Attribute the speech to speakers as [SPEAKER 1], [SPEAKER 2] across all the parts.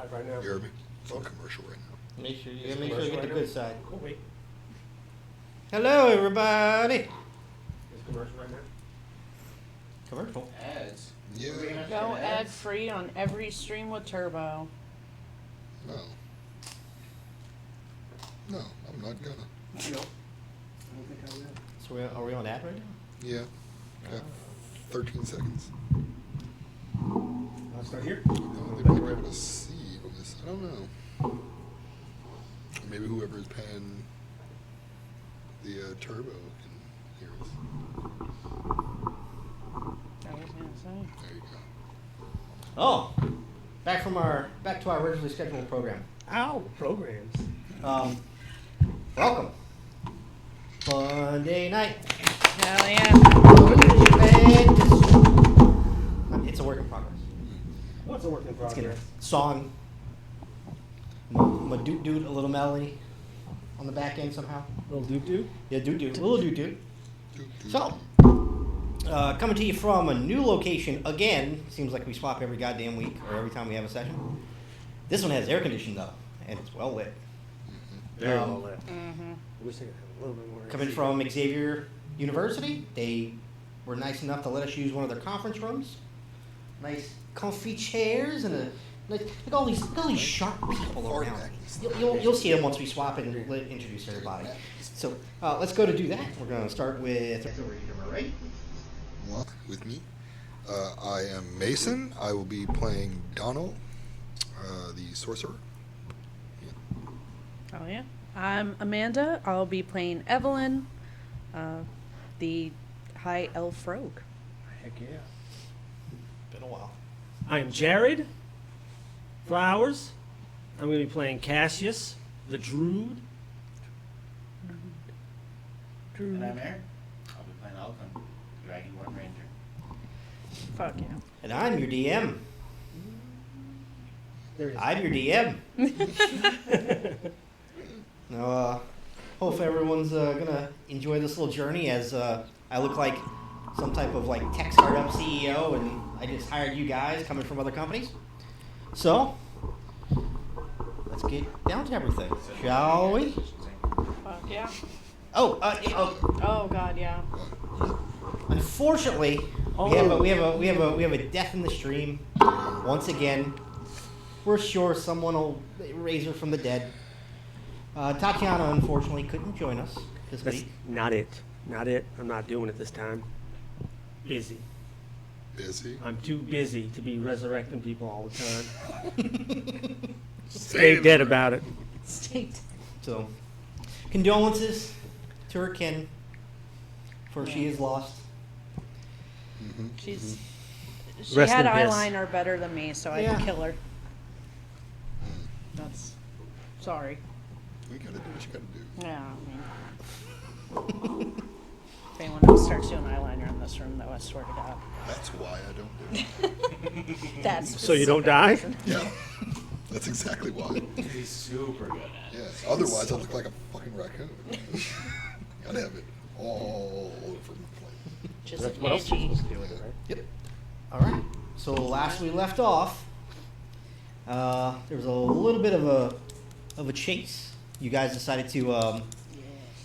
[SPEAKER 1] live right now.
[SPEAKER 2] You heard me? It's on commercial right now.
[SPEAKER 3] Make sure you get the good side.
[SPEAKER 1] Oh, wait.
[SPEAKER 3] Hello, everybody.
[SPEAKER 1] Is commercial right now?
[SPEAKER 3] Commercial.
[SPEAKER 4] Ads.
[SPEAKER 2] Yeah.
[SPEAKER 5] Go ad free on every stream with Turbo.
[SPEAKER 2] No. No, I'm not gonna.
[SPEAKER 1] No. I don't think I will.
[SPEAKER 3] So are we on ad right now?
[SPEAKER 2] Yeah. Got 13 seconds.
[SPEAKER 1] I'll start here.
[SPEAKER 2] No, they might be able to see on this. I don't know. Maybe whoever's paying the turbo can hear us.
[SPEAKER 5] I was gonna say.
[SPEAKER 2] There you go.
[SPEAKER 3] Oh, back to our originally scheduled program.
[SPEAKER 1] Ow, programs.
[SPEAKER 3] Welcome. Monday night.
[SPEAKER 5] Hell yeah.
[SPEAKER 3] It's a work in progress.
[SPEAKER 1] What's a work in
[SPEAKER 3] It's
[SPEAKER 1] progress?
[SPEAKER 3] gonna song, a doot doot, a little melody on the back end somehow.
[SPEAKER 1] Little doop.
[SPEAKER 3] Yeah, doot doot, a little doot doot.
[SPEAKER 2] Doop, doop.
[SPEAKER 3] So, coming to you from a new location again. Seems like we swap every goddamn week or every time we have a session. This one has air conditioning though, and it's well lit.
[SPEAKER 1] Very well lit.
[SPEAKER 5] Mm-hmm.
[SPEAKER 1] I wish I could have a little bit more.
[SPEAKER 3] Coming from Xavier University, they were nice enough to let us use one of their conference rooms. Nice, comfy chairs and a look at all these sharp people around. You'll see them once we swap and introduce everybody. So let's go to do that. We're going to start with right.
[SPEAKER 2] Well, with me. I am Mason. I will be playing Donald, the sorcerer.
[SPEAKER 5] Oh yeah. I'm Amanda. I'll be playing Evelyn, the high elf rogue.
[SPEAKER 1] Heck yeah.
[SPEAKER 3] Been a while.
[SPEAKER 1] I'm Jared Flowers. I'm going to be playing Cassius, the Druid.
[SPEAKER 4] And I'm Aaron. I'll be playing Alcon, Dragonborn Ranger.
[SPEAKER 5] Fuck yeah.
[SPEAKER 3] And I'm your DM.
[SPEAKER 1] There it is.
[SPEAKER 3] I'm your DM. Now, hope everyone's gonna enjoy this little journey as I look like some type of like tech startup CEO, and I just hired you guys coming from other companies. So let's get down to everything, shall we?
[SPEAKER 5] Fuck yeah.
[SPEAKER 3] Oh,
[SPEAKER 5] Oh god, yeah.
[SPEAKER 3] unfortunately, we have a death in the stream. Once again, we're sure someone will raise her from the dead. Tatiana, unfortunately, couldn't join us this
[SPEAKER 1] That's
[SPEAKER 3] week.
[SPEAKER 1] not it. Not it. I'm not doing it this time. Busy.
[SPEAKER 2] Busy.
[SPEAKER 1] I'm too busy to be resurrecting people all the time. Stay dead about it.
[SPEAKER 3] State. So, condolences to her kin, for she is lost.
[SPEAKER 2] Mm-hmm.
[SPEAKER 5] She
[SPEAKER 1] Rest
[SPEAKER 5] had
[SPEAKER 1] in peace.
[SPEAKER 5] eyeliner better than me, so I
[SPEAKER 3] Yeah.
[SPEAKER 5] could kill her. That's sorry.
[SPEAKER 2] We gotta do what you gotta do.
[SPEAKER 5] Yeah, I mean. If anyone else starts doing eyeliner in this room, though, I swear to God.
[SPEAKER 2] That's why I don't do it.
[SPEAKER 5] That's
[SPEAKER 1] So you don't die?
[SPEAKER 2] Yeah. That's exactly why.
[SPEAKER 4] He's super good at it.
[SPEAKER 2] Yes. Otherwise, I look like a fucking raccoon. Gotta have it all over the place.
[SPEAKER 5] just
[SPEAKER 1] That's what else you're
[SPEAKER 5] edgy.
[SPEAKER 1] supposed to do with it, right?
[SPEAKER 3] Yep. All right. So last we left off, there was a little bit of a chase. You guys decided to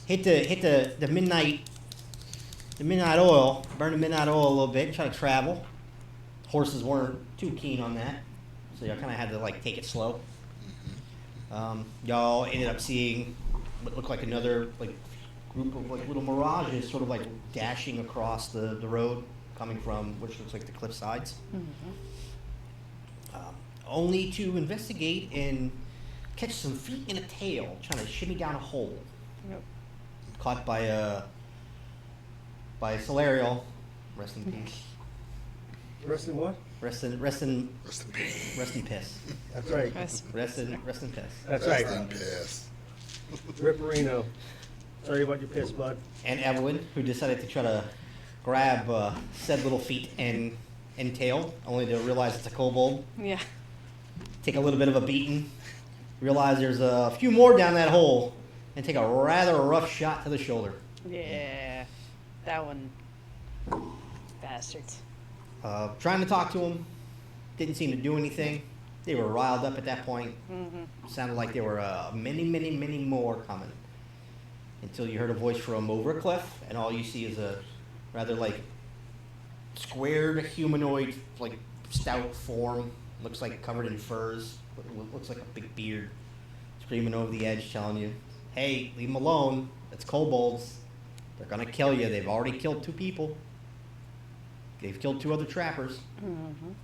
[SPEAKER 3] hit the midnight oil, burn the midnight oil a little bit, and try to travel. Horses weren't too keen on that, so y'all kind of had to like take it slow. Y'all ended up seeing what looked like another like group of like little mirages, sort of like dashing across the road, coming from which looks like the cliff sides. Only to investigate and catch some feet and a tail trying to shimmy down a hole.
[SPEAKER 5] Yep.
[SPEAKER 3] Caught by Solarial. Rest in peace.
[SPEAKER 1] Rest in what?
[SPEAKER 3] Rest in
[SPEAKER 2] Rest in peace.
[SPEAKER 3] piss.
[SPEAKER 1] That's right.
[SPEAKER 5] Yes.
[SPEAKER 3] Rest in piss.
[SPEAKER 1] That's right.
[SPEAKER 2] Rest in peace.
[SPEAKER 1] Ripperino. Sorry about your piss, bud.
[SPEAKER 3] And Evelyn, who decided to try to grab said little feet and tail, only to realize it's a kobold.
[SPEAKER 5] Yeah.
[SPEAKER 3] Take a little bit of a beating. Realize there's a few more down that hole, and take a rather rough shot to the shoulder.
[SPEAKER 5] Yeah. That one. Bastards.
[SPEAKER 3] Trying to talk to him, didn't seem to do anything. They were riled up at that point. Sounded like there were many more coming. Until you heard a voice from over a cliff, and all you see is a rather like squared humanoid, like stout form. Looks like covered in furs. Looks like a big beard. Screaming over the edge, telling you, "Hey, leave them alone. It's kobolds. They're gonna kill you. They've already killed 2 people. They've killed 2 other trappers." And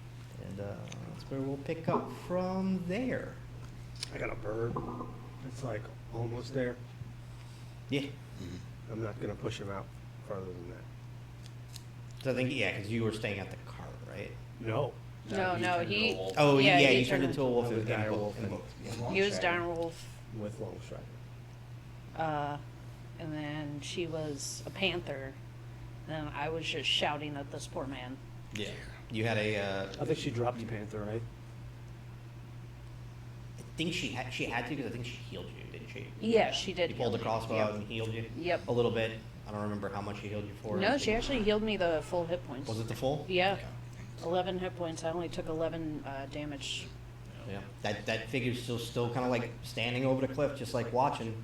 [SPEAKER 3] that's where we'll pick up from there.
[SPEAKER 1] I got a bird. It's like almost there.
[SPEAKER 3] Yeah.
[SPEAKER 1] I'm not gonna push him out further than that.
[SPEAKER 3] So I think, yeah, because you were staying at the cart, right?
[SPEAKER 1] No.
[SPEAKER 5] No, he.
[SPEAKER 3] Oh, yeah,
[SPEAKER 5] he
[SPEAKER 3] you turned into a wolf.
[SPEAKER 1] I was
[SPEAKER 3] in
[SPEAKER 1] dire
[SPEAKER 3] book-
[SPEAKER 1] wolf.
[SPEAKER 3] in books, yeah.
[SPEAKER 5] He was dire wolf.
[SPEAKER 1] With Longstrider.
[SPEAKER 5] And then she was a panther. Then I was just shouting at this poor man.
[SPEAKER 3] Yeah. You had a.
[SPEAKER 1] I think she dropped you, Panther, right?
[SPEAKER 3] I think she had to because I think she healed you, didn't she?
[SPEAKER 5] Yeah, she did.
[SPEAKER 3] You pulled the
[SPEAKER 5] heal me.
[SPEAKER 3] crossbow
[SPEAKER 5] Yep.
[SPEAKER 3] out and healed you.
[SPEAKER 5] Yep.
[SPEAKER 3] A little bit. I don't remember how much she healed you for.
[SPEAKER 5] No, she actually healed me the full hit points.
[SPEAKER 3] Was it the full?
[SPEAKER 5] Yeah. 11 hit points. I only took 11 damage.
[SPEAKER 3] Yeah. That figure's still kind of like standing over the cliff, just like watching.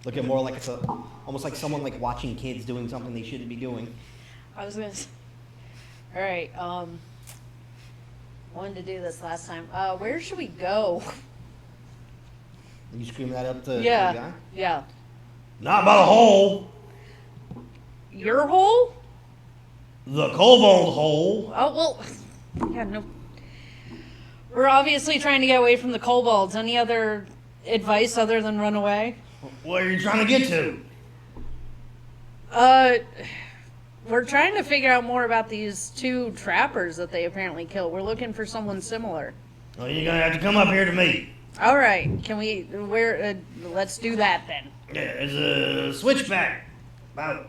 [SPEAKER 3] Looking more like it's almost like someone like watching kids doing something they shouldn't be doing.
[SPEAKER 5] I was gonna say, all right, wanted to do this last time. Where should we go?
[SPEAKER 3] You scream that up to the
[SPEAKER 5] Yeah,
[SPEAKER 3] guy?
[SPEAKER 5] yeah.
[SPEAKER 3] Not by the hole.
[SPEAKER 5] Your hole?
[SPEAKER 3] The kobold hole.
[SPEAKER 5] Oh, well, yeah, no. We're obviously trying to get away from the kobolds. Any other advice other than run away?
[SPEAKER 3] Where are you trying to get to?
[SPEAKER 5] We're trying to figure out more about these 2 trappers that they apparently killed. We're looking for someone similar.
[SPEAKER 3] Well, you're gonna have to come up here to me.
[SPEAKER 5] All right, can we? Let's do that then.
[SPEAKER 3] Yeah, there's a switchback about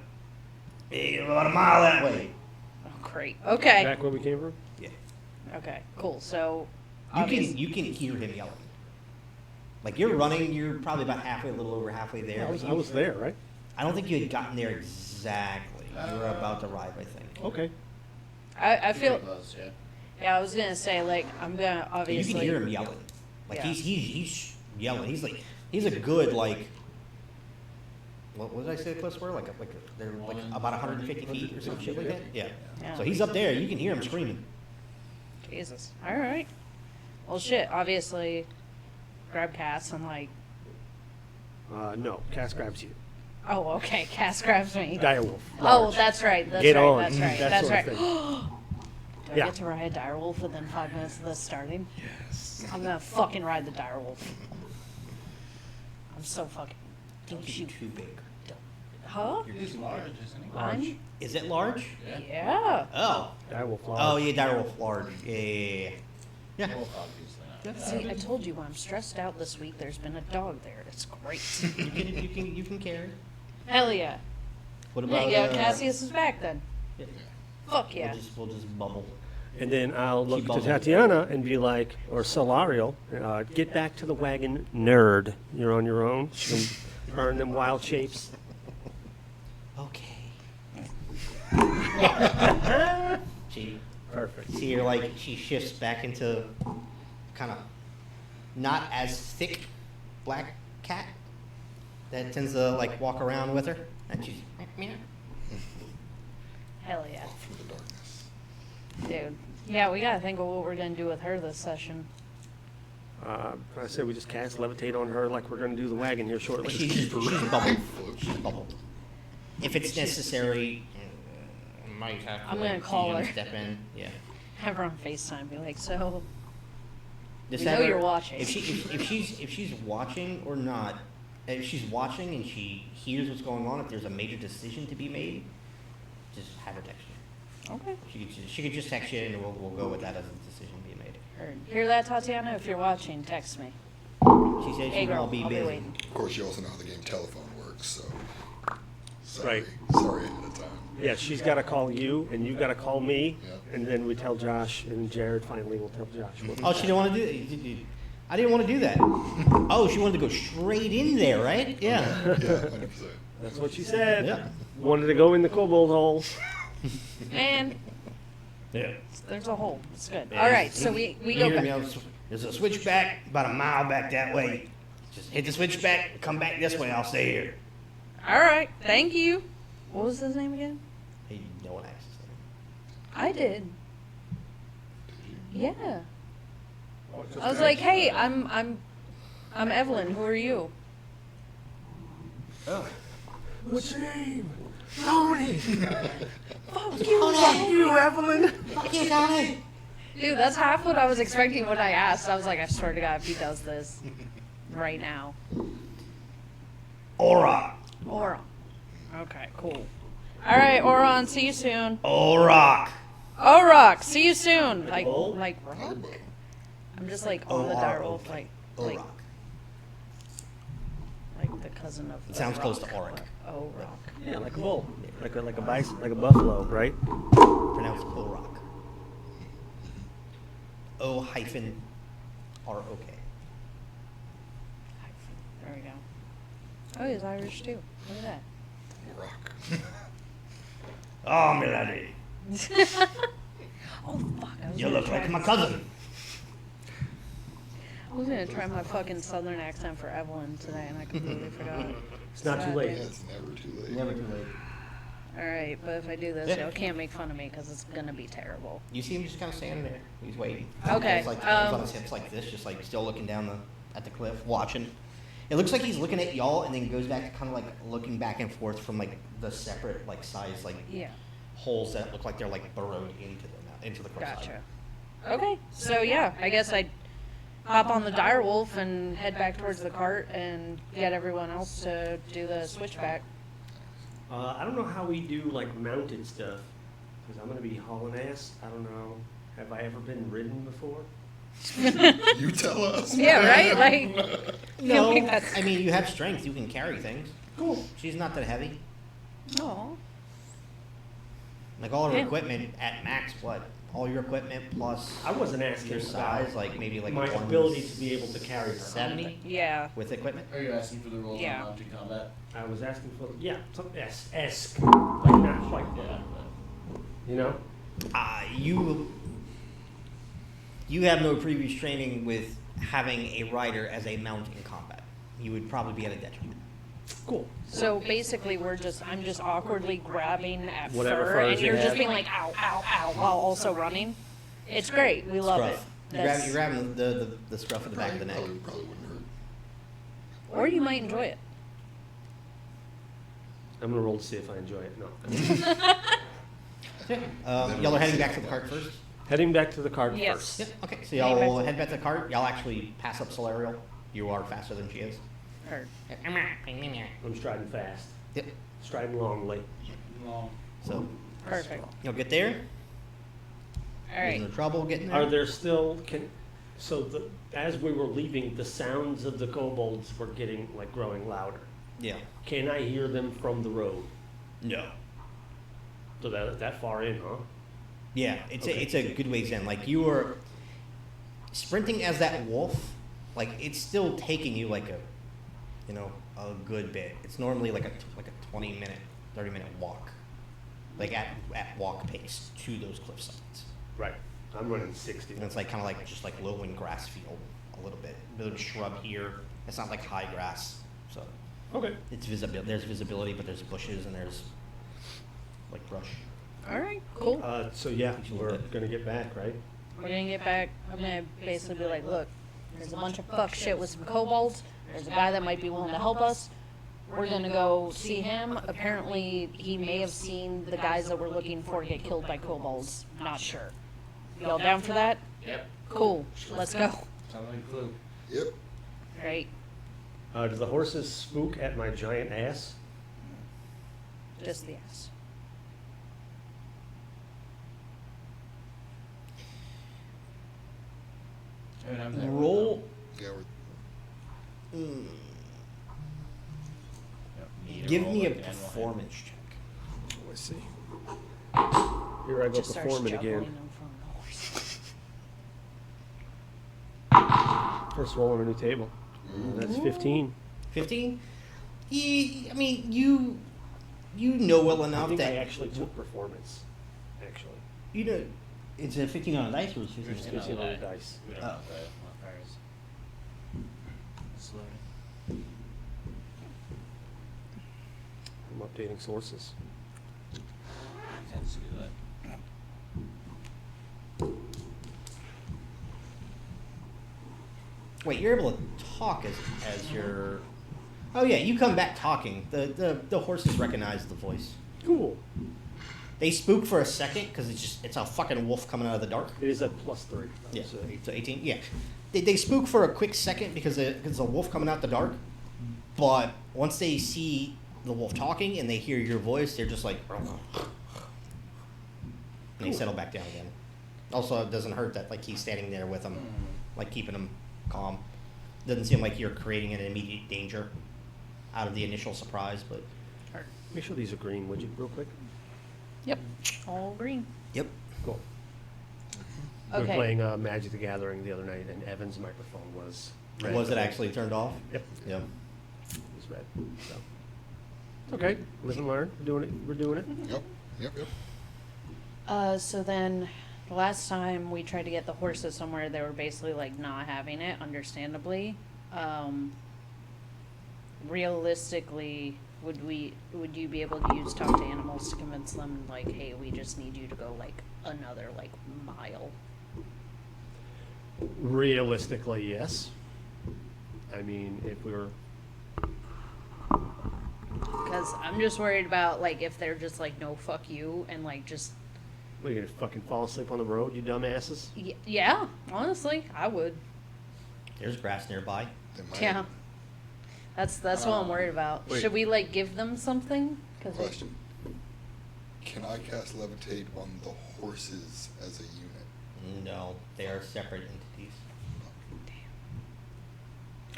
[SPEAKER 3] a mile that way.
[SPEAKER 5] Oh, great. Okay.
[SPEAKER 1] Back where we came from?
[SPEAKER 3] Yeah.
[SPEAKER 5] Okay. Cool. So,
[SPEAKER 3] You can hear him yelling. Like you're running, you're probably about halfway, a little over halfway there.
[SPEAKER 1] I was there, right?
[SPEAKER 3] I don't think you had gotten there exactly. You were about to arrive, I think.
[SPEAKER 1] Okay.
[SPEAKER 5] I feel.
[SPEAKER 4] Pretty close, yeah.
[SPEAKER 5] Yeah, I was gonna say like I'm gonna
[SPEAKER 3] You
[SPEAKER 5] obviously.
[SPEAKER 3] can hear him yelling. Like
[SPEAKER 5] Yeah.
[SPEAKER 3] he's yelling. He's a good like. What did I say the cliffs were? They're like about 150 feet or some shit like that. Yeah.
[SPEAKER 5] Yeah.
[SPEAKER 3] So he's up there. You can hear him screaming.
[SPEAKER 5] Jesus. All right. Well, shit. Obviously, grab Cass and like.
[SPEAKER 1] No. Cass grabs you.
[SPEAKER 5] Oh, okay. Cass grabs me.
[SPEAKER 1] Direwolf.
[SPEAKER 5] Oh,
[SPEAKER 1] large.
[SPEAKER 5] that's right. That's
[SPEAKER 1] Get
[SPEAKER 5] right.
[SPEAKER 1] on.
[SPEAKER 5] That's right.
[SPEAKER 1] That
[SPEAKER 5] That's
[SPEAKER 1] sort
[SPEAKER 5] right.
[SPEAKER 1] of
[SPEAKER 5] Do I
[SPEAKER 1] Yeah.
[SPEAKER 5] get to ride Direwolf within 5 minutes of this starting? Yes. I'm gonna fucking ride the Direwolf. I'm so fucking.
[SPEAKER 3] Don't
[SPEAKER 5] Think
[SPEAKER 3] you
[SPEAKER 5] you.
[SPEAKER 3] too big.
[SPEAKER 5] Huh?
[SPEAKER 4] He's large, isn't he?
[SPEAKER 5] I'm.
[SPEAKER 3] Is it large?
[SPEAKER 4] Yeah.
[SPEAKER 5] Yeah.
[SPEAKER 3] Oh.
[SPEAKER 1] Direwolf large.
[SPEAKER 3] Oh yeah, direwolf large. Yeah.
[SPEAKER 4] Wolf, obviously not.
[SPEAKER 5] See, I told you I'm stressed out this week. There's been a dog there. It's great.
[SPEAKER 3] You can carry.
[SPEAKER 5] Hell yeah.
[SPEAKER 3] What about
[SPEAKER 5] Yeah, Cassius is back then.
[SPEAKER 3] Yeah.
[SPEAKER 5] Fuck yeah.
[SPEAKER 3] We'll just bubble.
[SPEAKER 1] And then I'll look to
[SPEAKER 3] bubbled.
[SPEAKER 1] Tatiana and be like, or Solariel, get back to the wagon, nerd. You're on your own. You can burn them wild shapes.
[SPEAKER 3] Okay. She
[SPEAKER 1] Perfect.
[SPEAKER 3] see her like she shifts back into kind of not as thick black cat that tends to like walk around with her, and she's
[SPEAKER 5] Hell yeah.
[SPEAKER 2] From the darkness.
[SPEAKER 5] Dude. Yeah, we gotta think of what we're gonna do with her this session.
[SPEAKER 1] I say we just cast levitate on her like we're going to do the wagon here shortly.
[SPEAKER 3] she's bubbled. She's bubbled. If it's necessary, might have to.
[SPEAKER 5] I'm gonna
[SPEAKER 3] like,
[SPEAKER 5] call
[SPEAKER 3] see him
[SPEAKER 5] her.
[SPEAKER 3] Step in. Yeah.
[SPEAKER 5] Have her on FaceTime. Be like, so.
[SPEAKER 3] Just
[SPEAKER 5] We
[SPEAKER 3] have
[SPEAKER 5] know
[SPEAKER 3] her-
[SPEAKER 5] you're watching.
[SPEAKER 3] If she's watching or not, if she's watching and she hears what's going on, if there's a major decision to be made, just have her text you.
[SPEAKER 5] Okay.
[SPEAKER 3] She could just text you and we'll go with that as a decision being made.
[SPEAKER 5] Hear that, Tatiana? If you're watching, text me.
[SPEAKER 3] She said
[SPEAKER 5] Hey,
[SPEAKER 3] she
[SPEAKER 5] girl,
[SPEAKER 3] will be
[SPEAKER 5] I'll be
[SPEAKER 3] busy.
[SPEAKER 5] waiting.
[SPEAKER 2] Of course, you also know how the game telephone works, so. Sorry.
[SPEAKER 1] Right.
[SPEAKER 2] Sorry ahead of time.
[SPEAKER 1] Yeah, she's got to call you, and you've got to call me,
[SPEAKER 2] Yeah.
[SPEAKER 1] and then we tell Josh, and Jared finally will tell Josh.
[SPEAKER 3] Oh, she didn't want to do it. I didn't want to do that. Oh, she wanted to go straight in there, right? Yeah.
[SPEAKER 2] Yeah, 100%.
[SPEAKER 1] That's what she said.
[SPEAKER 3] Yeah.
[SPEAKER 1] Wanted to go in the kobold hole.
[SPEAKER 5] And
[SPEAKER 3] Yeah.
[SPEAKER 5] there's a hole. It's good. All right, so we go
[SPEAKER 3] You hear me?
[SPEAKER 5] back.
[SPEAKER 3] There's a switchback about a mile back that way. Just hit the switchback, come back this way, I'll stay here.
[SPEAKER 5] All right, thank you. What was his name again?
[SPEAKER 3] Hey, no one asked his name.
[SPEAKER 5] I did.
[SPEAKER 2] Did you?
[SPEAKER 5] Yeah.
[SPEAKER 4] Oh, it's just
[SPEAKER 5] I was
[SPEAKER 4] that.
[SPEAKER 5] like, hey, I'm Evelyn. Who are you?
[SPEAKER 3] Oh.
[SPEAKER 1] What's your name? Tony.
[SPEAKER 5] Fuck you,
[SPEAKER 1] Fuck you, Evelyn.
[SPEAKER 3] Fuck you, Tony!
[SPEAKER 5] dude. That's half what I was expecting when I asked. I was like, I swear to God, if he does this right now.
[SPEAKER 3] Aura.
[SPEAKER 5] Oron. Okay, cool. All right, Oron. See you soon.
[SPEAKER 3] Auroch.
[SPEAKER 5] Rock. See you soon. Like
[SPEAKER 1] bull?
[SPEAKER 5] rock.
[SPEAKER 2] Turbo.
[SPEAKER 5] I'm just like on the direwolf, like
[SPEAKER 3] Auroch.
[SPEAKER 5] the cousin of.
[SPEAKER 3] It sounds close to
[SPEAKER 5] Rock.
[SPEAKER 3] Auric.
[SPEAKER 5] Oh, rock.
[SPEAKER 1] Yeah, like a bull, like a bison, like a buffalo, right?
[SPEAKER 3] Pronounced Auroch. O-R-O-K.
[SPEAKER 5] There we go. Oh, he's Irish too. Look at
[SPEAKER 2] Rock.
[SPEAKER 3] Oh, milady.
[SPEAKER 5] that. Oh fuck! I was
[SPEAKER 3] You
[SPEAKER 5] gonna
[SPEAKER 3] look
[SPEAKER 5] try
[SPEAKER 3] like my cousin.
[SPEAKER 5] I was gonna try my fucking southern accent for Evelyn today, and I completely forgot.
[SPEAKER 1] It's not too
[SPEAKER 2] Yeah,
[SPEAKER 1] late.
[SPEAKER 2] it's never too late.
[SPEAKER 3] Never too late.
[SPEAKER 5] All right, but if I do this,
[SPEAKER 3] Yeah.
[SPEAKER 5] y'all can't make fun of me because it's gonna be terrible.
[SPEAKER 3] You see him just kind of standing there. He's waiting.
[SPEAKER 5] Okay,
[SPEAKER 3] He's like hands on
[SPEAKER 5] um,
[SPEAKER 3] his hips like this, just like still looking down at the cliff, watching. It looks like he's looking at y'all, and then goes back to kind of like looking back and forth from like the separate like size like
[SPEAKER 5] Yeah,
[SPEAKER 3] holes that look like they're like burrowed into the cliffside.
[SPEAKER 5] gotcha. Okay, so yeah, I guess I'd hop on the direwolf and head back towards the cart and get everyone else to do the switchback.
[SPEAKER 1] I don't know how we do like mounted stuff, because I'm gonna be hauling ass. I don't know. Have I ever been ridden before?
[SPEAKER 2] You tell us.
[SPEAKER 5] Yeah, right? Like,
[SPEAKER 3] No,
[SPEAKER 5] like that's-
[SPEAKER 3] I mean you have strength. You can carry things.
[SPEAKER 1] Cool.
[SPEAKER 3] She's not that heavy.
[SPEAKER 5] no.
[SPEAKER 3] Like all her
[SPEAKER 5] Yeah.
[SPEAKER 3] equipment at max, what? All your equipment plus
[SPEAKER 1] I wasn't asking
[SPEAKER 3] your
[SPEAKER 1] about
[SPEAKER 3] size, like maybe like
[SPEAKER 1] my ability to be able to carry her.
[SPEAKER 3] 70
[SPEAKER 5] Yeah.
[SPEAKER 3] with equipment.
[SPEAKER 4] Are you asking for the roll
[SPEAKER 5] Yeah.
[SPEAKER 4] on mounted combat?
[SPEAKER 1] I was asking for some esque, like not quite
[SPEAKER 4] Yeah.
[SPEAKER 1] that, you know.
[SPEAKER 3] You have no previous training with having a rider as a mount in combat. You would probably be at a detriment.
[SPEAKER 1] Cool.
[SPEAKER 5] So basically, I'm just awkwardly grabbing at
[SPEAKER 1] Whatever
[SPEAKER 5] fur,
[SPEAKER 1] furs
[SPEAKER 5] and
[SPEAKER 1] you
[SPEAKER 5] you're just
[SPEAKER 1] have.
[SPEAKER 5] being like, ow, ow, ow, while also running. It's great. We love
[SPEAKER 3] Scruff.
[SPEAKER 5] it.
[SPEAKER 3] You're grabbing the scruff of the back of the neck.
[SPEAKER 2] Probably wouldn't hurt.
[SPEAKER 5] Or you might enjoy it.
[SPEAKER 1] I'm gonna roll to see if I enjoy it. No.
[SPEAKER 3] Y'all are heading back to the cart first?
[SPEAKER 1] Heading back to the cart
[SPEAKER 5] Yes.
[SPEAKER 1] first.
[SPEAKER 3] Yep. Okay, so
[SPEAKER 5] Heading
[SPEAKER 3] y'all
[SPEAKER 5] back
[SPEAKER 3] will
[SPEAKER 5] to-
[SPEAKER 3] head back to the cart. Y'all actually pass up Solarial. You are faster than she is.
[SPEAKER 5] Or,
[SPEAKER 1] I'm striding fast,
[SPEAKER 3] Yep.
[SPEAKER 1] striding longly.
[SPEAKER 4] No.
[SPEAKER 3] So
[SPEAKER 5] perfect.
[SPEAKER 3] you'll get there.
[SPEAKER 5] All right.
[SPEAKER 3] No trouble getting there.
[SPEAKER 1] Are there still as we were leaving, the sounds of the kobolds were getting like growing louder.
[SPEAKER 3] Yeah.
[SPEAKER 1] Can I hear them from the road?
[SPEAKER 3] No.
[SPEAKER 1] So that far in, huh?
[SPEAKER 3] Yeah,
[SPEAKER 1] Okay.
[SPEAKER 3] it's a good ways in. Like you are sprinting as that wolf. Like it's still taking you like a good bit. It's normally like a 20-minute, 30-minute walk, like at walk pace to those cliff sides.
[SPEAKER 1] Right. I'm running 60.
[SPEAKER 3] And it's like kind of like just like lowland grass field a little bit. A bit of shrub here. It's not like high grass, so
[SPEAKER 1] Okay.
[SPEAKER 3] it's visible. There's visibility, but there's bushes and there's like brush.
[SPEAKER 5] All right. Cool.
[SPEAKER 1] So yeah, we're gonna get back, right?
[SPEAKER 5] We're gonna get back. I'm gonna basically be like, look, there's a bunch of fuck shit with some kobolds. There's a guy that might be willing to help us. We're gonna go see him. Apparently, he may have seen the guys that we're looking for get killed by kobolds. Not sure. Y'all down for that?
[SPEAKER 4] Yep.
[SPEAKER 5] Cool. Let's go.
[SPEAKER 4] Sounds like a clue.
[SPEAKER 2] Yep.
[SPEAKER 5] Right.
[SPEAKER 1] Do the horses spook at my giant ass?
[SPEAKER 5] Just the ass.
[SPEAKER 4] I mean, I'm there.
[SPEAKER 3] Roll.
[SPEAKER 2] Yeah, we're
[SPEAKER 4] Yep. Need
[SPEAKER 3] Give
[SPEAKER 4] roll
[SPEAKER 3] me a
[SPEAKER 4] like the animal head.
[SPEAKER 3] performance check.
[SPEAKER 1] Let's see. Here I go
[SPEAKER 5] Just starts
[SPEAKER 1] performing
[SPEAKER 5] juggling
[SPEAKER 1] again.
[SPEAKER 5] them from the horse.
[SPEAKER 1] First roll on a new table. That's 15.
[SPEAKER 3] 15? I mean, you know well
[SPEAKER 1] I
[SPEAKER 3] enough
[SPEAKER 1] think
[SPEAKER 3] that
[SPEAKER 1] I actually took performance. Actually,
[SPEAKER 3] you know it's a 15 on a dice or it's 15
[SPEAKER 1] it's
[SPEAKER 3] on
[SPEAKER 1] 15 on the
[SPEAKER 4] die.
[SPEAKER 1] dice.
[SPEAKER 4] We don't
[SPEAKER 3] Oh.
[SPEAKER 4] know that. modifiers. It's loading.
[SPEAKER 1] I'm updating sources.
[SPEAKER 4] Tends to do that.
[SPEAKER 3] Wait, you're able to talk as you're. Oh yeah, you come back talking. The horses recognize the voice.
[SPEAKER 1] Cool.
[SPEAKER 3] They spook for a second because it's a fucking wolf coming out of the dark.
[SPEAKER 1] It is a +3.
[SPEAKER 3] Yeah,
[SPEAKER 1] So,
[SPEAKER 3] so 18. Yeah, they spook for a quick second because it's a wolf coming out the dark. But once they see the wolf talking and they hear your voice, they're just like, and they settle back down again. Also, it doesn't hurt that like he's standing there with them, like keeping them calm. Doesn't seem like you're creating an immediate danger out of the initial surprise, but
[SPEAKER 1] make sure these are green, would you, real quick?
[SPEAKER 5] Yep. All green.
[SPEAKER 3] yep.
[SPEAKER 1] Cool. We were
[SPEAKER 5] Okay.
[SPEAKER 1] playing Magic the Gathering the other night, and Evan's microphone was red.
[SPEAKER 3] Was it actually turned off?
[SPEAKER 1] Yep,
[SPEAKER 3] Yeah.
[SPEAKER 1] it was red. So. It's okay. Live and learn. We're doing it. We're doing it.
[SPEAKER 2] Yep.
[SPEAKER 5] So then, the last time we tried to get the horses somewhere, they were basically like not having it, understandably. Realistically, would you be able to use talk to animals to convince them like, hey, we just need you to go like another like mile?
[SPEAKER 1] Realistically, yes. I mean, if we were.
[SPEAKER 5] Because I'm just worried about like if they're just like, no, fuck you, and like just
[SPEAKER 1] What, you gonna fucking fall asleep on the road, you dumbasses?
[SPEAKER 5] yeah, honestly, I would.
[SPEAKER 3] There's grass nearby.
[SPEAKER 2] They might.
[SPEAKER 5] Yeah. That's what I'm worried about.
[SPEAKER 2] Wait.
[SPEAKER 5] Should we like give them something? 'Cause they-
[SPEAKER 2] Question. Can I cast levitate on the horses as a unit?
[SPEAKER 3] No, they are separate entities.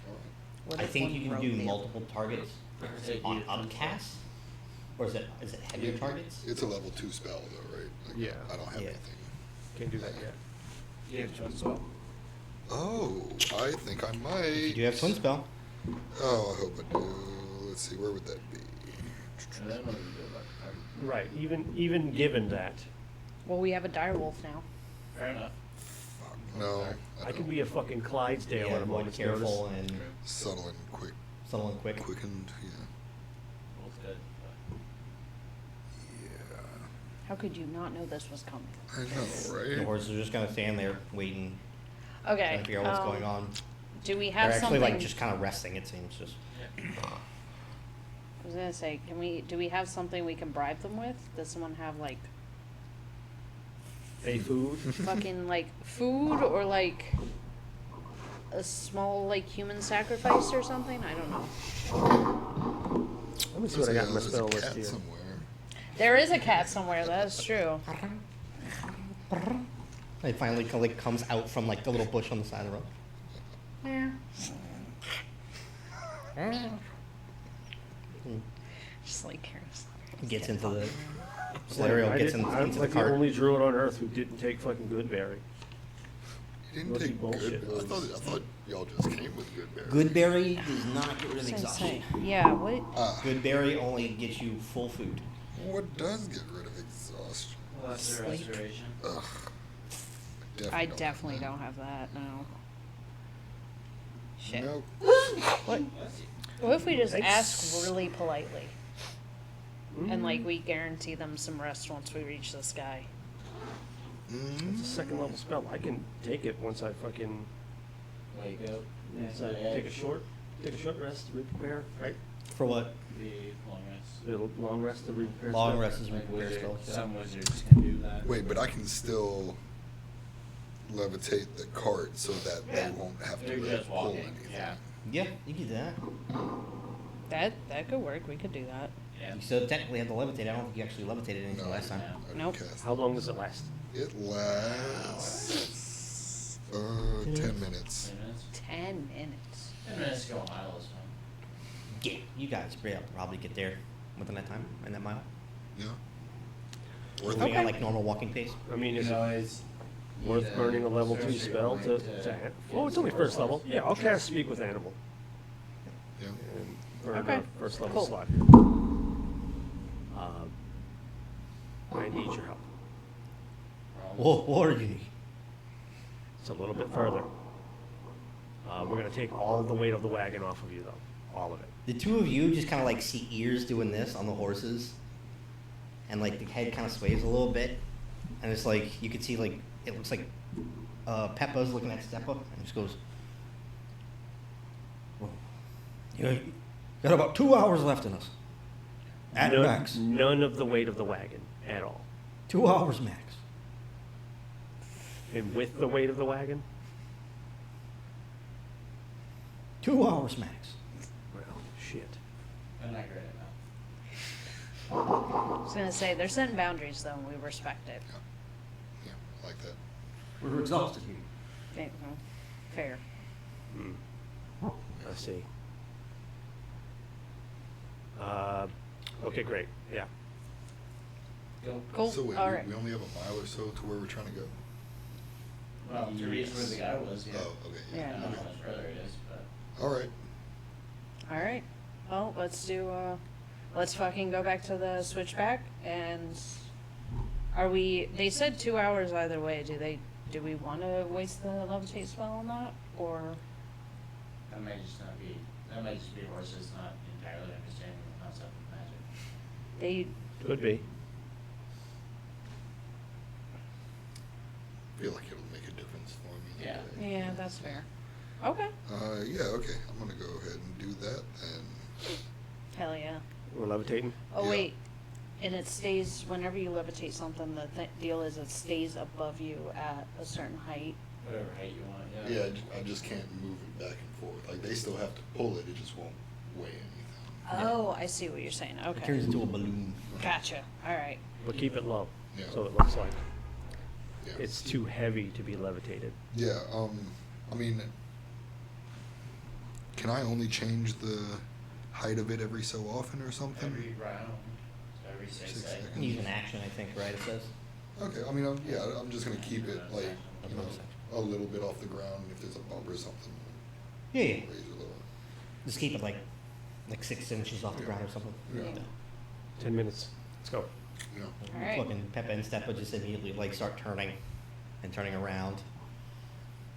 [SPEAKER 2] All right.
[SPEAKER 5] what
[SPEAKER 3] I
[SPEAKER 5] if
[SPEAKER 3] think
[SPEAKER 5] one
[SPEAKER 3] you can
[SPEAKER 5] rode
[SPEAKER 3] do
[SPEAKER 5] the-
[SPEAKER 3] multiple targets on upcast, or is it heavier targets?
[SPEAKER 2] It's a level 2 spell though, right? Like,
[SPEAKER 1] Yeah.
[SPEAKER 2] I don't have
[SPEAKER 3] Yeah.
[SPEAKER 2] anything.
[SPEAKER 1] Can't do that yet.
[SPEAKER 4] You have twin spell.
[SPEAKER 2] Oh, I think I might.
[SPEAKER 3] You do have twin spell.
[SPEAKER 2] Oh, I hope I do. Let's see, where would that be?
[SPEAKER 4] I don't know what you do about it.
[SPEAKER 1] Right. Even given that,
[SPEAKER 5] Well, we have a direwolf now.
[SPEAKER 4] Fair enough.
[SPEAKER 2] Fuck, no.
[SPEAKER 1] I could
[SPEAKER 2] don't.
[SPEAKER 1] be a fucking Clydesdale
[SPEAKER 3] Yeah,
[SPEAKER 1] at a
[SPEAKER 3] more
[SPEAKER 1] moment's
[SPEAKER 3] careful
[SPEAKER 1] notice.
[SPEAKER 3] and
[SPEAKER 2] Subtle and quick,
[SPEAKER 3] subtle and quick.
[SPEAKER 2] quickened, yeah.
[SPEAKER 4] Both good.
[SPEAKER 2] Yeah.
[SPEAKER 5] How could you not know this was coming?
[SPEAKER 2] I know,
[SPEAKER 3] The
[SPEAKER 2] right?
[SPEAKER 3] horses are just gonna stand there waiting,
[SPEAKER 5] Okay.
[SPEAKER 3] trying to figure out what's going on.
[SPEAKER 5] Do we
[SPEAKER 3] They're
[SPEAKER 5] have
[SPEAKER 3] actually
[SPEAKER 5] something?
[SPEAKER 3] like just kind of resting. It seems just.
[SPEAKER 5] I was gonna say, do we have something we can bribe them with? Does someone have like
[SPEAKER 1] A food.
[SPEAKER 5] fucking like food or like a small like human sacrifice or something? I don't know.
[SPEAKER 1] Let me see what I got in my
[SPEAKER 2] There's a
[SPEAKER 1] spell
[SPEAKER 2] cat
[SPEAKER 1] list here.
[SPEAKER 2] somewhere.
[SPEAKER 5] There is a cat somewhere. That's true.
[SPEAKER 3] It finally like comes out from like the little bush on the side of the road.
[SPEAKER 5] Yeah. Just like Karen's.
[SPEAKER 3] Gets into the.
[SPEAKER 1] Like,
[SPEAKER 3] Slario
[SPEAKER 1] I
[SPEAKER 3] gets
[SPEAKER 1] didn't-
[SPEAKER 3] into
[SPEAKER 1] I'm
[SPEAKER 3] the
[SPEAKER 1] like the
[SPEAKER 3] cart.
[SPEAKER 1] only druid on earth who didn't take fucking Goodberry.
[SPEAKER 2] You didn't
[SPEAKER 1] Must be
[SPEAKER 2] take
[SPEAKER 1] bullshit
[SPEAKER 2] good. I thought y'all just came with good berry.
[SPEAKER 3] Goodberry does not get rid of
[SPEAKER 5] Say,
[SPEAKER 3] exhaustion.
[SPEAKER 5] yeah. What?
[SPEAKER 2] Ah,
[SPEAKER 3] Goodberry only gets you full food.
[SPEAKER 2] what does get rid of exhaustion?
[SPEAKER 4] Lesser
[SPEAKER 5] Sleep.
[SPEAKER 4] restoration.
[SPEAKER 2] Ugh.
[SPEAKER 5] I
[SPEAKER 2] have
[SPEAKER 5] definitely
[SPEAKER 2] that.
[SPEAKER 5] don't have that. No. Shit.
[SPEAKER 2] Nope.
[SPEAKER 5] What? What if we just
[SPEAKER 1] Thanks.
[SPEAKER 5] ask really politely? And like we guarantee them some rest once we reach this guy.
[SPEAKER 1] It's a second level spell. I can take it once I fucking
[SPEAKER 4] Wake up.
[SPEAKER 1] once I take a short rest to re-prepare, right?
[SPEAKER 3] For what?
[SPEAKER 4] The long rest.
[SPEAKER 1] A long rest to re-prepare.
[SPEAKER 3] Long
[SPEAKER 1] spell.
[SPEAKER 3] rest is
[SPEAKER 4] Like
[SPEAKER 3] repair
[SPEAKER 4] wizard,
[SPEAKER 3] spell.
[SPEAKER 4] some wizards can do that.
[SPEAKER 2] Wait, but I can still levitate the cart so that they won't have
[SPEAKER 4] They're
[SPEAKER 2] to
[SPEAKER 4] just
[SPEAKER 2] pull
[SPEAKER 4] walking,
[SPEAKER 2] anything.
[SPEAKER 4] yeah.
[SPEAKER 3] Yeah, you can do that.
[SPEAKER 5] That could work. We could do that.
[SPEAKER 4] Yeah.
[SPEAKER 3] You still technically have to levitate. I don't think you actually levitated anything
[SPEAKER 2] No,
[SPEAKER 3] last time.
[SPEAKER 2] I didn't
[SPEAKER 5] Nope.
[SPEAKER 2] cast
[SPEAKER 1] How long does it last?
[SPEAKER 2] It lasts 10 minutes.
[SPEAKER 4] 10 minutes.
[SPEAKER 5] 10 minutes.
[SPEAKER 4] 10 minutes to go a mile is fine.
[SPEAKER 3] Yeah, you guys probably get there within that time in that mile.
[SPEAKER 2] Yeah.
[SPEAKER 3] Moving
[SPEAKER 5] Okay.
[SPEAKER 3] at like normal walking pace.
[SPEAKER 1] I mean, is
[SPEAKER 4] You
[SPEAKER 1] it
[SPEAKER 4] know, it's
[SPEAKER 1] worth
[SPEAKER 4] either
[SPEAKER 1] burning a level 2
[SPEAKER 4] sorcery
[SPEAKER 1] spell
[SPEAKER 4] point
[SPEAKER 1] to oh, it's only first level. Yeah, I'll cast Speak with Animal
[SPEAKER 2] Yeah.
[SPEAKER 1] and burn
[SPEAKER 5] Okay.
[SPEAKER 1] a first level
[SPEAKER 5] Cool.
[SPEAKER 1] slot. I need your help.
[SPEAKER 3] What are you need?
[SPEAKER 1] It's a little bit further. We're gonna take all the weight of the wagon off of you, though, all of it.
[SPEAKER 3] The two of you just kind of like see ears doing this on the horses, and like the head kind of sways a little bit, and it's like you can see like it looks like Peppa's looking at Steppa and just goes, "Well, you got about 2 hours left in us. At max.
[SPEAKER 1] None of the weight of the wagon at all.
[SPEAKER 3] 2 hours max.
[SPEAKER 1] And with the weight of the wagon?
[SPEAKER 3] 2 hours max.
[SPEAKER 1] Well, shit.
[SPEAKER 4] I'm not great at that.
[SPEAKER 5] I was gonna say, they're setting boundaries though, and we respect it.
[SPEAKER 2] Yeah, I like that.
[SPEAKER 3] We're exhausted here.
[SPEAKER 5] Fair.
[SPEAKER 1] I see. Okay, great. Yeah.
[SPEAKER 4] Go.
[SPEAKER 5] Cool.
[SPEAKER 2] So wait,
[SPEAKER 5] All right.
[SPEAKER 2] we only have a mile or so to where we're trying to go.
[SPEAKER 4] Well, to reach where the guy was, yeah.
[SPEAKER 2] Oh, okay.
[SPEAKER 4] I
[SPEAKER 5] Yeah.
[SPEAKER 4] don't know how much further it is, but.
[SPEAKER 2] All right.
[SPEAKER 5] All right. Well, let's fucking go back to the switchback. And they said 2 hours either way. Do we want to waste the levitate spell on that? Or,
[SPEAKER 4] That might just be horses not entirely understanding the concept of magic.
[SPEAKER 1] Could be.
[SPEAKER 2] I feel like it'll make a difference for me.
[SPEAKER 4] Yeah.
[SPEAKER 5] yeah, that's fair. Okay.
[SPEAKER 2] Yeah, okay. I'm going to go ahead and do that then.
[SPEAKER 5] Hell yeah.
[SPEAKER 1] We're levitating?
[SPEAKER 5] Oh,
[SPEAKER 2] Yeah.
[SPEAKER 5] wait. And it stays, whenever you levitate something, the deal is it stays above you at a certain height.
[SPEAKER 4] Whatever height you want,
[SPEAKER 2] Yeah, I just can't move it back and forth. Like, they still have to pull it. It just won't weigh anything.
[SPEAKER 5] Oh, I see what you're saying.
[SPEAKER 3] It
[SPEAKER 5] Okay.
[SPEAKER 3] turns into a balloon.
[SPEAKER 5] Gotcha. All right.
[SPEAKER 1] But keep it low.
[SPEAKER 2] Yeah.
[SPEAKER 1] So it looks like
[SPEAKER 2] Yeah.
[SPEAKER 1] it's too heavy to be levitated.
[SPEAKER 2] Yeah, I mean, can I only change the height of it every so often or something?
[SPEAKER 4] Every round, every 6
[SPEAKER 2] 6
[SPEAKER 4] seconds.
[SPEAKER 2] seconds.
[SPEAKER 3] Use an action, I think, right? It says.
[SPEAKER 2] Okay, I mean, I'm just gonna keep it like, you know, a little bit off the ground. If there's a bump or something,
[SPEAKER 3] Yeah, yeah.
[SPEAKER 2] raise it a little.
[SPEAKER 3] Just keep it like 6 inches off the ground or something.
[SPEAKER 2] Yeah.
[SPEAKER 1] 10 minutes. Let's go.
[SPEAKER 2] Yeah.
[SPEAKER 5] All right.
[SPEAKER 3] Fucking Peppa and Steppa just immediately like start turning and turning around.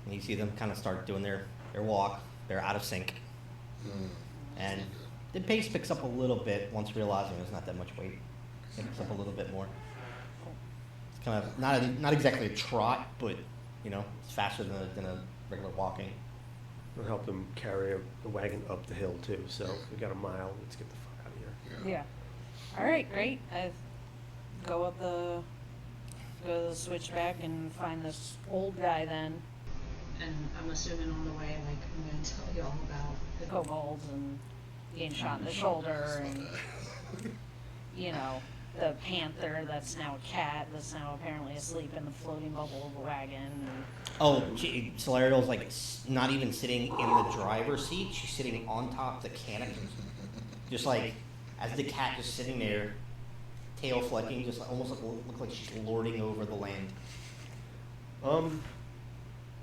[SPEAKER 3] And you see them kind of start doing their walk. They're out of sync. And the pace picks up a little bit once realizing there's not that much weight. It picks up a little bit more. It's kind of not exactly a trot, but you know, it's faster than a regular walking.
[SPEAKER 1] We'll help them carry the wagon up the hill too. So we got a mile. Let's get the fuck out of here.
[SPEAKER 5] Yeah. All right. Great. I go to the switchback and find this old guy then. And I'm assuming on the way, like, I'm going to tell you all about the kobolds and getting shot in the shoulder and, you know, the panther that's now a cat that's now apparently asleep in the floating bubble of the wagon. And
[SPEAKER 3] Oh, Solarial's like not even sitting in the driver's seat. She's sitting on top of the canopy. Just like, as the cat just sitting there, tail flecking, just almost look like she's lording over the land.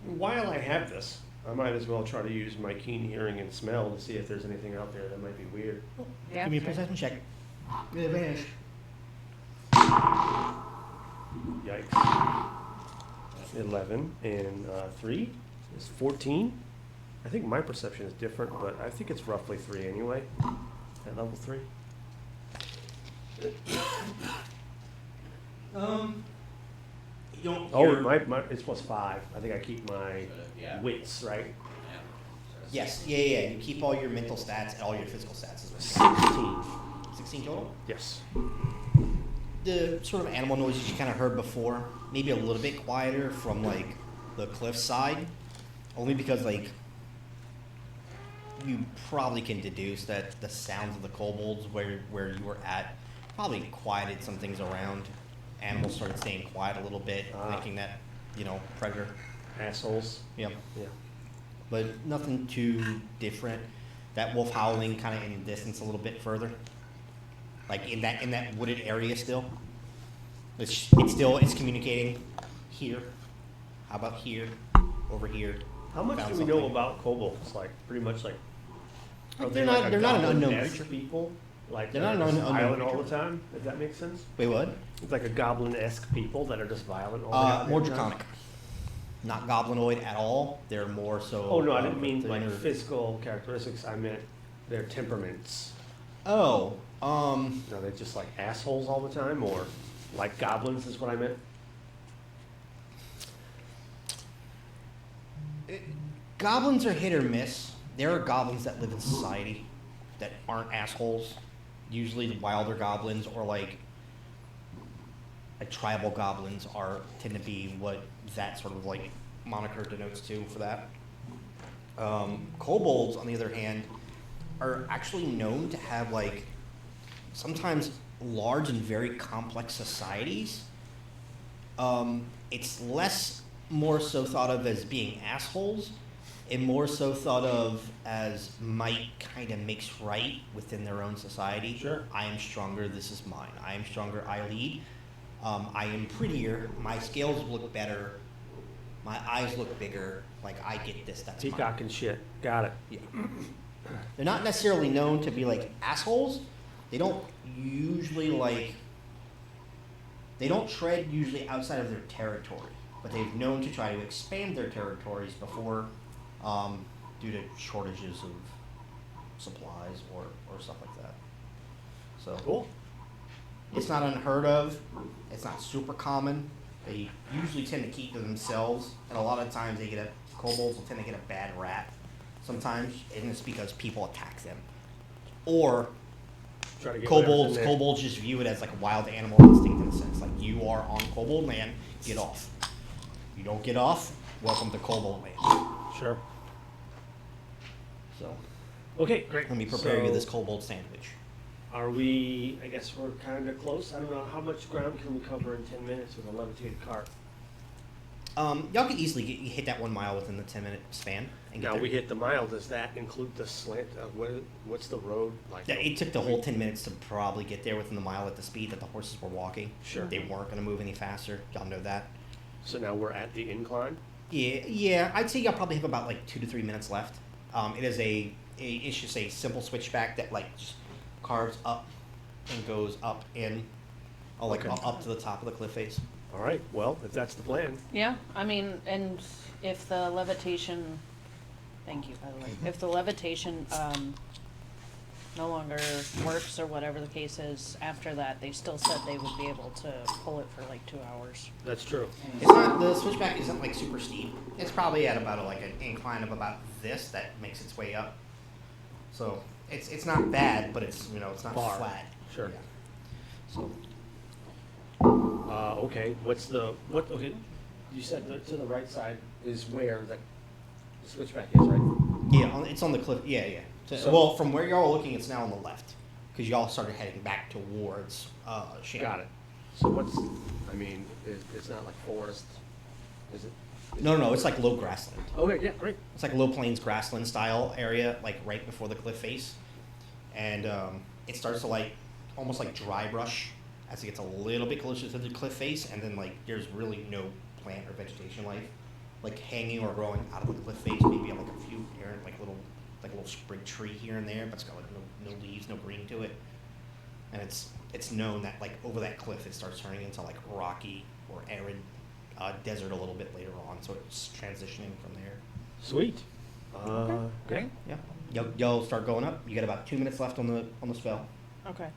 [SPEAKER 1] While I have this, I might as well try to use my keen hearing and smell to see if there's anything out there that might be weird.
[SPEAKER 5] yeah,
[SPEAKER 3] Give me a perception check. With advantage.
[SPEAKER 1] Yikes. 11 and 3 is 14. I think my perception is different, but I think it's roughly 3 anyway. At level 3.
[SPEAKER 3] You don't
[SPEAKER 1] Oh,
[SPEAKER 3] hear-
[SPEAKER 1] my it's plus 5. I think I keep my
[SPEAKER 4] Yeah.
[SPEAKER 1] wits, right?
[SPEAKER 4] Yeah. So it's-
[SPEAKER 3] Yes, yeah. You keep all your mental stats and all your physical stats as well.
[SPEAKER 1] 16.
[SPEAKER 3] 16 total?
[SPEAKER 1] Yes.
[SPEAKER 3] The sort of animal noises you kind of heard before, maybe a little bit quieter from like the cliff side, only because like you probably can deduce that the sounds of the kobolds where you were at probably quieted some things around. Animals started staying quiet a little bit, thinking that, you know, predator.
[SPEAKER 1] Assholes.
[SPEAKER 3] Yeah.
[SPEAKER 1] Yeah.
[SPEAKER 3] But nothing too different. That wolf howling kind of in the distance a little bit further, like in that wooded area still. It's communicating here. How about here? Over here.
[SPEAKER 1] How much
[SPEAKER 3] Found
[SPEAKER 1] do we know
[SPEAKER 3] something.
[SPEAKER 1] about kobolds? Like, pretty much like. Are
[SPEAKER 3] They're
[SPEAKER 1] they
[SPEAKER 3] not-
[SPEAKER 1] like a
[SPEAKER 3] they're not an
[SPEAKER 1] goblin
[SPEAKER 3] unknown
[SPEAKER 1] esque
[SPEAKER 3] creature.
[SPEAKER 1] people? Like
[SPEAKER 3] They're not an
[SPEAKER 1] just
[SPEAKER 3] unknown
[SPEAKER 1] violent all
[SPEAKER 3] creature.
[SPEAKER 1] the time. Does that make sense?
[SPEAKER 3] Wait, what?
[SPEAKER 1] It's like a goblin-esque people that are just violent all the
[SPEAKER 3] More
[SPEAKER 1] goddamn time?
[SPEAKER 3] draconic. not goblinoid at all. They're more so.
[SPEAKER 1] Oh no, I didn't mean like
[SPEAKER 3] thinner-
[SPEAKER 1] physical characteristics. I meant their temperaments.
[SPEAKER 3] Oh,
[SPEAKER 1] Are they just like assholes all the time, or like goblins? Is what I meant.
[SPEAKER 3] goblins are hit or miss. There are goblins that live in society that aren't assholes. Usually, the wilder goblins or like tribal goblins tend to be what that sort of like moniker denotes to for that. Kobolds, on the other hand, are actually known to have like sometimes large and very complex societies. It's less more so thought of as being assholes and more so thought of as might kind of makes right within their own society.
[SPEAKER 1] Sure.
[SPEAKER 3] I am stronger, this is mine. I am stronger, I lead. I am prettier, my scales look better, my eyes look bigger, like I get this, that's mine.
[SPEAKER 1] Peacock and shit. Got it.
[SPEAKER 3] Yeah. They're not necessarily known to be like assholes. They don't usually they don't tread usually outside of their territory, but they've known to try to expand their territories before, due to shortages of supplies or stuff like that. So
[SPEAKER 1] Cool.
[SPEAKER 3] it's not unheard of. It's not super common. They usually tend to keep to themselves, and a lot of times kobolds will tend to get a bad rap. Sometimes, and it's because people attack them, or
[SPEAKER 1] Try to get whatever's in there.
[SPEAKER 3] kobolds just view it as like a wild animal instinct in a sense. Like, you are on kobold land, get off. You don't get off, welcome to kobold land.
[SPEAKER 1] Sure.
[SPEAKER 3] So
[SPEAKER 1] Okay, great.
[SPEAKER 3] let me prepare you
[SPEAKER 1] So,
[SPEAKER 3] this kobold sandwich.
[SPEAKER 1] Are we? I guess we're kind of close. I don't know how much ground can we cover in 10 minutes with a levitated cart.
[SPEAKER 3] Y'all could easily hit that 1 mile within the 10-minute span and get
[SPEAKER 1] Now
[SPEAKER 3] there.
[SPEAKER 1] we hit the mile. Does that include the slant? What's the road like?
[SPEAKER 3] Yeah, it took the whole 10 minutes to probably get there within the mile at the speed that the horses were walking.
[SPEAKER 1] Sure.
[SPEAKER 3] They weren't going to move any faster. Y'all know that.
[SPEAKER 1] So now we're at the incline.
[SPEAKER 3] Yeah. I'd say y'all probably have about like 2 to 3 minutes left. It is it's just a simple switchback that like just carves up and goes up in,
[SPEAKER 1] Okay.
[SPEAKER 3] up to the top of the cliff face.
[SPEAKER 1] All right. Well, if that's the plan.
[SPEAKER 5] Yeah, I mean, and if the levitation, thank you, by the way, if the levitation no longer works or whatever the case is, after that, they still said they would be able to pull it for like 2 hours.
[SPEAKER 1] That's true.
[SPEAKER 3] The switchback isn't like super steep. It's probably at about an incline of about this that makes its way up. So it's not bad, but it's it's not
[SPEAKER 1] Far.
[SPEAKER 3] flat.
[SPEAKER 1] Sure.
[SPEAKER 3] Yeah. So
[SPEAKER 1] Okay. Okay. You said to the right side is where the switchback is, right?
[SPEAKER 3] yeah, it's on the cliff. Yeah.
[SPEAKER 1] So-
[SPEAKER 3] Well, from where y'all are looking, it's now on the left because y'all started heading back towards Shannon.
[SPEAKER 1] Got it. So what's? I mean, it's not like forest, is it?
[SPEAKER 3] No, it's like low grassland.
[SPEAKER 1] Okay. Yeah. Great.
[SPEAKER 3] It's like a low plains grassland style area, like right before the cliff face, and it starts to like almost like dry brush as it gets a little bit closer to the cliff face, and then like there's really no plant or vegetation life, like hanging or growing out of the cliff face. Maybe like a few errant like a little sprig tree here and there, but it's got like no leaves, no green to it, and it's known that like over that cliff it starts turning into like rocky or arid desert a little bit later on, so it's transitioning from there.
[SPEAKER 1] Sweet.
[SPEAKER 5] Great.
[SPEAKER 3] Yeah, y'all start going up. You got about 2 minutes left on the spell.
[SPEAKER 5] Okay.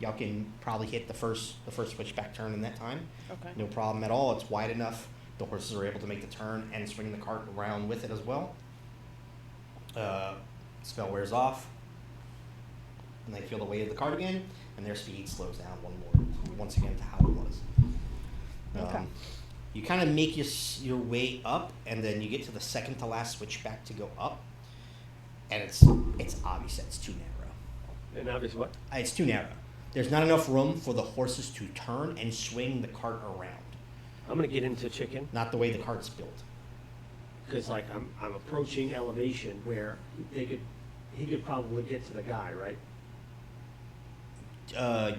[SPEAKER 3] Y'all can probably hit the first switchback turn in that time.
[SPEAKER 5] Okay.
[SPEAKER 3] No problem at all. It's wide enough. The horses are able to make the turn and swing the cart around with it as well. Spell wears off, and they feel the weight of the cart again, and their speed slows down once again to how it was.
[SPEAKER 5] Okay.
[SPEAKER 3] You kind of make your way up, and then you get to the second to last switchback to go up, and it's obvious that it's too narrow.
[SPEAKER 1] And obviously what?
[SPEAKER 3] It's too narrow. There's not enough room for the horses to turn and swing the cart around.
[SPEAKER 1] I'm gonna get into chicken
[SPEAKER 3] Not the way the cart's built.
[SPEAKER 1] because like I'm approaching elevation where he could probably get to the guy, right?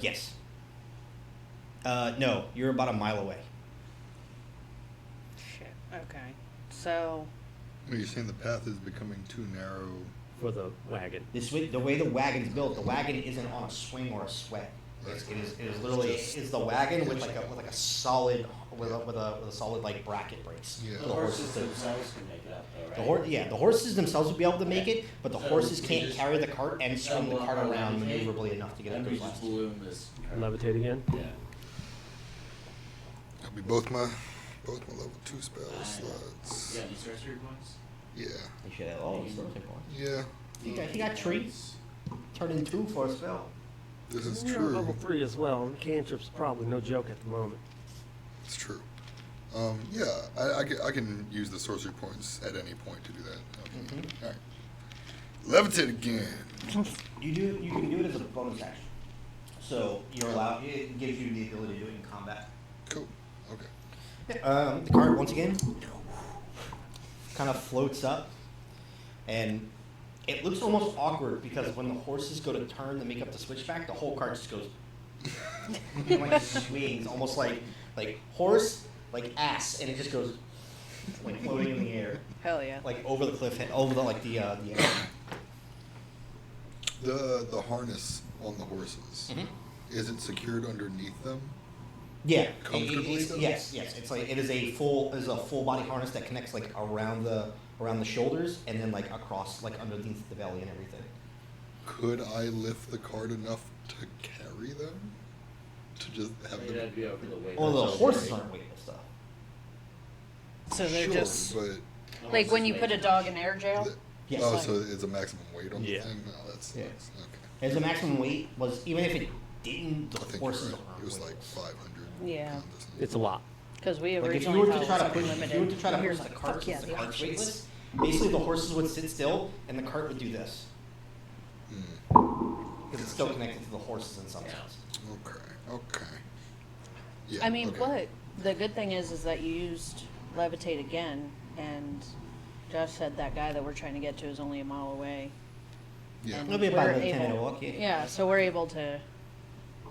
[SPEAKER 3] Yes. No, you're about a mile away.
[SPEAKER 5] Shit. Okay. So,
[SPEAKER 2] Well, you're saying the path is becoming too narrow.
[SPEAKER 1] For the wagon.
[SPEAKER 3] The way the wagon's built, the wagon isn't on a swing or a sweat. It is literally it's the wagon with like a solid with a solid like bracket brace.
[SPEAKER 2] Yeah.
[SPEAKER 3] For
[SPEAKER 4] The horses themselves can make it up, though, right?
[SPEAKER 3] The horses themselves would be able to make it, but the horses can't carry the cart and swing the cart around maneuverably enough to get up
[SPEAKER 4] Then
[SPEAKER 3] there
[SPEAKER 4] we just
[SPEAKER 3] fast.
[SPEAKER 4] balloon this.
[SPEAKER 1] Levitate again.
[SPEAKER 4] Yeah.
[SPEAKER 2] That'll be both my level 2 spell slots.
[SPEAKER 4] Yeah, any sorcery points?
[SPEAKER 2] Yeah.
[SPEAKER 3] You should have all the sorcery points.
[SPEAKER 2] Yeah.
[SPEAKER 3] He got trees. Turn in 2 for a spell.
[SPEAKER 2] This is
[SPEAKER 1] You're
[SPEAKER 2] true.
[SPEAKER 1] Level 3 as well. And cantrip's probably no joke at the moment.
[SPEAKER 2] It's true. Yeah, I can use the sorcery points at any point to do that. Okay. All right. Levitate again.
[SPEAKER 3] You can do it as a bonus action. So you're allowed. It gives you the ability to do it in combat.
[SPEAKER 2] Cool. Okay.
[SPEAKER 3] The cart once again kind of floats up, and it looks almost awkward because when the horses go to turn to make up the switchback, the whole cart just goes and like swings, almost like horse, like ass, and it just goes like floating in the air,
[SPEAKER 5] Hell yeah.
[SPEAKER 3] like over the cliff, over the the air.
[SPEAKER 2] The harness on the horses, is it secured underneath them?
[SPEAKER 3] Yeah,
[SPEAKER 2] Comfortably, though?
[SPEAKER 3] yes. It's like it is a full body harness that connects like around the shoulders and then like across like underneath the belly and everything.
[SPEAKER 2] Could I lift the cart enough to carry them? To just have
[SPEAKER 4] Maybe
[SPEAKER 2] them?
[SPEAKER 4] that'd be over the weight.
[SPEAKER 3] Well, the
[SPEAKER 4] of
[SPEAKER 3] horses aren't weightless though.
[SPEAKER 5] So they're
[SPEAKER 2] Sure,
[SPEAKER 5] just
[SPEAKER 2] but
[SPEAKER 5] like when you put a dog in air jail.
[SPEAKER 3] Yes.
[SPEAKER 2] oh, so it's a maximum weight on
[SPEAKER 1] Yeah.
[SPEAKER 2] the thing? No, that's
[SPEAKER 3] Yeah.
[SPEAKER 2] okay.
[SPEAKER 3] As the maximum weight was, even if it didn't,
[SPEAKER 2] I
[SPEAKER 3] the
[SPEAKER 2] think
[SPEAKER 3] horses
[SPEAKER 2] you're right.
[SPEAKER 3] aren't
[SPEAKER 2] It was like
[SPEAKER 3] weightless.
[SPEAKER 2] 500
[SPEAKER 5] Yeah.
[SPEAKER 2] pounds.
[SPEAKER 1] It's a lot.
[SPEAKER 5] Because we
[SPEAKER 3] Like if you
[SPEAKER 5] originally
[SPEAKER 3] were
[SPEAKER 5] thought
[SPEAKER 3] to
[SPEAKER 5] it
[SPEAKER 3] try
[SPEAKER 5] was
[SPEAKER 3] to push,
[SPEAKER 5] unlimited.
[SPEAKER 3] if you were to try to
[SPEAKER 5] Here's
[SPEAKER 3] push the
[SPEAKER 5] like,
[SPEAKER 3] cart
[SPEAKER 5] fuck yeah,
[SPEAKER 3] since the
[SPEAKER 5] the
[SPEAKER 3] cart's
[SPEAKER 5] options.
[SPEAKER 3] weightless, basically the horses would sit still and the cart would do this
[SPEAKER 2] Hmm.
[SPEAKER 3] because it's still connected to the horses in some sense.
[SPEAKER 2] Okay. Yeah,
[SPEAKER 5] I mean,
[SPEAKER 2] okay.
[SPEAKER 5] but the good thing is that you used levitate again, and Josh said that guy that we're trying to get to is only a mile away.
[SPEAKER 2] Yeah.
[SPEAKER 5] And
[SPEAKER 3] It'll be about
[SPEAKER 5] we're
[SPEAKER 3] a 10-minute
[SPEAKER 5] able-
[SPEAKER 3] walk. Yeah.
[SPEAKER 5] Yeah, so we're able to.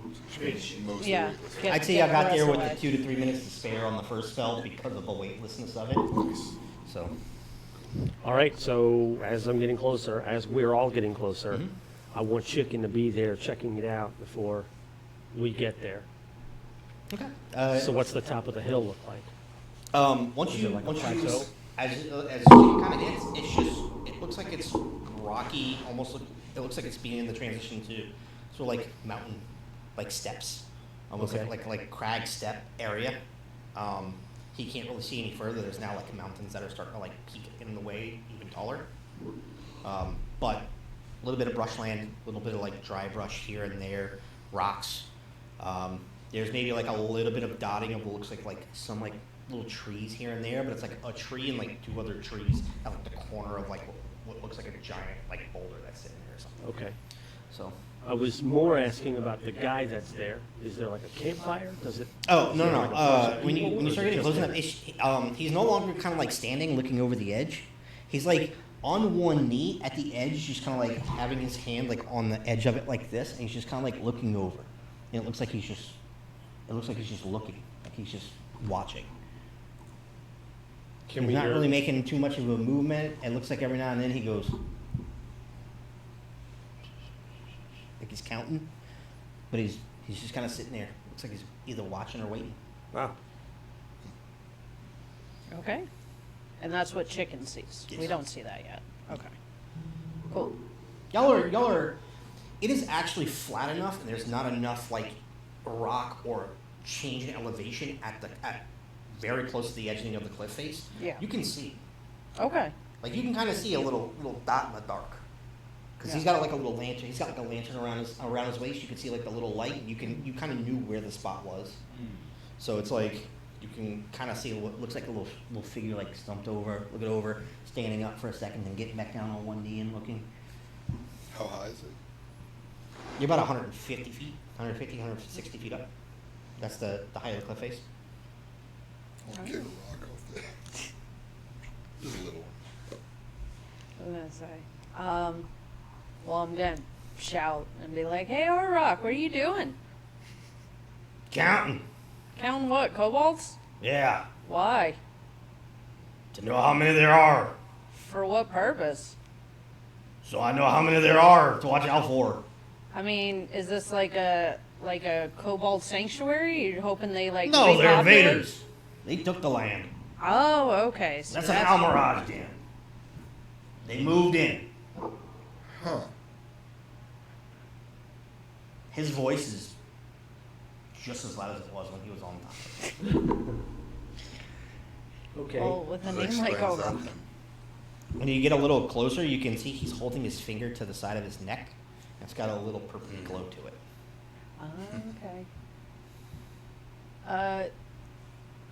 [SPEAKER 2] Mostly
[SPEAKER 5] Yeah.
[SPEAKER 2] weightless.
[SPEAKER 5] Get-
[SPEAKER 3] I'd say
[SPEAKER 5] get
[SPEAKER 3] I got
[SPEAKER 5] the
[SPEAKER 3] there
[SPEAKER 5] rest
[SPEAKER 3] with
[SPEAKER 5] away.
[SPEAKER 3] the 2 to 3 minutes to spare on the first spell because of the weightlessness of it.
[SPEAKER 2] Nice.
[SPEAKER 3] So
[SPEAKER 1] All right, so as I'm getting closer, as we're all getting closer, I want Chicken to be there checking it out before we get there.
[SPEAKER 3] okay.
[SPEAKER 1] So what's the top of the hill look like?
[SPEAKER 3] Once
[SPEAKER 1] Is
[SPEAKER 3] you
[SPEAKER 1] it like a
[SPEAKER 3] once you
[SPEAKER 1] plateau?
[SPEAKER 3] as it kind of hits, it's just it looks like it's rocky, almost it looks like it's beginning the transition to sort of like mountain like steps, almost
[SPEAKER 1] Okay.
[SPEAKER 3] like crag step area. He can't really see any further. There's now like mountains that are starting to like peak in the way even taller. But a little bit of brushland, a little bit of like dry brush here and there, rocks. There's maybe like a little bit of dotting of what looks like some like little trees here and there, but it's like a tree and like 2 other trees at like the corner of like what looks like a giant like boulder that's sitting there or something.
[SPEAKER 1] Okay.
[SPEAKER 3] So.
[SPEAKER 1] I was more asking about the guy that's there. Is there like a campfire? Does it?
[SPEAKER 3] Oh
[SPEAKER 1] is
[SPEAKER 3] no
[SPEAKER 1] there
[SPEAKER 3] no!
[SPEAKER 1] like a bunch of
[SPEAKER 3] When
[SPEAKER 1] people,
[SPEAKER 3] you
[SPEAKER 1] or
[SPEAKER 3] start
[SPEAKER 1] is it
[SPEAKER 3] getting
[SPEAKER 1] just
[SPEAKER 3] close
[SPEAKER 1] him?
[SPEAKER 3] enough, he's no longer kind of like standing, looking over the edge. He's like on one knee at the edge, just kind of like having his hand like on the edge of it like this, and he's just kind of like looking over. And it looks like he's just looking, like he's just watching.
[SPEAKER 1] Can
[SPEAKER 3] He's
[SPEAKER 1] we
[SPEAKER 3] not
[SPEAKER 1] hear?
[SPEAKER 3] really making too much of a movement. It looks like every now and then he goes, like he's counting, but he's just kind of sitting there. Looks like he's either watching or waiting.
[SPEAKER 1] Wow.
[SPEAKER 5] Okay. And that's what Chicken sees. We
[SPEAKER 3] Yes.
[SPEAKER 5] don't see that yet. Okay. Cool.
[SPEAKER 3] Y'all are. It is actually flat enough, and there's not enough like rock or change in elevation at very close to the edging of the cliff face.
[SPEAKER 5] Yeah.
[SPEAKER 3] You can see,
[SPEAKER 5] Okay.
[SPEAKER 3] like you can kind of see a little dot in the dark, because he's got like a little lantern. He's got like a lantern around his waist. You can see like the little light, and you kind of knew where the spot was. So it's like you can kind of see what looks like a little figure like slumped over, looking over, standing up for a second, then getting back down on one knee and looking.
[SPEAKER 2] How high is it?
[SPEAKER 3] You're about 150 feet, 150, 160 feet up. That's the height of the cliff face.
[SPEAKER 2] I'll kick a rock off there. Just a little one.
[SPEAKER 5] I was gonna say. Well, I'm gonna shout and be like, "Hey, Rock, what are you doing?
[SPEAKER 3] Counting.
[SPEAKER 5] Counting what? Kobolds?
[SPEAKER 3] Yeah.
[SPEAKER 5] Why?
[SPEAKER 3] To know how many there are.
[SPEAKER 5] For what purpose?
[SPEAKER 3] So I know how many there are to watch out for.
[SPEAKER 5] I mean, is this like a kobold sanctuary? You're hoping they like
[SPEAKER 3] No, they're
[SPEAKER 5] repopulate?
[SPEAKER 3] invaders. They took the land.
[SPEAKER 5] Oh, okay. So
[SPEAKER 3] That's an Almirage den. They moved in.
[SPEAKER 2] Huh.
[SPEAKER 3] His voice is just as loud as it was when he was on top.
[SPEAKER 1] Okay.
[SPEAKER 5] Well, with a
[SPEAKER 2] That
[SPEAKER 5] name like
[SPEAKER 2] explains that
[SPEAKER 5] Ogre.
[SPEAKER 2] then.
[SPEAKER 3] When you get a little closer, you can see he's holding his finger to the side of his neck. It's got a little purple glow to it.
[SPEAKER 5] Okay.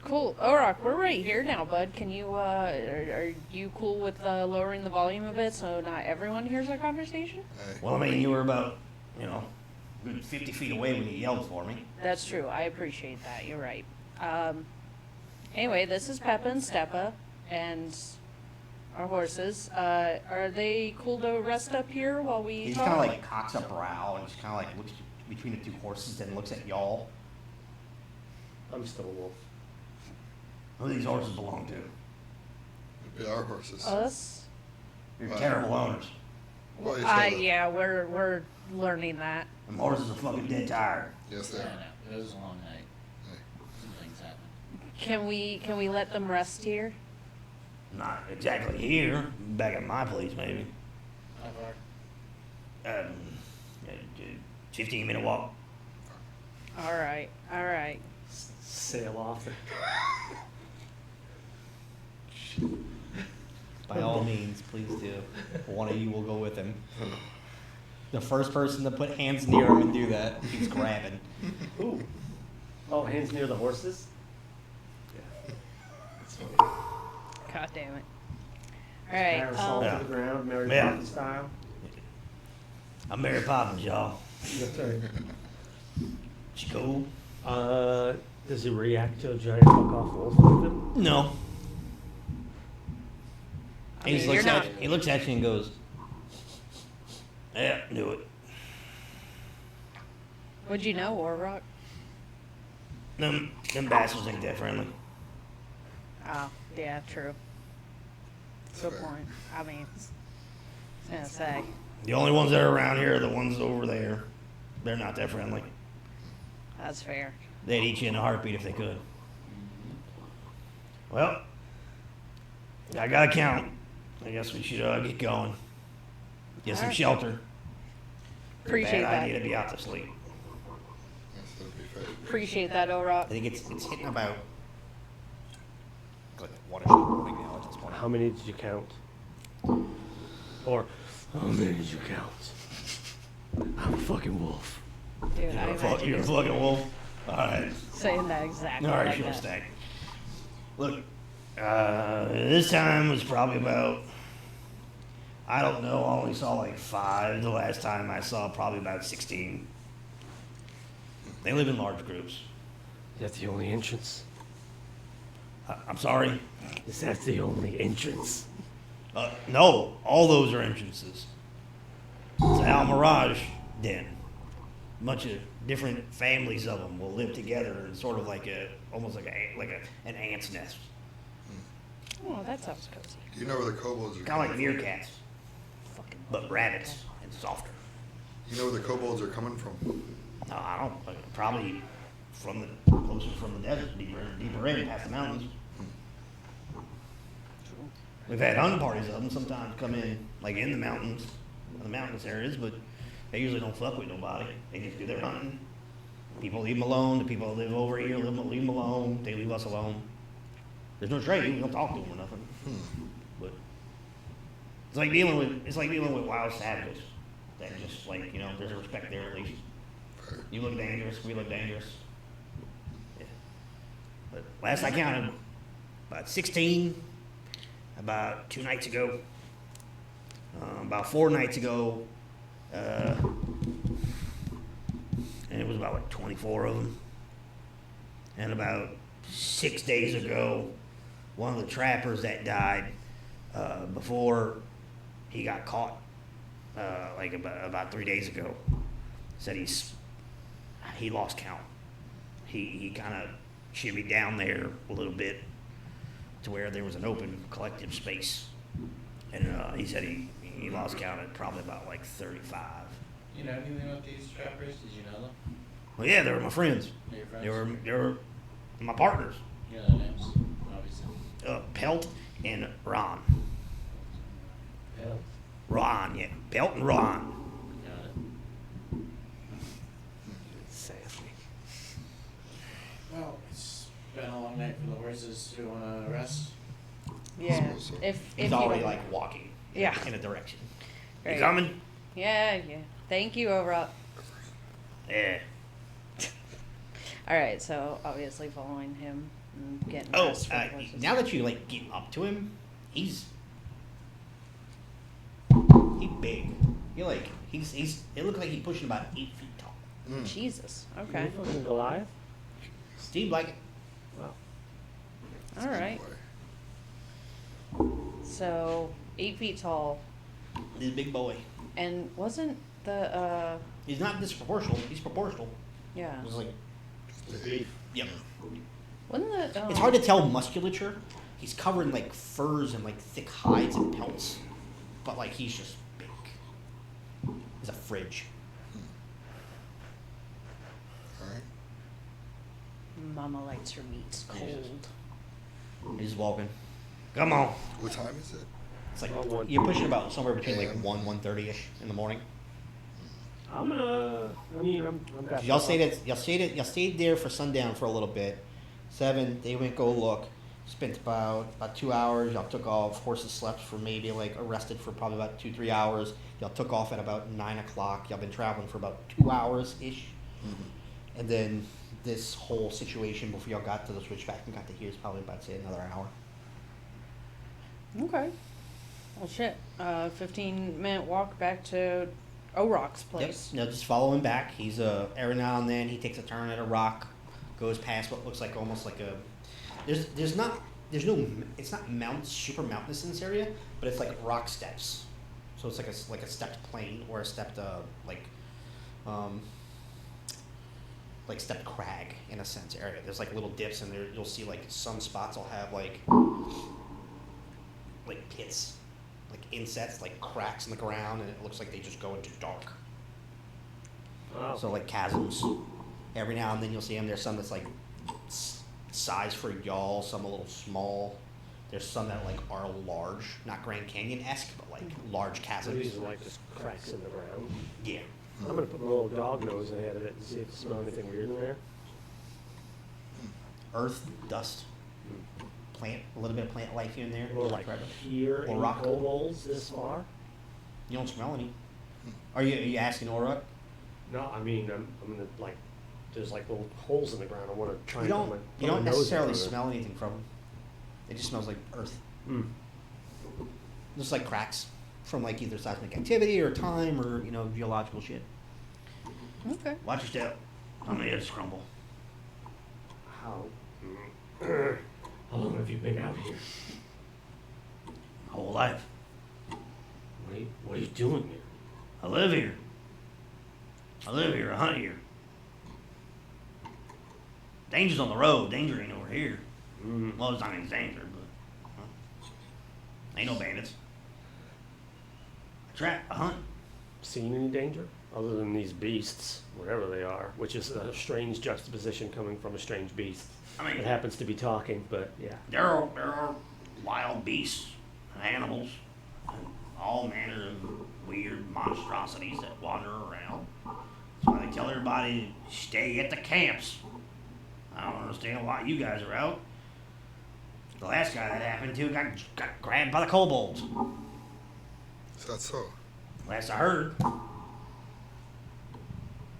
[SPEAKER 5] Cool. Orok, we're right here now, bud. Can you, are you cool with lowering the volume a bit so not everyone hears our conversation?
[SPEAKER 2] Hey,
[SPEAKER 3] Well, I mean, you were about, good 50 feet away when you yelled for me.
[SPEAKER 5] That's true. I appreciate that. You're right. Anyway, this is Peppa and Steppa, and our horses. Are they cool to rest up here while we
[SPEAKER 3] He just
[SPEAKER 5] talk?
[SPEAKER 3] kind of like cocks a brow and just kind of like looks between the two horses and looks at y'all.
[SPEAKER 1] I'm still a wolf.
[SPEAKER 3] Who do these horses belong to?
[SPEAKER 2] it'd be our horses.
[SPEAKER 5] Us?
[SPEAKER 3] You're
[SPEAKER 2] Wow.
[SPEAKER 3] terrible owners.
[SPEAKER 2] Well, you said that.
[SPEAKER 5] Yeah, we're learning that.
[SPEAKER 3] Them horses are fucking dead tired.
[SPEAKER 2] Yes, they
[SPEAKER 4] No,
[SPEAKER 2] are.
[SPEAKER 4] no, it was a long night.
[SPEAKER 2] Hey.
[SPEAKER 4] Some things happened.
[SPEAKER 5] Can we let them rest here?
[SPEAKER 3] Not exactly here. Back at my place, maybe.
[SPEAKER 4] How far?
[SPEAKER 3] 15-minute walk.
[SPEAKER 5] All right.
[SPEAKER 1] Sail off.
[SPEAKER 3] By all means, please do. One of you will go with him. The first person to put hands near him and do that, he's grabbing.
[SPEAKER 1] Ooh. Oh, hands near the horses? Yeah. That's funny.
[SPEAKER 5] God damn it. All right.
[SPEAKER 1] Parasol
[SPEAKER 3] Yeah.
[SPEAKER 1] to the ground, Mary
[SPEAKER 3] Yeah.
[SPEAKER 1] Poppins style.
[SPEAKER 3] I'm Mary Poppins, y'all.
[SPEAKER 1] That's right.
[SPEAKER 3] She cool?
[SPEAKER 1] Does he react to a giant fuck off wolf with him?
[SPEAKER 3] No.
[SPEAKER 5] I
[SPEAKER 3] He
[SPEAKER 5] mean,
[SPEAKER 3] just looks
[SPEAKER 5] you're
[SPEAKER 3] at
[SPEAKER 5] not-
[SPEAKER 3] he looks at you and goes, "Yeah, do it."
[SPEAKER 5] What'd you know, Warrock?
[SPEAKER 3] Them bastards think they're friendly.
[SPEAKER 5] Oh, yeah, true. Good
[SPEAKER 2] Fair.
[SPEAKER 5] point. I mean, I was gonna say.
[SPEAKER 3] The only ones that are around here are the ones over there. They're not that friendly.
[SPEAKER 5] That's fair.
[SPEAKER 3] They'd eat you in a heartbeat if they could. Well, I gotta count. I guess we should get going. Get some
[SPEAKER 5] Alright.
[SPEAKER 3] shelter.
[SPEAKER 5] Appreciate
[SPEAKER 3] Bad idea
[SPEAKER 5] that.
[SPEAKER 3] to be out to sleep.
[SPEAKER 2] Yes, that'd be fair.
[SPEAKER 5] Appreciate that,
[SPEAKER 3] I
[SPEAKER 5] Orok.
[SPEAKER 3] think it's hitting about like 1 o'clock now at this point.
[SPEAKER 1] How many did you count? Or, how many did you count? I'm a fucking wolf.
[SPEAKER 5] Dude, I imagine
[SPEAKER 3] You're a
[SPEAKER 5] you
[SPEAKER 3] fucking wolf. All right.
[SPEAKER 5] saying that exactly
[SPEAKER 3] All right,
[SPEAKER 5] like
[SPEAKER 3] sure,
[SPEAKER 5] that.
[SPEAKER 3] stack. Look, this time was probably about, I don't know, I only saw like 5. The last time I saw probably about 16. They live in large groups.
[SPEAKER 1] Is that the only entrance?
[SPEAKER 3] I'm sorry.
[SPEAKER 1] Is that the only entrance?
[SPEAKER 3] No, all those are entrances. It's an Almirage den. A bunch of different families of them will live together in sort of like almost like an ant's nest.
[SPEAKER 5] Oh, that sounds cozy.
[SPEAKER 2] Do you know where the kobolds are
[SPEAKER 3] Kind of like
[SPEAKER 2] coming from?
[SPEAKER 3] meerkats, but rabbits and softer.
[SPEAKER 2] You know where the kobolds are coming from?
[SPEAKER 3] No, I don't. Probably closer from the desert, deeper in, past the mountains. We've had hunting parties of them sometimes come in, like in the mountains areas, but they usually don't fuck with nobody. They just do their hunting. People leave them alone. The people that live over here leave them alone. They leave us alone. There's no trade. We don't talk to them or nothing. But it's like dealing with wild savages. That just like there's a respect there at least.
[SPEAKER 2] Fair.
[SPEAKER 3] You look dangerous. We look dangerous. Yeah. But last I counted, about 16. About 2 nights ago. About 4 nights ago. And it was about 24 of them. And about 6 days ago, one of the trappers that died before he got caught, like about 3 days ago, said he lost count. He kind of shimmied down there a little bit to where there was an open collective space, and he said he lost count at probably about like 35.
[SPEAKER 4] You know anything about these trappers? Did you know them?
[SPEAKER 3] Well, yeah, they were my friends.
[SPEAKER 4] Your friends?
[SPEAKER 3] They were my partners.
[SPEAKER 4] You know their names, obviously.
[SPEAKER 3] Pelt and Ron.
[SPEAKER 1] Hell.
[SPEAKER 3] Ron, yeah. Pelt and Ron.
[SPEAKER 4] Got it.
[SPEAKER 1] Sassy.
[SPEAKER 4] Well, it's been a long night for the horses. Do you want to rest?
[SPEAKER 5] Yeah.
[SPEAKER 2] Suppose so.
[SPEAKER 5] If
[SPEAKER 3] He's
[SPEAKER 5] you
[SPEAKER 3] already
[SPEAKER 5] don't-
[SPEAKER 3] like walking.
[SPEAKER 5] Yeah.
[SPEAKER 3] In a direction.
[SPEAKER 5] Great.
[SPEAKER 3] You coming?
[SPEAKER 5] Yeah. Thank you, Overall.
[SPEAKER 3] Yeah.
[SPEAKER 5] All right. So obviously following him and getting
[SPEAKER 3] Oh,
[SPEAKER 5] rest for the horses.
[SPEAKER 3] now that you like get up to him, he's big. You're like he's. It looks like he's pushing about 8 feet tall.
[SPEAKER 5] Jesus. Okay.
[SPEAKER 1] You fucking Goliath?
[SPEAKER 3] Steve like it.
[SPEAKER 1] Wow.
[SPEAKER 5] All right. So 8 feet tall,
[SPEAKER 3] He's a big boy.
[SPEAKER 5] and wasn't the
[SPEAKER 3] He's not disproportional. He's proportional.
[SPEAKER 5] yeah?
[SPEAKER 3] It's like
[SPEAKER 1] Beef.
[SPEAKER 3] yep.
[SPEAKER 5] Wasn't the
[SPEAKER 3] It's hard to tell musculature. He's covered in like furs and like thick hides and pelts, but like he's just big. He's a fridge.
[SPEAKER 2] All right.
[SPEAKER 5] Mama likes her meats cold.
[SPEAKER 3] He's just walking. Come on.
[SPEAKER 2] What time is it?
[SPEAKER 3] It's like
[SPEAKER 1] Well, one-
[SPEAKER 3] you're pushing about somewhere between like
[SPEAKER 2] AM.
[SPEAKER 3] 1:30 ish in the morning.
[SPEAKER 1] I'm back.
[SPEAKER 3] Y'all stayed there for sundown for a little bit. 7, they went go look. Spent about 2 hours. Y'all took off. Horses slept for maybe like rested for probably about 2-3 hours. Y'all took off at about 9 o'clock. Y'all been traveling for about 2 hours ish. And then this whole situation before y'all got to the switchback and got to here is probably about say another hour.
[SPEAKER 5] Okay. Well, shit. 15-minute walk back to O'Rock's place.
[SPEAKER 3] Yep. No, just follow him back. He's every now and then he takes a turn at a rock, goes past what looks like almost like a. There's no. It's not super mountainous in this area, but it's like rock steps. So it's like a stepped plane or a stepped like stepped crag in a sense area. There's like little dips and there you'll see like some spots will have like pits, like insets, like cracks in the ground, and it looks like they just go into dark.
[SPEAKER 1] Wow.
[SPEAKER 3] So like chasms. Every now and then you'll see them. There's some that's like size for y'all, some a little small. There's some that like are large, not Grand Canyon-esque, but like large
[SPEAKER 1] So
[SPEAKER 3] chasms.
[SPEAKER 1] these are like just cracks in the ground.
[SPEAKER 3] Yeah.
[SPEAKER 1] I'm gonna put my little dog nose ahead of it and see if it smells anything weird in there.
[SPEAKER 3] Earth, dust, plant, a little bit of plant life here and there.
[SPEAKER 1] Or like
[SPEAKER 3] Right.
[SPEAKER 1] here
[SPEAKER 3] Or
[SPEAKER 1] in
[SPEAKER 3] rock.
[SPEAKER 1] kobolds this far.
[SPEAKER 3] You don't smell any. Are you asking Aura?
[SPEAKER 1] No, I mean I'm gonna like there's like little holes in the ground. I want to try
[SPEAKER 3] You
[SPEAKER 1] and
[SPEAKER 3] don't.
[SPEAKER 1] put
[SPEAKER 3] You
[SPEAKER 1] my
[SPEAKER 3] don't
[SPEAKER 1] nose in
[SPEAKER 3] necessarily
[SPEAKER 1] front of it.
[SPEAKER 3] smell anything from them. It just smells like earth.
[SPEAKER 1] Mm.
[SPEAKER 3] Just like cracks from like either seismic activity or time or geological shit.
[SPEAKER 5] Okay.
[SPEAKER 3] Watch your step. I'm gonna just crumble.
[SPEAKER 1] How how long have you been out here?
[SPEAKER 3] My whole life.
[SPEAKER 1] What are you doing here?
[SPEAKER 3] I live here. I hunt here. Danger's on the road. Danger ain't over here.
[SPEAKER 1] Mm.
[SPEAKER 3] Well, it's not any danger, but ain't no bandits. I trap. I hunt.
[SPEAKER 1] Seen any danger other than these beasts, whatever they are, which is a strange juxtaposition coming from a strange beast.
[SPEAKER 3] I mean,
[SPEAKER 1] It happens to be talking, but yeah.
[SPEAKER 3] there are wild beasts, animals, and all manner of weird monstrosities that wander around. That's why they tell everybody to stay at the camps. I don't understand why you guys are out. The last guy that happened to got grabbed by the kobolds.
[SPEAKER 2] Is that so?
[SPEAKER 3] Last I heard,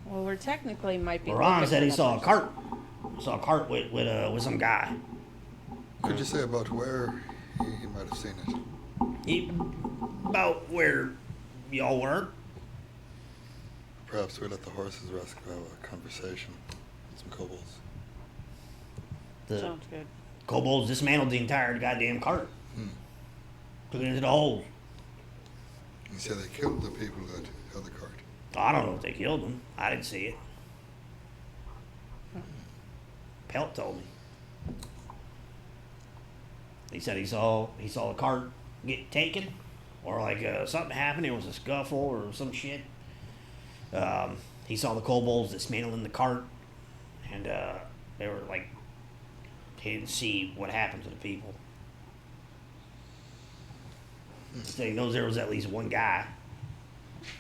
[SPEAKER 5] Well, we're technically might be.
[SPEAKER 3] Ron
[SPEAKER 5] looking
[SPEAKER 3] said
[SPEAKER 5] for
[SPEAKER 3] he
[SPEAKER 5] that
[SPEAKER 3] saw a
[SPEAKER 5] person.
[SPEAKER 3] cart. Saw a cart with some guy.
[SPEAKER 2] Could you say about where he might have seen it?
[SPEAKER 3] He, about where y'all were.
[SPEAKER 2] Perhaps we let the horses rest and have a conversation with some kobolds.
[SPEAKER 3] The
[SPEAKER 5] Sounds good.
[SPEAKER 3] kobolds dismantled the entire goddamn cart. Took it into the holes.
[SPEAKER 2] You said they killed the people that held the cart.
[SPEAKER 3] I don't know if they killed them. I didn't see it. Pelt told me. He said he saw the cart get taken, or like something happened. It was a scuffle or some shit. he saw the kobolds dismantling the cart, and they were like, he didn't see what happened to the people. So he knows there was at least one guy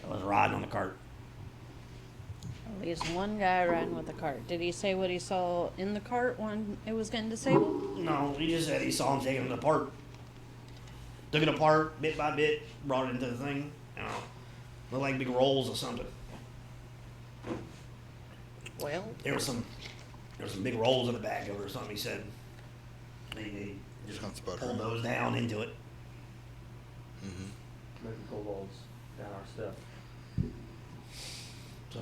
[SPEAKER 3] that was riding on the cart.
[SPEAKER 5] At least one guy riding with the cart. Did he say what he saw in the cart when it was getting disabled?
[SPEAKER 3] No, he just said he saw him taking it apart. Took it apart bit by bit, brought it into the thing. You know, looked like big rolls or something.
[SPEAKER 5] Well,
[SPEAKER 3] There were some big rolls in the back of it or something. He said they just
[SPEAKER 2] Sounds about
[SPEAKER 3] pulled
[SPEAKER 2] right.
[SPEAKER 3] those down into it.
[SPEAKER 1] Maybe kobolds got our stuff.
[SPEAKER 3] So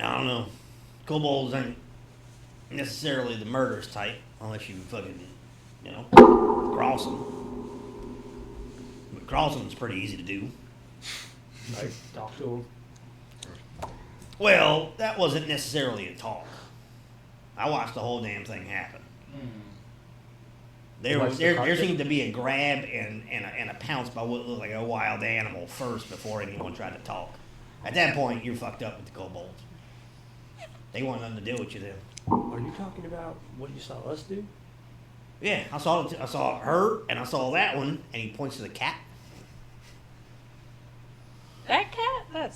[SPEAKER 3] I don't know. Kobolds ain't necessarily the murderous type unless you fucking, you know, cross them. But crossing's pretty easy to do.
[SPEAKER 1] Like, talk to him.
[SPEAKER 3] Well, that wasn't necessarily a talk. I watched the whole damn thing happen. There seemed to be a grab and a pounce by what looked like a wild animal first before anyone tried to talk. At that point, you're fucked up with the kobolds. They want nothing to do with you then.
[SPEAKER 1] Are you talking about what you saw us do?
[SPEAKER 3] Yeah, I saw her and I saw that one, and he points to the cat.
[SPEAKER 5] that cat?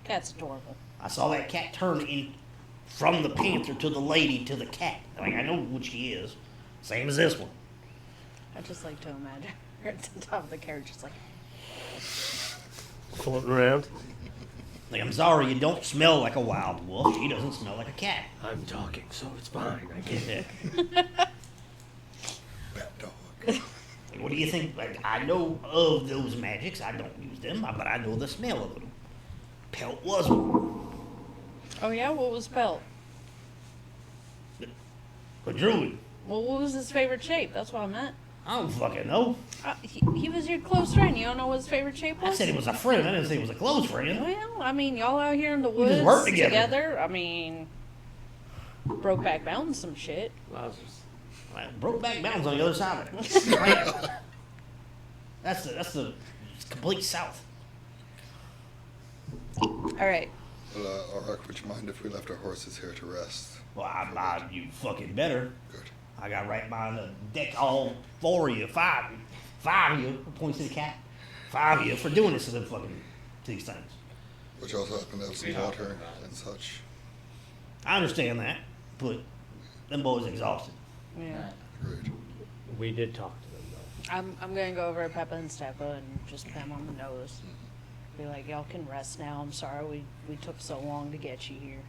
[SPEAKER 5] Cat's adorable.
[SPEAKER 3] I saw that cat turn in from the panther to the lady to the cat. Like, I know what she is. Same as this one.
[SPEAKER 5] I just like to imagine her at the top of the carriage, just like,
[SPEAKER 1] Floating around.
[SPEAKER 3] Like, I'm sorry, you don't smell like a wild wolf. She doesn't smell like a cat.
[SPEAKER 1] I'm talking, so it's fine. I get it.
[SPEAKER 2] Bat dog.
[SPEAKER 3] Like, what do you think? Like, I know of those magics. I don't use them, but I know the smell of them. Pelt was one.
[SPEAKER 5] oh yeah, what was Pelt?
[SPEAKER 3] A druid.
[SPEAKER 5] Well, what was his favorite shape? That's what I meant.
[SPEAKER 3] I don't fucking know.
[SPEAKER 5] He was your close friend. You don't know what his favorite shape was?
[SPEAKER 3] I said he was a friend. I didn't say he was a close friend.
[SPEAKER 5] Well, I mean, y'all out here in the
[SPEAKER 3] We
[SPEAKER 5] woods
[SPEAKER 3] just work together.
[SPEAKER 5] I mean, Brokeback Mountain some shit.
[SPEAKER 1] Wowzers.
[SPEAKER 3] Like, Brokeback Mountain's on the other side of it. That's the complete south.
[SPEAKER 5] All right.
[SPEAKER 2] Well, Arak, would you mind if we left our horses here to rest?
[SPEAKER 3] Well, you fucking better.
[SPEAKER 2] Good.
[SPEAKER 3] I got right behind the deck, all four of you, five of you, points to the cat, five of you for doing this to the fucking, to these things.
[SPEAKER 2] But you also happen to have some
[SPEAKER 4] Yeah.
[SPEAKER 2] water and such.
[SPEAKER 3] I understand that, but them boys exhausted.
[SPEAKER 5] Yeah.
[SPEAKER 2] Great.
[SPEAKER 1] We did talk to them, though.
[SPEAKER 5] I'm gonna go over to Peppa and Steppa and just pat 'em on the nose. Be like, y'all can rest now. I'm sorry we took so long to get you here.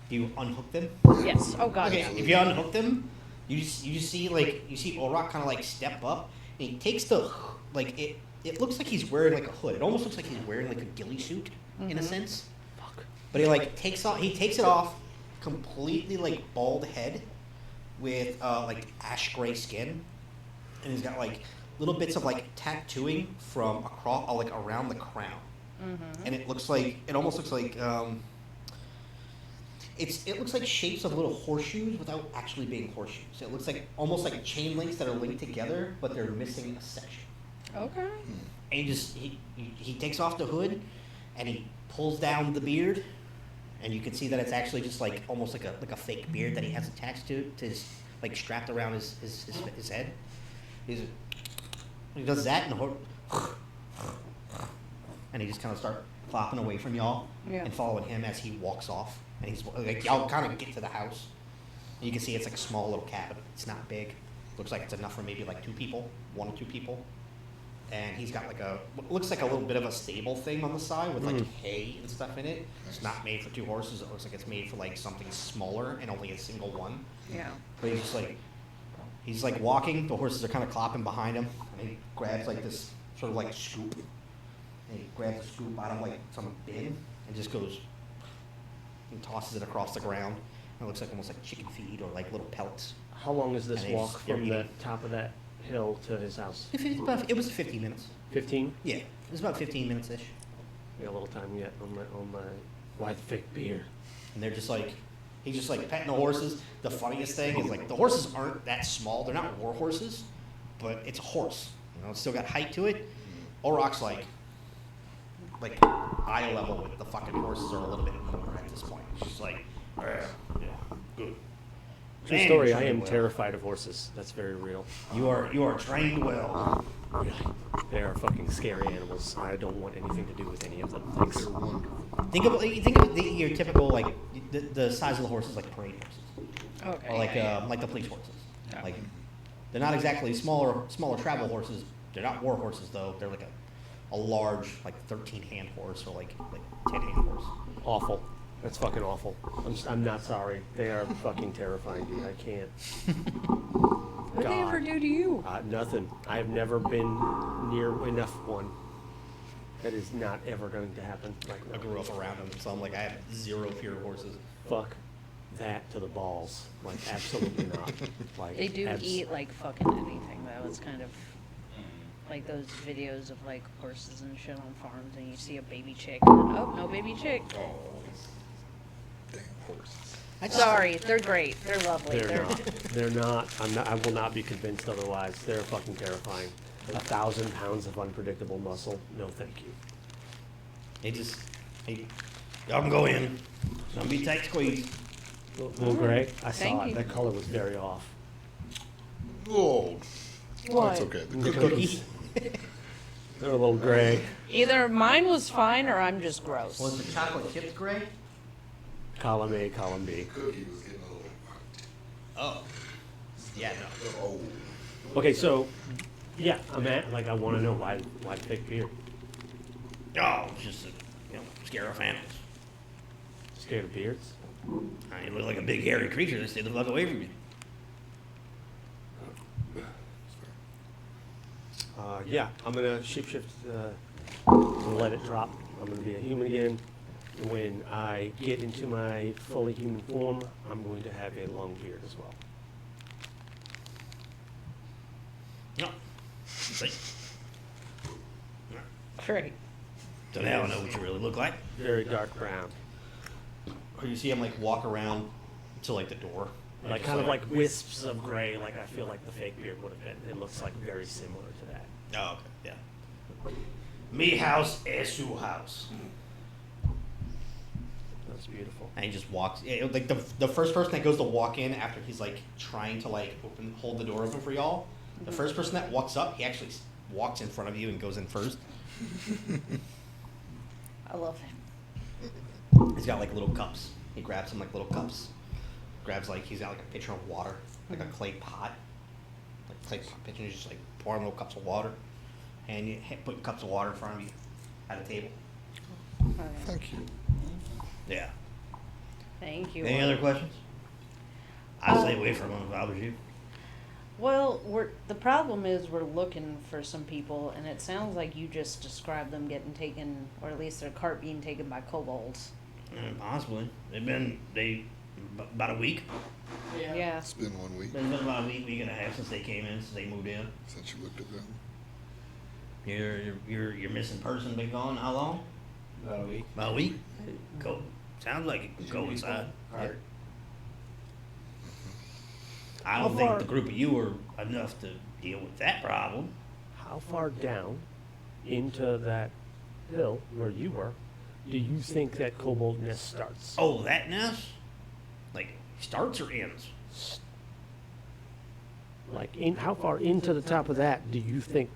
[SPEAKER 3] You unhook them.
[SPEAKER 5] Yes. Oh God.
[SPEAKER 3] Okay,
[SPEAKER 5] Yeah.
[SPEAKER 3] if you unhook them, you just see Orok kind of like step up, and he takes the like it looks like he's wearing like a hood. It almost looks like he's wearing like a ghillie suit in a sense.
[SPEAKER 1] Fuck.
[SPEAKER 3] But he like takes it off completely like bald head with like ash gray skin, and he's got like little bits of like tattooing from across like around the crown, and it almost looks like it looks like shapes of little horseshoes without actually being horseshoes. It looks like almost like chain links that are linked together, but they're missing a section.
[SPEAKER 5] Okay.
[SPEAKER 3] And he takes off the hood, and he pulls down the beard, and you can see that it's actually just like almost like a fake beard that he has attached to his like strapped around his head. He does that, and the horse, and he just kind of start flopping away from y'all
[SPEAKER 5] Yeah.
[SPEAKER 3] and following him as he walks off. And he's like, y'all kind of get to the house. And you can see it's like a small little cabin. It's not big. Looks like it's enough for maybe like one or two people. And he's got like what looks like a little bit of a stable thing on the side with like hay and stuff in it. It's not made for two horses. It looks like it's made for like something smaller and only a single one.
[SPEAKER 5] Yeah.
[SPEAKER 3] But he's like walking. The horses are kind of clopping behind him. And he grabs like this sort of like scoop. And he grabs a scoop out of like some bin and just goes and tosses it across the ground. And it looks like almost like chicken feed or like little pellets.
[SPEAKER 1] How long is this
[SPEAKER 3] And
[SPEAKER 1] walk
[SPEAKER 3] they're
[SPEAKER 1] from the
[SPEAKER 3] eating.
[SPEAKER 1] top of that hill to his house?
[SPEAKER 3] It was 15 minutes.
[SPEAKER 1] 15?
[SPEAKER 3] Yeah, it was about 15 minutes-ish.
[SPEAKER 1] We got a little time yet on my white thick beard.
[SPEAKER 3] And they're just like, he's just like petting the horses. The funniest thing is like the horses aren't that small. They're not war horses, but it's a horse. You know, it's still got height to it. Oroc's like eye level with the fucking horses are a little bit more at this point. It's just like, yeah, good.
[SPEAKER 1] True
[SPEAKER 3] Man,
[SPEAKER 1] story,
[SPEAKER 3] you're
[SPEAKER 1] I
[SPEAKER 3] trained
[SPEAKER 1] am
[SPEAKER 3] well.
[SPEAKER 1] terrified of horses. That's very real.
[SPEAKER 3] You are trained well.
[SPEAKER 1] Really. They are fucking scary animals. I don't want anything to do with any of them. Thanks.
[SPEAKER 2] They're wonderful.
[SPEAKER 3] Think of your typical like the size of the horses like parade horses,
[SPEAKER 5] Okay.
[SPEAKER 3] or like
[SPEAKER 5] yeah,
[SPEAKER 3] like the police horses.
[SPEAKER 4] Yeah.
[SPEAKER 3] Like they're not exactly smaller travel horses. They're not war horses though. They're like a large like 13-hand horse or like 10-hand horse.
[SPEAKER 1] Awful. That's fucking awful. I'm not sorry. They are fucking terrifying, dude. I can't.
[SPEAKER 5] What did they ever do to you?
[SPEAKER 1] Nothing. I have never been near enough one. That is not ever going to happen. Like,
[SPEAKER 3] I grew up around them, so I'm like I have zero fear of horses.
[SPEAKER 1] fuck that to the balls. Like, absolutely not. Like,
[SPEAKER 5] They do eat like fucking anything though. It's kind of like those videos of like horses and shit on farms, and you see a baby chick. And, oh, no baby chick.
[SPEAKER 2] Oh, damn horses.
[SPEAKER 5] Sorry, they're great. They're lovely.
[SPEAKER 1] They're not. They're not. I will not be convinced otherwise. They're fucking terrifying. 1,000 pounds of unpredictable muscle. No, thank you.
[SPEAKER 3] Y'all can go in. Don't be tight squeeze.
[SPEAKER 1] Little gray. I saw
[SPEAKER 5] Thank
[SPEAKER 1] it.
[SPEAKER 5] you.
[SPEAKER 1] That color was very off.
[SPEAKER 2] Oh,
[SPEAKER 5] What?
[SPEAKER 2] that's okay.
[SPEAKER 3] The cookie.
[SPEAKER 1] They're a little gray.
[SPEAKER 5] Either mine was fine or I'm just gross.
[SPEAKER 3] Was the chocolate chips gray?
[SPEAKER 1] Column A, column B.
[SPEAKER 2] Cookie was getting a little.
[SPEAKER 3] Oh. Yeah, no.
[SPEAKER 2] Oh,
[SPEAKER 1] Okay, so yeah, I'm at like I want to know why fake beard.
[SPEAKER 3] Oh, it's just scare off animals.
[SPEAKER 1] Scared of beards?
[SPEAKER 3] I mean, you look like a big hairy creature. They stay the fuck away from you.
[SPEAKER 1] Yeah, I'm gonna shapeshift and let it drop. I'm gonna be a human again. When I get into my fully human form, I'm going to have a long beard as well.
[SPEAKER 3] No. See?
[SPEAKER 5] Great.
[SPEAKER 3] So now I know what you really look like.
[SPEAKER 1] Very dark brown,
[SPEAKER 3] Or you see him like walk around to like the door.
[SPEAKER 1] like kind of like wisps of gray, like I feel like the fake beard would have been. It looks like very similar to that.
[SPEAKER 3] Oh, okay, yeah. Me house es su house.
[SPEAKER 1] That's beautiful.
[SPEAKER 3] And he just walks. Like the first person that goes to walk in after he's like trying to like hold the door open for y'all. The first person that walks up, he actually walks in front of you and goes in first.
[SPEAKER 5] I love him.
[SPEAKER 3] He's got like little cups. He grabs some like little cups. Grabs like he's got like a pitcher of water, like a clay pot, like clay pot pitcher. And he's just like pouring little cups of water, and you put cups of water in front of you at a table.
[SPEAKER 5] Okay.
[SPEAKER 2] thank you.
[SPEAKER 3] Yeah.
[SPEAKER 5] Thank you.
[SPEAKER 3] Any other questions? I'd stay away from him if I was you.
[SPEAKER 5] Well, the problem is we're looking for some people, and it sounds like you just described them getting taken, or at least their cart being taken by kobolds.
[SPEAKER 3] Possibly. About a week.
[SPEAKER 5] Yeah.
[SPEAKER 2] It's been 1 week
[SPEAKER 3] It's been about a week and a half since they came in, since they moved in.
[SPEAKER 2] since you looked at them.
[SPEAKER 3] Your missing person been gone how long?
[SPEAKER 1] About a week.
[SPEAKER 3] About a week. Go. Sounds like it could go inside.
[SPEAKER 1] Cart.
[SPEAKER 3] I
[SPEAKER 1] How
[SPEAKER 3] don't think
[SPEAKER 1] far-
[SPEAKER 3] the group of you are enough to deal with that problem.
[SPEAKER 1] How far down into that hill where you were do you think that kobold nest starts?
[SPEAKER 3] Oh, that nest? Like starts or ends?
[SPEAKER 1] Like, how far into the top of that do you think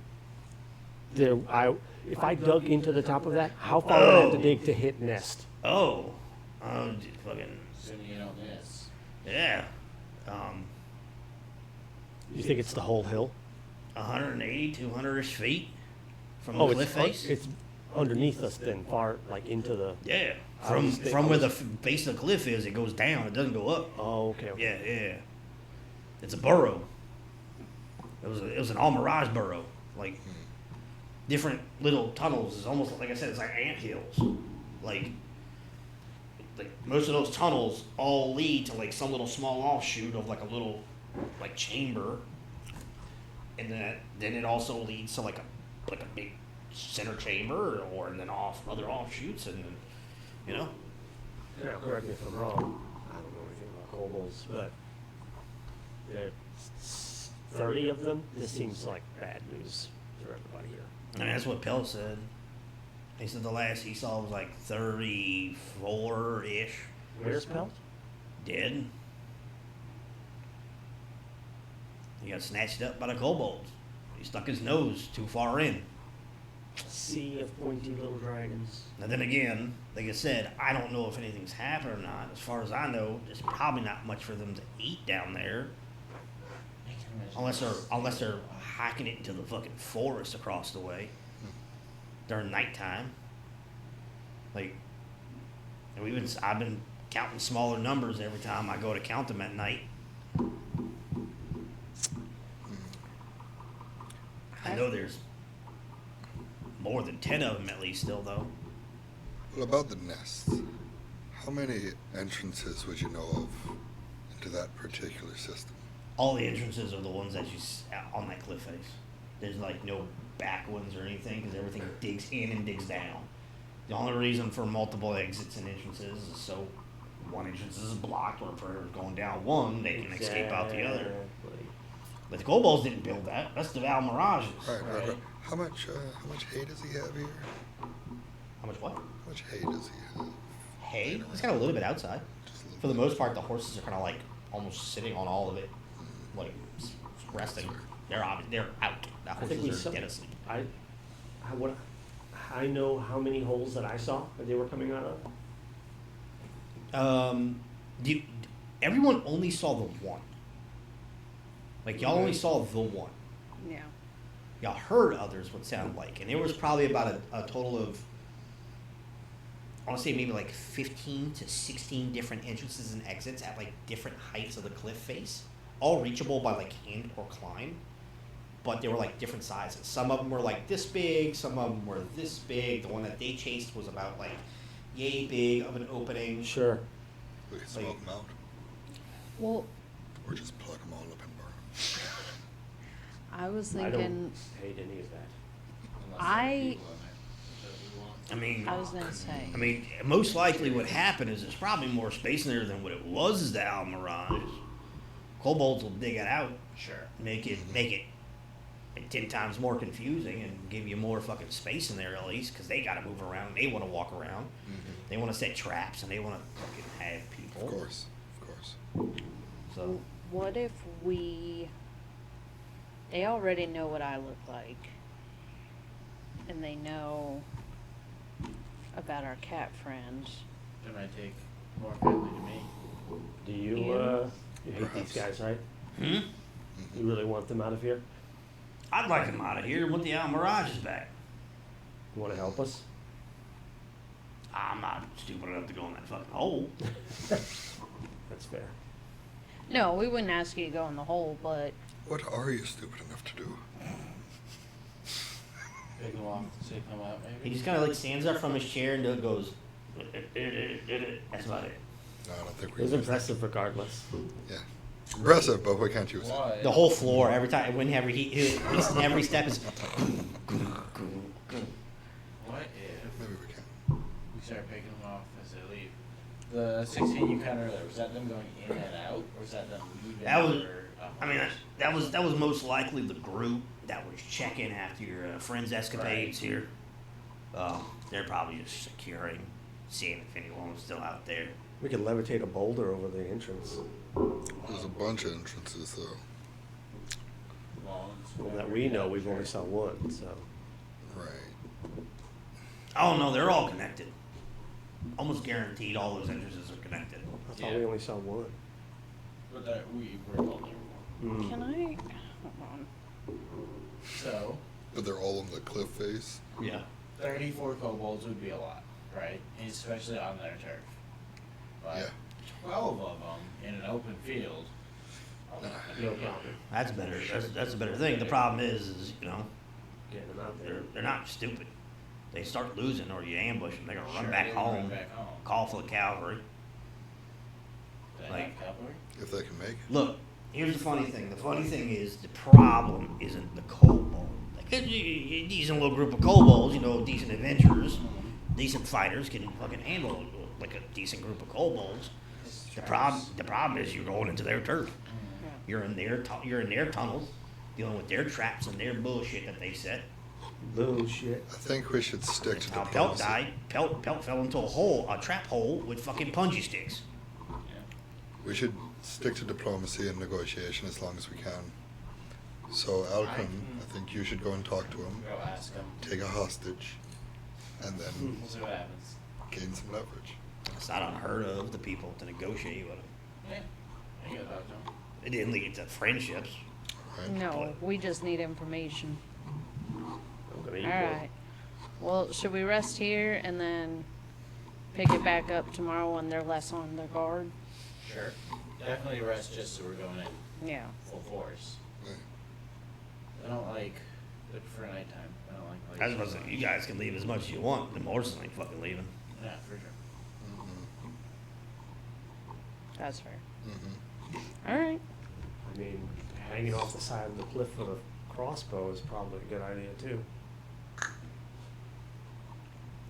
[SPEAKER 1] there? If I dug into the top of that, how far would I have to dig to hit nest?
[SPEAKER 3] Oh, fucking
[SPEAKER 4] Assuming you don't miss.
[SPEAKER 3] yeah.
[SPEAKER 1] You think it's the whole hill?
[SPEAKER 3] 180, 200-ish feet from
[SPEAKER 1] Oh,
[SPEAKER 3] the cliff face.
[SPEAKER 1] it's underneath us then, far like into the.
[SPEAKER 3] Yeah,
[SPEAKER 1] I was
[SPEAKER 3] from where the base of the cliff is, it goes down. It doesn't go up.
[SPEAKER 1] Oh, okay. Okay.
[SPEAKER 3] Yeah. It's a burrow. It was an Almirage burrow, like different little tunnels. It's almost like I said, it's like ant hills. Like most of those tunnels all lead to like some little small offshoot of like a little like chamber, and then it also leads to like a big center chamber, and then other offshoots, and then, you know.
[SPEAKER 1] Now, correct me if I'm wrong. I don't know anything about kobolds, but there's 30 of them. This seems like bad news for everybody here.
[SPEAKER 3] I mean, that's what Pell said. He said the last he saw was like 34-ish
[SPEAKER 1] Where's Pelt?
[SPEAKER 3] dead. He got snatched up by the kobolds. He stuck his nose too far in.
[SPEAKER 1] Sea of pointy little dragons.
[SPEAKER 3] Now then again, like I said, I don't know if anything's happened or not. As far as I know, there's probably not much for them to eat down there.
[SPEAKER 4] I can imagine
[SPEAKER 3] Unless they're hiking it into the fucking forest across the way during nighttime. Like, I've been counting smaller numbers every time I go to count them at night. I know there's more than 10 of them at least still, though.
[SPEAKER 2] What about the nests? How many entrances would you know of into that particular system?
[SPEAKER 3] All the entrances are the ones that on that cliff face. There's like no back ones or anything because everything digs in and digs down. The only reason for multiple exits and entrances is so one entrance is blocked, or if they're going down one, they can escape out the other.
[SPEAKER 1] Exactly.
[SPEAKER 3] But the kobolds didn't build that. That's the Val Mirages.
[SPEAKER 2] Right. How much hay does he have here?
[SPEAKER 3] How much what?
[SPEAKER 2] How much hay does he have?
[SPEAKER 3] Hay? He's got a little bit outside.
[SPEAKER 2] Just a little
[SPEAKER 3] For the
[SPEAKER 2] bit.
[SPEAKER 3] most part, the horses are kind of like almost sitting on all of it, like resting. They're out. The
[SPEAKER 1] I think we
[SPEAKER 3] horses
[SPEAKER 1] saw.
[SPEAKER 3] are dead asleep.
[SPEAKER 1] I know how many holes that I saw that they were coming out of.
[SPEAKER 3] Everyone only saw the one. Like y'all only saw the one.
[SPEAKER 5] Yeah.
[SPEAKER 3] Y'all heard others what sound like, and there was probably about a total of, I want to say maybe like 15 to 16 different entrances and exits at like different heights of the cliff face, all reachable by like hand or climb, but they were like different sizes. Some of them were like this big, some of them were this big. The one that they chased was about like yay big of an opening.
[SPEAKER 1] Sure.
[SPEAKER 2] We can smoke them out,
[SPEAKER 5] Well,
[SPEAKER 2] or just plug them all up and burn them.
[SPEAKER 5] I was
[SPEAKER 1] I
[SPEAKER 5] thinking.
[SPEAKER 1] don't hate any of that.
[SPEAKER 4] unless there are
[SPEAKER 5] I-
[SPEAKER 4] people in there, which we want.
[SPEAKER 3] I
[SPEAKER 5] I was gonna say.
[SPEAKER 3] mean, most likely what happened is there's probably more space in there than what it was as the Almirage. Kobolds will dig it out,
[SPEAKER 4] Sure.
[SPEAKER 3] make it 10 times more confusing and give you more fucking space in there at least, because they gotta move around, they want to walk around, they want to set traps, and they want to fucking have people.
[SPEAKER 2] Of course.
[SPEAKER 3] So,
[SPEAKER 5] What if we? They already know what I look like, and they know about our cat friend.
[SPEAKER 4] They might take more kindly to me.
[SPEAKER 1] Do you
[SPEAKER 5] Yeah.
[SPEAKER 1] you hate these guys, right?
[SPEAKER 3] hmm?
[SPEAKER 1] You really want them out of here?
[SPEAKER 3] I'd like them out of here with the Almirages back.
[SPEAKER 1] You want to help us?
[SPEAKER 3] I'm not stupid enough to go in that fucking hole.
[SPEAKER 1] That's fair.
[SPEAKER 5] No, we wouldn't ask you to go in the hole, but
[SPEAKER 2] What are you stupid enough to do?
[SPEAKER 4] Pick them off, see come out
[SPEAKER 3] He
[SPEAKER 4] maybe.
[SPEAKER 3] just kind of like stands up from his chair and goes, that's about it.
[SPEAKER 2] No, I don't think
[SPEAKER 1] It
[SPEAKER 2] we.
[SPEAKER 1] was impressive regardless.
[SPEAKER 2] Yeah. Impressive, but we can't use it.
[SPEAKER 4] Why?
[SPEAKER 3] The whole floor, every time, whenever every step is.
[SPEAKER 4] What if
[SPEAKER 2] Maybe we can.
[SPEAKER 4] we start picking them off as they leave? The 16 you counted earlier, was that them going in and out, or was that them leaving?
[SPEAKER 3] That was-
[SPEAKER 4] for a
[SPEAKER 3] I mean,
[SPEAKER 4] horse?
[SPEAKER 3] that was most likely the group that was checking after your friend's escapades here. They're probably just securing, seeing if anyone was still out there.
[SPEAKER 1] We could levitate a boulder over the entrance.
[SPEAKER 2] There's a bunch of entrances, though.
[SPEAKER 4] Well, it's
[SPEAKER 1] Well, that
[SPEAKER 4] whatever
[SPEAKER 1] we
[SPEAKER 4] you
[SPEAKER 1] know,
[SPEAKER 4] got,
[SPEAKER 1] we've
[SPEAKER 4] sure.
[SPEAKER 1] only saw one, so.
[SPEAKER 2] Right.
[SPEAKER 3] Oh no, they're all connected. Almost guaranteed all those entrances are connected.
[SPEAKER 1] I thought
[SPEAKER 4] Yeah.
[SPEAKER 1] we only saw one.
[SPEAKER 4] But that we were told there were more.
[SPEAKER 1] Mm.
[SPEAKER 5] can I? Hold on.
[SPEAKER 4] So,
[SPEAKER 2] But they're all on the cliff face.
[SPEAKER 3] Yeah.
[SPEAKER 4] 34 kobolds would be a lot, right? Especially on their turf. But
[SPEAKER 2] Yeah.
[SPEAKER 4] 12 of them in an open field. are not gonna
[SPEAKER 1] No
[SPEAKER 4] get it.
[SPEAKER 1] problem.
[SPEAKER 3] That's better. That's a better thing. The problem is
[SPEAKER 1] Getting them out there.
[SPEAKER 3] they're not stupid. They start losing or you ambush them, they're gonna run
[SPEAKER 4] Sure,
[SPEAKER 3] back
[SPEAKER 4] they will
[SPEAKER 3] home,
[SPEAKER 4] Run back home.
[SPEAKER 3] call for the cavalry.
[SPEAKER 4] They
[SPEAKER 3] like-
[SPEAKER 4] have cavalry?
[SPEAKER 2] If they can make it.
[SPEAKER 3] Look, here's the funny thing. The funny thing is the problem isn't the kobold. Like a decent little group of kobolds, decent adventurers, decent fighters can fucking handle like a decent group of kobolds. The problem is you're going into their turf. You're in their tunnels, dealing with their traps and their bullshit that they set.
[SPEAKER 1] Bullshit.
[SPEAKER 2] I think we should stick to
[SPEAKER 3] Pelt
[SPEAKER 2] diplomacy.
[SPEAKER 3] died. Pelt fell into a trap hole with fucking punji sticks.
[SPEAKER 4] Yeah.
[SPEAKER 2] We should stick to diplomacy and negotiation as long as we can. So, Alcon, I think you should go and talk to him,
[SPEAKER 4] Go ask him.
[SPEAKER 2] take a hostage, and then
[SPEAKER 4] We'll see what happens.
[SPEAKER 2] gain some leverage.
[SPEAKER 3] It's not unheard of the people to negotiate with them.
[SPEAKER 4] Yeah. You gotta talk to him.
[SPEAKER 3] It didn't lead to friendships.
[SPEAKER 2] Right?
[SPEAKER 5] No, we just need information.
[SPEAKER 1] I'm gonna eat
[SPEAKER 5] All
[SPEAKER 1] one.
[SPEAKER 5] right. Well, should we rest here and then pick it back up tomorrow when they're less on their guard?
[SPEAKER 4] Sure. Definitely rest just so we're going in
[SPEAKER 5] Yeah.
[SPEAKER 4] full force.
[SPEAKER 2] Right.
[SPEAKER 4] I don't like good for nighttime. I don't like.
[SPEAKER 3] I was about to say, you guys can leave as much as you want. The horses ain't fucking leaving.
[SPEAKER 4] Yeah, for sure.
[SPEAKER 2] Mm-hmm.
[SPEAKER 5] That's fair.
[SPEAKER 2] Mm-hmm.
[SPEAKER 5] All right.
[SPEAKER 1] I mean, hanging off the side of the cliff with a crossbow is probably a good idea too.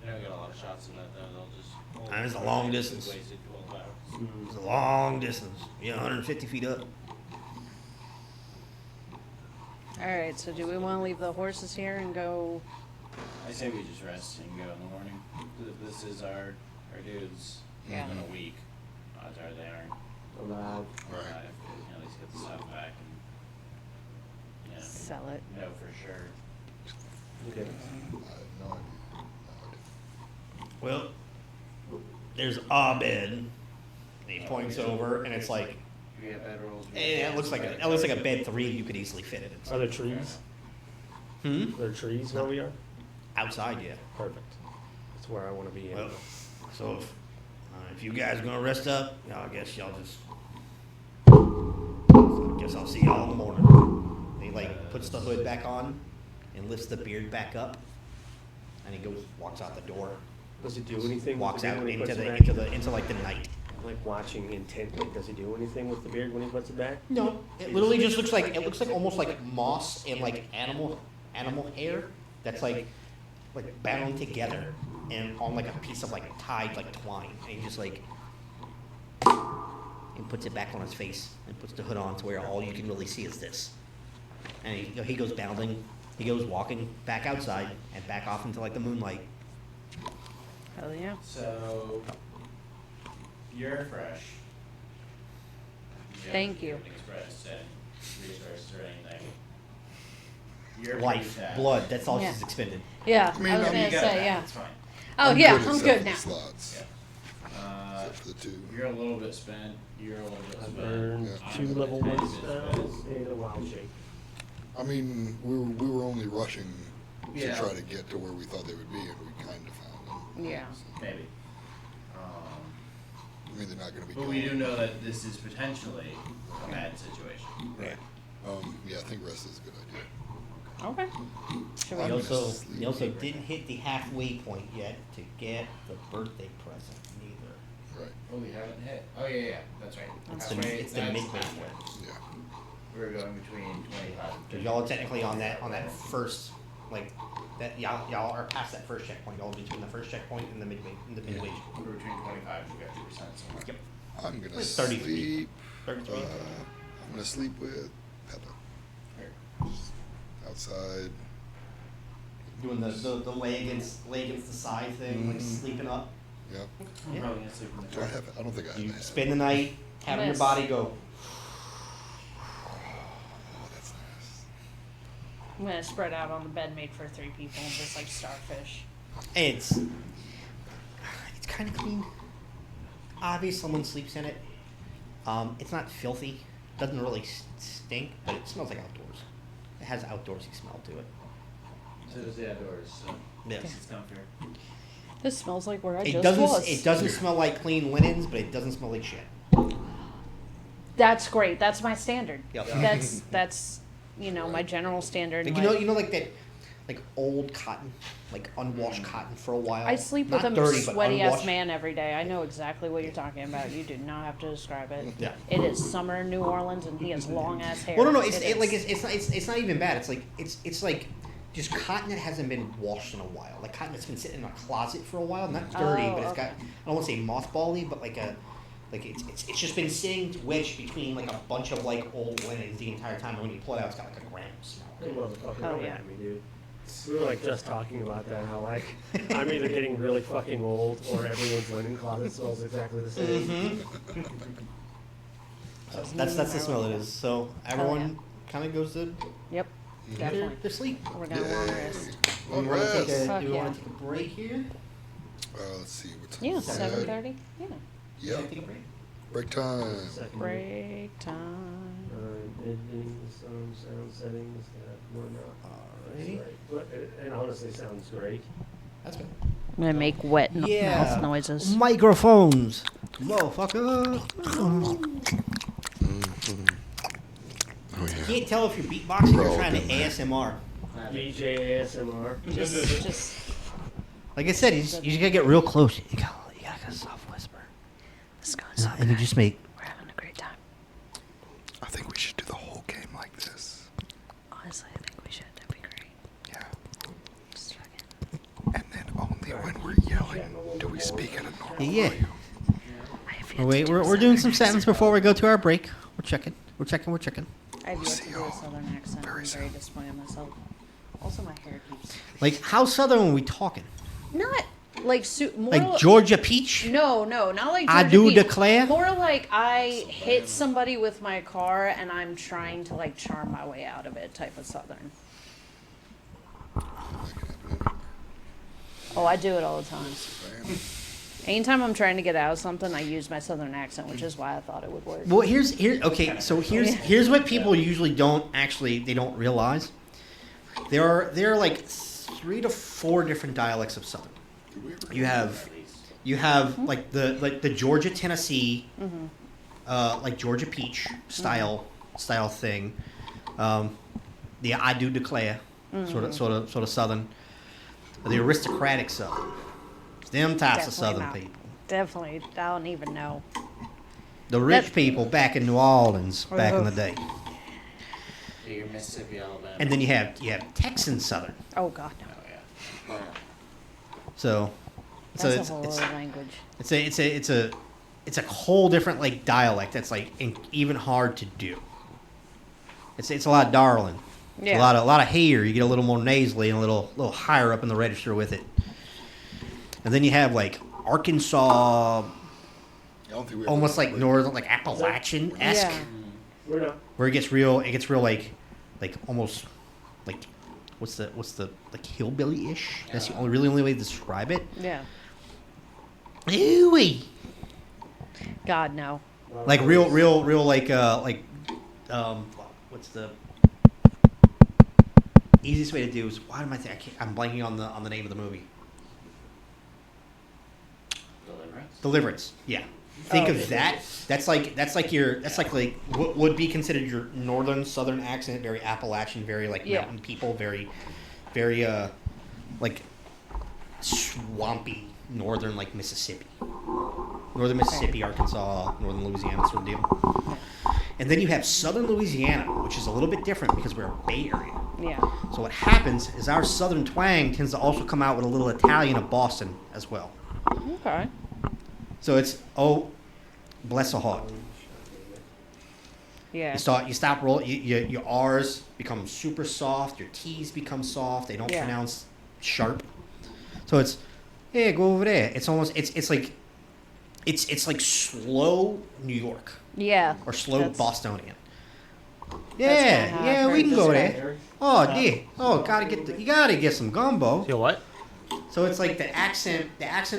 [SPEAKER 4] They don't get a lot of shots in that though. They'll just. hold
[SPEAKER 3] And it's a
[SPEAKER 4] it.
[SPEAKER 3] long
[SPEAKER 4] They
[SPEAKER 3] distance.
[SPEAKER 4] Wasted 12 hours.
[SPEAKER 3] It's a long distance. Yeah, 150 feet up.
[SPEAKER 5] All right. So do we want to leave the horses here and go?
[SPEAKER 4] I say we just rest and go in the morning. If this is our dudes
[SPEAKER 5] Yeah.
[SPEAKER 4] in a week, odds are they aren't
[SPEAKER 1] Alive.
[SPEAKER 2] Right.
[SPEAKER 4] alive. You know, at least get the stuff back and
[SPEAKER 5] Sell it.
[SPEAKER 4] know for sure.
[SPEAKER 1] Okay.
[SPEAKER 2] I have no idea. No idea.
[SPEAKER 3] Well, there's a bed. And he points over, and it's like,
[SPEAKER 4] We have bedrolls.
[SPEAKER 3] it looks like a bed 3 you could easily fit it in.
[SPEAKER 1] Are there trees?
[SPEAKER 3] Hmm?
[SPEAKER 1] Are there trees where we are?
[SPEAKER 3] Outside, yeah.
[SPEAKER 1] Perfect. That's where I want to be.
[SPEAKER 3] Well, so if you guys are gonna rest up, I guess y'all just. I guess I'll see y'all in the morning. He like puts the hood back on, and lifts the beard back up, and he walks out the door,
[SPEAKER 1] Does it do anything?
[SPEAKER 3] walks
[SPEAKER 1] with the beard
[SPEAKER 3] out
[SPEAKER 1] when he puts
[SPEAKER 3] into
[SPEAKER 1] it back?
[SPEAKER 3] into like the night.
[SPEAKER 1] Like watching intently. Does he do anything with the beard when he puts it back?
[SPEAKER 3] No, it literally just looks like almost like moss and like animal hair that's like bound together and on like a piece of like tied like twine, and he just like and puts it back on his face and puts the hood on to where all you can really see is this, and he goes bounding, he goes walking back outside and back off into like the moonlight.
[SPEAKER 5] Hell yeah.
[SPEAKER 4] So you're fresh.
[SPEAKER 5] Thank you.
[SPEAKER 4] Express and resource or anything. You're
[SPEAKER 3] Life,
[SPEAKER 4] pretty tapped.
[SPEAKER 3] blood, that's all
[SPEAKER 5] Yeah.
[SPEAKER 3] she's expended.
[SPEAKER 5] Yeah.
[SPEAKER 2] I mean,
[SPEAKER 5] I was
[SPEAKER 2] I'm-
[SPEAKER 5] gonna
[SPEAKER 4] You got
[SPEAKER 5] say
[SPEAKER 4] that,
[SPEAKER 5] yeah.
[SPEAKER 4] It's fine.
[SPEAKER 5] Oh yeah, I'm
[SPEAKER 2] except
[SPEAKER 5] good
[SPEAKER 2] for
[SPEAKER 5] now.
[SPEAKER 2] the slots,
[SPEAKER 4] Yeah.
[SPEAKER 2] except for the two.
[SPEAKER 4] You're a little bit spent. You're a little bit
[SPEAKER 1] I've
[SPEAKER 4] spent.
[SPEAKER 1] earned
[SPEAKER 2] Yeah.
[SPEAKER 1] 2 level 1 spells and a wild shape.
[SPEAKER 2] I mean, we were only rushing to
[SPEAKER 4] Yeah.
[SPEAKER 2] try to get to where we thought they would be, and we kind of found them.
[SPEAKER 5] Yeah.
[SPEAKER 2] So,
[SPEAKER 4] Maybe.
[SPEAKER 2] I mean, they're not going to be.
[SPEAKER 4] But we do
[SPEAKER 2] gone.
[SPEAKER 4] know that this is potentially a bad situation.
[SPEAKER 2] Right. Yeah, I think rest is a good idea.
[SPEAKER 5] Okay. Should
[SPEAKER 2] I'm
[SPEAKER 3] He
[SPEAKER 5] we?
[SPEAKER 2] gonna
[SPEAKER 3] also,
[SPEAKER 2] sleep.
[SPEAKER 3] he also didn't hit the halfway point yet to get the birthday present neither.
[SPEAKER 2] Right.
[SPEAKER 4] Oh, we haven't hit. Oh yeah, that's right.
[SPEAKER 3] It's the midway point.
[SPEAKER 2] Yeah.
[SPEAKER 4] We're going between 25. and
[SPEAKER 3] Because y'all are technically on that first, like, that y'all are past that first checkpoint. Y'all are between the first checkpoint and the midway.
[SPEAKER 4] We're between 25 and 50% somewhere.
[SPEAKER 3] Yep.
[SPEAKER 2] I'm gonna
[SPEAKER 3] It's 30 feet.
[SPEAKER 2] sleep.
[SPEAKER 3] 33.
[SPEAKER 2] I'm gonna sleep with Peppa
[SPEAKER 4] Here.
[SPEAKER 2] outside.
[SPEAKER 3] Doing the lay against the side thing, like sleeping up.
[SPEAKER 2] Yep.
[SPEAKER 4] I'm
[SPEAKER 3] Yeah.
[SPEAKER 4] probably gonna sleep in the
[SPEAKER 2] Do I
[SPEAKER 4] car.
[SPEAKER 2] have? I don't think I have.
[SPEAKER 3] You
[SPEAKER 2] a hat.
[SPEAKER 3] spend the night having your
[SPEAKER 5] Yes.
[SPEAKER 3] body go.
[SPEAKER 2] Oh, that's nice.
[SPEAKER 5] I'm gonna spread out on the bed made for 3 people, just like starfish.
[SPEAKER 3] It's kind of clean. Obviously, someone sleeps in it. It's not filthy. Doesn't really stink, but it smells like outdoors. It has outdoorsy smell to it.
[SPEAKER 4] So it's the outdoors, so
[SPEAKER 3] Yes.
[SPEAKER 4] it's comfier.
[SPEAKER 5] This smells like where I
[SPEAKER 3] It
[SPEAKER 5] just
[SPEAKER 3] doesn't.
[SPEAKER 5] was.
[SPEAKER 3] It doesn't smell like clean linens, but it doesn't smell like shit.
[SPEAKER 5] That's great. That's my standard.
[SPEAKER 3] Yep.
[SPEAKER 5] That's my general standard.
[SPEAKER 3] Like,
[SPEAKER 5] like-
[SPEAKER 3] you know, like that, like old cotton, like unwashed cotton for a while.
[SPEAKER 5] I sleep
[SPEAKER 3] Not
[SPEAKER 5] with a
[SPEAKER 3] dirty, but
[SPEAKER 5] sweaty ass
[SPEAKER 3] unwashed.
[SPEAKER 5] man every day. I know exactly what you're talking about. You do not have to describe it.
[SPEAKER 3] Yeah.
[SPEAKER 5] It is summer in New Orleans, and he has long ass hair.
[SPEAKER 3] Well, no,
[SPEAKER 5] It is.
[SPEAKER 3] it's not even bad. It's like just cotton that hasn't been washed in a while. Like cotton that's been sitting in a closet for a while. Not dirty,
[SPEAKER 5] Oh,
[SPEAKER 3] but it's
[SPEAKER 5] okay.
[SPEAKER 3] got, I don't want to say mothbally, but it's just been sitting wedged between like a bunch of like old linens the entire time. And when you pull it out, it's got like a gram smell.
[SPEAKER 1] Hey, motherfucker,
[SPEAKER 5] Oh,
[SPEAKER 1] don't
[SPEAKER 5] yeah.
[SPEAKER 1] at me, dude. We were like just talking about that, how like I'm either getting really fucking old or everyone's linen closet smells exactly the same.
[SPEAKER 3] That's the smell it is. So everyone kind of goes to
[SPEAKER 5] Yep, definitely.
[SPEAKER 3] their sleep.
[SPEAKER 5] We're gonna long rest.
[SPEAKER 3] Do we want to take
[SPEAKER 2] Rest.
[SPEAKER 3] a,
[SPEAKER 5] Fuck
[SPEAKER 3] do we want
[SPEAKER 5] yeah.
[SPEAKER 3] to take a break here?
[SPEAKER 2] Let's see. What time
[SPEAKER 5] Yeah,
[SPEAKER 2] is it?
[SPEAKER 5] 7:30. Yeah.
[SPEAKER 2] Yep.
[SPEAKER 3] Take a break.
[SPEAKER 2] Break time.
[SPEAKER 1] Second.
[SPEAKER 5] Break time.
[SPEAKER 1] Editing the sound settings that were not.
[SPEAKER 3] Alrighty.
[SPEAKER 1] Right. But it honestly sounds great.
[SPEAKER 3] That's good.
[SPEAKER 5] I'm gonna make wet mouth noises.
[SPEAKER 3] Microphones. Motherfucker.
[SPEAKER 2] Oh yeah.
[SPEAKER 3] Can't tell if you're beatboxing
[SPEAKER 2] Bro,
[SPEAKER 3] or trying to
[SPEAKER 2] good man.
[SPEAKER 3] ASMR.
[SPEAKER 1] DJ ASMR.
[SPEAKER 5] Just
[SPEAKER 3] Like I said, you just gotta get real close. You gotta get a soft whisper.
[SPEAKER 5] this is going so
[SPEAKER 3] And you
[SPEAKER 5] good.
[SPEAKER 3] just make.
[SPEAKER 5] We're having a great time.
[SPEAKER 2] I think we should do the whole game like this.
[SPEAKER 5] Honestly, I think we should. That'd be great.
[SPEAKER 2] Yeah.
[SPEAKER 5] Just fucking.
[SPEAKER 2] And then only when we're yelling do we speak at a normal
[SPEAKER 3] Yeah.
[SPEAKER 2] volume.
[SPEAKER 5] I have yet
[SPEAKER 3] Oh,
[SPEAKER 5] to
[SPEAKER 3] wait,
[SPEAKER 5] do
[SPEAKER 3] we're
[SPEAKER 5] a
[SPEAKER 3] doing
[SPEAKER 5] southern
[SPEAKER 3] some settings
[SPEAKER 5] accent.
[SPEAKER 3] before we go to our break. We're checking. We're checking.
[SPEAKER 5] I have yet
[SPEAKER 2] See
[SPEAKER 5] to do a
[SPEAKER 2] y'all
[SPEAKER 5] southern accent.
[SPEAKER 2] very
[SPEAKER 5] I'm
[SPEAKER 2] soon.
[SPEAKER 5] very disappointed in myself. Also, my hair keeps.
[SPEAKER 3] Like, how southern are we talking?
[SPEAKER 5] Not like more
[SPEAKER 3] Like Georgia Peach?
[SPEAKER 5] No, not like
[SPEAKER 3] I
[SPEAKER 5] Georgia
[SPEAKER 3] do
[SPEAKER 5] Peach.
[SPEAKER 3] declare.
[SPEAKER 5] More like I hit somebody with my car and I'm trying to like charm my way out of it type of southern. Oh, I do it all the time. Anytime I'm trying to get out of something, I use my southern accent, which is why I thought it would work.
[SPEAKER 3] Well, here's what people usually they don't realize. There are like 3 to 4 different dialects of southern. You have like the Georgia Tennessee, like Georgia Peach style thing. The I do declare sort of southern. The aristocratic southern. It's them types of southern
[SPEAKER 5] not.
[SPEAKER 3] people.
[SPEAKER 5] Definitely, I don't even know.
[SPEAKER 3] The rich
[SPEAKER 5] That-
[SPEAKER 3] people back in New Orleans back in the day.
[SPEAKER 4] Your Mississippi, Alabama.
[SPEAKER 3] And then you have Texan southern.
[SPEAKER 5] Oh God, no.
[SPEAKER 4] Oh yeah.
[SPEAKER 3] So
[SPEAKER 5] That's a whole other language.
[SPEAKER 3] it's a whole different like dialect that's like even hard to do. It's a lot of darling. It's
[SPEAKER 5] Yeah.
[SPEAKER 3] a lot of hair. You get a little more nasally and a little higher up in the register with it. And then you have like Arkansas,
[SPEAKER 2] I don't think we
[SPEAKER 3] almost like northern, like Appalachian esque,
[SPEAKER 5] Yeah.
[SPEAKER 1] We're not.
[SPEAKER 3] where it gets real like almost like what's the like hillbilly ish. That's the only way to describe it.
[SPEAKER 5] Yeah.
[SPEAKER 3] Ooh-wee.
[SPEAKER 5] God no.
[SPEAKER 3] Like real like what's the easiest way to do is why am I I'm blanking on the name of the movie. Deliverance. Yeah. Think of that. That's like what would be considered your northern southern accent, very Appalachian, very like
[SPEAKER 5] Yeah.
[SPEAKER 3] mountain people, very like swampy northern like Mississippi. Northern Mississippi, Arkansas, northern Louisiana sort of deal. And then you have southern Louisiana, which is a little bit different because we're a Bay Area.
[SPEAKER 5] Yeah.
[SPEAKER 3] So what happens is our southern twang tends to also come out with a little Italian of Boston as well.
[SPEAKER 5] Okay.
[SPEAKER 3] So it's bless a heart.
[SPEAKER 5] Yeah.
[SPEAKER 3] You stop rolling. Your R's become super soft. Your T's become soft. They don't
[SPEAKER 5] Yeah.
[SPEAKER 3] pronounce sharp. So it's yeah, go over there. It's almost it's like slow New York
[SPEAKER 5] Yeah.
[SPEAKER 3] or slow
[SPEAKER 5] That's-
[SPEAKER 3] Bostonian.
[SPEAKER 5] That's
[SPEAKER 3] Yeah,
[SPEAKER 5] kinda how
[SPEAKER 3] yeah,
[SPEAKER 5] I've
[SPEAKER 3] we
[SPEAKER 5] heard
[SPEAKER 3] can go
[SPEAKER 5] described.
[SPEAKER 3] there. Oh, dear. Oh, you gotta get some gumbo.
[SPEAKER 1] You know what?
[SPEAKER 3] So it's like the accent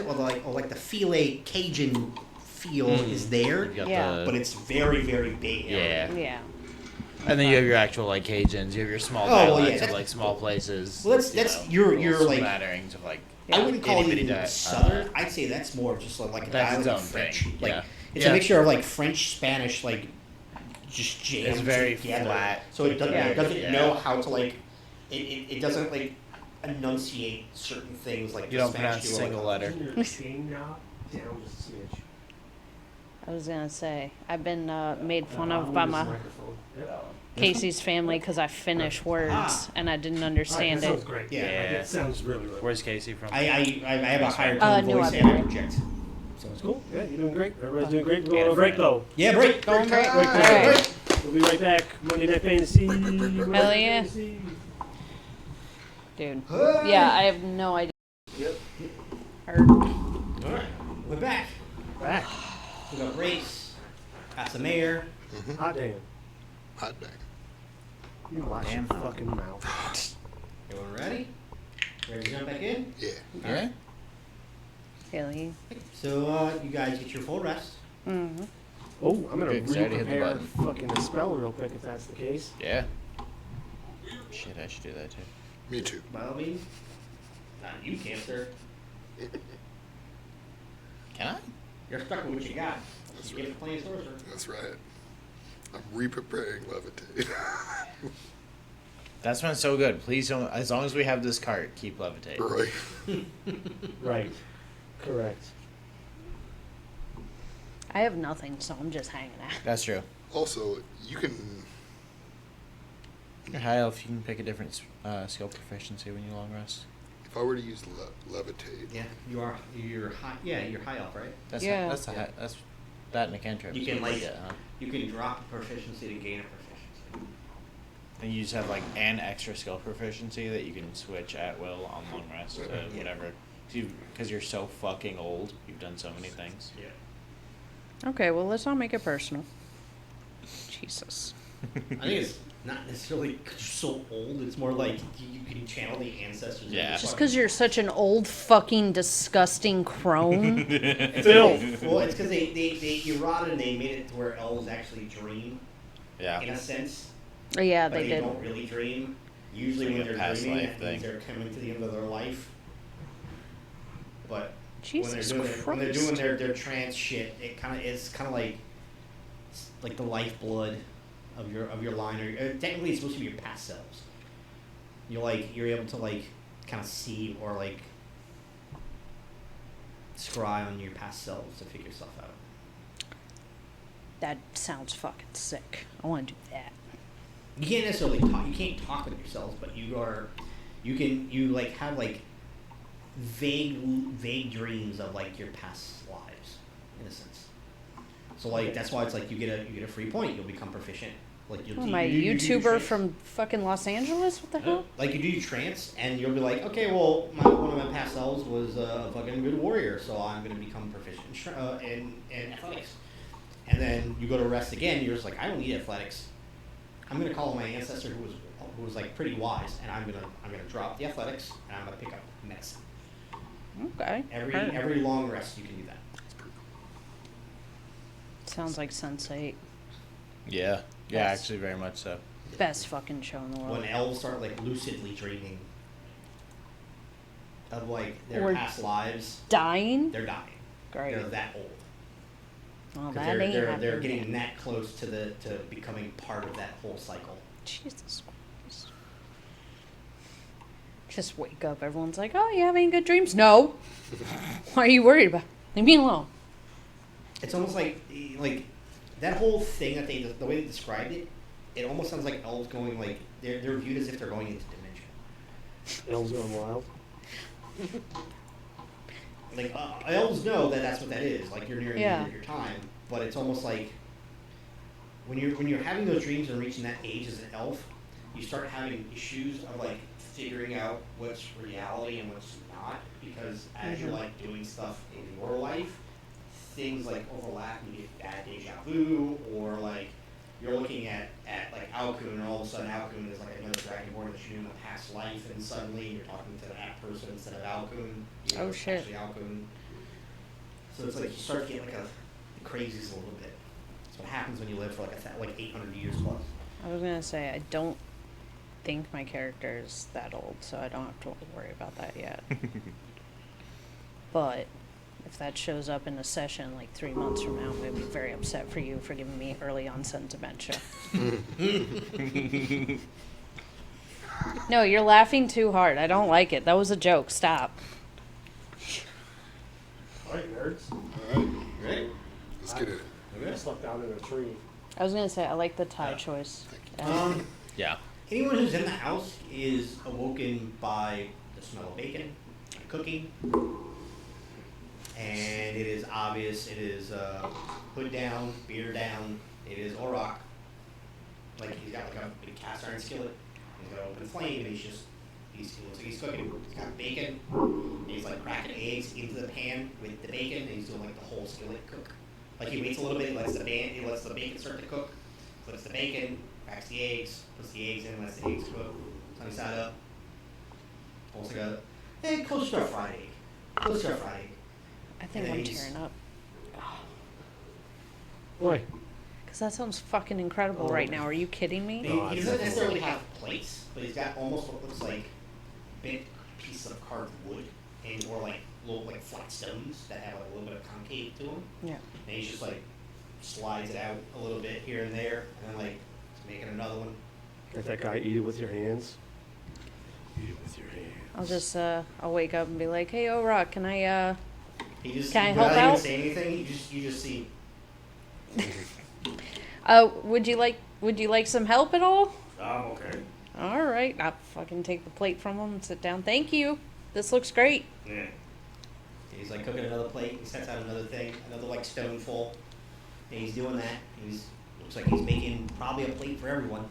[SPEAKER 3] or like the filet Cajun feel is there,
[SPEAKER 6] You got
[SPEAKER 5] Yeah.
[SPEAKER 6] the-
[SPEAKER 3] but it's very, very Bay Area.
[SPEAKER 6] yeah.
[SPEAKER 5] Yeah.
[SPEAKER 6] And then you have your actual like Cajuns. You have your small
[SPEAKER 3] Oh, well, yeah,
[SPEAKER 6] dialects of
[SPEAKER 3] that's-
[SPEAKER 6] like small places.
[SPEAKER 3] Well, that's
[SPEAKER 6] you know,
[SPEAKER 3] you're
[SPEAKER 6] little
[SPEAKER 3] like
[SPEAKER 6] smatterings of like.
[SPEAKER 3] I wouldn't call
[SPEAKER 6] itty-bitty
[SPEAKER 3] it southern. I'd say that's more of just like a
[SPEAKER 6] That's its
[SPEAKER 3] dialect of
[SPEAKER 6] own
[SPEAKER 3] French.
[SPEAKER 6] thing,
[SPEAKER 3] Like
[SPEAKER 6] yeah.
[SPEAKER 3] it's
[SPEAKER 6] Yeah.
[SPEAKER 3] a mixture of like French, Spanish, like just jammed
[SPEAKER 6] It's very
[SPEAKER 3] together.
[SPEAKER 6] flat.
[SPEAKER 3] So it doesn't,
[SPEAKER 5] Yeah.
[SPEAKER 3] know how to like it doesn't like enunciate certain things like
[SPEAKER 6] You
[SPEAKER 3] the
[SPEAKER 6] don't
[SPEAKER 3] Spanish
[SPEAKER 6] pronounce a
[SPEAKER 3] do,
[SPEAKER 6] single
[SPEAKER 3] like,
[SPEAKER 6] letter.
[SPEAKER 1] Your game now down just a smidge.
[SPEAKER 5] I was gonna say I've been made fun of by my
[SPEAKER 1] Microphone. Yep.
[SPEAKER 5] Casey's family because I finish words and I didn't understand
[SPEAKER 1] That sounds
[SPEAKER 5] it.
[SPEAKER 1] great.
[SPEAKER 3] Yeah.
[SPEAKER 1] It sounds really, really
[SPEAKER 6] Where's Casey from?
[SPEAKER 3] I have a higher
[SPEAKER 5] Uh,
[SPEAKER 3] tone
[SPEAKER 5] New
[SPEAKER 3] voice and I
[SPEAKER 5] Iberia.
[SPEAKER 3] project. So it's
[SPEAKER 1] cool. Yeah, you're doing great. Everybody's doing great. We're going on a break though.
[SPEAKER 3] Yeah, break.
[SPEAKER 5] Going break.
[SPEAKER 1] Break,
[SPEAKER 5] All
[SPEAKER 1] break,
[SPEAKER 5] right.
[SPEAKER 1] break. We'll be right back. Monday Night Fantasy. Monday Night
[SPEAKER 5] yeah.
[SPEAKER 1] Fantasy.
[SPEAKER 5] Dude. Yeah, I have no idea.
[SPEAKER 1] Yep.
[SPEAKER 5] Hurt.
[SPEAKER 3] Alright, we're back.
[SPEAKER 1] Back.
[SPEAKER 3] We got Race, got some air.
[SPEAKER 1] Hot damn.
[SPEAKER 2] Hot dang.
[SPEAKER 1] You watch your fucking mouth.
[SPEAKER 3] Everyone ready? Ready to jump back in?
[SPEAKER 2] Yeah.
[SPEAKER 6] Yeah.
[SPEAKER 5] Really?
[SPEAKER 3] So, you guys get your full rest.
[SPEAKER 5] Mm-hmm.
[SPEAKER 1] Oh, I'm gonna
[SPEAKER 6] Okay, 'cause I already hit the
[SPEAKER 1] re-prepare
[SPEAKER 6] button.
[SPEAKER 1] fucking the spell real quick if that's the case.
[SPEAKER 6] Yeah. Shit, I should do that too.
[SPEAKER 2] Me too.
[SPEAKER 3] By all means. You can't, sir.
[SPEAKER 6] Can I?
[SPEAKER 3] You're stuck with what you got.
[SPEAKER 2] That's
[SPEAKER 3] You
[SPEAKER 2] right.
[SPEAKER 3] get to play sorcerer.
[SPEAKER 2] That's right. I'm re-preparing levitate.
[SPEAKER 6] That's been so good. Please don't. As long as we have this cart, keep levitate.
[SPEAKER 2] Right.
[SPEAKER 1] Right. Correct.
[SPEAKER 5] I have nothing, so I'm just hanging out.
[SPEAKER 6] That's true.
[SPEAKER 2] Also, you can.
[SPEAKER 6] You're high elf. You can pick a different skill proficiency when you long rest.
[SPEAKER 2] If I were to use levitate,
[SPEAKER 3] Yeah, you are. You're high. Yeah, you're high elf, right?
[SPEAKER 6] That's
[SPEAKER 5] Yeah.
[SPEAKER 6] that's that's that and a cantrip.
[SPEAKER 3] You
[SPEAKER 6] is
[SPEAKER 3] can
[SPEAKER 6] what
[SPEAKER 3] like.
[SPEAKER 6] get, huh?
[SPEAKER 3] You can drop a proficiency to gain a proficiency.
[SPEAKER 6] And you just have like an extra skill proficiency that you can switch at will on long rest to
[SPEAKER 3] Yeah.
[SPEAKER 6] whatever. Because you're so fucking old. You've done so many things.
[SPEAKER 3] Yeah.
[SPEAKER 5] Okay, well, let's not make it personal. Jesus.
[SPEAKER 3] I think it's not necessarily because you're so old. It's more like you can channel the ancestors.
[SPEAKER 6] Yeah.
[SPEAKER 5] Just because you're such an old, fucking, disgusting crone.
[SPEAKER 1] Phil.
[SPEAKER 3] Well, it's because they eroded and they made it to where elves actually dream, in
[SPEAKER 6] Yeah.
[SPEAKER 3] a sense.
[SPEAKER 5] Yeah,
[SPEAKER 3] But
[SPEAKER 5] they did.
[SPEAKER 3] don't really dream. Usually
[SPEAKER 6] It's
[SPEAKER 3] when
[SPEAKER 6] like a
[SPEAKER 3] they're
[SPEAKER 6] past
[SPEAKER 3] dreaming,
[SPEAKER 6] life
[SPEAKER 3] that means
[SPEAKER 6] thing.
[SPEAKER 3] they're coming to the end of their life. But
[SPEAKER 5] Jesus
[SPEAKER 3] when they're doing
[SPEAKER 5] Christ.
[SPEAKER 3] their trance shit, it kind of is kind of like the lifeblood of your line. Or technically, it's supposed to be your past selves. You're able to kind of see or scry on your past selves to figure stuff out.
[SPEAKER 5] That sounds fucking sick. I want to do that.
[SPEAKER 3] You can't necessarily talk. You can't talk with yourselves, but you have vague dreams of your past lives, in a sense. So that's why it's you get a free point. You'll become proficient. You'll
[SPEAKER 5] Am I a
[SPEAKER 3] you do
[SPEAKER 5] YouTuber
[SPEAKER 3] trance.
[SPEAKER 5] from fucking Los Angeles? What the hell?
[SPEAKER 3] You do trance, and you'll be like, okay, well, one of my past selves was a fucking good warrior, so I'm gonna become proficient in athletics. And then you go to rest again. You're just like, I don't need athletics. I'm gonna call my ancestor who was pretty wise, and I'm gonna drop the athletics, and I'm gonna pick up medicine.
[SPEAKER 5] Okay. Alright.
[SPEAKER 3] Every long rest you can do that.
[SPEAKER 2] it's pretty cool.
[SPEAKER 5] Sounds like Sense8.
[SPEAKER 6] Yeah. Yeah,
[SPEAKER 5] Yes.
[SPEAKER 6] actually, very much so.
[SPEAKER 5] Best fucking show in the world.
[SPEAKER 3] When elves start lucidly dreaming of their
[SPEAKER 5] Or
[SPEAKER 3] past lives,
[SPEAKER 5] Dying?
[SPEAKER 3] they're dying.
[SPEAKER 5] Great.
[SPEAKER 3] They're that old.
[SPEAKER 5] Well,
[SPEAKER 3] 'Cause
[SPEAKER 5] that ain't
[SPEAKER 3] they're
[SPEAKER 5] happening
[SPEAKER 3] getting
[SPEAKER 5] yet.
[SPEAKER 3] that close to becoming part of that whole cycle.
[SPEAKER 5] Jesus Christ. Just wake up. Everyone's like, oh, you have any good dreams? No. Why are you worried about? Leave me alone.
[SPEAKER 3] It's almost like that whole thing that the way they described it, it almost sounds like elves going they're viewed as if they're going into dimension.
[SPEAKER 1] Elves going wild.
[SPEAKER 3] Elves know that's what that is. You're nearing the
[SPEAKER 5] Yeah.
[SPEAKER 3] end of your time, but it's almost like when you're having those dreams and reaching that age as an elf, you start having issues of figuring out what's reality and what's not, because as you're doing stuff in your life, things overlap and you get bad deja vu, or you're looking at Alkun, and all of a sudden Alkun is another dragonborn that you knew in a past life, and suddenly you're talking to that person instead of Alkun.
[SPEAKER 5] Oh,
[SPEAKER 3] It's
[SPEAKER 5] shit.
[SPEAKER 3] actually Alkun. So it's you start to get the crazies a little bit. That's what happens when you live for 800 years plus.
[SPEAKER 5] I was going to say, I don't think my character is that old, so I don't have to worry about that yet. But if that shows up in a session 3 months from now, I'm going to be very upset for you for giving me early onset dementia. No, you're laughing too hard. I don't like it. That was a joke. Stop.
[SPEAKER 1] Alright, nerds.
[SPEAKER 2] All right,
[SPEAKER 3] Right?
[SPEAKER 2] let's get it.
[SPEAKER 1] I slept down in a tree.
[SPEAKER 5] I was going to say, I like the tie choice.
[SPEAKER 6] Yeah.
[SPEAKER 3] Anyone who's in the house is awoken by the smell of bacon, cooking, and it is obvious. It is hood down, beard down. It is Orok. He's got a big cast iron skillet. He's got an open flame, and he's He looks like he's cooking. He's got bacon. And he's like cracking eggs into the pan with the bacon, and he's doing like the whole skillet cook. Like he waits a little bit, he lets the bacon start to cook, puts the bacon, cracks the eggs, puts the eggs in, lets the eggs cook, sunny side up. Almost like a close to a fried egg. Close to a fried egg.
[SPEAKER 5] I think
[SPEAKER 3] And
[SPEAKER 5] I'm
[SPEAKER 3] he's-
[SPEAKER 5] tearing up.
[SPEAKER 1] Why?
[SPEAKER 5] Because that sounds fucking incredible right now. Are you kidding me?
[SPEAKER 3] He doesn't necessarily have plates, but he's got almost what looks like bent piece of carved wood, and or like little like flat stones that have like a little bit of concave to them.
[SPEAKER 5] Yeah.
[SPEAKER 3] And he's just like slides it out a little bit here and there, and then like making another one.
[SPEAKER 1] Let that guy eat it with your hands. Eat it with your hands.
[SPEAKER 5] I'll just, I'll wake up and be like, hey, Rock, can I,
[SPEAKER 3] He just
[SPEAKER 5] Can I
[SPEAKER 3] without
[SPEAKER 5] help
[SPEAKER 3] even
[SPEAKER 5] out?
[SPEAKER 3] saying anything, you just see.
[SPEAKER 5] would you like some help at all?
[SPEAKER 1] I'm okay.
[SPEAKER 5] All right. I'll fucking take the plate from him and sit down. Thank you. This looks great.
[SPEAKER 1] Yeah.
[SPEAKER 3] He's like cooking another plate. He sets out another thing, another like stone full. And he's doing that. Looks like he's making probably a plate for everyone.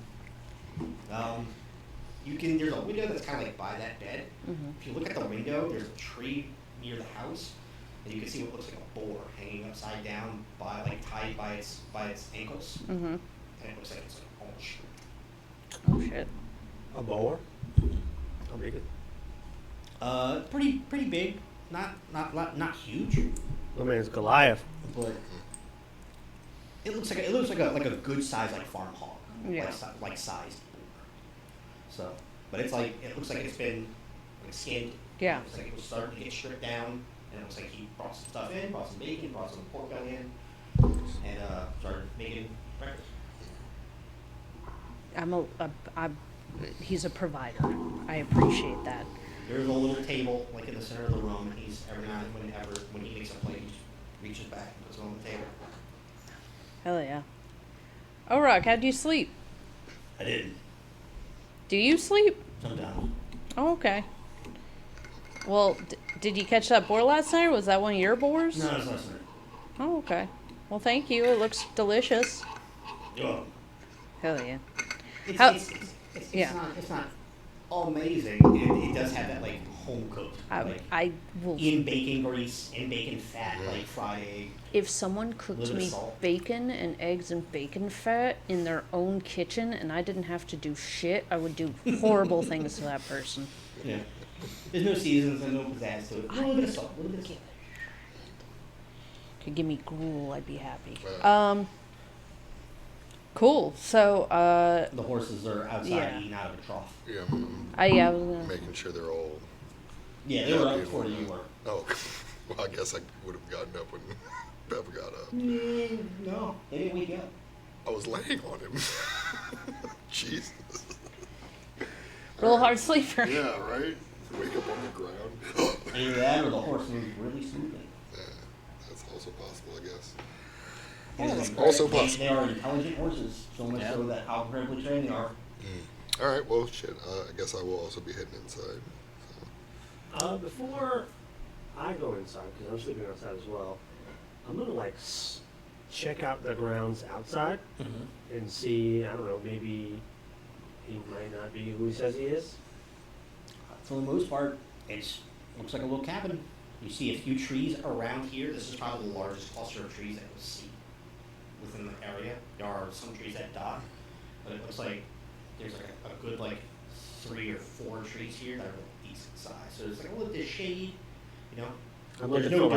[SPEAKER 3] There's a window that's kind of like by that bed.
[SPEAKER 5] Mm-hmm.
[SPEAKER 3] If you look at the window, there's a tree near the house, and you can see what looks like a boar hanging upside down tied by its ankles,
[SPEAKER 5] Mm-hmm.
[SPEAKER 3] and it looks like it's like almost short.
[SPEAKER 5] Oh, shit.
[SPEAKER 1] A boar? How big is it?
[SPEAKER 3] Pretty big. Not huge,
[SPEAKER 1] My man's Goliath.
[SPEAKER 3] but it looks like a good size like farm hog,
[SPEAKER 5] Yeah.
[SPEAKER 3] like sized boar. So, but it looks like it's been like skinned.
[SPEAKER 5] Yeah.
[SPEAKER 3] It looks like it was starting to get stripped down, and it looks like he brought some stuff in, brought some bacon, brought some pork belly in, and started making breakfast.
[SPEAKER 5] He's a provider. I appreciate that.
[SPEAKER 3] There's a little table like in the center of the room, and he's every now and whenever when he makes a plate, he just reaches back and puts it on the table.
[SPEAKER 5] Hell yeah. Oh, Rock, how'd you sleep?
[SPEAKER 3] I didn't.
[SPEAKER 5] Do you sleep?
[SPEAKER 3] Sometimes.
[SPEAKER 5] Oh, okay. Well, did you catch that boar last night, or was that one of your boars?
[SPEAKER 3] No, it's less than it.
[SPEAKER 5] Oh, okay. Well, thank you. It looks delicious.
[SPEAKER 3] You're welcome.
[SPEAKER 5] Hell yeah.
[SPEAKER 3] It's,
[SPEAKER 5] How-
[SPEAKER 3] it's,
[SPEAKER 5] yeah.
[SPEAKER 3] it's not amazing. It does have that like home cooked, like
[SPEAKER 5] I will.
[SPEAKER 3] in bacon grease, in bacon fat, like fried egg.
[SPEAKER 5] If someone cooked
[SPEAKER 3] Little bit
[SPEAKER 5] me
[SPEAKER 3] of salt.
[SPEAKER 5] bacon and eggs and bacon fat in their own kitchen and I didn't have to do shit, I would do horrible things to that person.
[SPEAKER 3] Yeah. There's no seasons and no pizzazz to it. A little bit of salt, a little bit of salt.
[SPEAKER 5] Could give me gruel, I'd be happy.
[SPEAKER 2] Wow.
[SPEAKER 5] Cool. So,
[SPEAKER 3] The horses are outside
[SPEAKER 5] Yeah.
[SPEAKER 3] eating out of a trough.
[SPEAKER 2] Yeah,
[SPEAKER 5] I was gonna.
[SPEAKER 2] making sure they're all.
[SPEAKER 3] Yeah, they were up
[SPEAKER 2] happy
[SPEAKER 3] before
[SPEAKER 2] and
[SPEAKER 3] you were.
[SPEAKER 2] whatnot. Oh, well, I guess I would have gotten up when Bev got up.
[SPEAKER 3] No, they didn't wake you up.
[SPEAKER 2] I was laying on him. Jesus.
[SPEAKER 5] Real hard sleeper.
[SPEAKER 2] Yeah, right? Wake up on the ground.
[SPEAKER 3] Either that or the horse moved really smoothly.
[SPEAKER 2] Yeah, that's also possible, I guess.
[SPEAKER 3] And
[SPEAKER 2] Also
[SPEAKER 3] they
[SPEAKER 2] possible.
[SPEAKER 3] are intelligent horses, so much
[SPEAKER 6] Yeah.
[SPEAKER 3] so that how incredibly trained they are.
[SPEAKER 2] All right, well, shit. I guess I will also be heading inside. So.
[SPEAKER 1] Before I go inside, because I'm sleeping outside as well, I'm gonna like check out the grounds outside and see. I don't know, maybe he might not be who he says he is.
[SPEAKER 3] For the most part, looks like a little cabin. You see a few trees around here. This is probably the largest cluster of trees that you'll see within the area. There are some trees that die, but it looks like there's like a good like 3 or 4 trees here that are like decent size. So there's like a little bit of shade, you know.
[SPEAKER 1] I'm
[SPEAKER 3] There's
[SPEAKER 1] looking
[SPEAKER 3] no,
[SPEAKER 1] for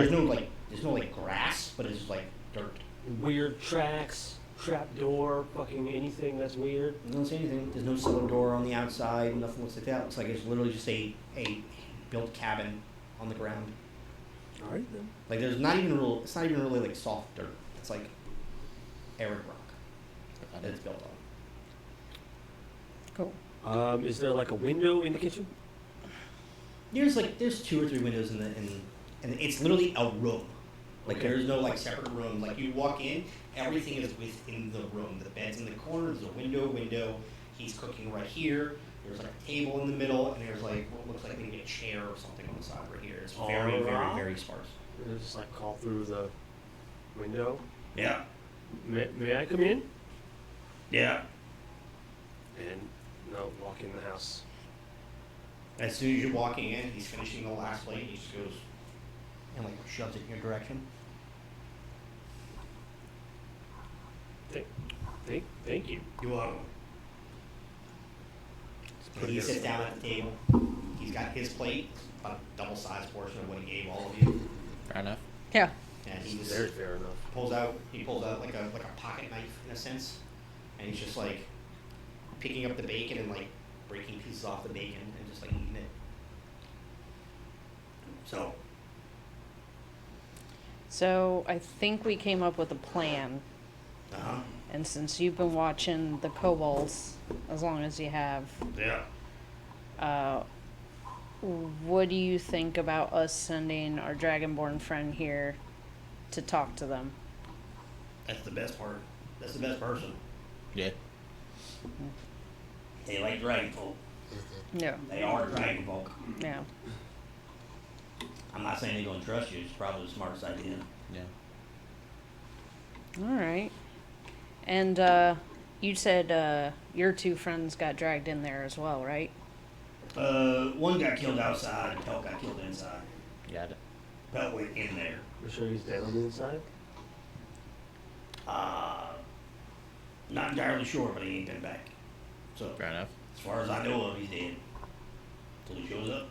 [SPEAKER 3] there's no like grass, but it's like dirt.
[SPEAKER 1] weird tracks, trap door, fucking anything that's weird.
[SPEAKER 3] You don't see anything. There's no cellar door on the outside. Nothing looks like that. It looks like it's literally just a built cabin on the ground.
[SPEAKER 1] All right then.
[SPEAKER 3] Like there's not even real. It's not even really like soft dirt. It's like arid rock that it's built on.
[SPEAKER 5] Cool.
[SPEAKER 1] Is there like a window in the kitchen?
[SPEAKER 3] There's 2 or 3 windows and it's literally a room. Like
[SPEAKER 1] Okay.
[SPEAKER 3] there's no like separate room. Like you walk in, everything is within the room. The bed's in the corner. There's a window. He's cooking right here. There's like a table in the middle, and there's like what looks like maybe a chair or something on the side right here. It's very,
[SPEAKER 1] Alright.
[SPEAKER 3] very, very sparse.
[SPEAKER 1] Just like call through the window.
[SPEAKER 3] Yeah.
[SPEAKER 1] May I come in?
[SPEAKER 3] Yeah.
[SPEAKER 1] And no, walk in the house.
[SPEAKER 3] As soon as you're walking in, he's finishing the last plate. He just goes and like shoves it in your direction.
[SPEAKER 1] Thank you.
[SPEAKER 3] You're welcome.
[SPEAKER 1] Put it
[SPEAKER 3] He
[SPEAKER 1] in.
[SPEAKER 3] sits down at the table. He's got his plate, about a double-sized portion of what he gave all of you,
[SPEAKER 6] Fair enough.
[SPEAKER 5] Yeah.
[SPEAKER 3] and he just
[SPEAKER 1] Very fair enough.
[SPEAKER 3] pulls out like a pocket knife in a sense, and he's just like picking up the bacon and like breaking pieces off the bacon and just like eating it.
[SPEAKER 5] So I think we came up with a plan.
[SPEAKER 3] Uh-huh.
[SPEAKER 5] And since you've been watching the kobolds as long as you have,
[SPEAKER 3] Yeah.
[SPEAKER 5] what do you think about us sending our dragonborn friend here to talk to them?
[SPEAKER 3] That's the best part. That's the best person.
[SPEAKER 6] Yeah.
[SPEAKER 3] They like dragon folk.
[SPEAKER 5] Yeah.
[SPEAKER 3] They are dragon folk.
[SPEAKER 5] Yeah.
[SPEAKER 3] I'm not saying they're gonna trust you. It's probably the smartest idea.
[SPEAKER 6] Yeah.
[SPEAKER 5] All right. And you said your two friends got dragged in there as well, right?
[SPEAKER 3] One got killed outside, and Pelt got killed inside.
[SPEAKER 6] Got it.
[SPEAKER 3] Pelt went in there.
[SPEAKER 1] You're sure he's dead on the inside?
[SPEAKER 3] Not entirely sure, but he ain't been back. So,
[SPEAKER 6] Fair enough.
[SPEAKER 3] as far as I know of, he's dead. Till he shows up.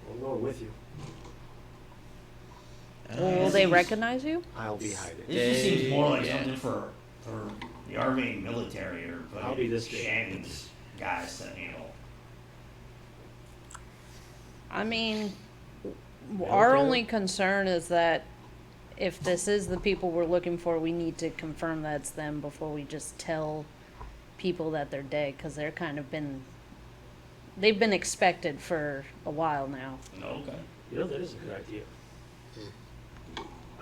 [SPEAKER 1] I'm going with you.
[SPEAKER 5] Will they recognize you?
[SPEAKER 1] I'll be hiding.
[SPEAKER 3] This just seems more like
[SPEAKER 6] Yeah.
[SPEAKER 3] something for the Arvane military or
[SPEAKER 1] I'll be this big.
[SPEAKER 3] Shannon's guys to handle.
[SPEAKER 5] I mean,
[SPEAKER 1] Yeah,
[SPEAKER 5] our
[SPEAKER 1] okay.
[SPEAKER 5] only concern is that if this is the people we're looking for, we need to confirm that it's them before we just tell people that they're dead, because they're kind of they've been expected for a while now.
[SPEAKER 3] Okay.
[SPEAKER 1] You know, that is a good idea.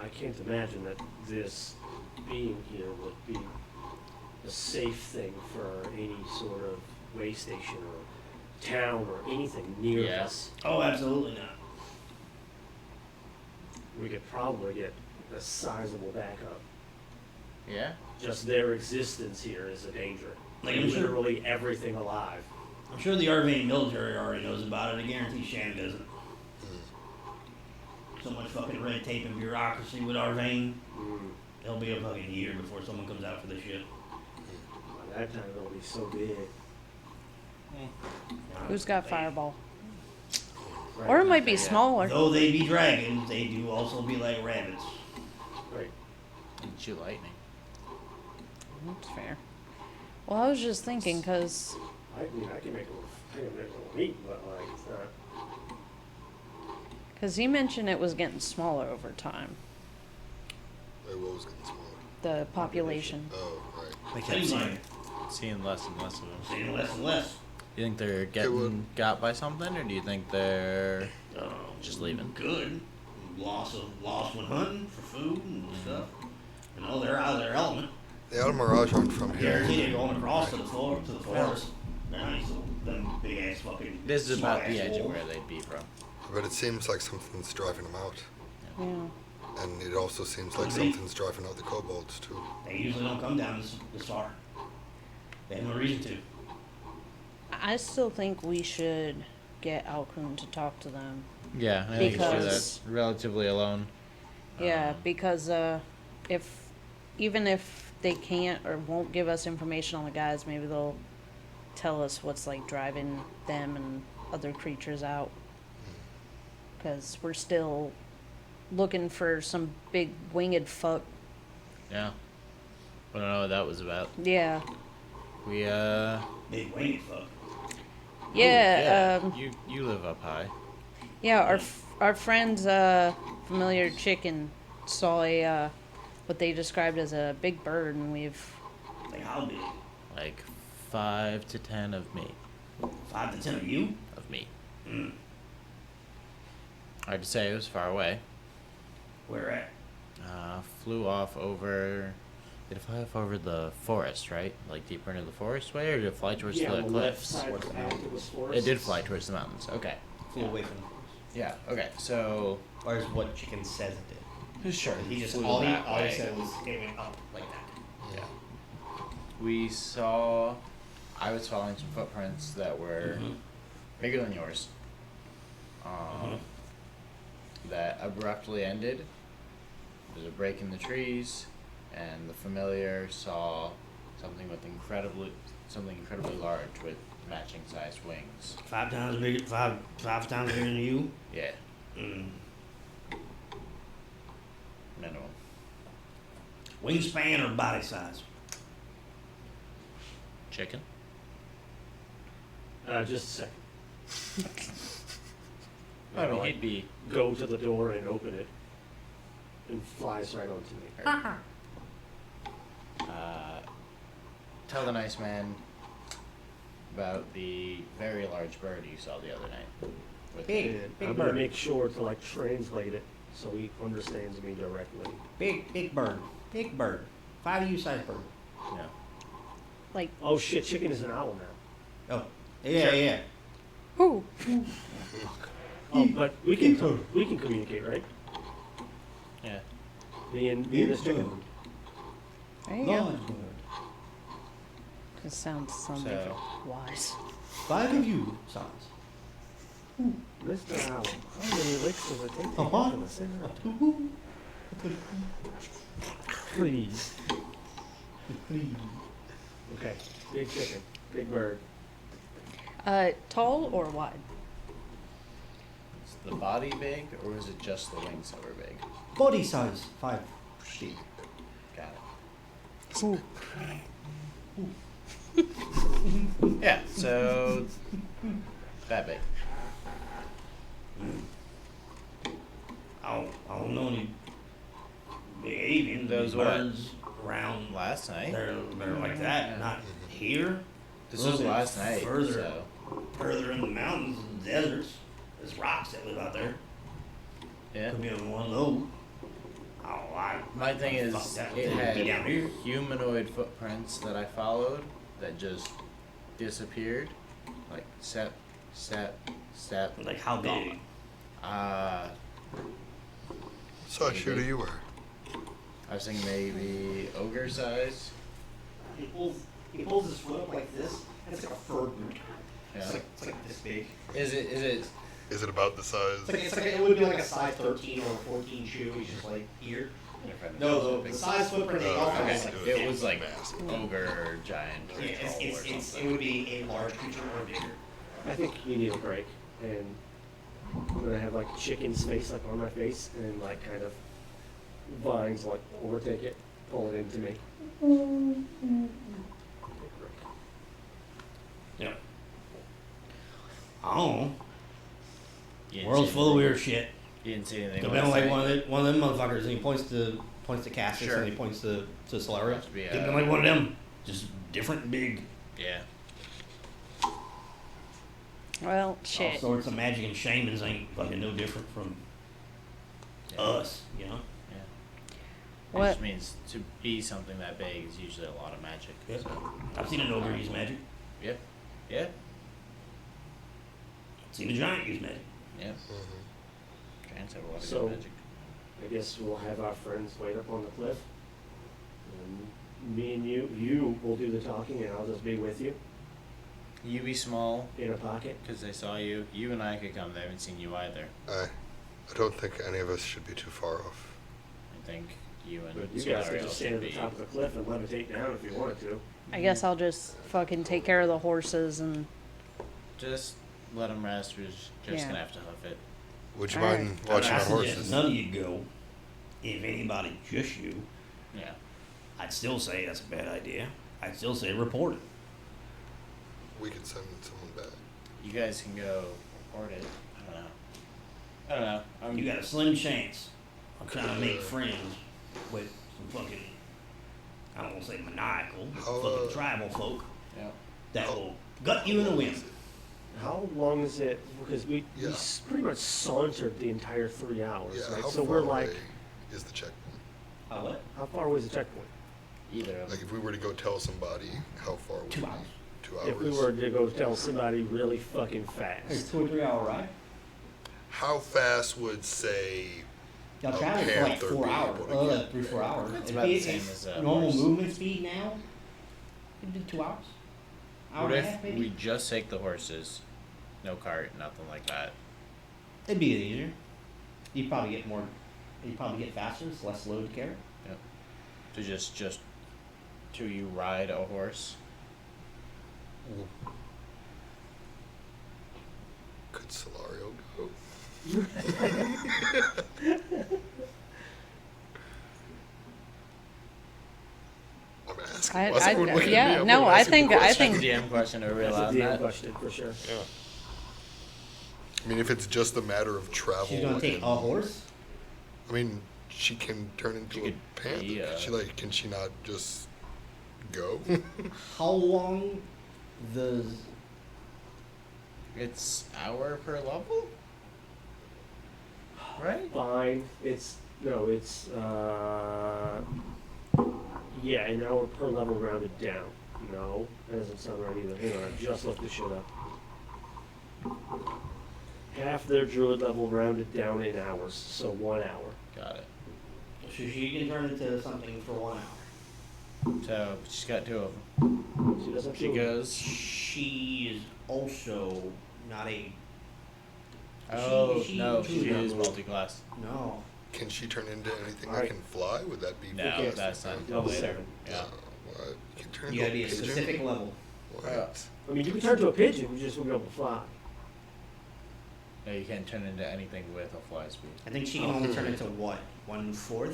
[SPEAKER 1] I can't imagine that this being here would be a safe thing for any sort of way station or town or anything near
[SPEAKER 6] Yeah.
[SPEAKER 1] us.
[SPEAKER 3] Oh, absolutely not.
[SPEAKER 1] We could probably get a sizable backup.
[SPEAKER 6] Yeah.
[SPEAKER 1] Just their existence here is a danger.
[SPEAKER 3] Like, I'm sure-
[SPEAKER 1] Literally everything alive.
[SPEAKER 3] I'm sure the Arvane military already knows about it. I guarantee Shannon doesn't. So much fucking red tape and bureaucracy with Arvane.
[SPEAKER 1] Mm.
[SPEAKER 3] It'll be a fucking year before someone comes out for this shit.
[SPEAKER 1] By that time it'll be so big.
[SPEAKER 5] Who's got fireball?
[SPEAKER 1] Right.
[SPEAKER 5] Or it might be smaller.
[SPEAKER 3] Though they be dragons, they do also be like rabbits.
[SPEAKER 1] Right.
[SPEAKER 6] And shoot lightning.
[SPEAKER 5] That's fair. Well, I was just thinking, because
[SPEAKER 1] I mean, I can make a little meat, but like, it's not.
[SPEAKER 5] he mentioned it was getting smaller over time,
[SPEAKER 2] Wait, what was getting smaller?
[SPEAKER 5] the population.
[SPEAKER 2] Oh, right.
[SPEAKER 6] They
[SPEAKER 3] Seems like
[SPEAKER 6] seeing less and less of them.
[SPEAKER 3] seeing less and less.
[SPEAKER 6] You think they're getting got by something, or do you think they're just leaving?
[SPEAKER 3] Good. Lost when hunting for food and stuff. You know, they're out of their element.
[SPEAKER 2] The Almirage aren't from here.
[SPEAKER 3] Guarantee they're going across to the forest. They're nice little, them big ass fucking.
[SPEAKER 6] This is about
[SPEAKER 3] small-ass
[SPEAKER 6] the edge of
[SPEAKER 3] wolves.
[SPEAKER 6] where they'd be from.
[SPEAKER 2] But it seems like something's driving them out.
[SPEAKER 5] Yeah.
[SPEAKER 2] And it also seems like
[SPEAKER 3] Could be.
[SPEAKER 2] something's driving out the kobolds, too.
[SPEAKER 3] They usually don't come down this far. They have no reason to.
[SPEAKER 5] I still think we should get Alkun to talk to them.
[SPEAKER 6] Yeah, I think you should do that
[SPEAKER 5] Because-
[SPEAKER 6] relatively alone.
[SPEAKER 5] Yeah, because even if they can't or won't give us information on the guys, maybe they'll tell us what's like driving them and other creatures out. Because we're still looking for some big winged fuck.
[SPEAKER 6] Yeah. I don't know what that was about.
[SPEAKER 5] Yeah.
[SPEAKER 6] We
[SPEAKER 3] Big winged fuck.
[SPEAKER 5] Yeah.
[SPEAKER 6] you live up high.
[SPEAKER 5] Yeah. Our friend's familiar chicken saw a what they described as a big bird, and we've
[SPEAKER 3] Like how big?
[SPEAKER 6] Like 5 to 10 of me.
[SPEAKER 3] 5 to 10 of you?
[SPEAKER 6] Of me.
[SPEAKER 3] Mm.
[SPEAKER 6] Hard to say, it was far away.
[SPEAKER 3] Where at?
[SPEAKER 6] Flew off over. Did it fly off over the forest, right? Like deeper into the forest way, or did it fly towards
[SPEAKER 1] Yeah,
[SPEAKER 6] the
[SPEAKER 1] on the left
[SPEAKER 6] cliffs?
[SPEAKER 1] side of the path, it was forest.
[SPEAKER 6] It did fly towards the mountains. Okay.
[SPEAKER 3] Flew
[SPEAKER 6] Yeah.
[SPEAKER 3] away from the forest.
[SPEAKER 6] Yeah. Okay. So.
[SPEAKER 3] Or is what chicken says it did.
[SPEAKER 6] Sure.
[SPEAKER 3] He just
[SPEAKER 6] flew
[SPEAKER 3] all he
[SPEAKER 6] that way.
[SPEAKER 3] said was it went up like that.
[SPEAKER 6] Yeah. We saw. I was following some footprints that were bigger than yours. That abruptly ended. There's a break in the trees, and the familiar saw something incredibly large with matching sized wings.
[SPEAKER 3] 5 times bigger. Five times bigger than you.
[SPEAKER 6] Yeah,
[SPEAKER 3] Mm.
[SPEAKER 6] minimum.
[SPEAKER 3] Wingspan or body size?
[SPEAKER 6] Chicken.
[SPEAKER 1] Just a second.
[SPEAKER 6] I mean,
[SPEAKER 1] like,
[SPEAKER 6] he'd be.
[SPEAKER 1] go to the door and open it, and flies right onto me.
[SPEAKER 6] Tell the nice man about the very large bird you saw the other night. With
[SPEAKER 3] Big.
[SPEAKER 1] And
[SPEAKER 3] Big
[SPEAKER 1] I'm gonna
[SPEAKER 3] bird.
[SPEAKER 1] make sure to like translate it so he understands me directly.
[SPEAKER 3] Big bird. Big bird. 5 of you size bird.
[SPEAKER 6] No.
[SPEAKER 5] Like,
[SPEAKER 1] Oh shit, chicken is an owl now.
[SPEAKER 3] Oh. Yeah,
[SPEAKER 6] Sure.
[SPEAKER 3] yeah.
[SPEAKER 5] who?
[SPEAKER 1] Oh, but we can communicate, right?
[SPEAKER 6] Yeah.
[SPEAKER 1] Me and this chicken.
[SPEAKER 5] There you go.
[SPEAKER 3] Large bird.
[SPEAKER 5] It sounds something
[SPEAKER 6] So-
[SPEAKER 5] wise.
[SPEAKER 3] 5 of you size.
[SPEAKER 1] Mr. Owl, how many licks does it take to
[SPEAKER 3] A what?
[SPEAKER 1] get to the center?
[SPEAKER 3] Ooh.
[SPEAKER 1] Please. Okay, big chicken, big bird.
[SPEAKER 5] Tall or wide?
[SPEAKER 6] Is the body big, or is it just the wings that were big?
[SPEAKER 3] Body size 5.
[SPEAKER 6] Got it. Yeah, so that big.
[SPEAKER 3] I don't know any big avians.
[SPEAKER 6] Those
[SPEAKER 3] Those
[SPEAKER 6] what?
[SPEAKER 3] birds around.
[SPEAKER 6] Last night.
[SPEAKER 3] They're like that. Not here.
[SPEAKER 6] This
[SPEAKER 3] Little
[SPEAKER 6] was
[SPEAKER 3] bit
[SPEAKER 6] last night.
[SPEAKER 3] Further,
[SPEAKER 6] So
[SPEAKER 3] further in the mountains and deserts. There's rocks that live out there.
[SPEAKER 6] yeah.
[SPEAKER 3] Could be on one of those. Oh,
[SPEAKER 6] My thing is,
[SPEAKER 3] fuck that.
[SPEAKER 6] it
[SPEAKER 3] Be
[SPEAKER 6] had
[SPEAKER 3] down here.
[SPEAKER 6] humanoid footprints that I followed that just disappeared. Like step.
[SPEAKER 3] Like how big?
[SPEAKER 2] So shooter you were.
[SPEAKER 6] I was thinking maybe ogre size.
[SPEAKER 3] He pulls his foot up like this, and it's like a fur boot.
[SPEAKER 6] Yeah.
[SPEAKER 3] It's like this big.
[SPEAKER 6] Is it?
[SPEAKER 2] Is it about the size?
[SPEAKER 3] It would be like a size 13 or 14 shoe. He's just like here. No, the size footprint they
[SPEAKER 2] Oh,
[SPEAKER 3] offer
[SPEAKER 2] okay.
[SPEAKER 3] is like
[SPEAKER 6] It was like
[SPEAKER 2] Massive.
[SPEAKER 6] ogre or giant or
[SPEAKER 3] yeah,
[SPEAKER 6] troll or
[SPEAKER 3] it
[SPEAKER 6] something.
[SPEAKER 3] would be a large creature or bigger.
[SPEAKER 1] I think you need a break, and I'm gonna have like chicken's face like on my face, and like kind of vines like overtake it, pull it into me. Take a break.
[SPEAKER 3] Yeah. Oh,
[SPEAKER 6] You didn't
[SPEAKER 3] world's
[SPEAKER 6] see
[SPEAKER 3] full of
[SPEAKER 6] anything-
[SPEAKER 3] weird shit.
[SPEAKER 6] You didn't see anything.
[SPEAKER 3] Could be
[SPEAKER 6] last
[SPEAKER 3] like
[SPEAKER 6] night?
[SPEAKER 3] one of them motherfuckers, and he points to Cassius,
[SPEAKER 6] Sure.
[SPEAKER 3] and he points to Solaria.
[SPEAKER 6] Must be,
[SPEAKER 3] Could be like one of them, just different, big,
[SPEAKER 6] Yeah.
[SPEAKER 5] Well,
[SPEAKER 3] all
[SPEAKER 5] shit.
[SPEAKER 3] sorts of magic and shamans ain't fucking no different from
[SPEAKER 6] Yeah.
[SPEAKER 3] us, you know.
[SPEAKER 6] Yeah. It
[SPEAKER 5] What?
[SPEAKER 6] just means to be something that big is usually a lot of magic.
[SPEAKER 3] Yep.
[SPEAKER 6] So,
[SPEAKER 3] I've seen an ogre use magic.
[SPEAKER 6] yeah. Yeah.
[SPEAKER 3] Seen a giant use magic.
[SPEAKER 6] Yeah.
[SPEAKER 2] Mhm.
[SPEAKER 6] Giants have a lot of
[SPEAKER 1] So-
[SPEAKER 6] good magic.
[SPEAKER 1] I guess we'll have our friends wait up on the cliff, and me and you will do the talking, and I'll just be with you
[SPEAKER 6] You be small
[SPEAKER 1] in a pocket.
[SPEAKER 6] because they saw you. You and I could come. They haven't seen you either.
[SPEAKER 2] I don't think any of us should be too far off.
[SPEAKER 6] I think you and
[SPEAKER 1] But you guys could
[SPEAKER 6] Solariel
[SPEAKER 1] just stand
[SPEAKER 6] should
[SPEAKER 1] at the
[SPEAKER 6] be.
[SPEAKER 1] top of the cliff and levitate down if you wanted to.
[SPEAKER 5] I guess I'll just fucking take care of the horses and
[SPEAKER 6] Just let them rest. We're just
[SPEAKER 5] Yeah.
[SPEAKER 6] gonna have to hoof it.
[SPEAKER 2] Would you
[SPEAKER 5] Alright.
[SPEAKER 2] mind watching
[SPEAKER 3] I
[SPEAKER 2] our
[SPEAKER 3] suggest
[SPEAKER 2] horses?
[SPEAKER 3] none of you go. If anybody, just you.
[SPEAKER 6] Yeah.
[SPEAKER 3] I'd still say that's a bad idea. I'd still say report it.
[SPEAKER 2] We could send someone back.
[SPEAKER 6] You guys can go report it. I don't know.
[SPEAKER 3] You got a slim chance. I'm trying to make friends with some fucking, I don't want to say maniacal, but
[SPEAKER 2] How,
[SPEAKER 3] fucking tribal folk
[SPEAKER 6] Yeah.
[SPEAKER 3] that will gut you in the wind.
[SPEAKER 1] How long is it? Because we
[SPEAKER 2] Yeah.
[SPEAKER 1] pretty much sauntered the entire 3 hours,
[SPEAKER 2] Yeah,
[SPEAKER 1] right?
[SPEAKER 2] how
[SPEAKER 1] So
[SPEAKER 2] far
[SPEAKER 1] we're like,
[SPEAKER 2] away is the checkpoint?
[SPEAKER 3] What?
[SPEAKER 1] how far away is the checkpoint?
[SPEAKER 6] Either of
[SPEAKER 2] Like
[SPEAKER 6] them.
[SPEAKER 2] if we were to go tell somebody, how far would
[SPEAKER 3] 2
[SPEAKER 2] it be?
[SPEAKER 3] hours.
[SPEAKER 2] 2 hours.
[SPEAKER 1] If we were to go tell somebody really fucking
[SPEAKER 3] It's
[SPEAKER 1] fast.
[SPEAKER 3] 2 or 3 hour ride.
[SPEAKER 2] How fast would say?
[SPEAKER 3] Y'all
[SPEAKER 2] A
[SPEAKER 3] travel for like
[SPEAKER 2] panther
[SPEAKER 3] 4
[SPEAKER 2] be
[SPEAKER 3] hours,
[SPEAKER 2] able to get
[SPEAKER 3] 3-4 hours.
[SPEAKER 6] It's
[SPEAKER 3] It'd
[SPEAKER 6] about
[SPEAKER 3] be-
[SPEAKER 6] the same
[SPEAKER 3] it's
[SPEAKER 6] as,
[SPEAKER 3] normal
[SPEAKER 6] horse.
[SPEAKER 3] movement speed now. It'd be 2 hours. Hour
[SPEAKER 6] What
[SPEAKER 3] and a
[SPEAKER 6] if
[SPEAKER 3] half maybe.
[SPEAKER 6] we just take the horses, No cart, nothing like that.
[SPEAKER 3] It'd be easier. You'd probably get more. You'd probably get faster. It's less load to carry.
[SPEAKER 6] Yep. To just to you ride a horse.
[SPEAKER 2] Could Solario go? I'm asking. Why's everyone looking at me? I'm
[SPEAKER 5] no,
[SPEAKER 2] gonna
[SPEAKER 5] I
[SPEAKER 2] ask you the
[SPEAKER 5] think, I
[SPEAKER 2] question.
[SPEAKER 5] think,
[SPEAKER 6] DM question. Are we
[SPEAKER 1] That's a
[SPEAKER 6] allowed
[SPEAKER 1] DM
[SPEAKER 6] that?
[SPEAKER 1] question for sure.
[SPEAKER 6] Yeah.
[SPEAKER 2] I mean, if it's just a matter of travel.
[SPEAKER 3] She's gonna take
[SPEAKER 2] and-
[SPEAKER 3] a horse.
[SPEAKER 2] I mean, she can turn into
[SPEAKER 6] She
[SPEAKER 2] a
[SPEAKER 6] could
[SPEAKER 2] panther.
[SPEAKER 6] be,
[SPEAKER 2] Can she not just go?
[SPEAKER 3] How long does?
[SPEAKER 6] It's hour per level. Right.
[SPEAKER 1] Fine. It's yeah, an hour per level rounded down. No, that doesn't sound right either. Hang on, I just looked this shit up. Half their druid level rounded down in hours, so 1 hour.
[SPEAKER 6] Got it.
[SPEAKER 3] So she can turn into something for 1 hour.
[SPEAKER 6] So she's got 2 of them.
[SPEAKER 1] She doesn't.
[SPEAKER 6] She goes.
[SPEAKER 3] She is also not a.
[SPEAKER 6] Oh
[SPEAKER 3] she
[SPEAKER 6] no,
[SPEAKER 3] truly
[SPEAKER 6] she
[SPEAKER 3] not
[SPEAKER 6] is
[SPEAKER 3] a-
[SPEAKER 6] multi-class.
[SPEAKER 3] No.
[SPEAKER 2] Can she turn into anything
[SPEAKER 1] Alright.
[SPEAKER 2] that can fly? Would that be?
[SPEAKER 6] No,
[SPEAKER 2] fantastic?
[SPEAKER 6] that's not
[SPEAKER 1] Level
[SPEAKER 6] later.
[SPEAKER 1] 7.
[SPEAKER 6] Yeah.
[SPEAKER 2] What? You can turn
[SPEAKER 3] You
[SPEAKER 2] into
[SPEAKER 3] gotta be a
[SPEAKER 2] pigeon?
[SPEAKER 3] specific level.
[SPEAKER 2] What?
[SPEAKER 1] I mean, you can turn to a pigeon, you just won't be able to fly.
[SPEAKER 6] No, you can't turn into anything with a fly speed.
[SPEAKER 3] I think she can only turn into what? 1/4?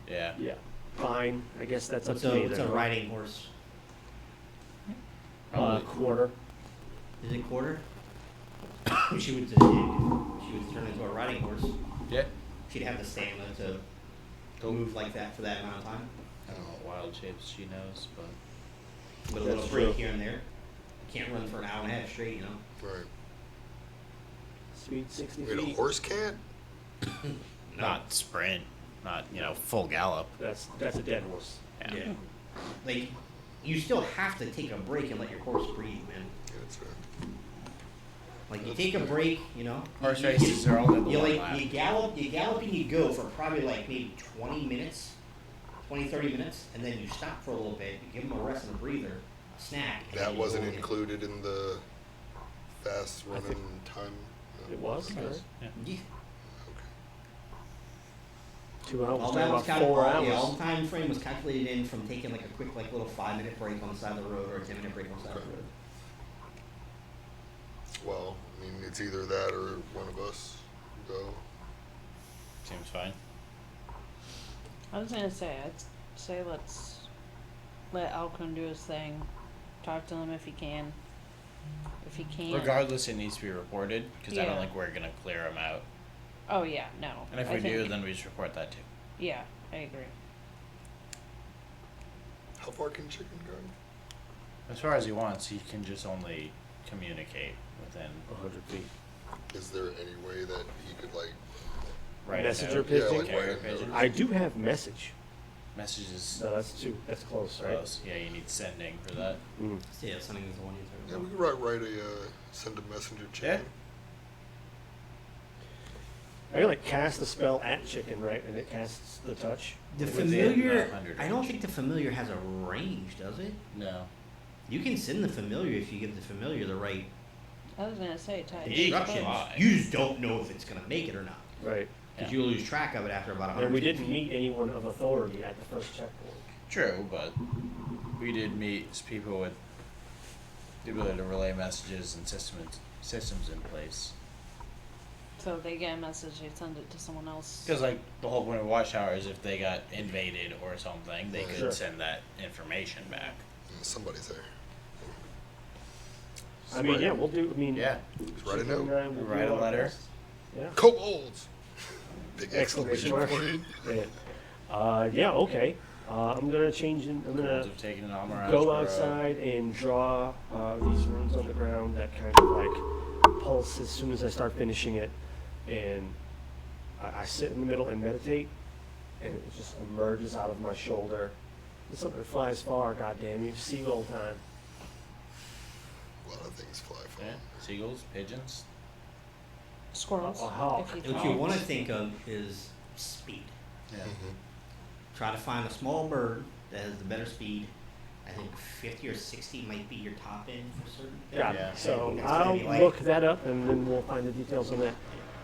[SPEAKER 6] Yeah.
[SPEAKER 1] Yeah. Fine. I guess that's up
[SPEAKER 3] What's
[SPEAKER 1] to me.
[SPEAKER 3] a
[SPEAKER 1] then.
[SPEAKER 3] riding horse?
[SPEAKER 1] Quarter.
[SPEAKER 3] Is it quarter? She would turn into a riding horse.
[SPEAKER 6] Yeah.
[SPEAKER 3] She'd have the stamina to move like that for that amount of time.
[SPEAKER 6] I don't know what wild shapes she knows, but
[SPEAKER 3] With a little
[SPEAKER 1] That's
[SPEAKER 3] break
[SPEAKER 1] true.
[SPEAKER 3] here and there. Can't run for an hour and a half straight, you know.
[SPEAKER 2] Right.
[SPEAKER 1] Speed 60
[SPEAKER 2] Wait, a
[SPEAKER 1] feet.
[SPEAKER 2] horse can't?
[SPEAKER 6] not sprint, not full gallop.
[SPEAKER 1] That's a dead horse.
[SPEAKER 6] Yeah.
[SPEAKER 3] Yeah. Like, you still have to take a break and let your horse breathe, man.
[SPEAKER 2] Yeah, that's right.
[SPEAKER 3] Like, you take a break, you know.
[SPEAKER 6] Horse
[SPEAKER 3] you-
[SPEAKER 6] races are only the
[SPEAKER 3] You
[SPEAKER 6] one
[SPEAKER 3] like
[SPEAKER 6] lap.
[SPEAKER 3] you gallop and you go for probably like maybe 20 minutes, 30 minutes, and then you stop for a little bit, you give them a rest and a breather, a snack. and
[SPEAKER 2] That
[SPEAKER 3] then you
[SPEAKER 2] wasn't
[SPEAKER 3] go again.
[SPEAKER 2] included in the fast running
[SPEAKER 1] think
[SPEAKER 2] time? No.
[SPEAKER 1] It was?
[SPEAKER 6] Yes.
[SPEAKER 1] Alright.
[SPEAKER 6] Yeah.
[SPEAKER 3] Yeah.
[SPEAKER 2] Okay.
[SPEAKER 1] 2 hours.
[SPEAKER 3] All
[SPEAKER 1] to
[SPEAKER 3] that was
[SPEAKER 1] about 4 hours.
[SPEAKER 3] yeah, all the time frame was calculated in from taking like a quick like little 5-minute break on the side of the road or a 10-minute break on the side of the road.
[SPEAKER 2] Well, I mean, it's either that or one of us go.
[SPEAKER 6] Seems fine.
[SPEAKER 5] I was gonna say, I'd say let's let Alcon do his thing. Talk to him if he can. If he can't.
[SPEAKER 6] Regardless, it needs to be reported because I don't
[SPEAKER 5] Yeah.
[SPEAKER 6] think we're gonna clear them out.
[SPEAKER 5] Oh yeah, no.
[SPEAKER 6] And if
[SPEAKER 5] I
[SPEAKER 6] we do,
[SPEAKER 5] think-
[SPEAKER 6] then we just report that too.
[SPEAKER 5] Yeah, I agree.
[SPEAKER 2] How far can chicken go?
[SPEAKER 6] As far as he wants, he can just only communicate within
[SPEAKER 1] 100 feet.
[SPEAKER 2] Is there any way that he could, like,
[SPEAKER 6] right.
[SPEAKER 1] Messenger
[SPEAKER 6] note.
[SPEAKER 1] pigeon?
[SPEAKER 2] yeah, like
[SPEAKER 6] Carrier
[SPEAKER 2] write a
[SPEAKER 6] pigeon.
[SPEAKER 2] note?
[SPEAKER 1] I do have message.
[SPEAKER 6] Messages
[SPEAKER 1] No, that's 2. That's close, right?
[SPEAKER 6] close. Yeah, you need sending for that.
[SPEAKER 1] Mm.
[SPEAKER 3] So yeah, sending is the one you
[SPEAKER 2] Yeah,
[SPEAKER 3] talk
[SPEAKER 2] we
[SPEAKER 3] about.
[SPEAKER 2] could write send a messenger chain.
[SPEAKER 1] I can like cast the spell at chicken, right? And it casts the touch.
[SPEAKER 3] The
[SPEAKER 6] Within
[SPEAKER 3] familiar,
[SPEAKER 6] 100
[SPEAKER 3] I don't
[SPEAKER 6] range.
[SPEAKER 3] think the familiar has a range, does it?
[SPEAKER 6] No.
[SPEAKER 3] You can send the familiar if you give the familiar the right
[SPEAKER 5] I was gonna say, Ty.
[SPEAKER 6] He can
[SPEAKER 3] instructions.
[SPEAKER 6] fly.
[SPEAKER 3] You just don't know if it's gonna make it or not.
[SPEAKER 1] Right.
[SPEAKER 3] Because
[SPEAKER 6] Yeah.
[SPEAKER 3] you'll lose track of it after about 100
[SPEAKER 1] And we didn't meet anyone of authority at the first checkpoint.
[SPEAKER 6] True, but we did meet people with the ability to relay messages and systems in place.
[SPEAKER 5] So they get a message, they send it to someone else.
[SPEAKER 6] Because like the whole point of Watchtower is if they got invaded or something, they could
[SPEAKER 1] Sure.
[SPEAKER 6] send that information back.
[SPEAKER 2] Somebody's there.
[SPEAKER 1] I mean, yeah, we'll do. I mean,
[SPEAKER 6] Yeah.
[SPEAKER 2] Just write a
[SPEAKER 1] Chicken and
[SPEAKER 2] note.
[SPEAKER 1] I will do
[SPEAKER 6] Write a
[SPEAKER 1] our
[SPEAKER 6] letter.
[SPEAKER 1] best. Yeah.
[SPEAKER 2] Kobolds! Big
[SPEAKER 1] Exclamation
[SPEAKER 2] exclamation
[SPEAKER 1] mark.
[SPEAKER 2] point.
[SPEAKER 1] Yeah. Okay. I'm gonna change. I'm
[SPEAKER 6] Wolves
[SPEAKER 1] gonna
[SPEAKER 6] have taken an armor
[SPEAKER 1] go
[SPEAKER 6] out.
[SPEAKER 1] outside and draw these runes on the ground that kind of like pulse as soon as I start finishing it, and I sit in the middle and meditate, and it just emerges out of my shoulder. It's something that flies far. Goddamn you, seagull time.
[SPEAKER 2] A lot of things fly far.
[SPEAKER 6] Yeah. Seagulls, pigeons.
[SPEAKER 5] Squirrels.
[SPEAKER 1] A hawk.
[SPEAKER 5] If you
[SPEAKER 3] What you
[SPEAKER 5] can.
[SPEAKER 3] want to think of is speed.
[SPEAKER 6] Yeah.
[SPEAKER 2] Mhm.
[SPEAKER 3] Try to find a small bird that has the better speed I think 50 or 60 might be your top end for certain.
[SPEAKER 1] Got
[SPEAKER 6] Yeah.
[SPEAKER 1] it. So
[SPEAKER 3] That's gonna
[SPEAKER 1] I'll
[SPEAKER 3] be like-
[SPEAKER 1] look that up and then we'll find the details on that.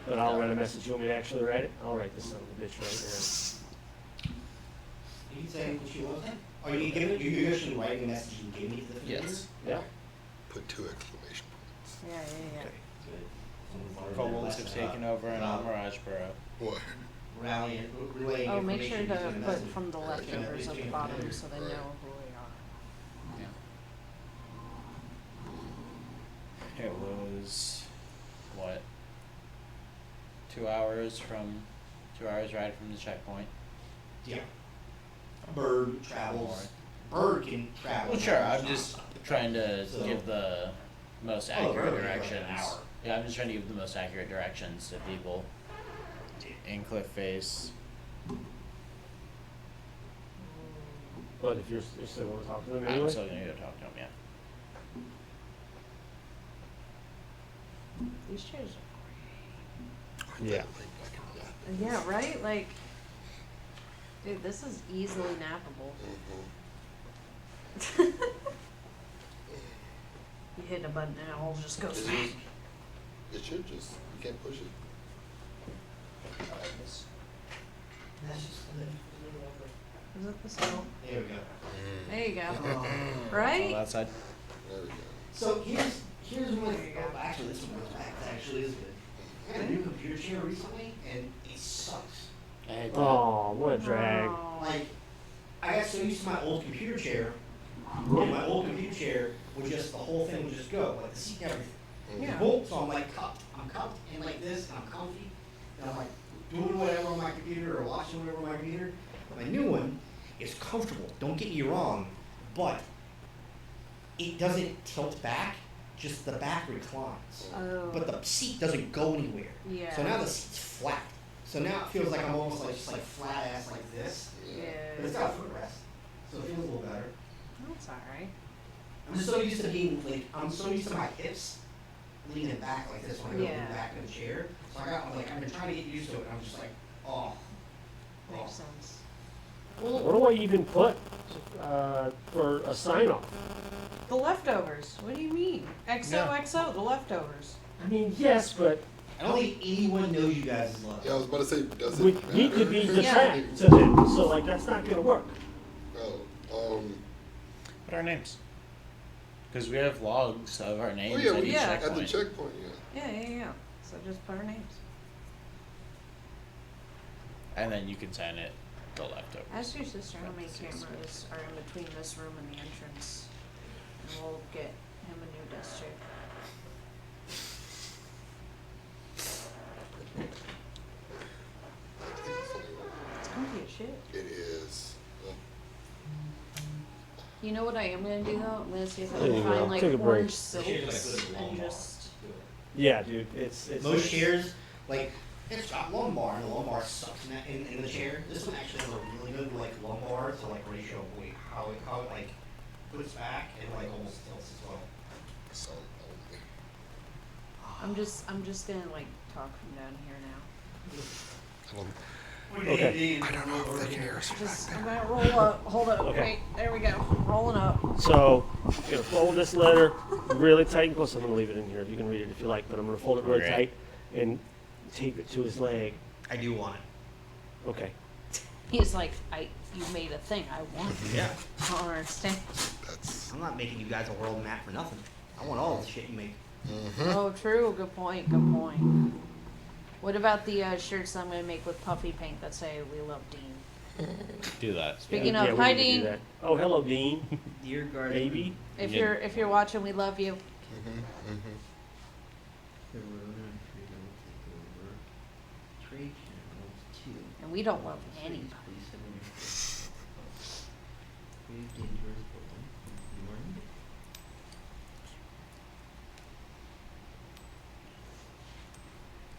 [SPEAKER 1] But I'll write a message. You want me to actually write it? I'll write this son of a bitch right
[SPEAKER 3] You can say what you want. Are you giving? You're actually writing a message and giving it to the familiar?
[SPEAKER 6] Yes.
[SPEAKER 1] now. Yeah.
[SPEAKER 2] Put 2 exclamation points.
[SPEAKER 5] Yeah, yeah,
[SPEAKER 1] Okay.
[SPEAKER 3] Good. Someone's learned
[SPEAKER 6] Kobolds
[SPEAKER 3] their
[SPEAKER 6] have
[SPEAKER 3] lesson.
[SPEAKER 6] taken over in Mirage Borough.
[SPEAKER 2] What?
[SPEAKER 3] Relaying
[SPEAKER 5] yeah. Oh, make sure
[SPEAKER 3] information
[SPEAKER 5] to
[SPEAKER 3] using a
[SPEAKER 5] put
[SPEAKER 3] message.
[SPEAKER 5] from the leftovers at the bottom so they
[SPEAKER 2] Right.
[SPEAKER 5] know who we are.
[SPEAKER 6] Yeah. It was what? 2 hours ride from the checkpoint.
[SPEAKER 3] Yeah. A bird travels. Bird can travel.
[SPEAKER 6] Well, sure. I'm just trying to
[SPEAKER 3] So-
[SPEAKER 6] give the most
[SPEAKER 3] Oh,
[SPEAKER 6] accurate
[SPEAKER 3] really? Like an
[SPEAKER 6] directions.
[SPEAKER 3] hour.
[SPEAKER 6] Yeah, I'm just trying to give the most accurate directions to people in Cliff Face.
[SPEAKER 1] But if you still want to talk to them
[SPEAKER 6] I'm
[SPEAKER 1] anyway.
[SPEAKER 6] still gonna go talk to him. Yeah.
[SPEAKER 5] These chairs
[SPEAKER 1] Yeah.
[SPEAKER 5] are. Yeah, right? Like, dude, this is easily nappable.
[SPEAKER 2] Mm-hmm.
[SPEAKER 5] You hit a button and it all just goes.
[SPEAKER 2] It should just, you can't push it.
[SPEAKER 3] That's just
[SPEAKER 5] Is it the cell?
[SPEAKER 3] There we go.
[SPEAKER 5] There you go.
[SPEAKER 3] Oh.
[SPEAKER 5] Right?
[SPEAKER 6] On that side.
[SPEAKER 2] There we go.
[SPEAKER 3] So here's one. Oh, actually, this one goes back. That actually is good. I got a new computer chair recently, and it sucks.
[SPEAKER 1] Oh, what a drag.
[SPEAKER 5] Oh.
[SPEAKER 3] Like, I got so used to my old computer chair, and my old computer chair would just, the whole thing would just go, like the seat and everything.
[SPEAKER 5] Yeah.
[SPEAKER 3] Boom, so I'm like cupped. I'm cupped in like this, and I'm comfy, and I'm like doing whatever on my computer or watching whatever on my computer. My new one is comfortable, don't get me wrong, but it doesn't tilt back, just the back reclines.
[SPEAKER 5] Oh.
[SPEAKER 3] But the seat doesn't go anywhere.
[SPEAKER 5] Yeah.
[SPEAKER 3] So now the seat's flat. So now it feels like I'm almost like just like flat ass like this. But it's
[SPEAKER 5] Yeah.
[SPEAKER 3] got a footrest. So it feels a little better.
[SPEAKER 5] That's alright.
[SPEAKER 3] I'm just so used to being like, I'm so used to my hips leaning back like this when I go
[SPEAKER 5] Yeah.
[SPEAKER 3] back in the chair. So I'm been trying to get used to it, and I'm just like, oh.
[SPEAKER 5] Makes sense.
[SPEAKER 1] What do I even put for a sign off?
[SPEAKER 5] The leftovers. What do you mean? XOXO, the leftovers.
[SPEAKER 1] I mean, yes, but
[SPEAKER 3] I don't think anyone knows you guys as love.
[SPEAKER 2] Yeah, I was about to say, does it
[SPEAKER 1] we
[SPEAKER 2] matter?
[SPEAKER 1] need to be the
[SPEAKER 5] Yeah.
[SPEAKER 1] track to them. So, like, that's not going to work.
[SPEAKER 2] Oh,
[SPEAKER 6] What are our names? Because we have logs of our names
[SPEAKER 2] yeah,
[SPEAKER 6] at
[SPEAKER 2] we
[SPEAKER 6] each
[SPEAKER 5] Yeah.
[SPEAKER 2] at the
[SPEAKER 6] checkpoint.
[SPEAKER 2] checkpoint, yeah.
[SPEAKER 5] Yeah. So just put our names.
[SPEAKER 6] And then you can sign it the leftovers.
[SPEAKER 5] Ask your sister how many cameras are in between this room and the entrance. And we'll get him a new desk chair.
[SPEAKER 2] I think it's only one.
[SPEAKER 5] It's comfy as shit.
[SPEAKER 2] It is.
[SPEAKER 5] You know what I am gonna do though? I'm gonna see if I
[SPEAKER 1] There
[SPEAKER 5] can
[SPEAKER 1] you go.
[SPEAKER 5] find like
[SPEAKER 1] Take a break.
[SPEAKER 5] orange
[SPEAKER 3] The chair's like
[SPEAKER 5] silks
[SPEAKER 3] good
[SPEAKER 5] and
[SPEAKER 3] long
[SPEAKER 5] just.
[SPEAKER 1] Yeah, dude. It's
[SPEAKER 3] Most chairs, like, it's got lumbar, and the lumbar sucks in the chair. This one actually has a really good, like, lumbar to, like, ratio of weight, how it, like, puts back and, like, almost tilts as well.
[SPEAKER 2] So only.
[SPEAKER 5] I'm just gonna like talk from down here now.
[SPEAKER 2] I don't,
[SPEAKER 1] Okay.
[SPEAKER 2] I don't know if they can hear us.
[SPEAKER 5] Just I'm gonna roll up. Hold up.
[SPEAKER 1] Okay.
[SPEAKER 5] Wait. There we go. Rolling up.
[SPEAKER 1] So, I'm going to fold this letter really tight and close. I'm going to leave it in here. You can read it if you like, but I'm going to fold it really
[SPEAKER 6] Okay.
[SPEAKER 1] tight and tape it to his leg.
[SPEAKER 3] I do want it.
[SPEAKER 1] Okay.
[SPEAKER 5] He's like, you made a thing. I want it.
[SPEAKER 3] Yeah.
[SPEAKER 5] I don't understand.
[SPEAKER 2] That's.
[SPEAKER 3] I'm not making you guys a world map for nothing. I want all the shit you make.
[SPEAKER 5] Oh, true. Good point. Good point. What about the shirts I'm gonna make with puffy paint that say "We love Dean"?
[SPEAKER 6] Do that.
[SPEAKER 5] Speaking
[SPEAKER 1] Yeah,
[SPEAKER 5] of,
[SPEAKER 1] we
[SPEAKER 5] hi
[SPEAKER 1] need to do
[SPEAKER 5] Dean.
[SPEAKER 1] that. Oh, hello, Dean.
[SPEAKER 3] Dear guardian.
[SPEAKER 1] Baby.
[SPEAKER 5] If
[SPEAKER 6] Yeah.
[SPEAKER 5] you're watching, we love you.
[SPEAKER 3] Trade channels 2.
[SPEAKER 5] And we don't love anybody.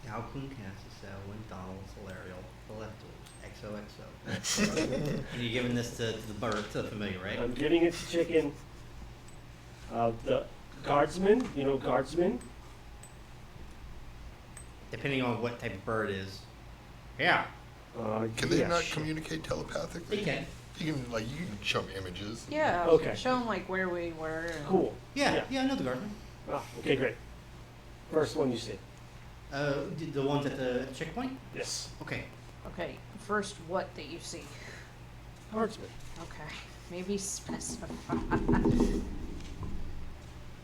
[SPEAKER 3] Alcun Cassicel, Donald, Solarial, the leftovers, XOXO. And you're giving this to the bird, to the familiar, right?
[SPEAKER 1] I'm giving it to Chicken. The guardsman, you know, guardsman.
[SPEAKER 3] Depending on what type of bird it is. Yeah.
[SPEAKER 2] Can they
[SPEAKER 1] yeah,
[SPEAKER 2] not
[SPEAKER 1] shit.
[SPEAKER 2] communicate telepathically?
[SPEAKER 3] They can.
[SPEAKER 2] You can show me images.
[SPEAKER 5] Yeah.
[SPEAKER 1] Okay.
[SPEAKER 5] Show them like where we were. And
[SPEAKER 1] Cool.
[SPEAKER 3] Yeah, I know the guardsman.
[SPEAKER 1] Ah, okay, great. First one you see.
[SPEAKER 3] The ones at the checkpoint?
[SPEAKER 1] Yes.
[SPEAKER 3] Okay.
[SPEAKER 5] Okay. First, what that you see?
[SPEAKER 1] Guardsman.
[SPEAKER 5] Okay. Maybe specify.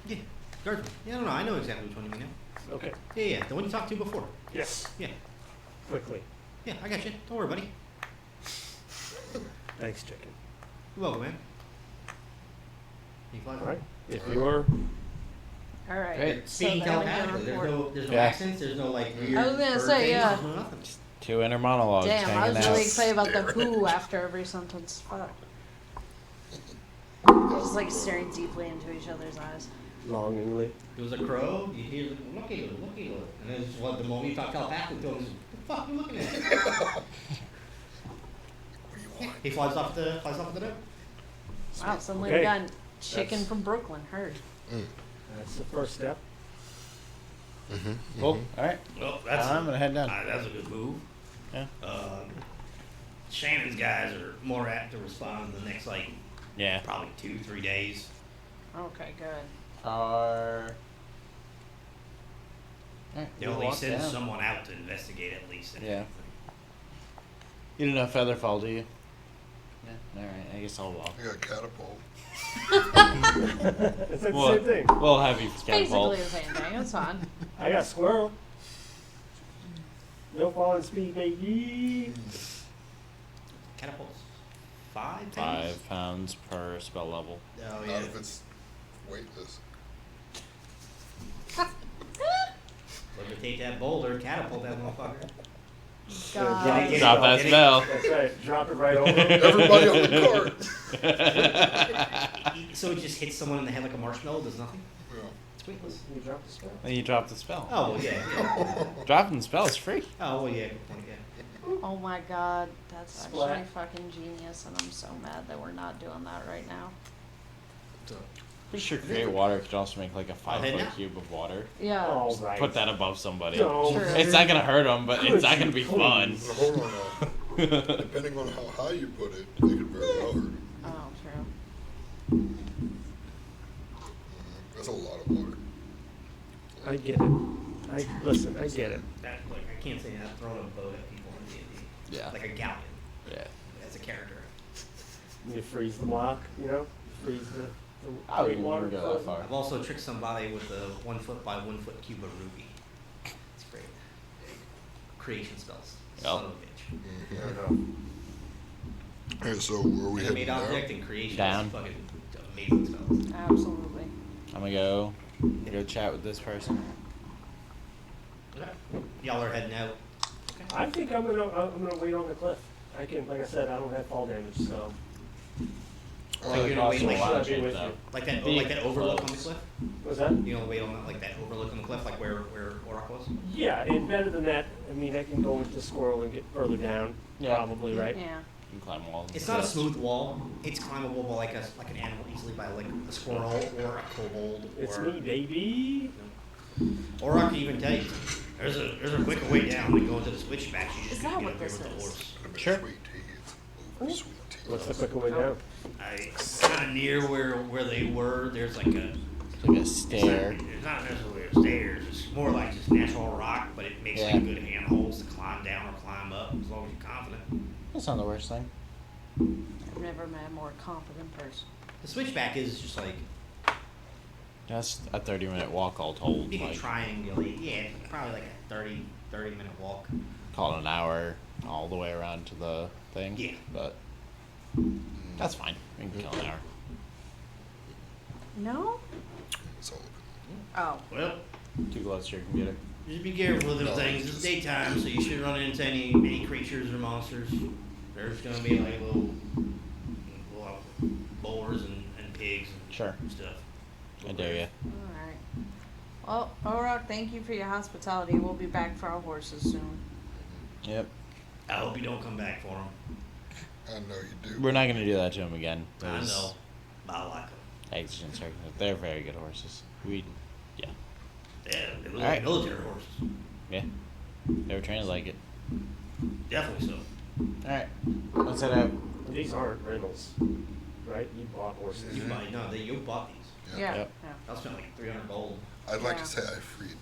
[SPEAKER 3] Yeah, guardsman. Yeah, I know exactly which one you mean now.
[SPEAKER 1] Okay.
[SPEAKER 3] Yeah, the one you talked to before.
[SPEAKER 1] Yes.
[SPEAKER 3] Yeah,
[SPEAKER 1] Quickly.
[SPEAKER 3] yeah, I got you. Don't worry, buddy.
[SPEAKER 1] Thanks, chicken.
[SPEAKER 3] You're welcome, man. You fly
[SPEAKER 1] All right. If you're
[SPEAKER 5] All right.
[SPEAKER 6] Great.
[SPEAKER 3] Speaking
[SPEAKER 5] so then when
[SPEAKER 3] telepathically,
[SPEAKER 5] you report-
[SPEAKER 3] there's no
[SPEAKER 6] Yeah.
[SPEAKER 3] accents, there's no like weird.
[SPEAKER 5] I was gonna
[SPEAKER 3] bird
[SPEAKER 5] say,
[SPEAKER 3] things,
[SPEAKER 5] yeah.
[SPEAKER 3] there's no nothing.
[SPEAKER 6] Two inner monologues
[SPEAKER 5] Damn, I
[SPEAKER 6] hanging
[SPEAKER 5] was
[SPEAKER 6] out.
[SPEAKER 5] really excited about the
[SPEAKER 2] Stare
[SPEAKER 5] poo
[SPEAKER 2] at
[SPEAKER 5] after every sentence. Fuck. Just like staring deeply into each other's eyes.
[SPEAKER 1] longingly.
[SPEAKER 3] There was a crow. You hear looky, and then it's what the moment you talk telepathically to him, he's, what the fuck are you looking at?
[SPEAKER 2] What do you want?
[SPEAKER 3] He flies off the note.
[SPEAKER 5] Wow, suddenly
[SPEAKER 1] Okay.
[SPEAKER 5] we got chicken
[SPEAKER 1] That's-
[SPEAKER 5] from Brooklyn. Heard.
[SPEAKER 1] That's the first step.
[SPEAKER 6] Cool. All right.
[SPEAKER 3] Well,
[SPEAKER 6] I'm gonna head down.
[SPEAKER 3] That's a good move.
[SPEAKER 6] Yeah.
[SPEAKER 3] Shannon's guys are more apt to respond in the next
[SPEAKER 6] Yeah.
[SPEAKER 3] probably 2-3 days.
[SPEAKER 5] Okay, good.
[SPEAKER 6] Alright,
[SPEAKER 3] They'll at
[SPEAKER 6] we'll
[SPEAKER 3] least
[SPEAKER 6] walk
[SPEAKER 3] send
[SPEAKER 6] down.
[SPEAKER 3] someone out to investigate at least.
[SPEAKER 6] Yeah. You don't know Featherfall, do you? Yeah. Alright, I guess I'll walk.
[SPEAKER 2] I got catapult.
[SPEAKER 1] It's like
[SPEAKER 6] Well,
[SPEAKER 1] the same thing.
[SPEAKER 6] we'll have you
[SPEAKER 5] Basically
[SPEAKER 6] catapult.
[SPEAKER 5] the same thing. It's fine.
[SPEAKER 1] I got squirrel. No falling speed, baby.
[SPEAKER 3] Catapults. 5 pounds?
[SPEAKER 6] 5 pounds per spell level.
[SPEAKER 3] Oh
[SPEAKER 2] Not
[SPEAKER 3] yeah.
[SPEAKER 2] if it's weightless.
[SPEAKER 3] Levitate that boulder, catapult that motherfucker.
[SPEAKER 5] God.
[SPEAKER 3] it.
[SPEAKER 6] Drop that spell.
[SPEAKER 1] That's right. Drop it right over.
[SPEAKER 2] Everybody on the cart.
[SPEAKER 3] So it just hits someone in the head like a marshmallow, does nothing?
[SPEAKER 2] Yeah.
[SPEAKER 3] It's weightless.
[SPEAKER 1] You drop the spell.
[SPEAKER 6] Then you drop the spell.
[SPEAKER 3] Oh, well, yeah.
[SPEAKER 6] Dropping the spell is free.
[SPEAKER 3] Oh, well, yeah, good point, yeah.
[SPEAKER 5] Oh my god, that's actually
[SPEAKER 1] Splat.
[SPEAKER 5] fucking genius, and I'm so mad that we're not doing that right now.
[SPEAKER 6] Pretty sure create water could also make like a
[SPEAKER 3] head
[SPEAKER 6] 5-foot
[SPEAKER 3] now?
[SPEAKER 6] cube of water.
[SPEAKER 5] Yeah.
[SPEAKER 1] All right.
[SPEAKER 6] Put that above somebody.
[SPEAKER 1] Don't.
[SPEAKER 5] Sure.
[SPEAKER 6] It's not gonna hurt them, but it's not gonna be fun.
[SPEAKER 1] Please.
[SPEAKER 2] But hold on now. Depending on how high you put it, they could very well hurt it.
[SPEAKER 5] Oh, true.
[SPEAKER 2] That's a lot of water.
[SPEAKER 1] I get it. Listen. I get it.
[SPEAKER 3] That, like, I can't say I've thrown a boat at people in D&D.
[SPEAKER 6] Yeah.
[SPEAKER 3] Like a galleon,
[SPEAKER 6] Yeah.
[SPEAKER 3] as a character.
[SPEAKER 1] You freeze the block. You know. Freeze the.
[SPEAKER 6] I
[SPEAKER 1] create
[SPEAKER 6] wouldn't
[SPEAKER 1] water
[SPEAKER 6] go that
[SPEAKER 1] frozen.
[SPEAKER 6] far.
[SPEAKER 3] I've also tricked somebody with a 1 foot by 1 foot cube of ruby. It's great. Creation spells. Son of a bitch.
[SPEAKER 1] I don't know.
[SPEAKER 2] Hey, so where are we heading
[SPEAKER 3] Animate
[SPEAKER 2] now?
[SPEAKER 3] object and creation
[SPEAKER 6] Down.
[SPEAKER 3] is fucking amazing spells.
[SPEAKER 5] Absolutely.
[SPEAKER 6] I'm gonna go chat with this person.
[SPEAKER 3] Okay. Y'all are heading out.
[SPEAKER 1] I think I'm gonna wait on the cliff. I can, like I said, I don't have fall damage, so.
[SPEAKER 3] Like you're gonna wait like,
[SPEAKER 1] I'll be with you.
[SPEAKER 3] like that overlook on the cliff?
[SPEAKER 1] What's that?
[SPEAKER 3] You gonna wait on that, like that overlook on the cliff, like where Auroch was?
[SPEAKER 1] Yeah, and better than that, I mean, I can go into the squirrel and get further down,
[SPEAKER 6] Yeah.
[SPEAKER 1] probably, right?
[SPEAKER 5] Yeah.
[SPEAKER 6] You can climb walls.
[SPEAKER 3] It's not a smooth wall. It's climbable by like an animal easily by like a squirrel or a kobold
[SPEAKER 1] It's
[SPEAKER 3] or
[SPEAKER 1] me, baby.
[SPEAKER 3] Auroch can even tell you there's a quicker way down than going to the switchbacks. You just
[SPEAKER 5] Is
[SPEAKER 3] gotta
[SPEAKER 5] that
[SPEAKER 3] get
[SPEAKER 5] what
[SPEAKER 3] up there
[SPEAKER 5] this
[SPEAKER 3] with the
[SPEAKER 5] is?
[SPEAKER 3] horse.
[SPEAKER 6] Sure.
[SPEAKER 2] Sweet tea. Ooh, sweet tea.
[SPEAKER 1] What's the quicker way down?
[SPEAKER 3] Kind of near where they were. There's like a
[SPEAKER 6] It's like a stair.
[SPEAKER 3] It's not necessarily stairs. It's more like just natural rock, but it makes
[SPEAKER 6] Yeah.
[SPEAKER 3] like good handholds to climb down or climb up as long as you're confident.
[SPEAKER 6] That's not the worst thing.
[SPEAKER 5] I've never met a more confident person.
[SPEAKER 3] The switchback is just like
[SPEAKER 6] That's a 30-minute walk all told.
[SPEAKER 3] you can
[SPEAKER 6] Like,
[SPEAKER 3] triangulate. Yeah, it's probably like a 30-minute walk.
[SPEAKER 6] call it an hour all the way around to the thing.
[SPEAKER 3] Yeah.
[SPEAKER 6] But that's fine. We can kill an hour.
[SPEAKER 5] No?
[SPEAKER 2] It's all
[SPEAKER 5] Oh.
[SPEAKER 3] Well,
[SPEAKER 6] Too close to your computer.
[SPEAKER 3] just be careful with them
[SPEAKER 2] No,
[SPEAKER 3] things.
[SPEAKER 2] it's
[SPEAKER 3] It's
[SPEAKER 2] just-
[SPEAKER 3] daytime, so you shouldn't run into any creatures or monsters. There's gonna be like little boars and pigs and
[SPEAKER 6] Sure.
[SPEAKER 3] stuff.
[SPEAKER 6] I dare you.
[SPEAKER 5] Alright. Well, Auroch, thank you for your hospitality. We'll be back for our horses soon.
[SPEAKER 6] Yep.
[SPEAKER 3] I hope you don't come back for them.
[SPEAKER 2] I know you do.
[SPEAKER 6] We're not gonna do that to him again.
[SPEAKER 3] I
[SPEAKER 6] Those
[SPEAKER 3] know. I like them.
[SPEAKER 6] Exigent circumstances. They're very good horses. Yeah.
[SPEAKER 3] Yeah, they look
[SPEAKER 6] All right.
[SPEAKER 3] like military horses.
[SPEAKER 6] Yeah. They were trained like it.
[SPEAKER 3] Definitely so.
[SPEAKER 6] Alright. Let's head out.
[SPEAKER 1] These aren't rentals, right? You bought horses.
[SPEAKER 3] You bought these.
[SPEAKER 5] Yeah.
[SPEAKER 6] Yep.
[SPEAKER 3] I'll spend like 300 gold.
[SPEAKER 2] I'd like
[SPEAKER 5] Yeah.
[SPEAKER 2] to say I freed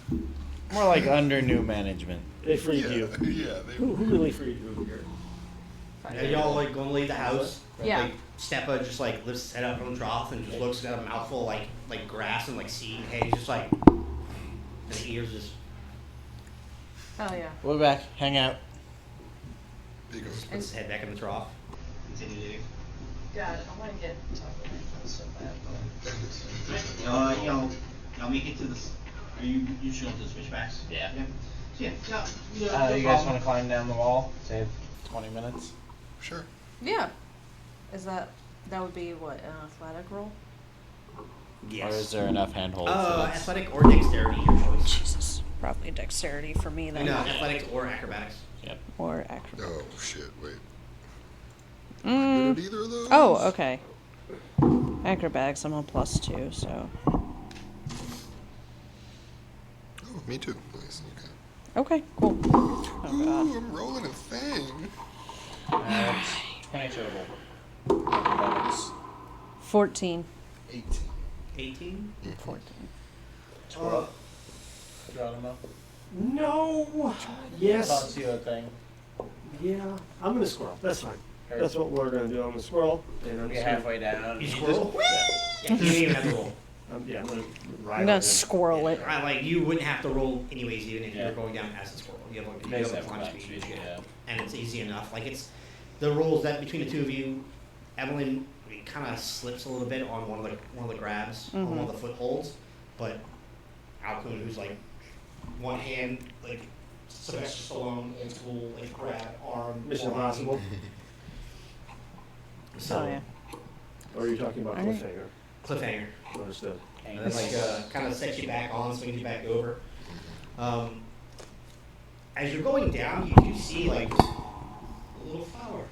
[SPEAKER 2] them.
[SPEAKER 6] More like under new management.
[SPEAKER 1] They freed
[SPEAKER 2] yeah,
[SPEAKER 1] you.
[SPEAKER 2] Yeah, they
[SPEAKER 1] Who really freed you here?
[SPEAKER 3] And y'all like going to leave the house.
[SPEAKER 5] Yeah.
[SPEAKER 3] Like Steppa just like lifts his head up from the trough and just looks at a mouthful of, like grass and like seed and hay. He's just like, and the ears just.
[SPEAKER 5] Oh yeah.
[SPEAKER 6] We'll be back. Hang out.
[SPEAKER 2] There he goes.
[SPEAKER 3] Puts his head back in the trough. Continue digging.
[SPEAKER 5] God, I want to get so bad.
[SPEAKER 3] Y'all make it to the. Are you showing to the switchbacks?
[SPEAKER 6] Yeah.
[SPEAKER 3] Yeah.
[SPEAKER 6] You guys want to climb down the wall? Save 20 minutes.
[SPEAKER 2] Sure.
[SPEAKER 5] Yeah. Is that would be what, an athletic roll?
[SPEAKER 6] Or is there enough handhold?
[SPEAKER 3] Athletic or dexterity, your choice.
[SPEAKER 5] Jesus. Probably dexterity for me then.
[SPEAKER 3] No, athletics or acrobatics.
[SPEAKER 6] Yep.
[SPEAKER 5] Or acrobatics.
[SPEAKER 2] Oh shit! Wait. Am I good at either of those?
[SPEAKER 5] Oh, okay. Acrobatics, I'm on +2, so.
[SPEAKER 2] Oh, me too. Nice.
[SPEAKER 5] Okay, cool.
[SPEAKER 2] Okay.
[SPEAKER 5] Oh
[SPEAKER 2] Ooh,
[SPEAKER 5] god.
[SPEAKER 2] I'm rolling a thing.
[SPEAKER 6] 20 total. Acrobatics.
[SPEAKER 5] 14.
[SPEAKER 2] 18.
[SPEAKER 3] 18.
[SPEAKER 5] 14.
[SPEAKER 3] Oh,
[SPEAKER 6] Geronimo.
[SPEAKER 1] No. Yes.
[SPEAKER 6] Toss you a thing.
[SPEAKER 1] Yeah. I'm gonna squirrel. That's fine. That's what we're gonna do. I'm gonna squirrel, and I'm
[SPEAKER 6] Get
[SPEAKER 1] just gonna,
[SPEAKER 6] halfway down.
[SPEAKER 3] you
[SPEAKER 6] just-
[SPEAKER 3] squirrel? Yeah, you didn't even have to roll.
[SPEAKER 1] yeah, I'm gonna ride
[SPEAKER 5] I'm
[SPEAKER 1] on
[SPEAKER 5] gonna
[SPEAKER 1] him.
[SPEAKER 5] squirrel it.
[SPEAKER 3] Like you wouldn't have to roll anyways, even if you
[SPEAKER 6] Yeah.
[SPEAKER 3] were going down as a squirrel. You have like
[SPEAKER 6] Makes
[SPEAKER 3] a
[SPEAKER 6] sense,
[SPEAKER 3] climb
[SPEAKER 6] climb
[SPEAKER 3] speed,
[SPEAKER 6] speed, yeah.
[SPEAKER 3] and it's easy enough. Like it's the rolls that between the two of you, Evelyn kind of slips a little bit on one of the grabs on one of the footholds, but Alcun, who's like one hand like Sylvester Stallone, old school like grab arm.
[SPEAKER 1] Mission
[SPEAKER 3] forearm.
[SPEAKER 1] Impossible.
[SPEAKER 3] So
[SPEAKER 5] Oh yeah.
[SPEAKER 1] Or are you talking about
[SPEAKER 5] Alright.
[SPEAKER 1] cliffhanger?
[SPEAKER 3] cliffhanger.
[SPEAKER 1] Understood.
[SPEAKER 3] And then like kind of sets you back on, swings you back over. As you're going down, you do see like a little flower.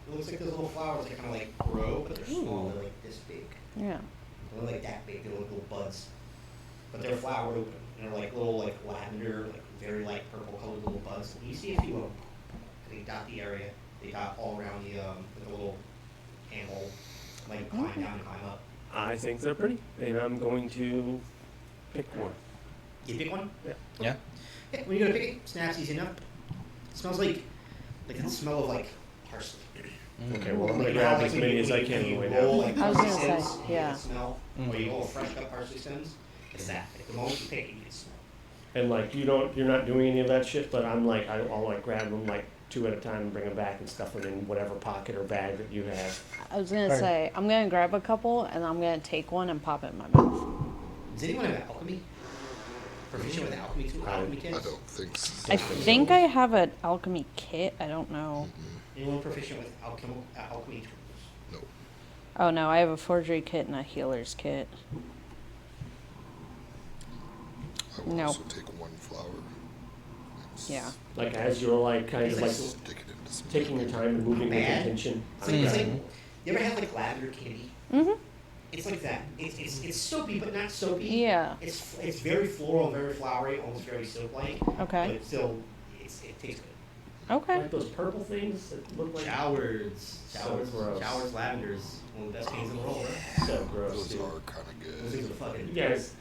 [SPEAKER 3] It looks like those little flowers that kind of like grow, but they're small. They're like this big.
[SPEAKER 5] Yeah.
[SPEAKER 3] They're like that big. They're like little buds, but they're flowered open. And they're like little like lavender, like very light purple colored little buds. And you see a few of them. They dot the area. They dot all around the with a little handhold, like climb down and climb up.
[SPEAKER 1] I think they're pretty, and I'm going to pick one.
[SPEAKER 3] You pick one.
[SPEAKER 1] Yeah.
[SPEAKER 6] Yeah.
[SPEAKER 3] Yeah, when you're gonna pick it, snaps easy enough. It smells like the smell of like parsley.
[SPEAKER 1] Okay, well, I'm gonna
[SPEAKER 3] Like,
[SPEAKER 1] grab
[SPEAKER 3] like
[SPEAKER 1] as
[SPEAKER 3] when
[SPEAKER 1] many
[SPEAKER 3] you-
[SPEAKER 1] as I
[SPEAKER 3] when
[SPEAKER 1] can
[SPEAKER 3] you
[SPEAKER 1] right
[SPEAKER 3] roll,
[SPEAKER 1] now.
[SPEAKER 3] like,
[SPEAKER 5] I was
[SPEAKER 3] parsley
[SPEAKER 5] gonna say,
[SPEAKER 3] stems, you get
[SPEAKER 5] yeah.
[SPEAKER 3] the smell. Or you roll fresh cut parsley stems. It's that. Like, the moment you pick it, you get the smell.
[SPEAKER 1] And like, you're not doing any of that shit, but I'm like, I'll like grab them like 2 at a time and bring them back and stuff them in whatever pocket or bag that you have.
[SPEAKER 5] I was gonna
[SPEAKER 1] Alright.
[SPEAKER 5] say, I'm gonna grab a couple and I'm gonna take one and pop it in my mouth.
[SPEAKER 3] Does anyone have alchemy? Proficient with alchemy too? Alchemy
[SPEAKER 2] I
[SPEAKER 3] kits?
[SPEAKER 2] don't think so.
[SPEAKER 5] I think I have an alchemy kit. I don't know.
[SPEAKER 3] Anyone proficient with alchemy tools?
[SPEAKER 2] No.
[SPEAKER 5] Oh no, I have a forgery kit and a healer's kit.
[SPEAKER 2] I will
[SPEAKER 5] No.
[SPEAKER 2] also take one flower. and
[SPEAKER 5] Yeah.
[SPEAKER 1] Like as you're like kind of like
[SPEAKER 2] Stick it into some.
[SPEAKER 1] taking your time and moving with
[SPEAKER 3] Bad.
[SPEAKER 1] intention.
[SPEAKER 3] It's like, you ever had like lavender candy?
[SPEAKER 5] Mhm.
[SPEAKER 3] It's like that. It's soapy, but not soapy.
[SPEAKER 5] Yeah.
[SPEAKER 3] It's very floral, very flowery, almost very soap-like.
[SPEAKER 5] Okay.
[SPEAKER 3] But still, it tastes good.
[SPEAKER 5] Okay.
[SPEAKER 1] Like those purple things that look like
[SPEAKER 3] Showers,
[SPEAKER 1] gross.
[SPEAKER 3] lavenders, one of the best candies in the world. Right?
[SPEAKER 1] so gross,
[SPEAKER 2] Those
[SPEAKER 1] dude.
[SPEAKER 2] are kind of
[SPEAKER 3] Those things
[SPEAKER 2] good.
[SPEAKER 3] are fucking.
[SPEAKER 1] You guys,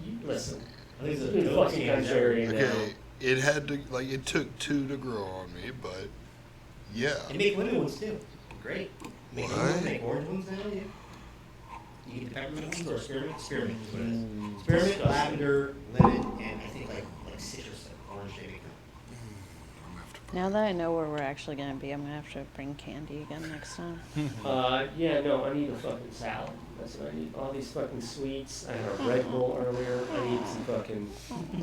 [SPEAKER 1] you listen.
[SPEAKER 3] I think
[SPEAKER 1] You're
[SPEAKER 3] it's the dopest
[SPEAKER 1] fucking
[SPEAKER 3] candies ever.
[SPEAKER 1] contrarian now.
[SPEAKER 2] Okay, it had to it took 2 to grow on me, but yeah.
[SPEAKER 3] They make lemon ones too. Great. Make lemon ones,
[SPEAKER 2] What?
[SPEAKER 3] make orange ones now, yeah. You get the peppermint ones or spearmint? Spearmint is what it is. Spearmint, lavender, lemon, and I think like citrus, like orange maybe.
[SPEAKER 2] I'm gonna have to
[SPEAKER 5] Now that I know where we're actually gonna be, I'm gonna have to bring candy again next time.
[SPEAKER 1] Yeah, no, I need a fucking salad. That's what I need. All these fucking sweets. I had a Red Bull earlier. I need some fucking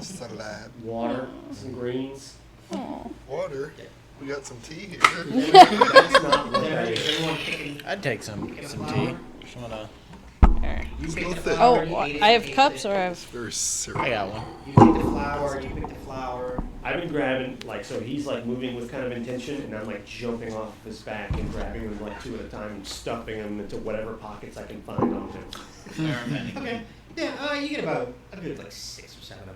[SPEAKER 2] salad.
[SPEAKER 1] water, some greens.
[SPEAKER 5] Oh.
[SPEAKER 2] Water. We got some tea here.
[SPEAKER 1] That's not what that
[SPEAKER 3] Is
[SPEAKER 1] is.
[SPEAKER 3] anyone picking?
[SPEAKER 6] I'd take some tea. Just wanna.
[SPEAKER 5] There.
[SPEAKER 3] You
[SPEAKER 2] It's
[SPEAKER 3] pick
[SPEAKER 2] not
[SPEAKER 3] the
[SPEAKER 2] thick.
[SPEAKER 3] flower.
[SPEAKER 5] Oh,
[SPEAKER 3] you ate it,
[SPEAKER 5] I have
[SPEAKER 3] you
[SPEAKER 5] cups
[SPEAKER 3] tasted
[SPEAKER 5] or
[SPEAKER 3] it.
[SPEAKER 5] I
[SPEAKER 2] It's
[SPEAKER 5] have.
[SPEAKER 2] very syrupy.
[SPEAKER 6] I got one.
[SPEAKER 3] You pick the flower. You pick the flower.
[SPEAKER 1] I've been grabbing, like, so he's like moving with kind of intention, and I'm like jumping off his back and grabbing him like 2 at a time and stuffing them into whatever pockets I can find on him.
[SPEAKER 3] Okay. Yeah, you get about a good like 6 or 7 of them.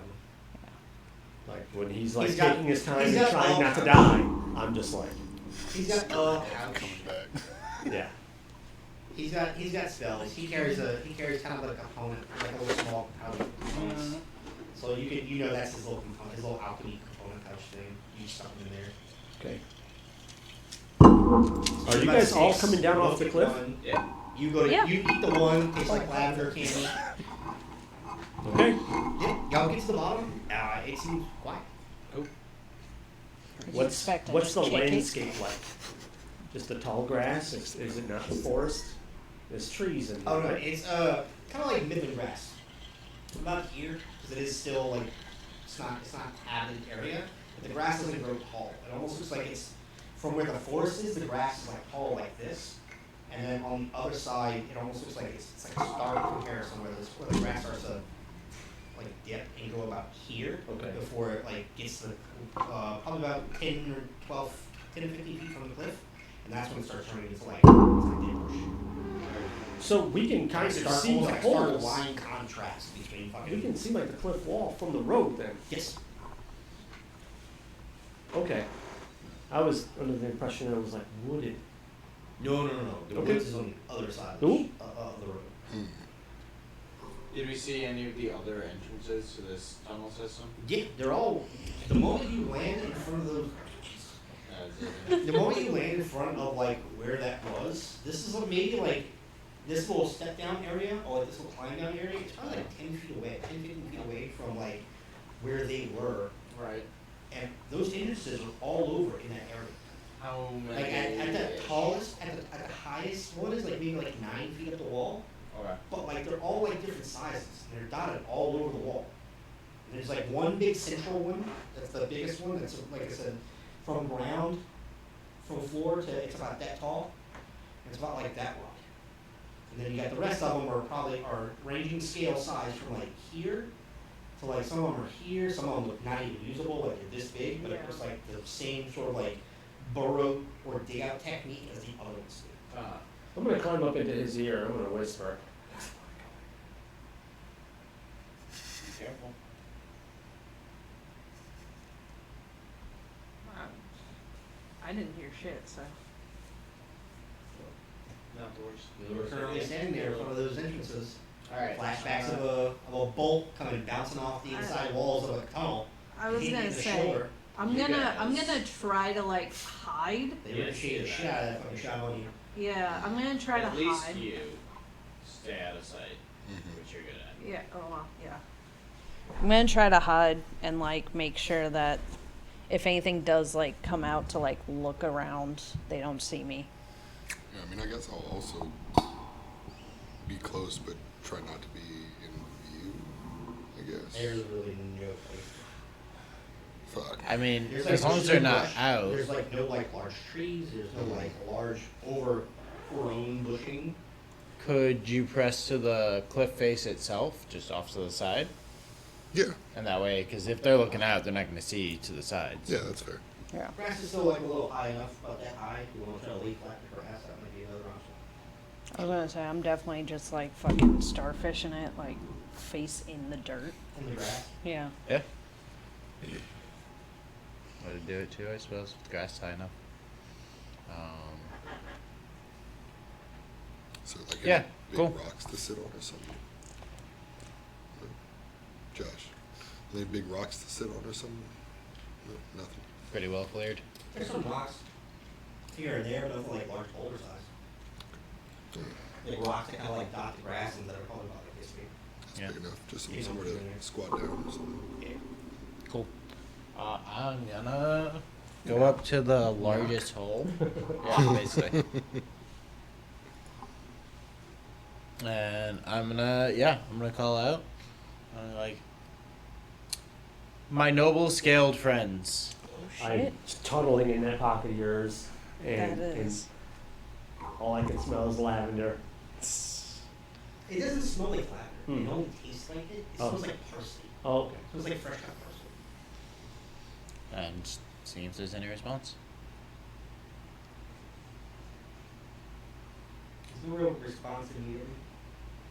[SPEAKER 1] Like when he's like
[SPEAKER 3] He's got-
[SPEAKER 1] taking his time
[SPEAKER 3] he's
[SPEAKER 1] and
[SPEAKER 3] got
[SPEAKER 1] trying
[SPEAKER 3] all-
[SPEAKER 1] not to die, I'm just like,
[SPEAKER 3] He's got
[SPEAKER 2] Coming back.
[SPEAKER 1] Yeah.
[SPEAKER 3] He's got spells. He carries kind of like a component, like a little small components. So you know that's his little component, his little alchemy component type thing. You stuff him in there.
[SPEAKER 1] Okay.
[SPEAKER 3] So
[SPEAKER 1] Are you
[SPEAKER 3] about
[SPEAKER 1] guys all
[SPEAKER 3] 6,
[SPEAKER 1] coming down
[SPEAKER 3] you
[SPEAKER 1] off
[SPEAKER 3] go
[SPEAKER 1] the
[SPEAKER 3] pick
[SPEAKER 1] cliff?
[SPEAKER 3] one.
[SPEAKER 6] Yeah.
[SPEAKER 3] You go to
[SPEAKER 5] Yeah.
[SPEAKER 3] you eat the one, tastes like lavender candy.
[SPEAKER 1] Okay.
[SPEAKER 3] Yeah, y'all get to the bottom. It seems quiet.
[SPEAKER 1] What's
[SPEAKER 5] expect?
[SPEAKER 1] what's the
[SPEAKER 5] Just kick it?
[SPEAKER 1] landscape like? Just the tall grass? Is it not forest? There's trees in
[SPEAKER 3] Oh no,
[SPEAKER 1] there.
[SPEAKER 3] it's kind of like Midland grass. About here, because it is still like it's not avid area, but the grass doesn't grow tall. It almost looks like it's from where the forest is. The grass is like tall like this, and then on the other side, it almost looks like it's like a stark comparison where the grass starts to like dip and go about here
[SPEAKER 1] Okay.
[SPEAKER 3] before it like gets to the probably about 10 or 15 feet from the cliff, and that's when it starts turning into like bush.
[SPEAKER 1] So we can kind of
[SPEAKER 3] Stark-
[SPEAKER 1] see the
[SPEAKER 3] almost like stark
[SPEAKER 1] holes.
[SPEAKER 3] line contrast between fucking.
[SPEAKER 1] We can see like the cliff wall from the road then.
[SPEAKER 3] Yes.
[SPEAKER 1] Okay. I was under the impression it was like wooded.
[SPEAKER 3] No. The
[SPEAKER 1] Okay.
[SPEAKER 3] woods is on the other side of
[SPEAKER 1] Ooh.
[SPEAKER 3] the road.
[SPEAKER 6] Did we see any of the other entrances to this tunnel system?
[SPEAKER 3] Yeah, they're all. The moment you land in front of those. The moment you land in front of like where that was, this is maybe like this little step down area or like this little climb down area. It's probably like 10 feet away, 10, 15 feet away from like where they were,
[SPEAKER 6] Right.
[SPEAKER 3] and those entrances are all over in that area.
[SPEAKER 6] How many?
[SPEAKER 3] Like at the tallest, at the highest one is like maybe like 9 feet up the wall.
[SPEAKER 6] Okay.
[SPEAKER 3] But like they're all like different sizes. And they're dotted all over the wall. And there's like one big central one. That's the biggest one. That's like I said, from ground, from floor to it's about that tall. And it's about like that wide. And then you got the rest of them are ranging scale size from like here to like some of them are here. Some of them look not even usable. Like they're this big, but it looks like the same sort of like burrow or dig out technique as the other ones do.
[SPEAKER 1] I'm gonna climb up into his ear. I'm gonna whisper.
[SPEAKER 6] Be careful.
[SPEAKER 5] I didn't hear shit, so.
[SPEAKER 6] Not the worst.
[SPEAKER 3] We were currently standing there in front of those entrances.
[SPEAKER 6] Alright.
[SPEAKER 3] Flashbacks of a bolt coming bouncing off the inside walls of a tunnel.
[SPEAKER 5] I was
[SPEAKER 3] hitting
[SPEAKER 5] gonna
[SPEAKER 3] in the
[SPEAKER 5] say,
[SPEAKER 3] shoulder.
[SPEAKER 5] I'm
[SPEAKER 6] You
[SPEAKER 5] gonna
[SPEAKER 6] guys-
[SPEAKER 5] try to like hide.
[SPEAKER 3] They ricocheted the shit out of that fucking shot on you.
[SPEAKER 5] Yeah, I'm gonna try to
[SPEAKER 6] At least
[SPEAKER 5] hide.
[SPEAKER 6] you stay out of sight,
[SPEAKER 2] Mhm.
[SPEAKER 6] which you're good at.
[SPEAKER 5] Yeah, oh well, yeah. I'm gonna try to hide and like make sure that if anything does like come out to like look around, they don't see me.
[SPEAKER 2] Yeah, I mean, I guess I'll also be close, but try not to be in view, I guess.
[SPEAKER 3] There's really no place.
[SPEAKER 2] Fuck.
[SPEAKER 6] I mean,
[SPEAKER 3] There's
[SPEAKER 6] as long as
[SPEAKER 3] there's
[SPEAKER 6] they're
[SPEAKER 3] no
[SPEAKER 6] not
[SPEAKER 3] brush.
[SPEAKER 6] out.
[SPEAKER 3] There's like no like large trees. There's no like large overgrown bushing.
[SPEAKER 6] Could you press to the cliff face itself, just off to the side?
[SPEAKER 2] Yeah,
[SPEAKER 6] And that way, because if they're looking out, they're not going to see you to the sides.
[SPEAKER 2] yeah, that's fair.
[SPEAKER 5] Yeah.
[SPEAKER 3] Grass is still like a little high enough, about that high. If you want to try to lay flat the grass, that might be another option.
[SPEAKER 5] I was gonna say I'm definitely just like fucking starfishing it, like face in the dirt.
[SPEAKER 3] In the grass.
[SPEAKER 5] Yeah.
[SPEAKER 6] Yeah. Way to do it too, I suppose, with the grass high enough.
[SPEAKER 2] So like
[SPEAKER 6] Yeah,
[SPEAKER 2] any big
[SPEAKER 6] cool.
[SPEAKER 2] rocks to sit on or something. No? Josh, any big rocks to sit on or something? No, nothing.
[SPEAKER 6] Pretty well cleared.
[SPEAKER 3] There's some rocks here and there, but nothing like large boulder size. Like rocks that kind of like dot the grass and that are probably about like this big.
[SPEAKER 2] That's
[SPEAKER 6] Yeah.
[SPEAKER 2] big enough. Just
[SPEAKER 3] Yeah,
[SPEAKER 2] somewhere to
[SPEAKER 3] something there.
[SPEAKER 2] squat down or something.
[SPEAKER 3] Yeah.
[SPEAKER 6] Cool. I'm gonna go up to the largest hole. Yeah, basically. And I'm gonna call out. Like, my noble scaled friends.
[SPEAKER 1] I'm tunneling in that pocket of yours, and,
[SPEAKER 5] That is.
[SPEAKER 1] and all I can smell is lavender.
[SPEAKER 3] It doesn't smell like lavender.
[SPEAKER 1] Hmm.
[SPEAKER 3] It only tastes like it. It
[SPEAKER 1] Oh.
[SPEAKER 3] smells like parsley.
[SPEAKER 1] Oh, okay.
[SPEAKER 3] It smells like fresh cut parsley.
[SPEAKER 6] And just see if there's any response.
[SPEAKER 3] There's no real response immediately.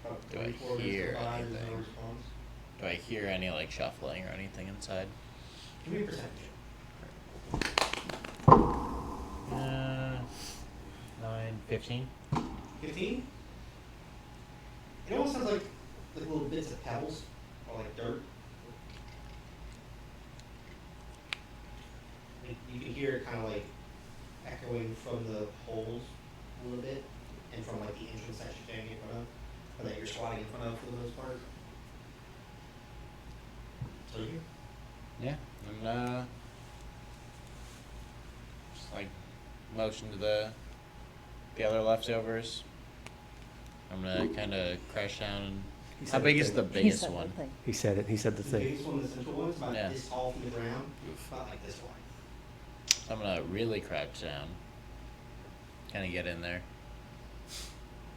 [SPEAKER 3] About
[SPEAKER 6] Do I
[SPEAKER 3] 34 minutes
[SPEAKER 6] hear
[SPEAKER 3] go by, there's
[SPEAKER 6] anything?
[SPEAKER 3] no response.
[SPEAKER 6] Do I hear any like shuffling or anything inside?
[SPEAKER 3] Give me a percentage.
[SPEAKER 6] 15.
[SPEAKER 3] 15? It almost sounds like little bits of pebbles or like dirt. Like, you can hear it kind of like echoing from the holes a little bit, and from like the entrance that you're standing in front of, or that you're squatting in front of for the most part. So you.
[SPEAKER 6] Yeah, and just like motion to the other leftovers. I'm gonna kind of crash down.
[SPEAKER 1] He
[SPEAKER 6] How
[SPEAKER 1] said
[SPEAKER 6] big
[SPEAKER 1] the
[SPEAKER 6] is
[SPEAKER 1] thing.
[SPEAKER 6] the
[SPEAKER 5] He
[SPEAKER 6] biggest
[SPEAKER 5] said the
[SPEAKER 6] one?
[SPEAKER 5] thing.
[SPEAKER 1] He said it. He said the
[SPEAKER 3] The
[SPEAKER 1] thing.
[SPEAKER 3] biggest one, the central one, is about
[SPEAKER 6] Yeah.
[SPEAKER 3] this tall from the ground. About like this wide.
[SPEAKER 6] So I'm gonna really crouch down. Kind of get in there.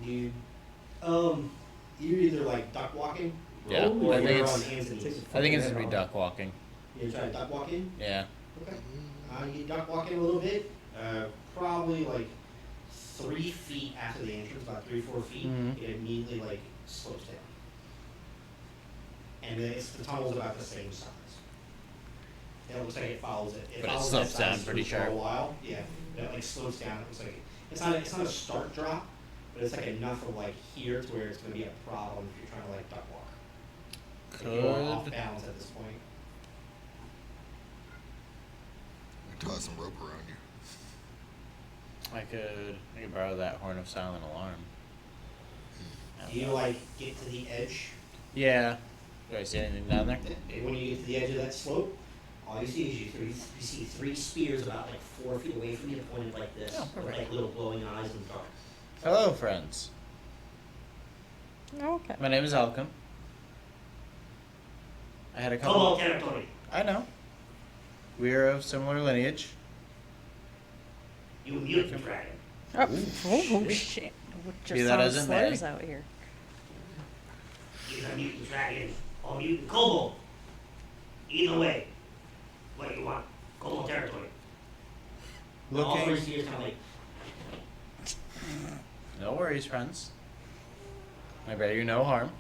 [SPEAKER 3] You, you're either like duck walking,
[SPEAKER 6] Yeah,
[SPEAKER 3] or
[SPEAKER 6] I think
[SPEAKER 3] you're
[SPEAKER 6] it's-
[SPEAKER 3] on hands and knees.
[SPEAKER 6] I think it's gonna be duck walking.
[SPEAKER 3] You try to duck walk in?
[SPEAKER 6] Yeah.
[SPEAKER 3] Okay. You duck walk in a little bit, probably like 3 feet after the entrance, about 3-4 feet.
[SPEAKER 6] Mhm.
[SPEAKER 3] It immediately like slopes down, and then the tunnel's about the same size. It looks like it follows it.
[SPEAKER 6] But it
[SPEAKER 3] follows
[SPEAKER 6] slopes
[SPEAKER 3] that size
[SPEAKER 6] down pretty
[SPEAKER 3] for
[SPEAKER 6] sharp.
[SPEAKER 3] a while. Yeah, it like slopes down. It looks like it's not a stark drop, but it's like enough of like here to where it's gonna be a problem if you're trying to like duck walk. Like, you're off
[SPEAKER 6] Could
[SPEAKER 3] balance at this point.
[SPEAKER 2] Toss some rope around you.
[SPEAKER 6] I could borrow that horn of silent alarm.
[SPEAKER 3] Do you like get to the edge?
[SPEAKER 6] Yeah. Do I see anything down there?
[SPEAKER 3] And when you get to the edge of that slope, all you see is you see 3 spears about like 4 feet away from you, pointed like this,
[SPEAKER 6] Oh,
[SPEAKER 3] with
[SPEAKER 6] perfect.
[SPEAKER 3] like little glowing eyes in the dark.
[SPEAKER 6] Hello, friends.
[SPEAKER 5] Okay.
[SPEAKER 6] My name is Alchem. I had a couple.
[SPEAKER 3] territory.
[SPEAKER 6] I know. We are of similar lineage.
[SPEAKER 3] You mutant dragon.
[SPEAKER 5] Oh, shit. We're
[SPEAKER 6] Be
[SPEAKER 5] just
[SPEAKER 6] that
[SPEAKER 5] throwing
[SPEAKER 6] as it
[SPEAKER 5] slurs
[SPEAKER 6] may.
[SPEAKER 5] out here.
[SPEAKER 3] You're a mutant dragon or mutant kobold. Either way, what you want. Kobold territory. All 3
[SPEAKER 6] Looking.
[SPEAKER 3] spears kind of like,
[SPEAKER 6] No worries, friends. I bear you no harm.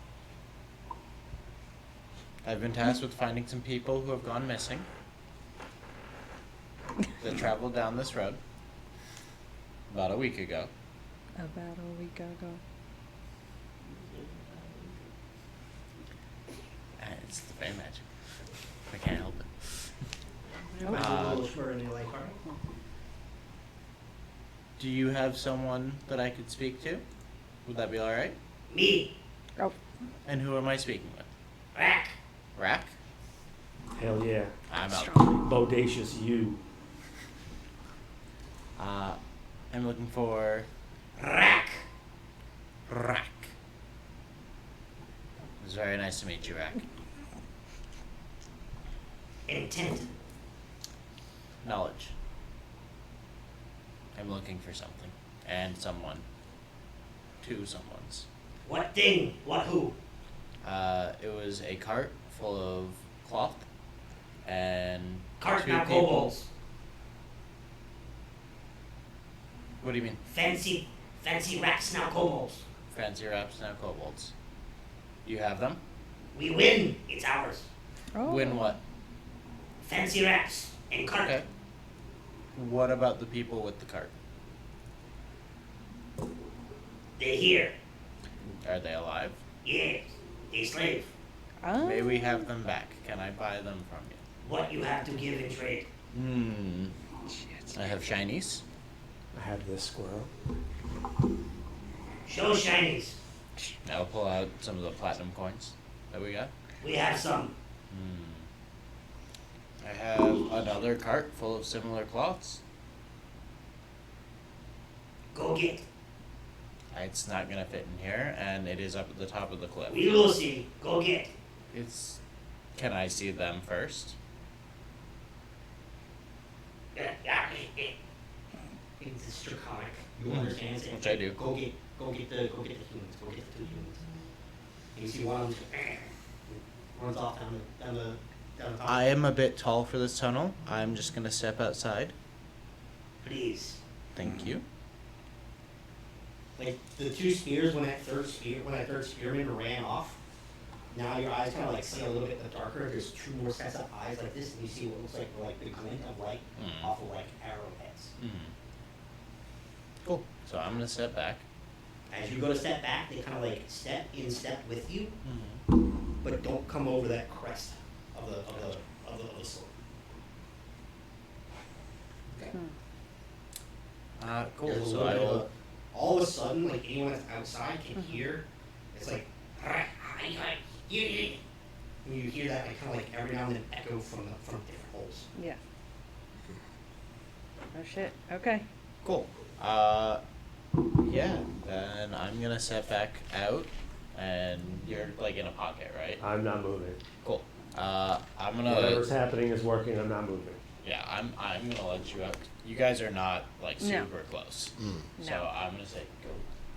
[SPEAKER 6] I've been tasked with finding some people who have gone missing that traveled down this road about a week ago.
[SPEAKER 5] About a week ago.
[SPEAKER 6] It's the fey magic. I can't help it.
[SPEAKER 3] a little shimmer in your light heart.
[SPEAKER 6] Do you have someone that I could speak to? Would that be alright?
[SPEAKER 3] Me,
[SPEAKER 5] Oh,
[SPEAKER 6] And who am I speaking with?
[SPEAKER 3] Rack.
[SPEAKER 6] Rack?
[SPEAKER 1] Hell yeah.
[SPEAKER 6] I'm out.
[SPEAKER 1] Bodacious you.
[SPEAKER 6] I'm looking for
[SPEAKER 3] Rack.
[SPEAKER 6] Rack. It's very nice to meet you, Rack.
[SPEAKER 3] Intent.
[SPEAKER 6] Knowledge. I'm looking for something. And someone. 2 someones.
[SPEAKER 3] What thing? What who?
[SPEAKER 6] It was a cart full of cloth and
[SPEAKER 3] Cart
[SPEAKER 6] 2
[SPEAKER 3] now
[SPEAKER 6] people.
[SPEAKER 3] kobolds.
[SPEAKER 6] What do you mean?
[SPEAKER 3] Fancy racks now kobolds.
[SPEAKER 6] Fancy wraps, now kobolds. You have them?
[SPEAKER 3] We win. It's ours.
[SPEAKER 5] oh.
[SPEAKER 6] Win what?
[SPEAKER 3] Fancy racks and cart.
[SPEAKER 6] Okay. What about the people with the cart?
[SPEAKER 3] They're here.
[SPEAKER 6] Are they alive?
[SPEAKER 3] Yes. They slave.
[SPEAKER 5] Oh.
[SPEAKER 6] May we have them back? Can I buy them from you?
[SPEAKER 3] What you have to give in trade.
[SPEAKER 6] I have shinies.
[SPEAKER 1] I have this squirrel.
[SPEAKER 3] Show shinies.
[SPEAKER 6] I'll pull out some of the platinum coins that we got.
[SPEAKER 3] We have some.
[SPEAKER 6] I have another cart full of similar cloths.
[SPEAKER 3] Go get.
[SPEAKER 6] It's not gonna fit in here, and it is up at the top of the cliff.
[SPEAKER 3] We will see. Go get.
[SPEAKER 6] It's. Can I see them first?
[SPEAKER 3] It's draconic. You understand?
[SPEAKER 6] Which I do.
[SPEAKER 3] Go get the humans. Go get the 2 humans. And you see one of them runs off down the top.
[SPEAKER 6] I am a bit tall for this tunnel. I'm just gonna step outside.
[SPEAKER 3] Please.
[SPEAKER 6] Thank you.
[SPEAKER 3] Like the 2 spears when that third spearman ran off. Now your eyes kind of like see a little bit darker. There's 2 more sets of eyes like this, and you see what looks like the glint of light off of like arrowheads.
[SPEAKER 6] Cool. So I'm gonna step back.
[SPEAKER 3] As you go to step back, they kind of like step in step with you, but don't come over that crest of the slope. Okay.
[SPEAKER 6] Cool.
[SPEAKER 3] There's a
[SPEAKER 6] So
[SPEAKER 3] little
[SPEAKER 6] I
[SPEAKER 3] bit of
[SPEAKER 6] will.
[SPEAKER 3] a- all of a sudden, like anyone that's outside can hear. It's like, and you hear that like kind of like every now and then echo from different holes.
[SPEAKER 5] Yeah. Oh shit. Okay.
[SPEAKER 6] Cool. Yeah. Then I'm gonna step back out, and you're like in a pocket, right?
[SPEAKER 1] I'm not moving.
[SPEAKER 6] Cool. I'm gonna.
[SPEAKER 1] Whatever's happening is working. I'm not moving.
[SPEAKER 6] Yeah, I'm gonna let you out. You guys are not like
[SPEAKER 5] No.
[SPEAKER 6] super close. So
[SPEAKER 5] No.
[SPEAKER 6] I'm gonna say, go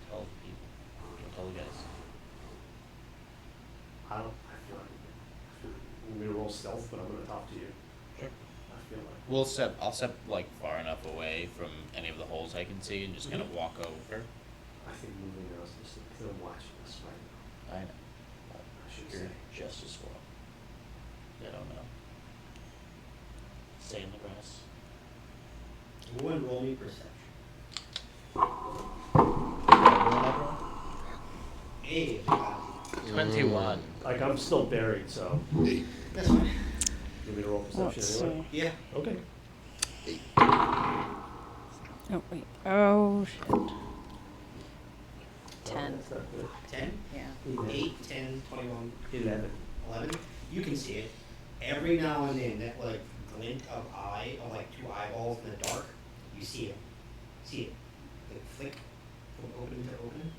[SPEAKER 6] tell the people. Go tell the guys.
[SPEAKER 1] I feel like I'm gonna roll stealth, but I'm gonna talk to you.
[SPEAKER 6] Sure.
[SPEAKER 1] I feel like.
[SPEAKER 6] I'll step like far enough away from any of the holes I can see and just kind of walk over.
[SPEAKER 1] I think moving now is just they're watching us right now.
[SPEAKER 6] I know.
[SPEAKER 1] I should
[SPEAKER 6] You're
[SPEAKER 1] say.
[SPEAKER 6] just as well. They don't know. Stay in the grass.
[SPEAKER 3] Go and roll me perception. Hey,
[SPEAKER 6] 21.
[SPEAKER 1] Like I'm still buried, so
[SPEAKER 2] 8.
[SPEAKER 3] that's fine.
[SPEAKER 1] you want me to roll perception
[SPEAKER 5] Let's
[SPEAKER 1] anyway?
[SPEAKER 5] see.
[SPEAKER 3] Yeah.
[SPEAKER 1] Okay.
[SPEAKER 5] Oh wait. Oh shit. 10.
[SPEAKER 1] That's not good.
[SPEAKER 3] 10,
[SPEAKER 5] Yeah.
[SPEAKER 3] 8, 10, 21,
[SPEAKER 1] 11.
[SPEAKER 3] 11. You can see it. Every now and then, that like glint of eye, of like two eyeballs in the dark, you see it. See it. Like flick from opening to opening.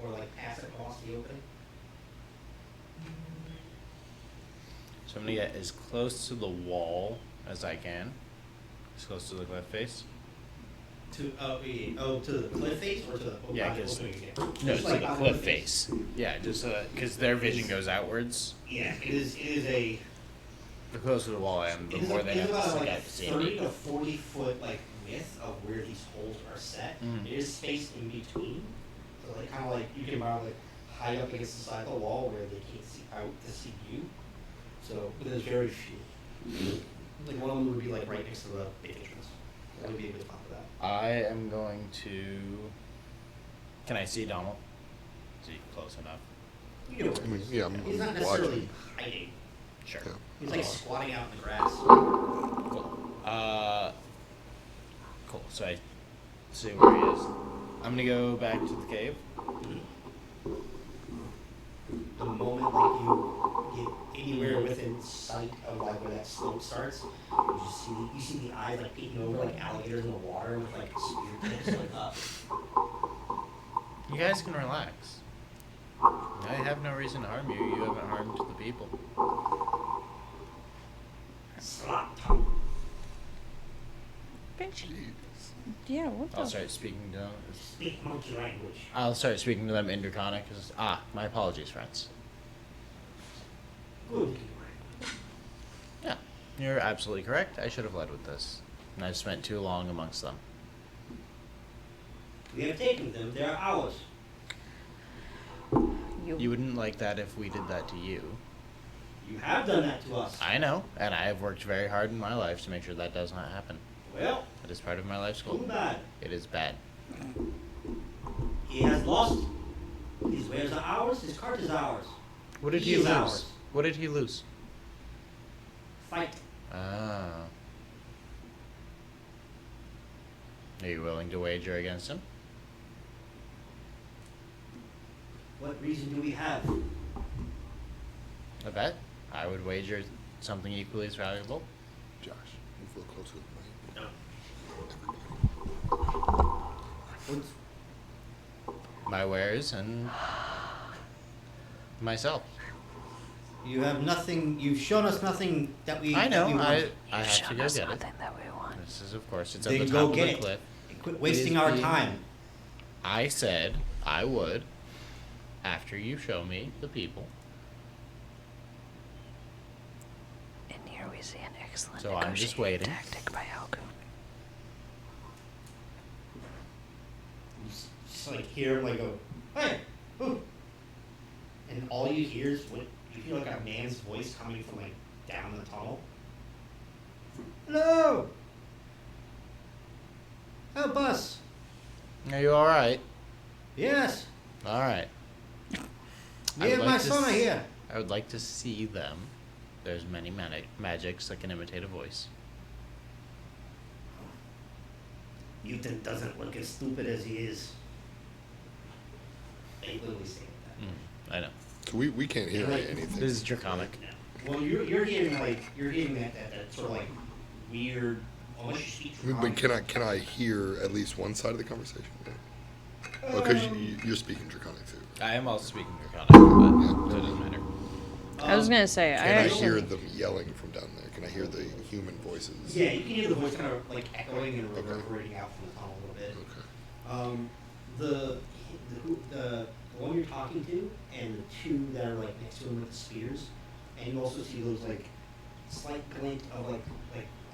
[SPEAKER 3] Or like pass it across the opening.
[SPEAKER 6] So I'm gonna get as close to the wall as I can. As close to the cliff face.
[SPEAKER 3] To to the cliff face or to the
[SPEAKER 6] Yeah,
[SPEAKER 3] not the
[SPEAKER 6] 'cause-
[SPEAKER 3] opening again?
[SPEAKER 6] No,
[SPEAKER 3] Just
[SPEAKER 6] it's like a
[SPEAKER 3] on
[SPEAKER 6] cliff face. Yeah, just because their vision goes outwards.
[SPEAKER 3] Yeah, it is a.
[SPEAKER 6] The closer to the wall I am, the
[SPEAKER 3] It is
[SPEAKER 6] more
[SPEAKER 3] a-
[SPEAKER 6] they
[SPEAKER 3] it
[SPEAKER 6] have
[SPEAKER 3] is
[SPEAKER 6] to
[SPEAKER 3] about
[SPEAKER 6] stick
[SPEAKER 3] like a
[SPEAKER 6] out to see
[SPEAKER 3] 30
[SPEAKER 6] me.
[SPEAKER 3] to 40 foot like width of where these holes are set.
[SPEAKER 6] Mhm.
[SPEAKER 3] There is space in between, so like kind of like you can about like high up against the side of the wall where they can't see out to see you. So, but there's very few. Like one of them would be like right next to the big entrance. That would be a good spot for that.
[SPEAKER 6] I am going to. Can I see Donald? Is he close enough?
[SPEAKER 3] You know where
[SPEAKER 2] I
[SPEAKER 3] he
[SPEAKER 2] mean,
[SPEAKER 3] is.
[SPEAKER 2] yeah, I'm
[SPEAKER 3] He's not necessarily
[SPEAKER 2] watching.
[SPEAKER 3] hiding.
[SPEAKER 6] Sure.
[SPEAKER 2] Yeah.
[SPEAKER 3] He's like squatting out in the grass.
[SPEAKER 6] Cool. Cool. So I see where he is. I'm gonna go back to the cave.
[SPEAKER 3] The moment like you get anywhere within sight of like where that slope starts, you see the eyes like peeking over like alligators in the water with like spear tips like up.
[SPEAKER 6] You guys can relax. I have no reason to harm you. You haven't harmed the people.
[SPEAKER 3] Slap tongue.
[SPEAKER 5] Bitch.
[SPEAKER 2] Jeez.
[SPEAKER 5] Yeah. What the?
[SPEAKER 6] I'll start speaking to them.
[SPEAKER 3] Speak monkey language.
[SPEAKER 6] I'll start speaking to them in Draconic. My apologies, friends.
[SPEAKER 3] Good.
[SPEAKER 6] Yeah, you're absolutely correct. I should have led with this. And I've spent too long amongst them.
[SPEAKER 3] We have taken them. They are ours.
[SPEAKER 6] You wouldn't like that if we did that to you.
[SPEAKER 3] You have done that to us.
[SPEAKER 6] I know, and I have worked very hard in my life to make sure that does not happen.
[SPEAKER 3] Well,
[SPEAKER 6] It is part of my life's
[SPEAKER 3] too
[SPEAKER 6] goal.
[SPEAKER 3] bad.
[SPEAKER 6] It is bad.
[SPEAKER 3] He has lost. His wares are ours. His cart is ours.
[SPEAKER 6] What did
[SPEAKER 3] He
[SPEAKER 6] he
[SPEAKER 3] is
[SPEAKER 6] lose?
[SPEAKER 3] ours.
[SPEAKER 6] What did he lose?
[SPEAKER 3] Fight.
[SPEAKER 6] Ah. Are you willing to wager against him?
[SPEAKER 3] What reason do we have?
[SPEAKER 6] I bet. I would wager something equally as valuable.
[SPEAKER 2] Josh, move a little closer to the mic.
[SPEAKER 3] What's,
[SPEAKER 6] My wares and myself.
[SPEAKER 3] you have nothing. You've shown us nothing that we.
[SPEAKER 6] I know.
[SPEAKER 3] that we
[SPEAKER 6] I
[SPEAKER 3] want.
[SPEAKER 6] have to go get it.
[SPEAKER 5] Nothing that we want.
[SPEAKER 6] This is, of course, it's at
[SPEAKER 3] Then
[SPEAKER 6] the
[SPEAKER 3] go
[SPEAKER 6] top of
[SPEAKER 3] get
[SPEAKER 6] the
[SPEAKER 3] it.
[SPEAKER 6] cliff.
[SPEAKER 3] Quit wasting
[SPEAKER 6] It is
[SPEAKER 3] our
[SPEAKER 6] being-
[SPEAKER 3] time.
[SPEAKER 6] I said I would after you show me the people.
[SPEAKER 5] And here we see an excellent
[SPEAKER 6] So I'm just
[SPEAKER 5] negotiating
[SPEAKER 6] waiting.
[SPEAKER 5] tactic by Alcoon.
[SPEAKER 3] You just like hear him like go, hey, who? And all you hear is what you hear like a man's voice coming from like down the tunnel. Hello. How help us.
[SPEAKER 6] Are you alright?
[SPEAKER 3] Yes.
[SPEAKER 6] Alright.
[SPEAKER 3] Me and my son are here.
[SPEAKER 6] I would like to see them. There's many magics that can imitate a voice.
[SPEAKER 3] Mutant doesn't look as stupid as he is. They literally say that.
[SPEAKER 6] I know.
[SPEAKER 2] So we can't hear anything.
[SPEAKER 6] This is draconic.
[SPEAKER 3] Well, you're hearing that sort of like weird, unless you speak
[SPEAKER 2] I mean, but can I hear at least one side of the conversation? Because you're speaking Draconic too.
[SPEAKER 6] I am also speaking draconic, but so it doesn't matter.
[SPEAKER 5] I was gonna say,
[SPEAKER 2] Can
[SPEAKER 5] I
[SPEAKER 2] I
[SPEAKER 5] actually.
[SPEAKER 2] hear them yelling from down there? Can I hear the human voices?
[SPEAKER 3] Yeah, you can hear the voice kind of like echoing and reverberating out from the tunnel a little bit.
[SPEAKER 2] Okay.
[SPEAKER 3] The one you're talking to, and the two that are like next to him with the spears, and you also see those like slight glint of like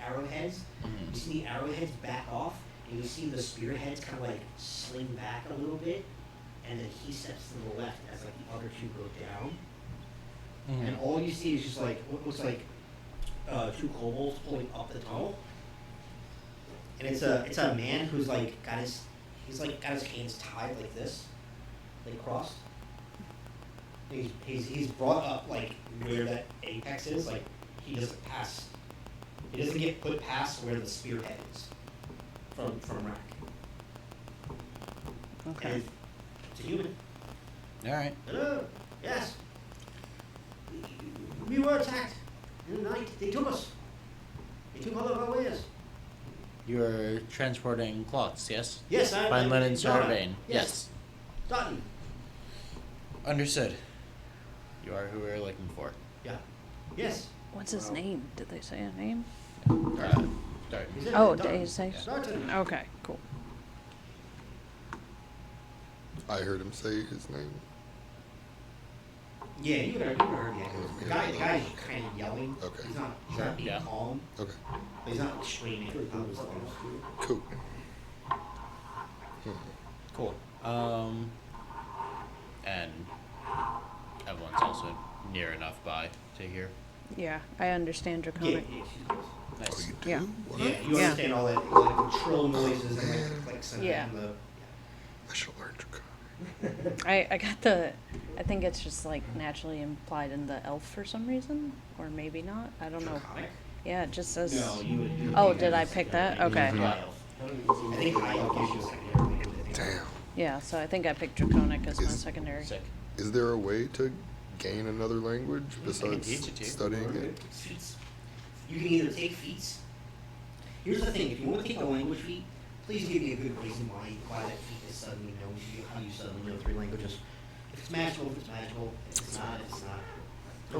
[SPEAKER 3] arrowheads.
[SPEAKER 6] Mhm.
[SPEAKER 3] You see the arrowheads back off, and you see the spearheads kind of like sling back a little bit, and then he steps to the left as like the other two go down, and all you see is just like what looks like two kobolds pulling up the tunnel. And it's a man who's like got his hands tied like this, like crossed. He's brought up like where that apex is, like he doesn't get put past where the spearhead is from Rack.
[SPEAKER 5] Okay.
[SPEAKER 3] And it's a human.
[SPEAKER 6] Alright.
[SPEAKER 3] Hello. Yes. We were attacked in the night. They took us. They took all of our wares.
[SPEAKER 6] You're transporting cloths, yes?
[SPEAKER 3] Yes,
[SPEAKER 6] Fine linen, sarvane.
[SPEAKER 3] Yes. Done.
[SPEAKER 6] Understood. You are who we're looking for.
[SPEAKER 3] Yeah. Yes.
[SPEAKER 5] What's his name? Did they say a name?
[SPEAKER 6] Sorry.
[SPEAKER 5] Oh, did he say?
[SPEAKER 3] Started.
[SPEAKER 5] Okay, cool.
[SPEAKER 2] I heard him say his name.
[SPEAKER 3] Yeah, you would have heard the echoes. The guy's kind of yelling.
[SPEAKER 2] Okay.
[SPEAKER 3] He's not being
[SPEAKER 6] Yeah.
[SPEAKER 3] calm.
[SPEAKER 2] Okay.
[SPEAKER 3] But he's not like screaming.
[SPEAKER 2] Cool.
[SPEAKER 6] Cool. And everyone's also near enough by to hear.
[SPEAKER 5] Yeah, I understand
[SPEAKER 3] Yeah,
[SPEAKER 5] Draconic.
[SPEAKER 3] she's close.
[SPEAKER 2] Oh,
[SPEAKER 6] Nice.
[SPEAKER 2] you do?
[SPEAKER 5] Yeah.
[SPEAKER 2] What?
[SPEAKER 3] Yeah, you
[SPEAKER 5] Yeah.
[SPEAKER 3] understand all that, like the trill noises and like the clicks and
[SPEAKER 5] Yeah.
[SPEAKER 3] the.
[SPEAKER 2] I should learn Draconic.
[SPEAKER 5] I got the. I think it's just like naturally implied in the elf for some reason, or maybe not. I don't know.
[SPEAKER 3] Draconic?
[SPEAKER 5] Yeah, it just says.
[SPEAKER 3] No, you would.
[SPEAKER 5] Oh, did I pick that? Okay.
[SPEAKER 3] I think I gives you a secondary.
[SPEAKER 2] Damn.
[SPEAKER 5] Yeah, so I think I picked Draconic as my
[SPEAKER 2] Is-
[SPEAKER 5] secondary.
[SPEAKER 6] Sick.
[SPEAKER 2] Is there a way to gain another language
[SPEAKER 6] teach
[SPEAKER 2] besides
[SPEAKER 6] it to you.
[SPEAKER 2] studying it?
[SPEAKER 3] Feats. You can either take feats. Here's the thing: if you want to take a language feat, please give me a good reason why that feat is suddenly known to you. How you suddenly know 3 languages. If it's magical, if it's magical. If it's not, it's not.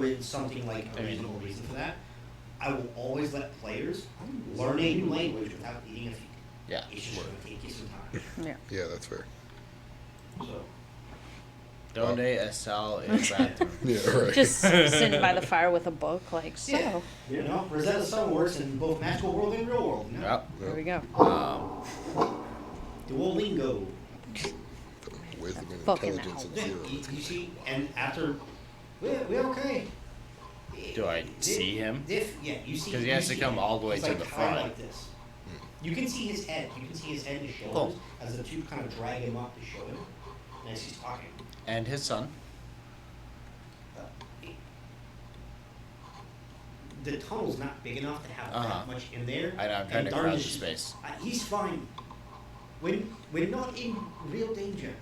[SPEAKER 3] Or it's something like a reasonable reason for that. I will always let players learn a new language without needing a feat.
[SPEAKER 6] Yeah.
[SPEAKER 3] It's just going to take you some time.
[SPEAKER 5] Yeah.
[SPEAKER 2] Yeah, that's fair.
[SPEAKER 3] So.
[SPEAKER 6] Donde está el gato?
[SPEAKER 2] Yeah, right.
[SPEAKER 5] Just sitting by the fire with a book, like so.
[SPEAKER 3] Yeah. You know, Rosetta Stone works in both magical world and real world. You know?
[SPEAKER 6] Yep.
[SPEAKER 5] There we go.
[SPEAKER 3] Duolingo.
[SPEAKER 2] Wisdom and
[SPEAKER 5] Fucking
[SPEAKER 2] intelligence
[SPEAKER 5] owl.
[SPEAKER 2] and
[SPEAKER 3] Yeah,
[SPEAKER 2] zero.
[SPEAKER 3] you see, and after, we're okay.
[SPEAKER 6] Do I see him?
[SPEAKER 3] Yeah, you see.
[SPEAKER 6] 'Cause he
[SPEAKER 3] you
[SPEAKER 6] has to
[SPEAKER 3] see
[SPEAKER 6] come
[SPEAKER 3] him.
[SPEAKER 6] all the way
[SPEAKER 3] He's
[SPEAKER 6] to
[SPEAKER 3] like
[SPEAKER 6] the
[SPEAKER 3] tied
[SPEAKER 6] front.
[SPEAKER 3] Like this. You can see his head. You can see his head and his shoulders
[SPEAKER 6] Cool.
[SPEAKER 3] as the two kind of drag him up to show him, and as he's talking.
[SPEAKER 6] And his son.
[SPEAKER 3] The tunnel's not big enough to have
[SPEAKER 6] Uh-huh.
[SPEAKER 3] that much in there.
[SPEAKER 6] I know, I'm trying
[SPEAKER 3] and
[SPEAKER 6] to
[SPEAKER 3] Darn
[SPEAKER 6] crowd the
[SPEAKER 3] is-
[SPEAKER 6] space.
[SPEAKER 3] He's fine. We're not in real danger.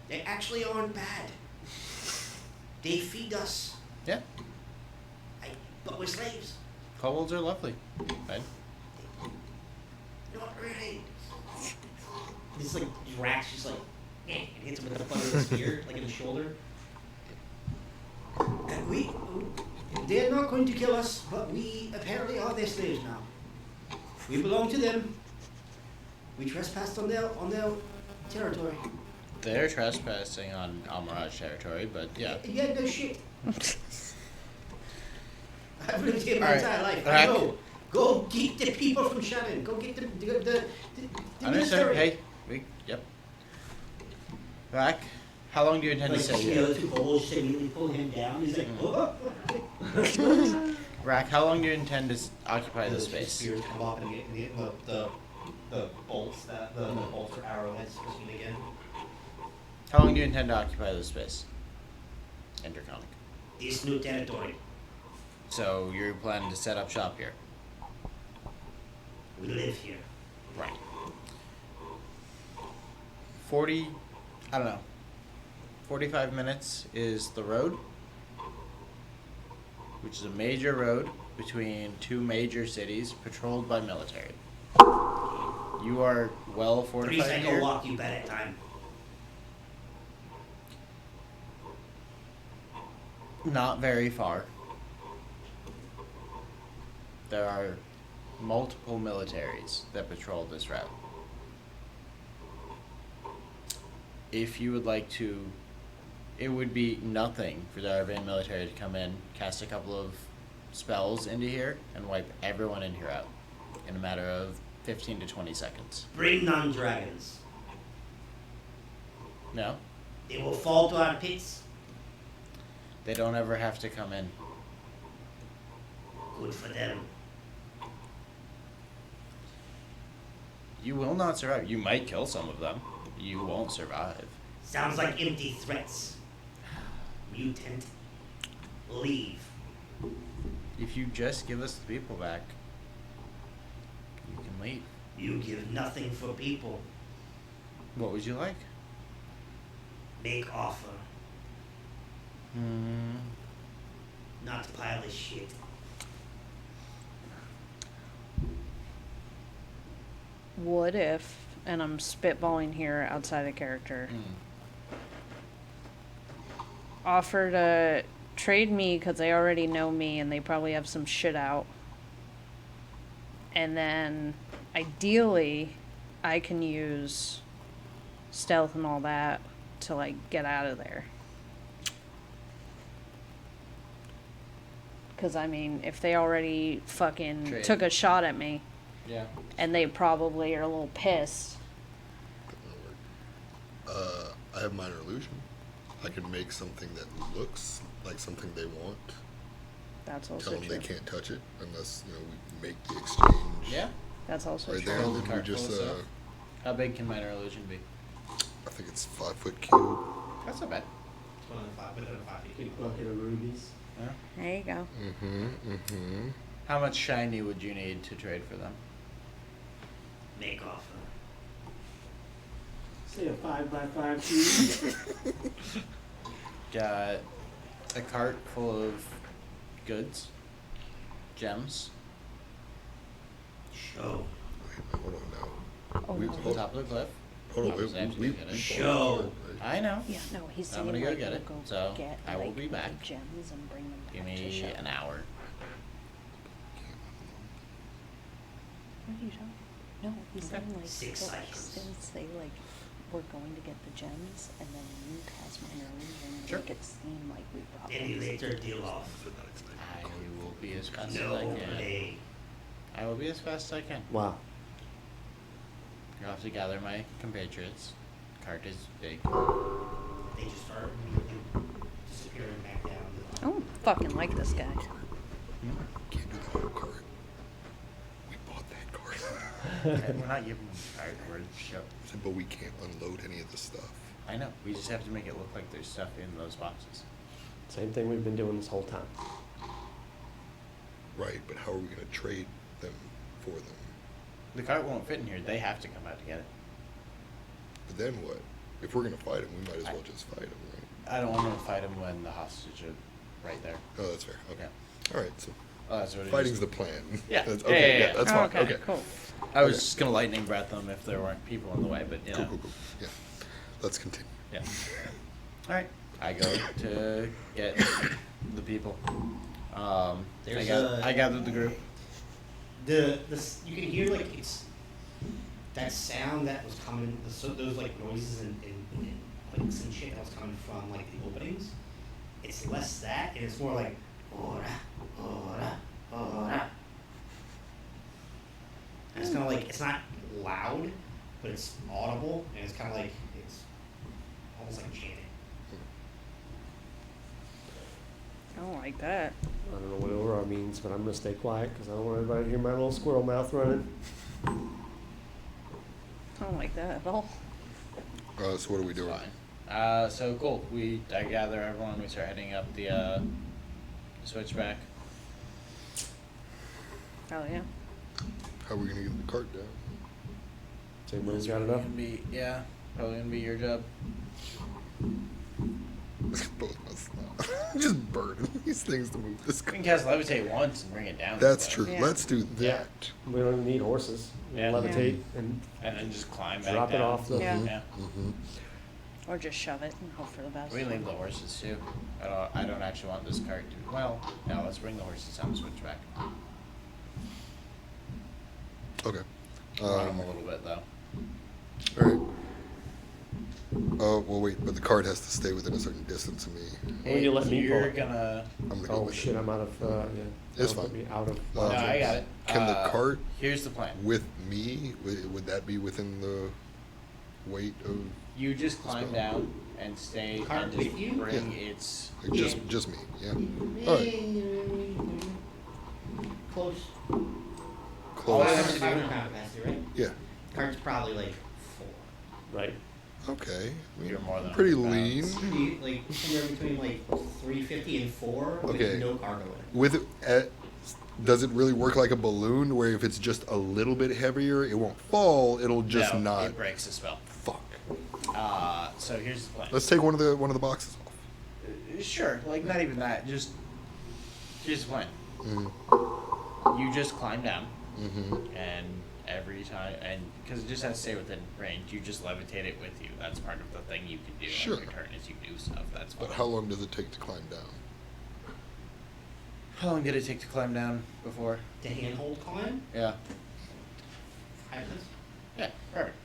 [SPEAKER 3] They actually aren't bad. They feed us.
[SPEAKER 6] Yeah.
[SPEAKER 3] But we're slaves.
[SPEAKER 6] Kobolds are lovely. Right?
[SPEAKER 3] Not really. This like Rack's just like, and hits him with the butt of the spear, like in the shoulder. They're not going to kill us, but we apparently are their slaves now. We belong to them. We trespassed on their territory.
[SPEAKER 6] They're trespassing on Almirage territory, but yeah.
[SPEAKER 3] Yeah, no shit. I've lived here my
[SPEAKER 6] Alright,
[SPEAKER 3] entire life.
[SPEAKER 6] Rack.
[SPEAKER 3] I know. Go get the people from Shannon. Go get the
[SPEAKER 6] Understood.
[SPEAKER 3] military.
[SPEAKER 6] Hey, yep. Rack, how long do you intend
[SPEAKER 3] Like
[SPEAKER 6] to stay
[SPEAKER 3] the
[SPEAKER 6] here?
[SPEAKER 3] other two kobolds just immediately pull him down. He's like, oh.
[SPEAKER 6] Rack, how long do you intend to occupy this space?
[SPEAKER 3] Spears come up and the the bolts that the bolts or arrowheads for shooting again.
[SPEAKER 6] How long do you intend to occupy this space? Interconic.
[SPEAKER 3] This new territory.
[SPEAKER 6] So you're planning to set up shop here?
[SPEAKER 3] We live here.
[SPEAKER 6] Right. 40, I don't know, 45 minutes is the road, which is a major road between two major cities patrolled by military. You are well fortified here.
[SPEAKER 3] Walk you better time.
[SPEAKER 6] Not very far. There are multiple militaries that patrol this route. If you would like to, it would be nothing for the Arvan military to come in, cast a couple of spells into here, and wipe everyone in here out in a matter of 15 to 20 seconds.
[SPEAKER 3] Bring non-dragons.
[SPEAKER 6] No?
[SPEAKER 3] They will fall to our pits.
[SPEAKER 6] They don't ever have to come in.
[SPEAKER 3] Good for them.
[SPEAKER 6] You will not survive. You might kill some of them. You won't survive.
[SPEAKER 3] Sounds like empty threats. Mutant. Leave.
[SPEAKER 6] If you just give us the people back, you can leave.
[SPEAKER 3] You give nothing for people.
[SPEAKER 6] What would you like?
[SPEAKER 3] Make offer.
[SPEAKER 6] Hmm.
[SPEAKER 3] Not pile of shit.
[SPEAKER 5] What if, and I'm spitballing here outside of character, offer to trade me because they already know me and they probably have some shit out. And then, ideally, I can use stealth and all that to, like, get out of there. Because, I mean, if they already fucking
[SPEAKER 6] Trade.
[SPEAKER 5] took a shot at me,
[SPEAKER 6] Yeah.
[SPEAKER 5] and they probably are a little pissed.
[SPEAKER 2] I have minor illusion. I can make something that looks like something they want.
[SPEAKER 5] That's also
[SPEAKER 2] Tell them
[SPEAKER 5] true.
[SPEAKER 2] they can't touch it unless we make the exchange.
[SPEAKER 6] Yeah.
[SPEAKER 5] That's also
[SPEAKER 2] Right
[SPEAKER 5] true.
[SPEAKER 2] there,
[SPEAKER 6] Build
[SPEAKER 2] and
[SPEAKER 6] a
[SPEAKER 2] then
[SPEAKER 6] cart
[SPEAKER 2] we just.
[SPEAKER 6] full of stuff. How big can minor illusion be?
[SPEAKER 2] I think it's 5 foot cube.
[SPEAKER 6] That's not bad.
[SPEAKER 3] Within a 5 feet.
[SPEAKER 1] Bucket of rubies.
[SPEAKER 6] Yeah.
[SPEAKER 5] There you go.
[SPEAKER 2] Mm-hmm.
[SPEAKER 6] How much shiny would you need to trade for them?
[SPEAKER 3] Make offer.
[SPEAKER 1] Say a 5x5 cube.
[SPEAKER 6] Got a cart full of goods, gems,
[SPEAKER 3] Show.
[SPEAKER 2] Wait, hold on now.
[SPEAKER 5] Oh,
[SPEAKER 2] We-
[SPEAKER 5] no.
[SPEAKER 6] on
[SPEAKER 2] hold-
[SPEAKER 6] top of the cliff.
[SPEAKER 2] Hold
[SPEAKER 6] I
[SPEAKER 2] on,
[SPEAKER 6] was actually
[SPEAKER 2] we
[SPEAKER 6] gonna-
[SPEAKER 2] bought
[SPEAKER 3] Show.
[SPEAKER 2] the card, right?
[SPEAKER 6] I know.
[SPEAKER 5] Yeah, no, he's
[SPEAKER 6] I'm
[SPEAKER 5] saying
[SPEAKER 6] gonna go
[SPEAKER 5] like,
[SPEAKER 6] get
[SPEAKER 5] we'll
[SPEAKER 6] it.
[SPEAKER 5] go
[SPEAKER 6] So,
[SPEAKER 5] get,
[SPEAKER 6] I will
[SPEAKER 5] like,
[SPEAKER 6] be back.
[SPEAKER 5] the gems and bring them
[SPEAKER 6] Give
[SPEAKER 5] back to
[SPEAKER 6] me
[SPEAKER 5] show.
[SPEAKER 6] an hour.
[SPEAKER 5] What are you talking? No, he's
[SPEAKER 6] Okay.
[SPEAKER 5] saying like
[SPEAKER 3] 6
[SPEAKER 5] he'll
[SPEAKER 3] cycles.
[SPEAKER 5] say like we're going to get the gems and then you cast minor illusion and
[SPEAKER 6] Sure.
[SPEAKER 5] make it seem like we brought
[SPEAKER 3] Any
[SPEAKER 5] them.
[SPEAKER 3] later deal off.
[SPEAKER 6] I will be as fast as
[SPEAKER 3] No
[SPEAKER 6] I can.
[SPEAKER 3] way.
[SPEAKER 6] I will be as fast as I can.
[SPEAKER 1] Wow.
[SPEAKER 6] You'll have to gather my compatriots. Cart is big.
[SPEAKER 3] They just start disappearing back down.
[SPEAKER 5] I don't fucking like this guy.
[SPEAKER 2] Can't do the whole card. We bought that card.
[SPEAKER 6] We're not giving them the cart. We're show.
[SPEAKER 2] But we can't unload any of the stuff.
[SPEAKER 6] I know. We just have to make it look like there's stuff in those boxes.
[SPEAKER 1] Same thing we've been doing this whole time.
[SPEAKER 2] Right, but how are we going to trade them for them?
[SPEAKER 6] The cart won't fit in here. They have to come out to get it.
[SPEAKER 2] But then what? If we're going to fight them, we might as well just fight them, right?
[SPEAKER 6] I don't want to fight them when the hostage are right there.
[SPEAKER 2] Oh, that's fair. Okay.
[SPEAKER 6] Yeah.
[SPEAKER 2] All right, so
[SPEAKER 6] Oh, that's what it
[SPEAKER 2] fighting's
[SPEAKER 6] is.
[SPEAKER 2] the plan.
[SPEAKER 6] Yeah.
[SPEAKER 2] That's,
[SPEAKER 6] Yeah,
[SPEAKER 2] okay,
[SPEAKER 6] yeah, yeah.
[SPEAKER 2] that's
[SPEAKER 5] Oh,
[SPEAKER 2] fine.
[SPEAKER 5] okay,
[SPEAKER 2] Okay.
[SPEAKER 5] cool.
[SPEAKER 6] I was
[SPEAKER 2] Okay.
[SPEAKER 6] just gonna lightning breath them if there weren't people in the way, but you know.
[SPEAKER 2] Cool. Yeah. Let's continue.
[SPEAKER 6] Yeah. All right. I go to get the people. I gathered the group.
[SPEAKER 3] You can hear like it's that sound that was coming. Those like noises and clicks and shit that was coming from like the openings. It's less that, and it's more like ora, ora, ora. And it's kind of like it's not loud, but it's audible, and it's kind of like it's almost like chanting.
[SPEAKER 5] I don't like that.
[SPEAKER 1] I don't know what Aurora means, but I'm gonna stay quiet because I don't want everybody to hear my little squirrel mouth running.
[SPEAKER 5] don't like that at all.
[SPEAKER 2] So what are we doing?
[SPEAKER 6] Fine. So cool. I gather everyone. We start heading up the switchback.
[SPEAKER 5] Oh yeah.
[SPEAKER 2] How are we gonna get the cart down?
[SPEAKER 1] Same room's got it up.
[SPEAKER 6] Yeah, probably gonna be your job.
[SPEAKER 2] Both of us now. Just burning these things to move this
[SPEAKER 6] We
[SPEAKER 2] cart.
[SPEAKER 6] can cast levitate once and bring it down.
[SPEAKER 2] That's
[SPEAKER 6] but-
[SPEAKER 2] true.
[SPEAKER 5] Yeah.
[SPEAKER 2] Let's do
[SPEAKER 6] Yeah.
[SPEAKER 2] that.
[SPEAKER 1] We don't need horses. We
[SPEAKER 6] Yeah.
[SPEAKER 1] levitate and
[SPEAKER 6] And then just climb back
[SPEAKER 1] drop
[SPEAKER 6] down.
[SPEAKER 1] it off the.
[SPEAKER 5] Yeah.
[SPEAKER 6] Yeah.
[SPEAKER 2] Mm-hmm.
[SPEAKER 5] Or just shove it and hope for the best.
[SPEAKER 6] We can leave the horses too. I don't actually want this cart to. Well, no. Let's bring the horses down the switchback.
[SPEAKER 2] Okay.
[SPEAKER 6] Run them a little bit though.
[SPEAKER 2] All right. Oh well, wait. But the cart has to stay within a certain distance of me.
[SPEAKER 1] Will you let me pull
[SPEAKER 6] You're
[SPEAKER 1] it?
[SPEAKER 6] gonna.
[SPEAKER 2] I'm gonna go
[SPEAKER 1] Oh
[SPEAKER 2] with
[SPEAKER 1] shit!
[SPEAKER 2] it.
[SPEAKER 1] I'm out of. Yeah.
[SPEAKER 2] It's
[SPEAKER 1] That'll
[SPEAKER 2] fine.
[SPEAKER 1] put me out of.
[SPEAKER 2] No,
[SPEAKER 6] No, I got it.
[SPEAKER 2] Can the cart
[SPEAKER 6] Here's the plan.
[SPEAKER 2] with me? Would that be within the weight of
[SPEAKER 6] You just climb
[SPEAKER 2] spell.
[SPEAKER 6] down and stay
[SPEAKER 3] Cart
[SPEAKER 6] and just
[SPEAKER 3] with you?
[SPEAKER 6] bring
[SPEAKER 2] Yeah.
[SPEAKER 6] its.
[SPEAKER 2] like,
[SPEAKER 3] Yeah.
[SPEAKER 2] just me? Yeah. All right.
[SPEAKER 3] Close.
[SPEAKER 6] All I
[SPEAKER 2] Close.
[SPEAKER 6] have to do-
[SPEAKER 3] 500 pound capacity, right?
[SPEAKER 2] Yeah.
[SPEAKER 3] Cart's probably like 4.
[SPEAKER 1] Right.
[SPEAKER 2] Okay. I mean,
[SPEAKER 6] You're more than
[SPEAKER 2] pretty
[SPEAKER 6] 100
[SPEAKER 2] lean.
[SPEAKER 6] pounds.
[SPEAKER 3] Pretty, like somewhere between like 350 and 4
[SPEAKER 2] Okay.
[SPEAKER 3] with no cargo in it.
[SPEAKER 2] With does it really work like a balloon where if it's just a little bit heavier, it won't fall, it'll just
[SPEAKER 6] No,
[SPEAKER 2] not.
[SPEAKER 6] It breaks the spell.
[SPEAKER 2] Fuck.
[SPEAKER 6] So here's the plan.
[SPEAKER 2] Let's take one of the boxes off.
[SPEAKER 6] Sure, like not even that. Just here's the plan.
[SPEAKER 2] Mm-hmm.
[SPEAKER 6] You just climb down,
[SPEAKER 2] Mm-hmm.
[SPEAKER 6] and every time, and because it just has to stay within range, you just levitate it with you. That's part of the thing you can do
[SPEAKER 2] Sure.
[SPEAKER 6] on your turn is you do stuff. That's fine.
[SPEAKER 2] But how long does it take to climb down?
[SPEAKER 6] How long did it take to climb down before?
[SPEAKER 3] The handhold climb?
[SPEAKER 6] Yeah.
[SPEAKER 3] 5 minutes?
[SPEAKER 6] Yeah. Perfect.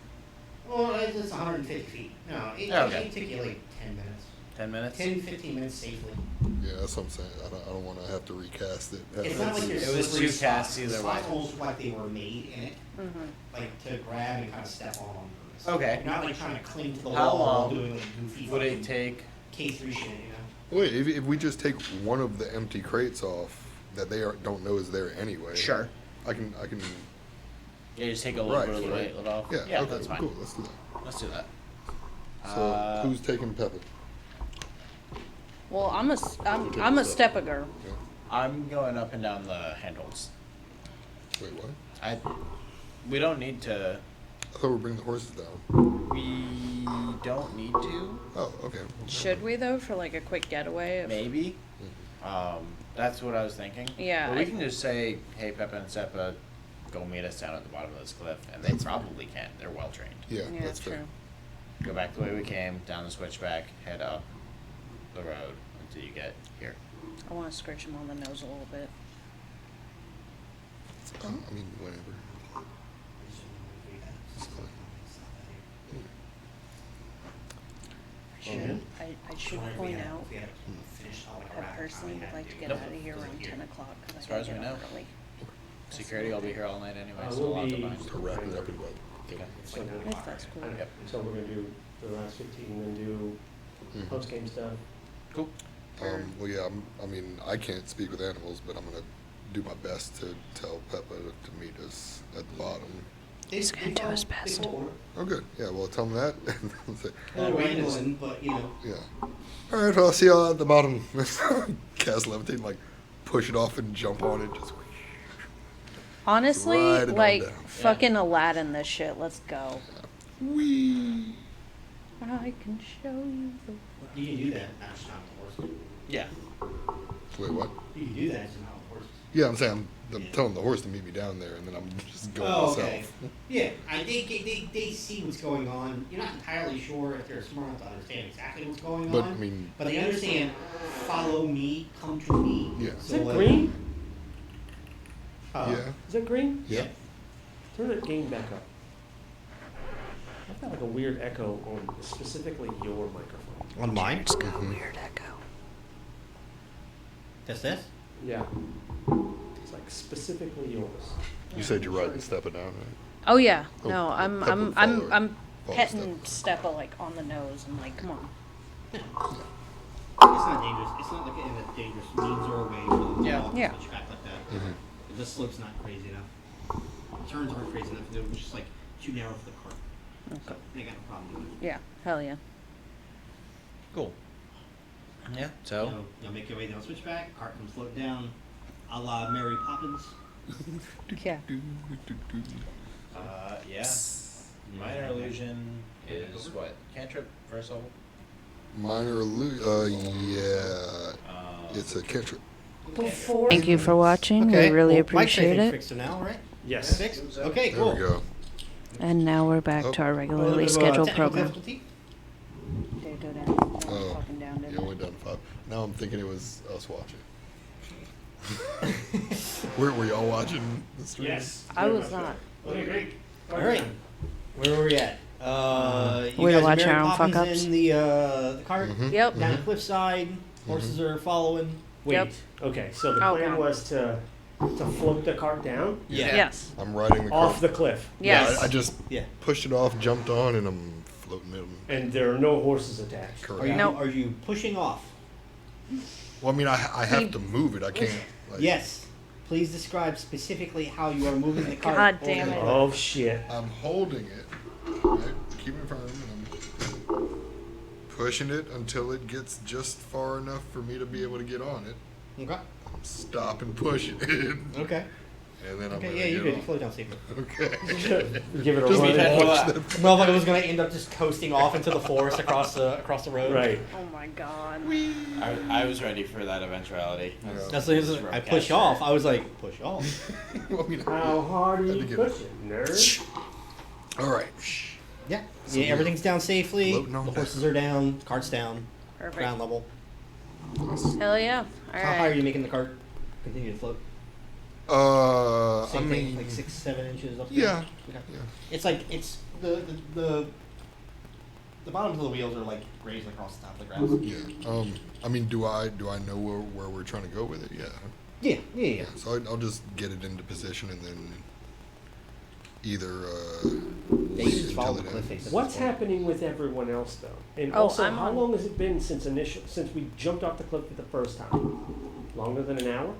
[SPEAKER 3] Well, it's 150 feet. No, it
[SPEAKER 6] Okay.
[SPEAKER 3] take you like 10 minutes.
[SPEAKER 6] 10 minutes.
[SPEAKER 3] 10-15 minutes safely.
[SPEAKER 2] Yeah, that's what I'm saying. I don't want to have to recast it.
[SPEAKER 3] It's not like there's
[SPEAKER 6] It was
[SPEAKER 3] slippery
[SPEAKER 6] two casts
[SPEAKER 3] spots.
[SPEAKER 6] either
[SPEAKER 3] The spots
[SPEAKER 6] way.
[SPEAKER 3] almost look like they were made in it,
[SPEAKER 5] Mm-hmm.
[SPEAKER 3] like to grab and kind of step on purpose.
[SPEAKER 6] Okay.
[SPEAKER 3] You're not like trying to cling to the
[SPEAKER 6] How
[SPEAKER 3] wall while
[SPEAKER 6] long
[SPEAKER 3] doing like goofy
[SPEAKER 6] Would it
[SPEAKER 3] fucking
[SPEAKER 6] take?
[SPEAKER 3] K3 shit, you know?
[SPEAKER 2] Wait, if we just take one of the empty crates off that don't know is there anyway.
[SPEAKER 6] Sure.
[SPEAKER 2] I can.
[SPEAKER 6] Yeah, just take a little
[SPEAKER 2] Right,
[SPEAKER 6] bit of the
[SPEAKER 2] right.
[SPEAKER 6] weight off.
[SPEAKER 2] Yeah. okay.
[SPEAKER 6] That's fine.
[SPEAKER 2] Cool. Let's do that.
[SPEAKER 6] Let's do that.
[SPEAKER 2] So who's taking Pepper?
[SPEAKER 5] Well, I'm a
[SPEAKER 2] taking
[SPEAKER 5] I'm a
[SPEAKER 2] step.
[SPEAKER 5] stepper.
[SPEAKER 2] Yeah.
[SPEAKER 6] I'm going up and down the handholds.
[SPEAKER 2] Wait, what?
[SPEAKER 6] We don't need to.
[SPEAKER 2] I thought we were bringing the horses down.
[SPEAKER 6] We don't need to.
[SPEAKER 2] Oh, okay.
[SPEAKER 5] Should we though for like a quick getaway? If-
[SPEAKER 6] Maybe. That's what I was thinking.
[SPEAKER 5] Yeah,
[SPEAKER 6] But we
[SPEAKER 5] I-
[SPEAKER 6] can just say, "Hey, Peppa and Seppa, go meet us down at the bottom of this cliff," and they probably can. They're well trained.
[SPEAKER 2] Yeah,
[SPEAKER 5] Yeah,
[SPEAKER 2] that's fair.
[SPEAKER 5] true.
[SPEAKER 6] Go back the way we came, down the switchback, head up the road until you get here.
[SPEAKER 5] I want to scratch him on the nose a little bit.
[SPEAKER 2] I mean, whenever. It's fine.
[SPEAKER 5] I should point out, I personally would like to get
[SPEAKER 6] Nope.
[SPEAKER 5] out of here around 10 o'clock. 'Cause
[SPEAKER 6] As
[SPEAKER 5] I
[SPEAKER 6] far
[SPEAKER 5] gotta
[SPEAKER 6] as we
[SPEAKER 5] get up
[SPEAKER 6] know.
[SPEAKER 5] early.
[SPEAKER 6] Security, I'll be here all night anyway, so
[SPEAKER 1] we'll
[SPEAKER 6] we'll have to
[SPEAKER 1] be-
[SPEAKER 6] bind.
[SPEAKER 2] So wrap it up in what?
[SPEAKER 6] Okay.
[SPEAKER 1] So,
[SPEAKER 5] If that's cool.
[SPEAKER 6] Yep.
[SPEAKER 1] so we're gonna do the last 15, then do
[SPEAKER 2] Mhm.
[SPEAKER 1] post game stuff.
[SPEAKER 6] Cool.
[SPEAKER 2] Well, yeah. I mean, I can't speak with animals, but I'm gonna do my best to tell Peppa to meet us at the bottom.
[SPEAKER 5] He's gonna do his best.
[SPEAKER 2] Oh, good. Yeah. Well, tell them that. And they'll say,
[SPEAKER 3] Well, wrangling, but you know.
[SPEAKER 2] yeah. All right. Well, I'll see y'all at the bottom. Cast levitate, like push it off and jump on it. Just.
[SPEAKER 5] Honestly,
[SPEAKER 2] Ride it on
[SPEAKER 5] like
[SPEAKER 2] down.
[SPEAKER 5] fucking Aladdin this shit. Let's go.
[SPEAKER 2] Wee.
[SPEAKER 5] I can show you the
[SPEAKER 3] You can do that, not just not with horses.
[SPEAKER 6] Yeah.
[SPEAKER 2] Wait, what?
[SPEAKER 3] You can do that, just not with horses.
[SPEAKER 2] Yeah, I'm saying I'm
[SPEAKER 3] Yeah.
[SPEAKER 2] telling the horse to meet me down there, and then I'm just going
[SPEAKER 3] Oh,
[SPEAKER 2] myself.
[SPEAKER 3] okay. Yeah, they see what's going on. You're not entirely sure if they're smart enough to understand exactly what's going
[SPEAKER 2] But
[SPEAKER 3] on.
[SPEAKER 2] I mean,
[SPEAKER 3] But they understand, follow me, come to me.
[SPEAKER 2] Yeah.
[SPEAKER 1] Is
[SPEAKER 3] So,
[SPEAKER 1] it
[SPEAKER 3] like,
[SPEAKER 1] green?
[SPEAKER 3] uh,
[SPEAKER 2] yeah,
[SPEAKER 1] Is it green?
[SPEAKER 2] yeah.
[SPEAKER 1] Turn that game back up. I've got like a weird echo on specifically your microphone.
[SPEAKER 3] On mine?
[SPEAKER 5] It's got a
[SPEAKER 2] Mhm.
[SPEAKER 5] weird echo.
[SPEAKER 3] That's this?
[SPEAKER 1] Yeah. It's like specifically yours.
[SPEAKER 2] You said you're riding Steppa down, right?
[SPEAKER 5] Oh yeah.
[SPEAKER 2] Oh,
[SPEAKER 5] No,
[SPEAKER 2] yeah,
[SPEAKER 5] I'm
[SPEAKER 2] Pepper
[SPEAKER 5] I'm
[SPEAKER 2] would
[SPEAKER 5] I'm
[SPEAKER 2] follow-
[SPEAKER 5] I'm
[SPEAKER 2] follow
[SPEAKER 5] petting Steppa like on the nose. I'm like, come on.
[SPEAKER 3] It's not dangerous. It's not like in a dangerous means or a way for the
[SPEAKER 6] Yeah.
[SPEAKER 3] dog to
[SPEAKER 5] Yeah.
[SPEAKER 3] switch back like that.
[SPEAKER 2] Mm-hmm.
[SPEAKER 3] The slope's not crazy enough. The turns aren't crazy enough. They're just like too narrow for the cart. So they got no problem doing it.
[SPEAKER 5] Yeah, hell yeah.
[SPEAKER 6] Cool. Yeah. So.
[SPEAKER 3] You'll make your way down switchback. Cart comes floating down, a la Mary Poppins.
[SPEAKER 5] Yeah.
[SPEAKER 6] Yeah. Minor illusion is what? Cantrip first level.
[SPEAKER 2] Minor yeah. It's a cantrip.
[SPEAKER 5] Thank you for watching. We really appreciate it.
[SPEAKER 3] Fixed now, right?
[SPEAKER 1] Yes.
[SPEAKER 3] Fixed? Okay,
[SPEAKER 2] There
[SPEAKER 3] cool.
[SPEAKER 2] we go.
[SPEAKER 5] And now we're back to our
[SPEAKER 3] A
[SPEAKER 5] regularly
[SPEAKER 3] little bit of,
[SPEAKER 5] scheduled
[SPEAKER 3] technical
[SPEAKER 5] program.
[SPEAKER 3] difficulty.
[SPEAKER 5] Did it go down?
[SPEAKER 2] Oh,
[SPEAKER 5] Fucking down, didn't
[SPEAKER 2] yeah, it
[SPEAKER 5] it?
[SPEAKER 2] went down to 5. Now I'm thinking it was us watching. Were y'all watching the stream?
[SPEAKER 1] Yes.
[SPEAKER 5] I was not.
[SPEAKER 1] Okay, great.
[SPEAKER 3] All right. Where were we at? You
[SPEAKER 5] We
[SPEAKER 3] guys
[SPEAKER 5] were watching
[SPEAKER 3] Mary
[SPEAKER 5] our own
[SPEAKER 3] Poppins
[SPEAKER 5] fuck-ups.
[SPEAKER 3] in the cart.
[SPEAKER 2] Mhm.
[SPEAKER 5] Yep.
[SPEAKER 3] Down the cliffside. Horses are following.
[SPEAKER 1] Wait.
[SPEAKER 5] Yep.
[SPEAKER 1] Okay, so the
[SPEAKER 5] Oh,
[SPEAKER 1] plan
[SPEAKER 5] God.
[SPEAKER 1] was to float the cart down
[SPEAKER 3] Yeah.
[SPEAKER 5] Yes.
[SPEAKER 2] I'm riding the
[SPEAKER 1] off
[SPEAKER 2] cart.
[SPEAKER 1] the cliff,
[SPEAKER 5] Yes.
[SPEAKER 2] I just
[SPEAKER 3] Yeah.
[SPEAKER 2] pushed it off, jumped on, and I'm floating it.
[SPEAKER 1] and there are no horses attached.
[SPEAKER 2] Correct.
[SPEAKER 3] Are you
[SPEAKER 5] No.
[SPEAKER 3] are you pushing off?
[SPEAKER 2] Well, I mean, I have to move it. I can't. Like,
[SPEAKER 3] Yes. Please describe specifically how you are moving the cart.
[SPEAKER 5] God
[SPEAKER 3] over
[SPEAKER 5] damn
[SPEAKER 3] the
[SPEAKER 5] it.
[SPEAKER 3] cliff.
[SPEAKER 1] Oh shit!
[SPEAKER 2] I'm holding it, right? Keeping it firm, and I'm pushing it until it gets just far enough for me to be able to get on it.
[SPEAKER 3] Okay.
[SPEAKER 2] Stop and push it, and
[SPEAKER 3] Okay.
[SPEAKER 2] then I'm
[SPEAKER 3] Okay.
[SPEAKER 2] gonna
[SPEAKER 3] Yeah, you're
[SPEAKER 2] get
[SPEAKER 3] good. You
[SPEAKER 2] on.
[SPEAKER 3] float down safely.
[SPEAKER 2] Okay.
[SPEAKER 1] Give it a
[SPEAKER 2] Just
[SPEAKER 1] run.
[SPEAKER 2] push the
[SPEAKER 3] Motherfucker was gonna end up just coasting off into the forest across the road.
[SPEAKER 1] Right.
[SPEAKER 5] Oh my god.
[SPEAKER 6] I was ready for that eventuality.
[SPEAKER 2] Yeah.
[SPEAKER 3] That's what it was. I push off. I was like, push off.
[SPEAKER 2] Well, I mean,
[SPEAKER 1] How hard are
[SPEAKER 2] Had
[SPEAKER 1] you
[SPEAKER 2] to get it.
[SPEAKER 1] pushing, nerd?
[SPEAKER 2] all right.
[SPEAKER 3] Yeah. Yeah. Everything's down safely.
[SPEAKER 2] Floating
[SPEAKER 3] The
[SPEAKER 2] on
[SPEAKER 3] horses are down. Cart's down.
[SPEAKER 5] Perfect.
[SPEAKER 3] Ground level.
[SPEAKER 5] Hell yeah.
[SPEAKER 3] How high are
[SPEAKER 5] Alright.
[SPEAKER 3] you making the cart continue to float?
[SPEAKER 2] I
[SPEAKER 3] Same thing,
[SPEAKER 2] mean,
[SPEAKER 3] like 6-7 inches up.
[SPEAKER 2] yeah,
[SPEAKER 3] Okay.
[SPEAKER 2] yeah.
[SPEAKER 3] It's like it's the bottoms of the wheels are like grazing across the top of the ground.
[SPEAKER 2] Yeah. I mean, do I know where we're trying to go with it? Yeah.
[SPEAKER 3] Yeah. Yeah. Yeah.
[SPEAKER 2] So I'll just get it into position and then either
[SPEAKER 3] They
[SPEAKER 2] wait
[SPEAKER 3] just follow
[SPEAKER 2] until
[SPEAKER 3] the
[SPEAKER 2] it
[SPEAKER 3] cliff face.
[SPEAKER 2] ends.
[SPEAKER 3] at
[SPEAKER 1] What's
[SPEAKER 3] this point.
[SPEAKER 1] happening with everyone else though? And
[SPEAKER 5] Oh,
[SPEAKER 1] also,
[SPEAKER 5] I'm
[SPEAKER 1] how
[SPEAKER 5] on-
[SPEAKER 1] long has it been since we jumped off the cliff for the first time? Longer than an hour?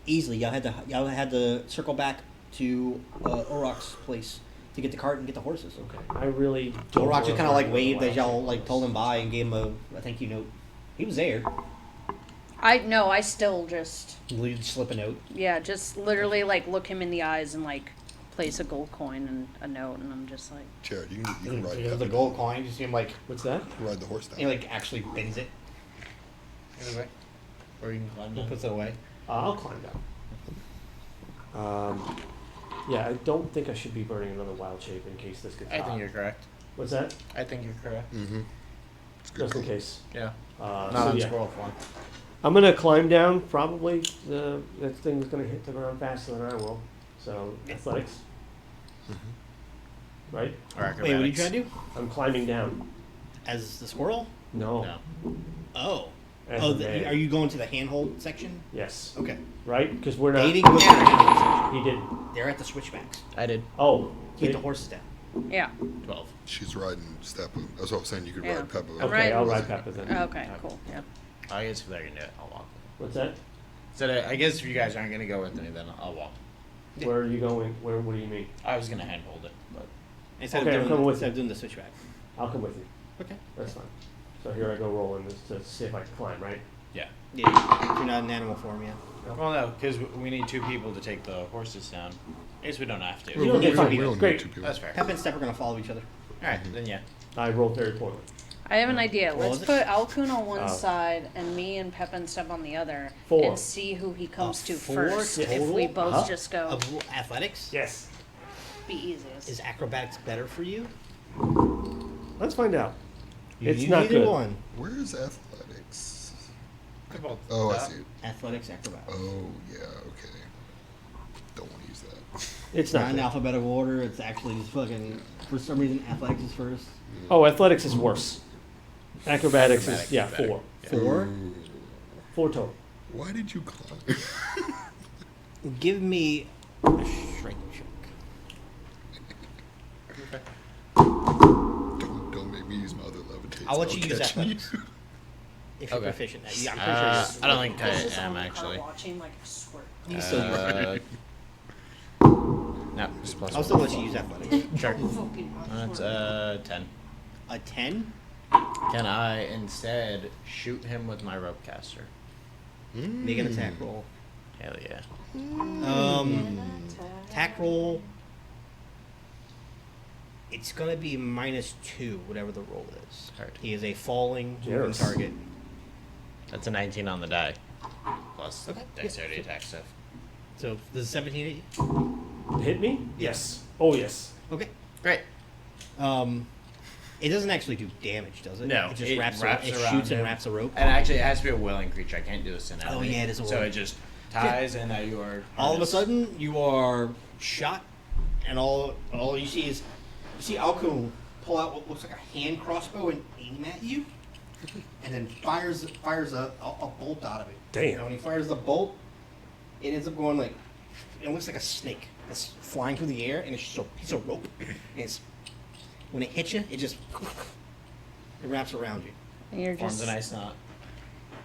[SPEAKER 3] Easily, y'all had to circle back to Orok's place to get the cart and get the horses.
[SPEAKER 1] Okay. I really don't.
[SPEAKER 3] Orok just
[SPEAKER 1] wanna
[SPEAKER 3] kind of like
[SPEAKER 1] ride
[SPEAKER 3] waved
[SPEAKER 1] the
[SPEAKER 3] as y'all
[SPEAKER 1] wild
[SPEAKER 3] like
[SPEAKER 1] horse.
[SPEAKER 3] told him bye and gave him a thank you note. He was there.
[SPEAKER 5] I still just
[SPEAKER 3] Slip a note.
[SPEAKER 5] yeah, just literally like look him in the eyes and like place a gold coin and a note and I'm just like
[SPEAKER 2] Jared, you can ride
[SPEAKER 3] The
[SPEAKER 2] that.
[SPEAKER 3] gold coin. You see him like
[SPEAKER 1] What's that?
[SPEAKER 2] Ride the horse down.
[SPEAKER 3] he like actually bends it.
[SPEAKER 6] Anyway, or you can climb
[SPEAKER 3] and
[SPEAKER 6] down.
[SPEAKER 3] puts it away.
[SPEAKER 1] I'll climb down. Yeah, I don't think I should be burning another wild shape in case this gets
[SPEAKER 6] I
[SPEAKER 1] hot.
[SPEAKER 6] think you're correct.
[SPEAKER 1] What's that?
[SPEAKER 6] I think you're correct.
[SPEAKER 2] Mm-hmm. It's a good
[SPEAKER 1] Just in
[SPEAKER 2] call.
[SPEAKER 1] case.
[SPEAKER 6] Yeah.
[SPEAKER 1] So
[SPEAKER 6] Not on
[SPEAKER 1] yeah.
[SPEAKER 6] squirrel form.
[SPEAKER 1] I'm gonna climb down. Probably that thing's gonna hit the ground faster than I will. So athletics,
[SPEAKER 2] Mm-hmm.
[SPEAKER 1] right?
[SPEAKER 6] Or acrobatics.
[SPEAKER 3] Wait, what are you trying to do?
[SPEAKER 1] I'm climbing down.
[SPEAKER 3] As the squirrel?
[SPEAKER 1] No.
[SPEAKER 6] No.
[SPEAKER 3] Oh.
[SPEAKER 1] As
[SPEAKER 3] Oh,
[SPEAKER 1] a man.
[SPEAKER 3] are you going to the handhold section?
[SPEAKER 1] Yes.
[SPEAKER 3] Okay.
[SPEAKER 1] Right? Because we're not.
[SPEAKER 3] They didn't go to the handhold section.
[SPEAKER 1] He did.
[SPEAKER 3] They're at the switchbacks.
[SPEAKER 6] I did.
[SPEAKER 1] Oh.
[SPEAKER 3] Keep
[SPEAKER 1] they-
[SPEAKER 3] the horses down.
[SPEAKER 5] yeah.
[SPEAKER 6] 12.
[SPEAKER 2] She's riding Steppa. That's what I was saying. You could
[SPEAKER 5] Yeah.
[SPEAKER 2] ride Peppa.
[SPEAKER 5] I'm
[SPEAKER 1] Okay,
[SPEAKER 5] riding-
[SPEAKER 1] I'll ride Peppa then.
[SPEAKER 5] Okay, cool. Yeah.
[SPEAKER 6] I guess if they're gonna do it, I'll walk.
[SPEAKER 1] What's that?
[SPEAKER 6] So I guess if you guys aren't gonna go with me, then I'll walk.
[SPEAKER 3] Yeah.
[SPEAKER 1] Where are you going? Where? What do you mean?
[SPEAKER 6] I was gonna handhold it, but
[SPEAKER 3] Instead
[SPEAKER 1] Okay, I'm coming with
[SPEAKER 3] instead
[SPEAKER 1] you.
[SPEAKER 3] of doing the switchback.
[SPEAKER 1] I'll come with you.
[SPEAKER 3] Okay.
[SPEAKER 1] That's fine. So here I go rolling this to see if I can climb. Right?
[SPEAKER 6] yeah.
[SPEAKER 3] Yeah, you're not in animal form yet.
[SPEAKER 6] Well, no, because we need 2 people to take the horses down. I guess we don't have to.
[SPEAKER 3] You don't get
[SPEAKER 2] we
[SPEAKER 3] fine.
[SPEAKER 2] we don't
[SPEAKER 1] Great.
[SPEAKER 2] need 2 people.
[SPEAKER 6] That's fair.
[SPEAKER 3] Pep and Step are gonna follow each other.
[SPEAKER 6] All right, then yeah.
[SPEAKER 1] I rolled very poorly.
[SPEAKER 5] I have an idea.
[SPEAKER 3] What
[SPEAKER 5] Let's
[SPEAKER 3] was
[SPEAKER 5] put
[SPEAKER 3] it?
[SPEAKER 5] Alkun on one
[SPEAKER 1] Oh.
[SPEAKER 5] side and me and Pepin Step on the other
[SPEAKER 1] 4.
[SPEAKER 5] and see who he comes to
[SPEAKER 3] 4
[SPEAKER 5] first. If we
[SPEAKER 3] total?
[SPEAKER 5] both
[SPEAKER 1] Huh?
[SPEAKER 5] just go
[SPEAKER 3] Of athletics?
[SPEAKER 1] Yes.
[SPEAKER 5] be easiest.
[SPEAKER 3] Is acrobatics better for you?
[SPEAKER 1] Let's find out. It's
[SPEAKER 3] You
[SPEAKER 1] not
[SPEAKER 3] either
[SPEAKER 1] good.
[SPEAKER 3] one.
[SPEAKER 2] Where's athletics?
[SPEAKER 6] Good ball.
[SPEAKER 2] Oh, I see it.
[SPEAKER 3] Athletics, acrobatics.
[SPEAKER 2] Oh, yeah. Okay. Don't want to use that.
[SPEAKER 1] It's
[SPEAKER 3] Not
[SPEAKER 1] not
[SPEAKER 3] in
[SPEAKER 1] good.
[SPEAKER 3] alphabetical order. It's actually just fucking. For some reason, athletics is first.
[SPEAKER 1] Oh, athletics is worse. Acrobatics is
[SPEAKER 6] Acrobatics
[SPEAKER 1] yeah
[SPEAKER 6] is better.
[SPEAKER 1] 4.
[SPEAKER 6] Yeah.
[SPEAKER 3] 4.
[SPEAKER 2] Ooh.
[SPEAKER 1] 4 total.
[SPEAKER 2] Why did you climb?
[SPEAKER 3] Give me a strength check.
[SPEAKER 2] Don't make me use my other levitation.
[SPEAKER 3] I'll let you use
[SPEAKER 2] catch
[SPEAKER 3] athletics.
[SPEAKER 2] you.
[SPEAKER 3] If you're
[SPEAKER 6] Okay.
[SPEAKER 3] proficient. Yeah, I'm pretty sure
[SPEAKER 6] I don't think
[SPEAKER 5] This is
[SPEAKER 6] I am
[SPEAKER 5] only her
[SPEAKER 6] actually.
[SPEAKER 5] watching like a squirt.
[SPEAKER 3] you're still
[SPEAKER 6] Uh, No, just plus
[SPEAKER 3] I'll still let you use athletics.
[SPEAKER 6] Sure. That's 10.
[SPEAKER 3] A 10?
[SPEAKER 6] Can I instead shoot him with my rope caster?
[SPEAKER 3] Make an attack roll.
[SPEAKER 6] Hell yeah.
[SPEAKER 3] Attack roll. It's gonna be -2, whatever the roll is.
[SPEAKER 6] Heard.
[SPEAKER 3] He is a falling moving
[SPEAKER 1] Generous.
[SPEAKER 3] target.
[SPEAKER 6] That's a 19 on the die. Plus
[SPEAKER 3] Okay.
[SPEAKER 6] dexterity attack stuff.
[SPEAKER 3] So does 17 hit you?
[SPEAKER 1] Hit me? Yes. Oh, yes.
[SPEAKER 3] Okay.
[SPEAKER 6] Great.
[SPEAKER 3] It doesn't actually do damage, does it?
[SPEAKER 6] No,
[SPEAKER 3] It just
[SPEAKER 6] it
[SPEAKER 3] wraps
[SPEAKER 6] wraps
[SPEAKER 3] it
[SPEAKER 6] around
[SPEAKER 3] shoots and
[SPEAKER 6] him.
[SPEAKER 3] wraps a rope.
[SPEAKER 6] And actually, it has to be a willing creature. I can't do this in enemy.
[SPEAKER 3] yeah, it is a
[SPEAKER 6] So
[SPEAKER 3] willing.
[SPEAKER 6] it just ties, and now you are.
[SPEAKER 3] All of a
[SPEAKER 6] harnessed.
[SPEAKER 3] sudden, you are shot, and all you see is Alcune pull out what looks like a hand crossbow and aim at you, and then fires a bolt out of it.
[SPEAKER 1] Damn.
[SPEAKER 3] You know, when he fires the bolt, it ends up going like it looks like a snake that's flying through the air, and it's just a piece of rope. And it's when it hits you, it just it wraps around you.
[SPEAKER 5] And you're
[SPEAKER 6] Forms
[SPEAKER 5] just
[SPEAKER 6] a nice knot.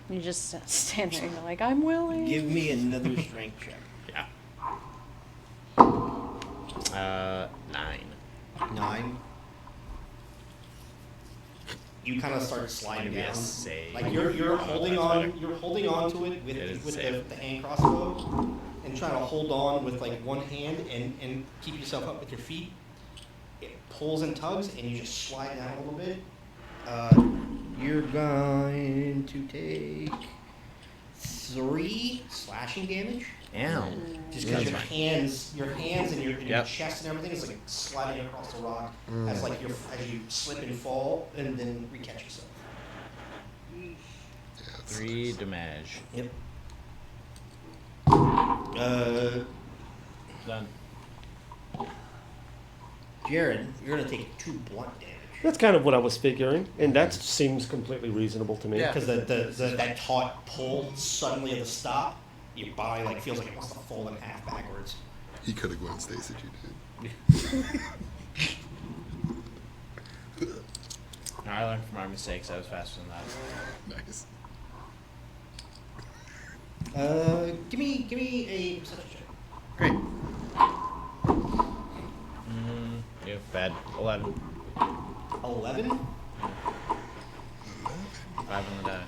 [SPEAKER 5] you just stand there and you're like, I'm willing.
[SPEAKER 3] Give me another strength check.
[SPEAKER 6] Yeah. 9.
[SPEAKER 3] 9. You kind of start sliding
[SPEAKER 6] Maybe a
[SPEAKER 3] down.
[SPEAKER 6] save.
[SPEAKER 3] Like you're holding on. You're holding on to it with
[SPEAKER 6] It is
[SPEAKER 3] with
[SPEAKER 6] save.
[SPEAKER 3] the hand crossbow, and trying to hold on with like one hand and keep yourself up with your feet. It pulls and tugs, and you just slide down a little bit. You're going to take 3 slashing damage.
[SPEAKER 6] Ow.
[SPEAKER 3] Just because
[SPEAKER 6] That's
[SPEAKER 3] your hands and your
[SPEAKER 6] Yep.
[SPEAKER 3] chest and everything is like sliding across the rock as like as you slip and fall and then recatch yourself.
[SPEAKER 2] Yeah, it's
[SPEAKER 6] 3
[SPEAKER 2] nice.
[SPEAKER 6] damage.
[SPEAKER 3] Yep.
[SPEAKER 6] Done.
[SPEAKER 3] Jared, you're gonna take 2 blunt damage
[SPEAKER 1] That's kind of what I was figuring, and that seems completely reasonable to me.
[SPEAKER 6] Yeah.
[SPEAKER 3] because that taut pull suddenly at the stop, your body like feels like it wants to fold in half backwards.
[SPEAKER 2] He could have Gwen Stacy, you did.
[SPEAKER 6] No, I learned from our mistakes. I was faster than that.
[SPEAKER 2] Nice.
[SPEAKER 3] Give me a perception check.
[SPEAKER 6] Great. You bad. 11.
[SPEAKER 3] 11.
[SPEAKER 6] 5 on the die.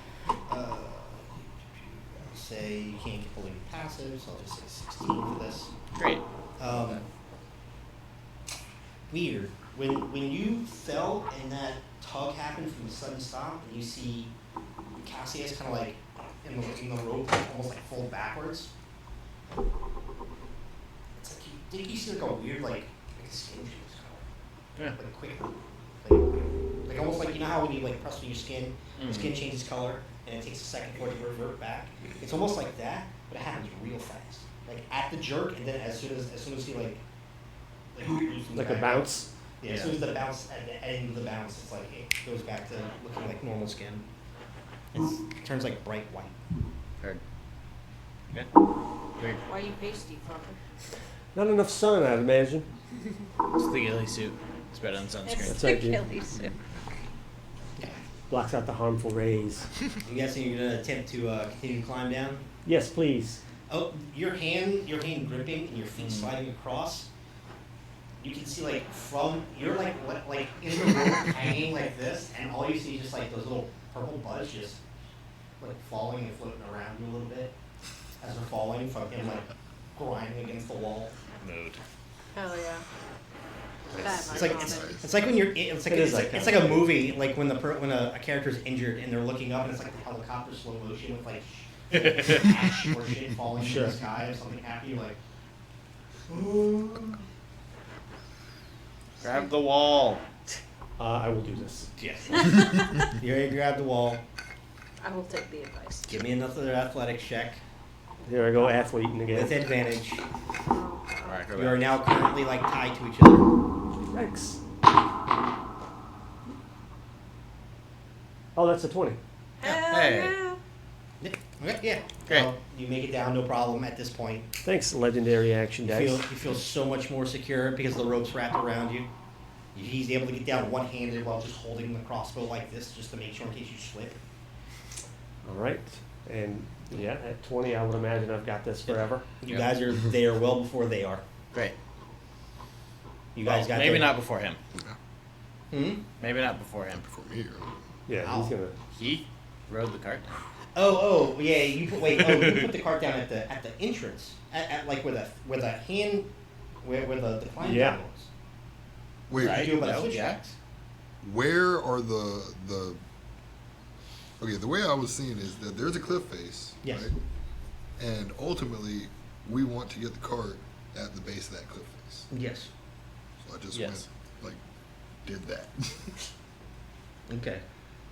[SPEAKER 3] Say you can't get fully passive, so I'll just say 16 for this.
[SPEAKER 6] Great.
[SPEAKER 3] Weird. When you fell and that tug happened from a sudden stop, and you see Cassius kind of like in the rope, almost like fold backwards. It's like did you see like a weird like skin change color?
[SPEAKER 6] Yeah.
[SPEAKER 3] Like quick, like almost like you know how when you like press on your skin, your skin changes color and it takes a second for it to revert back. It's almost like that, but it happens real fast. Like at the jerk, and then as soon as you like loosens
[SPEAKER 1] Like a
[SPEAKER 3] back
[SPEAKER 1] bounce.
[SPEAKER 3] up, yeah, as soon as the bounce at the end of the bounce, it's like it goes back to looking like normal skin. It turns like bright white.
[SPEAKER 6] Heard. Yeah. Weird.
[SPEAKER 5] Why are you pasty, fucker?
[SPEAKER 1] Not enough sun, I'd imagine.
[SPEAKER 6] It's the ghillie suit. It's better than sunscreen.
[SPEAKER 1] That's right, dude.
[SPEAKER 5] Achilles suit.
[SPEAKER 1] Blocks out the harmful rays.
[SPEAKER 3] I'm guessing you're gonna attempt to continue to climb down.
[SPEAKER 1] Yes, please.
[SPEAKER 3] Oh, your hand gripping and your feet sliding across. You can see like from you're like in the rope hanging like this, and all you see is just like those little purple buds just like falling and floating around you a little bit as they're falling from him like grinding against the wall.
[SPEAKER 6] Mood.
[SPEAKER 5] Hell yeah.
[SPEAKER 3] It's like it's like when you're it's like
[SPEAKER 1] It is
[SPEAKER 3] it's like a movie like when when a character's injured and they're looking up and it's like the helicopter slow motion with like ash or shit falling from the sky or something happy you're like.
[SPEAKER 6] Grab the wall.
[SPEAKER 1] I will do this.
[SPEAKER 3] Yes. You already grabbed the wall.
[SPEAKER 5] I will take the advice.
[SPEAKER 3] Give me another athletics check
[SPEAKER 1] Here I go, athleting again.
[SPEAKER 3] with advantage.
[SPEAKER 5] Oh,
[SPEAKER 6] Alright,
[SPEAKER 3] You are now currently like tied to each other.
[SPEAKER 1] Thanks. Oh, that's a 20.
[SPEAKER 5] hell
[SPEAKER 6] Hey.
[SPEAKER 5] yeah.
[SPEAKER 3] Yeah. Okay, yeah.
[SPEAKER 6] Great.
[SPEAKER 3] Well, you make it down, no problem at this point.
[SPEAKER 1] Thanks, legendary action dice.
[SPEAKER 3] You feel so much more secure because the rope's wrapped around you. He's able to get down one-handed while just holding the crossbow like this, just to make sure in case you slip.
[SPEAKER 1] All right. And yeah, at 20, I would imagine I've got this forever.
[SPEAKER 3] You guys are there well before they are.
[SPEAKER 6] Great.
[SPEAKER 3] You guys got
[SPEAKER 6] maybe
[SPEAKER 3] the,
[SPEAKER 6] not before him.
[SPEAKER 3] Hmm?
[SPEAKER 6] Maybe not before him.
[SPEAKER 2] Before me, right?
[SPEAKER 1] Yeah,
[SPEAKER 3] Ow.
[SPEAKER 1] he's gonna.
[SPEAKER 6] He rode the cart.
[SPEAKER 3] Oh, yeah. You put you put the cart down at the entrance, at like where the hand where the climb
[SPEAKER 1] Yeah.
[SPEAKER 3] down was.
[SPEAKER 2] Wait,
[SPEAKER 6] Right.
[SPEAKER 3] You do about
[SPEAKER 6] No,
[SPEAKER 3] switchbacks.
[SPEAKER 2] where are the? Okay, the way I was seeing is that there's a cliff face,
[SPEAKER 3] Yes.
[SPEAKER 2] right? And ultimately, we want to get the cart at the base of that cliff face.
[SPEAKER 3] Yes.
[SPEAKER 2] So I just
[SPEAKER 6] Yes.
[SPEAKER 2] went, did that.
[SPEAKER 3] Okay.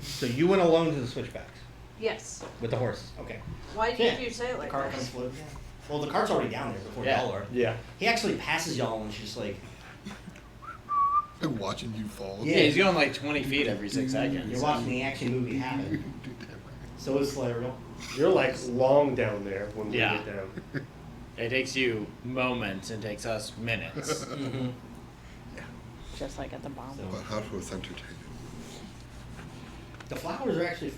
[SPEAKER 3] So you went alone to the switchbacks
[SPEAKER 5] Yes.
[SPEAKER 3] with the horses. Okay.
[SPEAKER 5] Why
[SPEAKER 3] Yeah.
[SPEAKER 5] did you say it
[SPEAKER 3] The
[SPEAKER 5] like
[SPEAKER 3] cart
[SPEAKER 5] that?
[SPEAKER 3] comes floating. Well, the cart's already down there before
[SPEAKER 6] Yeah.
[SPEAKER 3] y'all are.
[SPEAKER 1] Yeah.
[SPEAKER 3] He actually passes y'all and she's like,
[SPEAKER 2] Like watching you fall.
[SPEAKER 3] Yeah.
[SPEAKER 6] Yeah, he's going like 20 feet every 6 seconds.
[SPEAKER 3] you're watching the action movie happen. So is Slayer.
[SPEAKER 1] You're like long down there when we
[SPEAKER 6] Yeah.
[SPEAKER 1] get down.
[SPEAKER 6] It takes you moments and takes us minutes.
[SPEAKER 3] Mm-hmm.
[SPEAKER 5] Just like at the bottom.
[SPEAKER 3] So-
[SPEAKER 2] But how was entertaining?
[SPEAKER 3] The flowers are actually the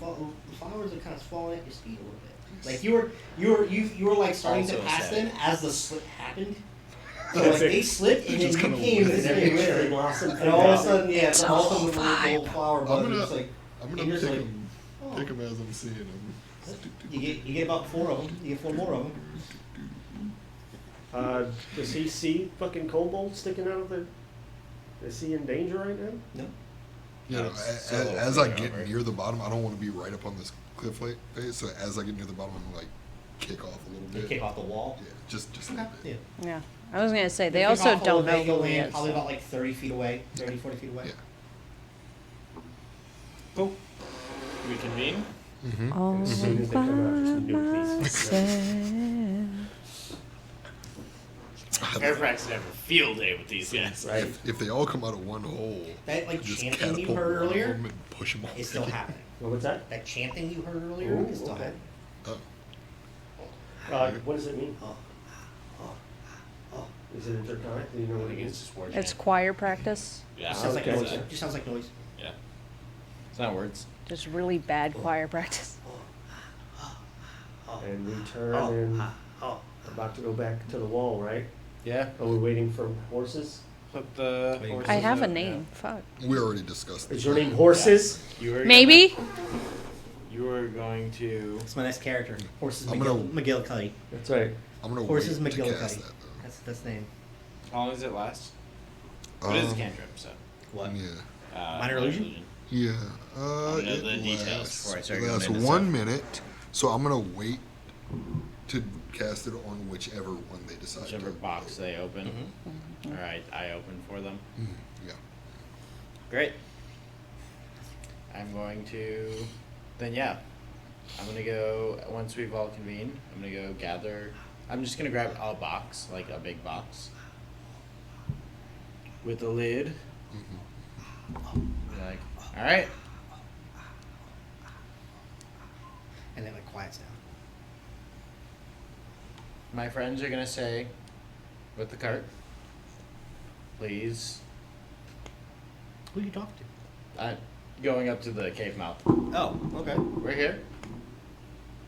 [SPEAKER 3] flowers are kind of falling at your speed a little bit. Like you were like starting to
[SPEAKER 6] Also
[SPEAKER 3] pass
[SPEAKER 6] sad.
[SPEAKER 3] them as the slip happened. So like they slipped and then
[SPEAKER 2] Just
[SPEAKER 3] you
[SPEAKER 2] kinda
[SPEAKER 3] came
[SPEAKER 2] whizzed.
[SPEAKER 3] and
[SPEAKER 1] And then
[SPEAKER 3] then
[SPEAKER 1] we blossom.
[SPEAKER 3] and all of a sudden, yeah,
[SPEAKER 5] It's
[SPEAKER 3] all of a
[SPEAKER 5] all
[SPEAKER 3] sudden the little flower bud
[SPEAKER 2] I'm
[SPEAKER 3] is just like
[SPEAKER 2] gonna
[SPEAKER 3] and you're
[SPEAKER 2] pick
[SPEAKER 3] just like,
[SPEAKER 2] them,
[SPEAKER 3] oh.
[SPEAKER 2] pick 'em as I'm seeing them.
[SPEAKER 3] you get about 4 of them. You get 4 more of them.
[SPEAKER 1] Does he see fucking kobold sticking out of the? Is he in danger right now?
[SPEAKER 3] No.
[SPEAKER 2] You know,
[SPEAKER 6] It's so
[SPEAKER 2] as I
[SPEAKER 6] far
[SPEAKER 2] get
[SPEAKER 6] over.
[SPEAKER 2] near the bottom, I don't want to be right up on this cliff face. So as I get near the bottom, I'm gonna kick off a little
[SPEAKER 3] They
[SPEAKER 2] bit.
[SPEAKER 3] kick off the wall.
[SPEAKER 2] Yeah, just a little bit.
[SPEAKER 3] Yeah.
[SPEAKER 5] Yeah. I was gonna say they
[SPEAKER 3] You kick
[SPEAKER 5] also
[SPEAKER 3] off a
[SPEAKER 5] don't
[SPEAKER 3] little
[SPEAKER 5] know
[SPEAKER 3] bit, you'll
[SPEAKER 5] who he
[SPEAKER 3] land
[SPEAKER 5] is.
[SPEAKER 3] probably about like 30 feet away, 30, 40 feet away.
[SPEAKER 2] Yeah.
[SPEAKER 3] Cool.
[SPEAKER 6] Reconvene?
[SPEAKER 5] All
[SPEAKER 1] As soon as they come out, just nuke these.
[SPEAKER 5] myself.
[SPEAKER 6] Aircrafts have a field day with these guys.
[SPEAKER 1] Right.
[SPEAKER 2] If they all come out of one hole,
[SPEAKER 3] That like
[SPEAKER 2] just
[SPEAKER 3] chanting you
[SPEAKER 2] catapult
[SPEAKER 3] heard
[SPEAKER 2] one of
[SPEAKER 3] earlier
[SPEAKER 2] them and push them all.
[SPEAKER 3] is still happening.
[SPEAKER 1] Well, what's that?
[SPEAKER 3] That chanting you heard earlier
[SPEAKER 1] Ooh,
[SPEAKER 3] is still
[SPEAKER 1] okay.
[SPEAKER 3] happening.
[SPEAKER 2] Oh,
[SPEAKER 1] What does it mean?
[SPEAKER 3] Oh, oh, oh.
[SPEAKER 1] Is it a draconic? Do you know
[SPEAKER 6] I
[SPEAKER 1] what it
[SPEAKER 6] think it's
[SPEAKER 1] is?
[SPEAKER 6] just word
[SPEAKER 5] It's
[SPEAKER 6] chant.
[SPEAKER 5] choir practice.
[SPEAKER 6] Yeah,
[SPEAKER 3] Sounds like
[SPEAKER 1] Okay.
[SPEAKER 3] noise. It just sounds like noise.
[SPEAKER 6] yeah. It's not words.
[SPEAKER 5] Just really bad choir practice.
[SPEAKER 1] And we turn
[SPEAKER 3] Oh,
[SPEAKER 1] and
[SPEAKER 3] oh.
[SPEAKER 1] about to go back to the wall, right?
[SPEAKER 6] Yeah.
[SPEAKER 1] Are we waiting for horses?
[SPEAKER 6] Put the
[SPEAKER 3] Wait.
[SPEAKER 6] horses
[SPEAKER 5] I have a
[SPEAKER 6] out,
[SPEAKER 5] name. Fuck.
[SPEAKER 2] we already discussed this.
[SPEAKER 1] Is your name Horses?
[SPEAKER 6] Yeah. You were
[SPEAKER 5] Maybe.
[SPEAKER 6] You were going to.
[SPEAKER 3] That's my next character. Horses
[SPEAKER 2] I'm
[SPEAKER 3] McGillicuddy.
[SPEAKER 1] That's right.
[SPEAKER 2] I'm gonna
[SPEAKER 3] Horses
[SPEAKER 2] wait to cast
[SPEAKER 3] McGillicuddy.
[SPEAKER 2] that though.
[SPEAKER 3] That's the name.
[SPEAKER 6] How long does it last? What is a
[SPEAKER 2] Um,
[SPEAKER 6] cantrip? So.
[SPEAKER 3] What?
[SPEAKER 2] Yeah.
[SPEAKER 3] Minor illusion?
[SPEAKER 2] Yeah.
[SPEAKER 6] know
[SPEAKER 2] It
[SPEAKER 6] the details
[SPEAKER 2] lasts,
[SPEAKER 6] before I start
[SPEAKER 2] it
[SPEAKER 6] going
[SPEAKER 2] lasts
[SPEAKER 6] into
[SPEAKER 2] 1
[SPEAKER 6] stuff.
[SPEAKER 2] minute, so I'm gonna wait to cast it on whichever one they decide.
[SPEAKER 6] Whichever
[SPEAKER 2] to
[SPEAKER 6] box they open.
[SPEAKER 3] Mm-hmm.
[SPEAKER 6] All right, I open for them.
[SPEAKER 2] Yeah.
[SPEAKER 6] Great. I'm going to. Then yeah, I'm gonna go once we've all convened. I'm gonna go gather. I'm just gonna grab a box, like a big box, with a lid. Be like, all right.
[SPEAKER 3] And then it quiets down.
[SPEAKER 6] My friends are gonna say, with the cart, please.
[SPEAKER 3] Who you talking to?
[SPEAKER 6] I'm going up to the cave mouth.
[SPEAKER 3] Oh, okay.
[SPEAKER 6] We're here.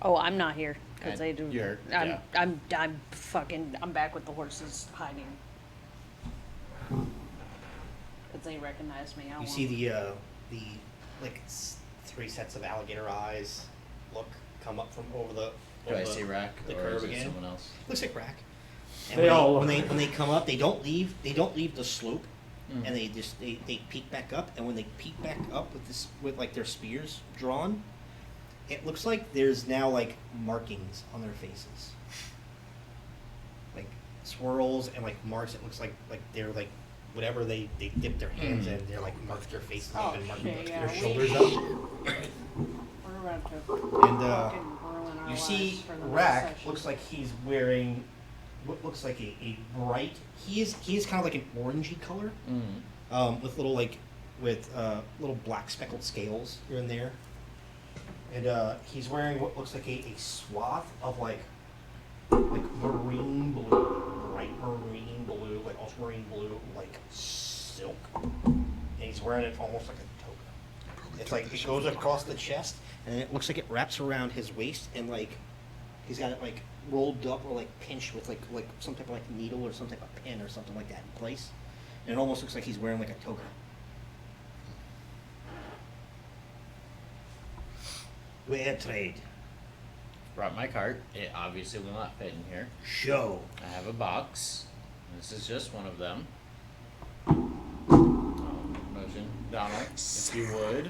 [SPEAKER 5] Oh, I'm not here because
[SPEAKER 6] And
[SPEAKER 5] they do.
[SPEAKER 6] you're-
[SPEAKER 5] I'm,
[SPEAKER 6] yeah.
[SPEAKER 5] I'm fucking. I'm back with the horses hiding. Because they recognize me. I
[SPEAKER 3] You
[SPEAKER 5] won't-
[SPEAKER 3] see the like 3 sets of alligator eyes look come up from over the.
[SPEAKER 6] Do I
[SPEAKER 3] over
[SPEAKER 6] see Rack
[SPEAKER 3] the
[SPEAKER 6] or
[SPEAKER 3] curve
[SPEAKER 6] is it
[SPEAKER 3] again?
[SPEAKER 6] someone else?
[SPEAKER 3] Looks like Rack. And
[SPEAKER 1] They
[SPEAKER 3] when
[SPEAKER 1] all
[SPEAKER 3] when
[SPEAKER 1] look-
[SPEAKER 3] they when they come up, they don't leave the slope,
[SPEAKER 6] Mm.
[SPEAKER 3] and they just they peek back up. And when they peek back up with like their spears drawn, it looks like there's now like markings on their faces, like swirls and like marks. It looks like they're like whatever they dip their hands in. They're like marked their faces up and marked
[SPEAKER 5] shit, yeah,
[SPEAKER 3] their
[SPEAKER 5] we-
[SPEAKER 3] shoulders up.
[SPEAKER 5] We're about to
[SPEAKER 3] And
[SPEAKER 5] fucking ruin our
[SPEAKER 3] you
[SPEAKER 5] lives
[SPEAKER 3] see
[SPEAKER 5] for the next
[SPEAKER 3] Rack
[SPEAKER 5] session.
[SPEAKER 3] looks like he's wearing what looks like a bright. He is kind of like an orangey color, with little little black speckled scales here and there. And he's wearing what looks like a swath of like marine blue, bright marine blue, like ultramarine blue, like silk. And he's wearing it almost like a toga.
[SPEAKER 2] Probably
[SPEAKER 3] It's
[SPEAKER 2] took
[SPEAKER 3] like
[SPEAKER 2] that
[SPEAKER 3] it
[SPEAKER 2] shit
[SPEAKER 3] goes
[SPEAKER 2] from
[SPEAKER 3] across the chest, and it looks like it wraps around his waist, and like he's got it like rolled up or like pinched with like some type of like needle or some type of pin or something like that in place. and it almost looks like he's wearing like a toga. Where trade?
[SPEAKER 6] Brought my cart. It obviously will not fit in here.
[SPEAKER 3] Show.
[SPEAKER 6] I have a box. This is just one of them. Motion, Donald, if you would.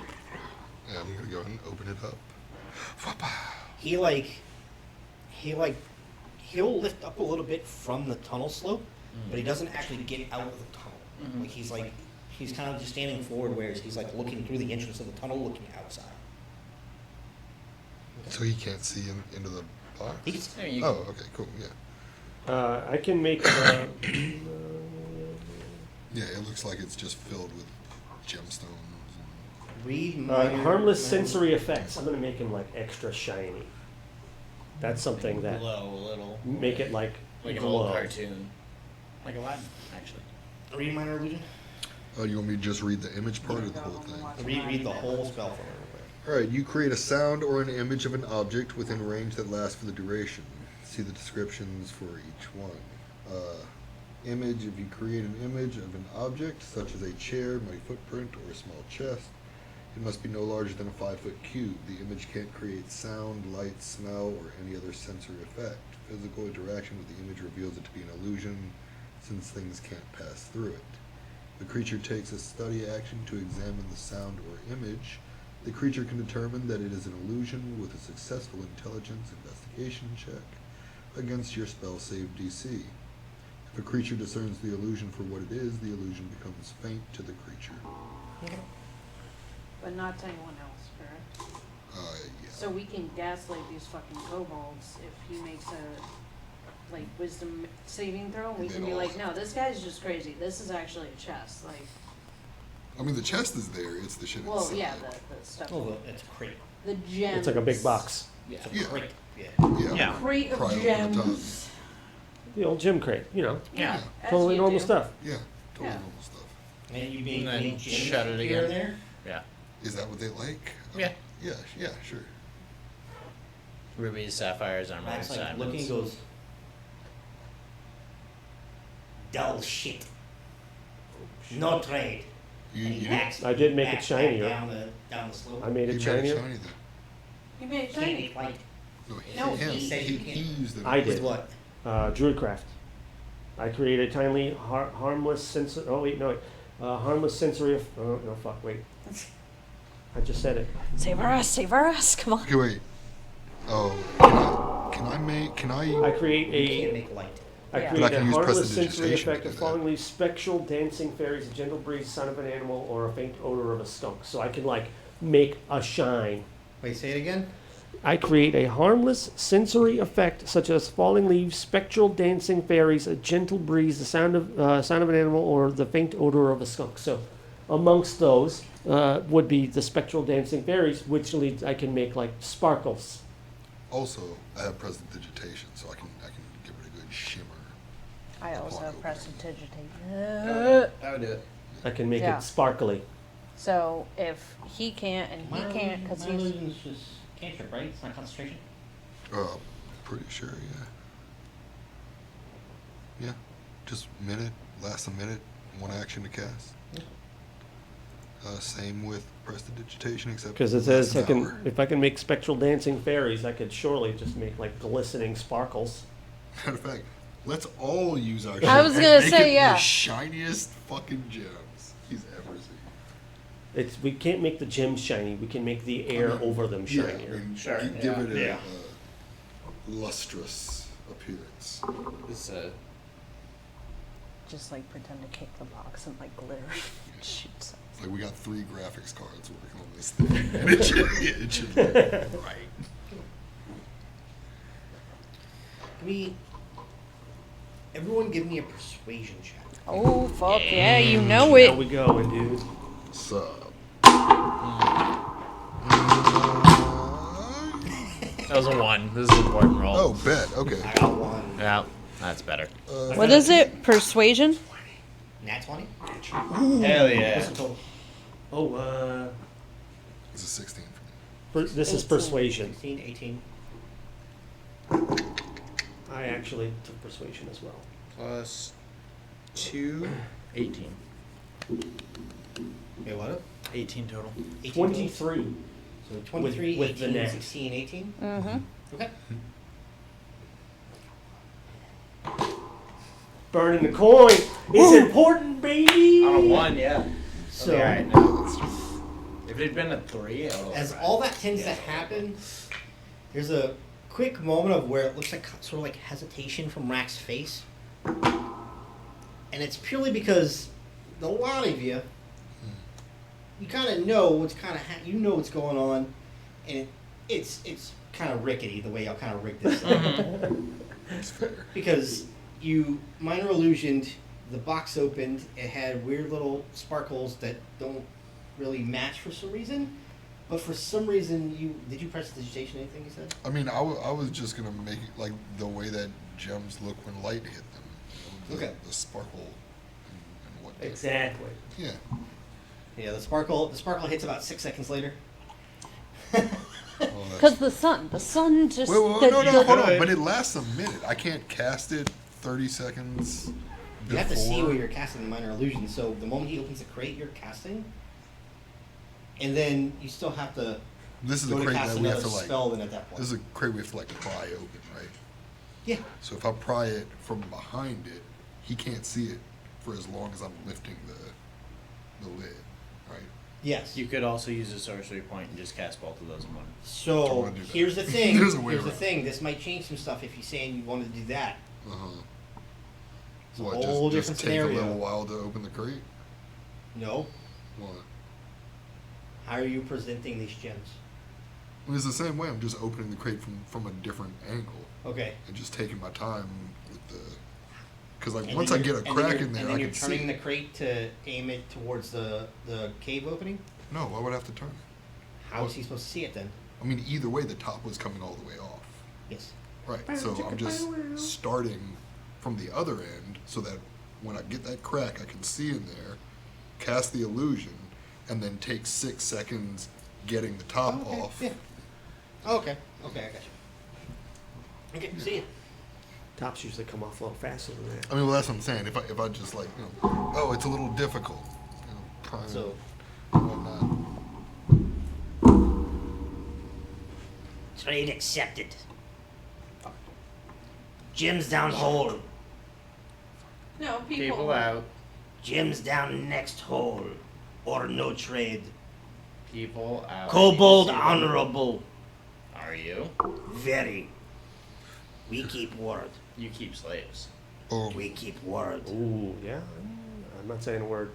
[SPEAKER 2] Yeah, I'm gonna go ahead and open it up.
[SPEAKER 3] He'll lift up a little bit from the tunnel slope, but he doesn't actually get out of the tunnel. He's kind of just standing forward, whereas he's like looking through the entrance of the tunnel, looking outside.
[SPEAKER 2] So he can't see into the box?
[SPEAKER 3] He can,
[SPEAKER 6] There you
[SPEAKER 2] Oh, okay, cool, yeah.
[SPEAKER 1] I can make.
[SPEAKER 2] Yeah, it looks like it's just filled with gemstones.
[SPEAKER 3] read minor,
[SPEAKER 1] harmless
[SPEAKER 3] minor-
[SPEAKER 1] sensory effects. I'm gonna make him like extra shiny. That's something that
[SPEAKER 6] Glow a little.
[SPEAKER 1] make it like
[SPEAKER 6] Like an
[SPEAKER 1] glow.
[SPEAKER 6] old cartoon. Like Aladdin, actually.
[SPEAKER 3] Read minor illusion.
[SPEAKER 2] Oh, you want me to just read the image part or the whole thing?
[SPEAKER 3] Read the whole spell for me.
[SPEAKER 2] Alright, you create a sound or an image of an object within range that lasts for the duration. See the descriptions for each one. Image, if you create an image of an object, such as a chair, my footprint, or a small chest, it must be no larger than a 5-foot cube. The image can't create sound, light, smell, or any other sensory effect. Physical interaction with the image reveals it to be an illusion, since things can't pass through it. The creature takes a study action to examine the sound or image. The creature can determine that it is an illusion with a successful intelligence investigation check against your spell save DC. If a creature discerns the illusion for what it is, the illusion becomes faint to the creature.
[SPEAKER 5] But not to anyone else, correct?
[SPEAKER 2] Yeah.
[SPEAKER 5] So we can gaslight these fucking kobolds if he makes a like wisdom saving throw. We can be like, no, this guy's just crazy. This is actually a chest. Like,
[SPEAKER 2] I mean, the chest is there. It's the shit
[SPEAKER 5] well,
[SPEAKER 2] inside.
[SPEAKER 5] yeah, the stuff.
[SPEAKER 3] Oh, it's a crate.
[SPEAKER 5] The gems.
[SPEAKER 1] It's like a big box.
[SPEAKER 6] Yeah.
[SPEAKER 3] It's a
[SPEAKER 2] Yeah.
[SPEAKER 3] crate. Yeah.
[SPEAKER 2] Yeah.
[SPEAKER 6] Yeah.
[SPEAKER 5] Crate of
[SPEAKER 2] Pry open the top.
[SPEAKER 5] gems.
[SPEAKER 1] The old gym crate, you know,
[SPEAKER 6] Yeah.
[SPEAKER 5] as
[SPEAKER 1] totally
[SPEAKER 5] you
[SPEAKER 1] normal
[SPEAKER 5] do.
[SPEAKER 1] stuff.
[SPEAKER 2] Yeah. Totally
[SPEAKER 5] Yeah.
[SPEAKER 2] normal stuff.
[SPEAKER 3] And you
[SPEAKER 6] And then
[SPEAKER 3] make
[SPEAKER 6] shut it
[SPEAKER 3] here and
[SPEAKER 6] again.
[SPEAKER 3] there.
[SPEAKER 6] Yeah.
[SPEAKER 2] Is that what they like?
[SPEAKER 6] Yeah.
[SPEAKER 2] Yeah. Yeah. Sure.
[SPEAKER 6] Rubies, sapphires,
[SPEAKER 3] Max
[SPEAKER 6] emeralds,
[SPEAKER 3] like looking
[SPEAKER 6] diamonds.
[SPEAKER 3] goes. Dull shit. No trade.
[SPEAKER 2] You,
[SPEAKER 3] And he
[SPEAKER 2] you,
[SPEAKER 3] backs-
[SPEAKER 1] I did make it
[SPEAKER 3] backs
[SPEAKER 1] shinier.
[SPEAKER 3] down the slope.
[SPEAKER 1] I made
[SPEAKER 2] you
[SPEAKER 1] it
[SPEAKER 2] made
[SPEAKER 1] shinier.
[SPEAKER 2] it shiny then.
[SPEAKER 5] You made it
[SPEAKER 3] Can't
[SPEAKER 5] shiny.
[SPEAKER 3] make light.
[SPEAKER 2] No,
[SPEAKER 5] No,
[SPEAKER 2] him.
[SPEAKER 5] he
[SPEAKER 3] said
[SPEAKER 2] he,
[SPEAKER 3] you can't.
[SPEAKER 2] he used it.
[SPEAKER 1] I
[SPEAKER 3] With
[SPEAKER 1] did.
[SPEAKER 3] what?
[SPEAKER 1] Druidcraft. I created a tiny harmless sensory. Oh wait, no, wait. Harmless sensory. Oh no, fuck, wait. I just said it.
[SPEAKER 5] Save our ass, save our ass. Come on.
[SPEAKER 2] Okay, wait. Oh, can I make? Can I?
[SPEAKER 1] I create
[SPEAKER 3] You can't
[SPEAKER 1] a.
[SPEAKER 3] make light.
[SPEAKER 1] I
[SPEAKER 5] Yeah.
[SPEAKER 1] create
[SPEAKER 2] But I
[SPEAKER 1] a
[SPEAKER 2] can use
[SPEAKER 1] harmless sensory
[SPEAKER 2] prestidigitation to
[SPEAKER 1] effect
[SPEAKER 2] do
[SPEAKER 1] of
[SPEAKER 2] that.
[SPEAKER 1] falling leaves, spectral dancing fairies, a gentle breeze, sound of an animal, or a faint odor of a skunk. So I can like make a shine.
[SPEAKER 3] Wait, say it again.
[SPEAKER 1] I create a harmless sensory effect such as falling leaves, spectral dancing fairies, a gentle breeze, the sound of an animal, or the faint odor of a skunk. So, amongst those would be the spectral dancing fairies, which leads I can make like sparkles.
[SPEAKER 2] Also, I have prestidigitation, so I can give it a good shimmer.
[SPEAKER 5] I also have prestidigitation.
[SPEAKER 6] That would do it.
[SPEAKER 1] I can make
[SPEAKER 5] Yeah.
[SPEAKER 1] it sparkly.
[SPEAKER 5] So if he can't and he can't because
[SPEAKER 3] My
[SPEAKER 5] he's
[SPEAKER 3] illusion's just cantrip, right? It's not concentration.
[SPEAKER 2] Pretty sure, yeah. Yeah, just minute, lasts a minute, one action to cast. Same with prestidigitation, except
[SPEAKER 1] Because it says I
[SPEAKER 2] lasts an
[SPEAKER 1] can,
[SPEAKER 2] hour.
[SPEAKER 1] if I can make spectral dancing fairies, I could surely just make like glistening sparkles.
[SPEAKER 2] Matter of fact, let's all use our.
[SPEAKER 5] I was
[SPEAKER 2] and
[SPEAKER 5] gonna
[SPEAKER 2] make
[SPEAKER 5] say,
[SPEAKER 2] it
[SPEAKER 5] yeah.
[SPEAKER 2] The shiniest fucking gems he's ever seen.
[SPEAKER 1] We can't make the gems shiny. We can make the air over them
[SPEAKER 2] Yeah,
[SPEAKER 1] shinier.
[SPEAKER 2] I mean,
[SPEAKER 6] Sure,
[SPEAKER 2] give
[SPEAKER 6] yeah.
[SPEAKER 2] it a
[SPEAKER 6] Yeah.
[SPEAKER 2] lustrous appearance.
[SPEAKER 6] It's
[SPEAKER 5] just like pretend to kick the box and like glitter shoots.
[SPEAKER 2] It's like we got 3 graphics cards working on this thing, and it should look right.
[SPEAKER 3] Everyone give me a persuasion check.
[SPEAKER 5] Oh fuck yeah, you know
[SPEAKER 1] Now
[SPEAKER 5] it.
[SPEAKER 1] we going, dude.
[SPEAKER 2] Sub.
[SPEAKER 6] that was a 1. This is an important roll.
[SPEAKER 2] Oh, bet. Okay.
[SPEAKER 3] I got one.
[SPEAKER 6] Yeah, that's better.
[SPEAKER 5] What is it? Persuasion?
[SPEAKER 3] Nat 20?
[SPEAKER 6] Hell yeah.
[SPEAKER 3] What's the total?
[SPEAKER 1] Oh,
[SPEAKER 2] It's a 16 for me.
[SPEAKER 1] this is persuasion.
[SPEAKER 3] 16, 18.
[SPEAKER 1] I actually took persuasion as well.
[SPEAKER 6] Plus 2. 18.
[SPEAKER 3] Okay, what?
[SPEAKER 6] 18 total.
[SPEAKER 3] 18 total?
[SPEAKER 1] 23.
[SPEAKER 3] So 23,
[SPEAKER 1] with the
[SPEAKER 3] 18,
[SPEAKER 1] net.
[SPEAKER 3] 16, 18?
[SPEAKER 5] Mm-hmm.
[SPEAKER 3] Okay.
[SPEAKER 1] Burning the coin. It's important, baby.
[SPEAKER 6] On a 1, yeah.
[SPEAKER 3] So,
[SPEAKER 6] Alright, no. If it had been a 3, I would
[SPEAKER 3] as all that tends to happen, there's a quick moment of where it looks like sort of like hesitation from Rack's face. And it's purely because a lot of you kind of know what's kind of you know what's going on, and it's kind of rickety the way y'all kind of rigged this thing.
[SPEAKER 2] It's fair.
[SPEAKER 3] Because you minor illusioned, the box opened, it had weird little sparkles that don't really match for some reason, but for some reason did you prestidigitation anything you said?
[SPEAKER 2] I mean, I was just gonna make it like the way that gems look when light hit them. You know,
[SPEAKER 3] Okay.
[SPEAKER 2] The sparkle and whatnot.
[SPEAKER 1] Exactly.
[SPEAKER 2] Yeah.
[SPEAKER 3] Yeah, the sparkle hits about 6 seconds later.
[SPEAKER 2] Well,
[SPEAKER 5] Because the sun just.
[SPEAKER 2] Wait,
[SPEAKER 5] the-
[SPEAKER 2] no, hold on. But it lasts a minute. I can't cast it 30 seconds
[SPEAKER 3] You have to see
[SPEAKER 2] before.
[SPEAKER 3] where you're casting the minor illusion. So the moment he opens the crate, you're casting, and then you still have to
[SPEAKER 2] This is
[SPEAKER 3] go
[SPEAKER 2] a
[SPEAKER 3] to
[SPEAKER 2] crate
[SPEAKER 3] cast
[SPEAKER 2] that we have
[SPEAKER 3] another
[SPEAKER 2] to like.
[SPEAKER 3] spell. Then at that point,
[SPEAKER 2] This is a crate we have to like pry open, right?
[SPEAKER 3] yeah.
[SPEAKER 2] So if I pry it from behind it, he can't see it for as long as I'm lifting the lid, right?
[SPEAKER 3] Yes.
[SPEAKER 6] You could also use a sorcery point and just cast both of those in one.
[SPEAKER 2] Don't
[SPEAKER 3] So
[SPEAKER 2] wanna do that.
[SPEAKER 3] here's the thing.
[SPEAKER 2] There's a way
[SPEAKER 3] Here's the
[SPEAKER 2] around.
[SPEAKER 3] thing. This might change some stuff if you're saying you wanted to do that.
[SPEAKER 2] Uh huh.
[SPEAKER 3] It's a
[SPEAKER 2] What?
[SPEAKER 3] whole
[SPEAKER 2] Just
[SPEAKER 3] different
[SPEAKER 2] take a
[SPEAKER 3] scenario.
[SPEAKER 2] little while to open the crate.
[SPEAKER 3] No.
[SPEAKER 2] What?
[SPEAKER 3] How are you presenting these gems?
[SPEAKER 2] Well, it's the same way. I'm just opening the crate from a different angle
[SPEAKER 3] Okay.
[SPEAKER 2] and just taking my time with the. Because like
[SPEAKER 3] And
[SPEAKER 2] once
[SPEAKER 3] then
[SPEAKER 2] I get
[SPEAKER 3] you're-
[SPEAKER 2] a
[SPEAKER 3] and then
[SPEAKER 2] crack
[SPEAKER 3] you're-
[SPEAKER 2] in there,
[SPEAKER 3] and
[SPEAKER 2] I
[SPEAKER 3] then you're
[SPEAKER 2] can see.
[SPEAKER 3] turning the
[SPEAKER 2] It.
[SPEAKER 3] crate to aim it towards the cave opening.
[SPEAKER 2] No, why would I have to turn?
[SPEAKER 3] How is he supposed to see it then?
[SPEAKER 2] I mean, either way, the top was coming all the way off.
[SPEAKER 3] Yes.
[SPEAKER 2] Right. So I'm just starting from the other end so that when I get that crack, I can see in there, cast the illusion, and then take 6 seconds getting the top
[SPEAKER 3] Okay,
[SPEAKER 2] off.
[SPEAKER 3] yeah. Okay. Okay, I got you. Okay, see ya.
[SPEAKER 1] Tops usually come off a little faster than that.
[SPEAKER 2] I mean, well, that's what I'm saying. If I just like, oh, it's a little difficult, prime
[SPEAKER 3] So
[SPEAKER 2] and whatnot.
[SPEAKER 3] trade accepted. Gems down hole.
[SPEAKER 5] No,
[SPEAKER 6] People out.
[SPEAKER 3] Gems down next hole. Or no trade.
[SPEAKER 6] People out.
[SPEAKER 3] Kobold
[SPEAKER 6] I need to see them.
[SPEAKER 3] honorable.
[SPEAKER 6] Are you?
[SPEAKER 3] Very. We keep word.
[SPEAKER 6] You keep slaves.
[SPEAKER 2] Boom.
[SPEAKER 3] We keep word.
[SPEAKER 1] Ooh, yeah. I'm not saying a word.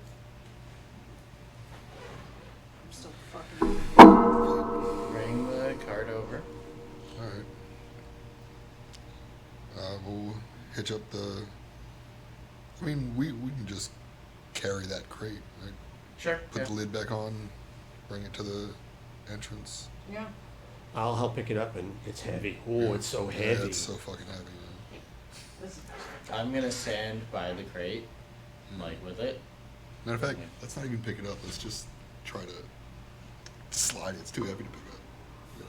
[SPEAKER 5] I'm still fucking.
[SPEAKER 6] Bring the card over.
[SPEAKER 2] All right. We'll hitch up the. I mean, we can just carry that crate, right?
[SPEAKER 6] Sure.
[SPEAKER 2] Put the lid back on, bring it to the entrance.
[SPEAKER 5] Yeah.
[SPEAKER 1] I'll help pick it up, and it's heavy. Oh, it's so heavy.
[SPEAKER 2] Yeah, it's so fucking heavy. Man.
[SPEAKER 5] This,
[SPEAKER 6] I'm gonna stand by the crate, like with it.
[SPEAKER 2] Matter of fact,
[SPEAKER 6] Yeah.
[SPEAKER 2] let's not even pick it up. Let's just try to slide it. It's too heavy to pick up.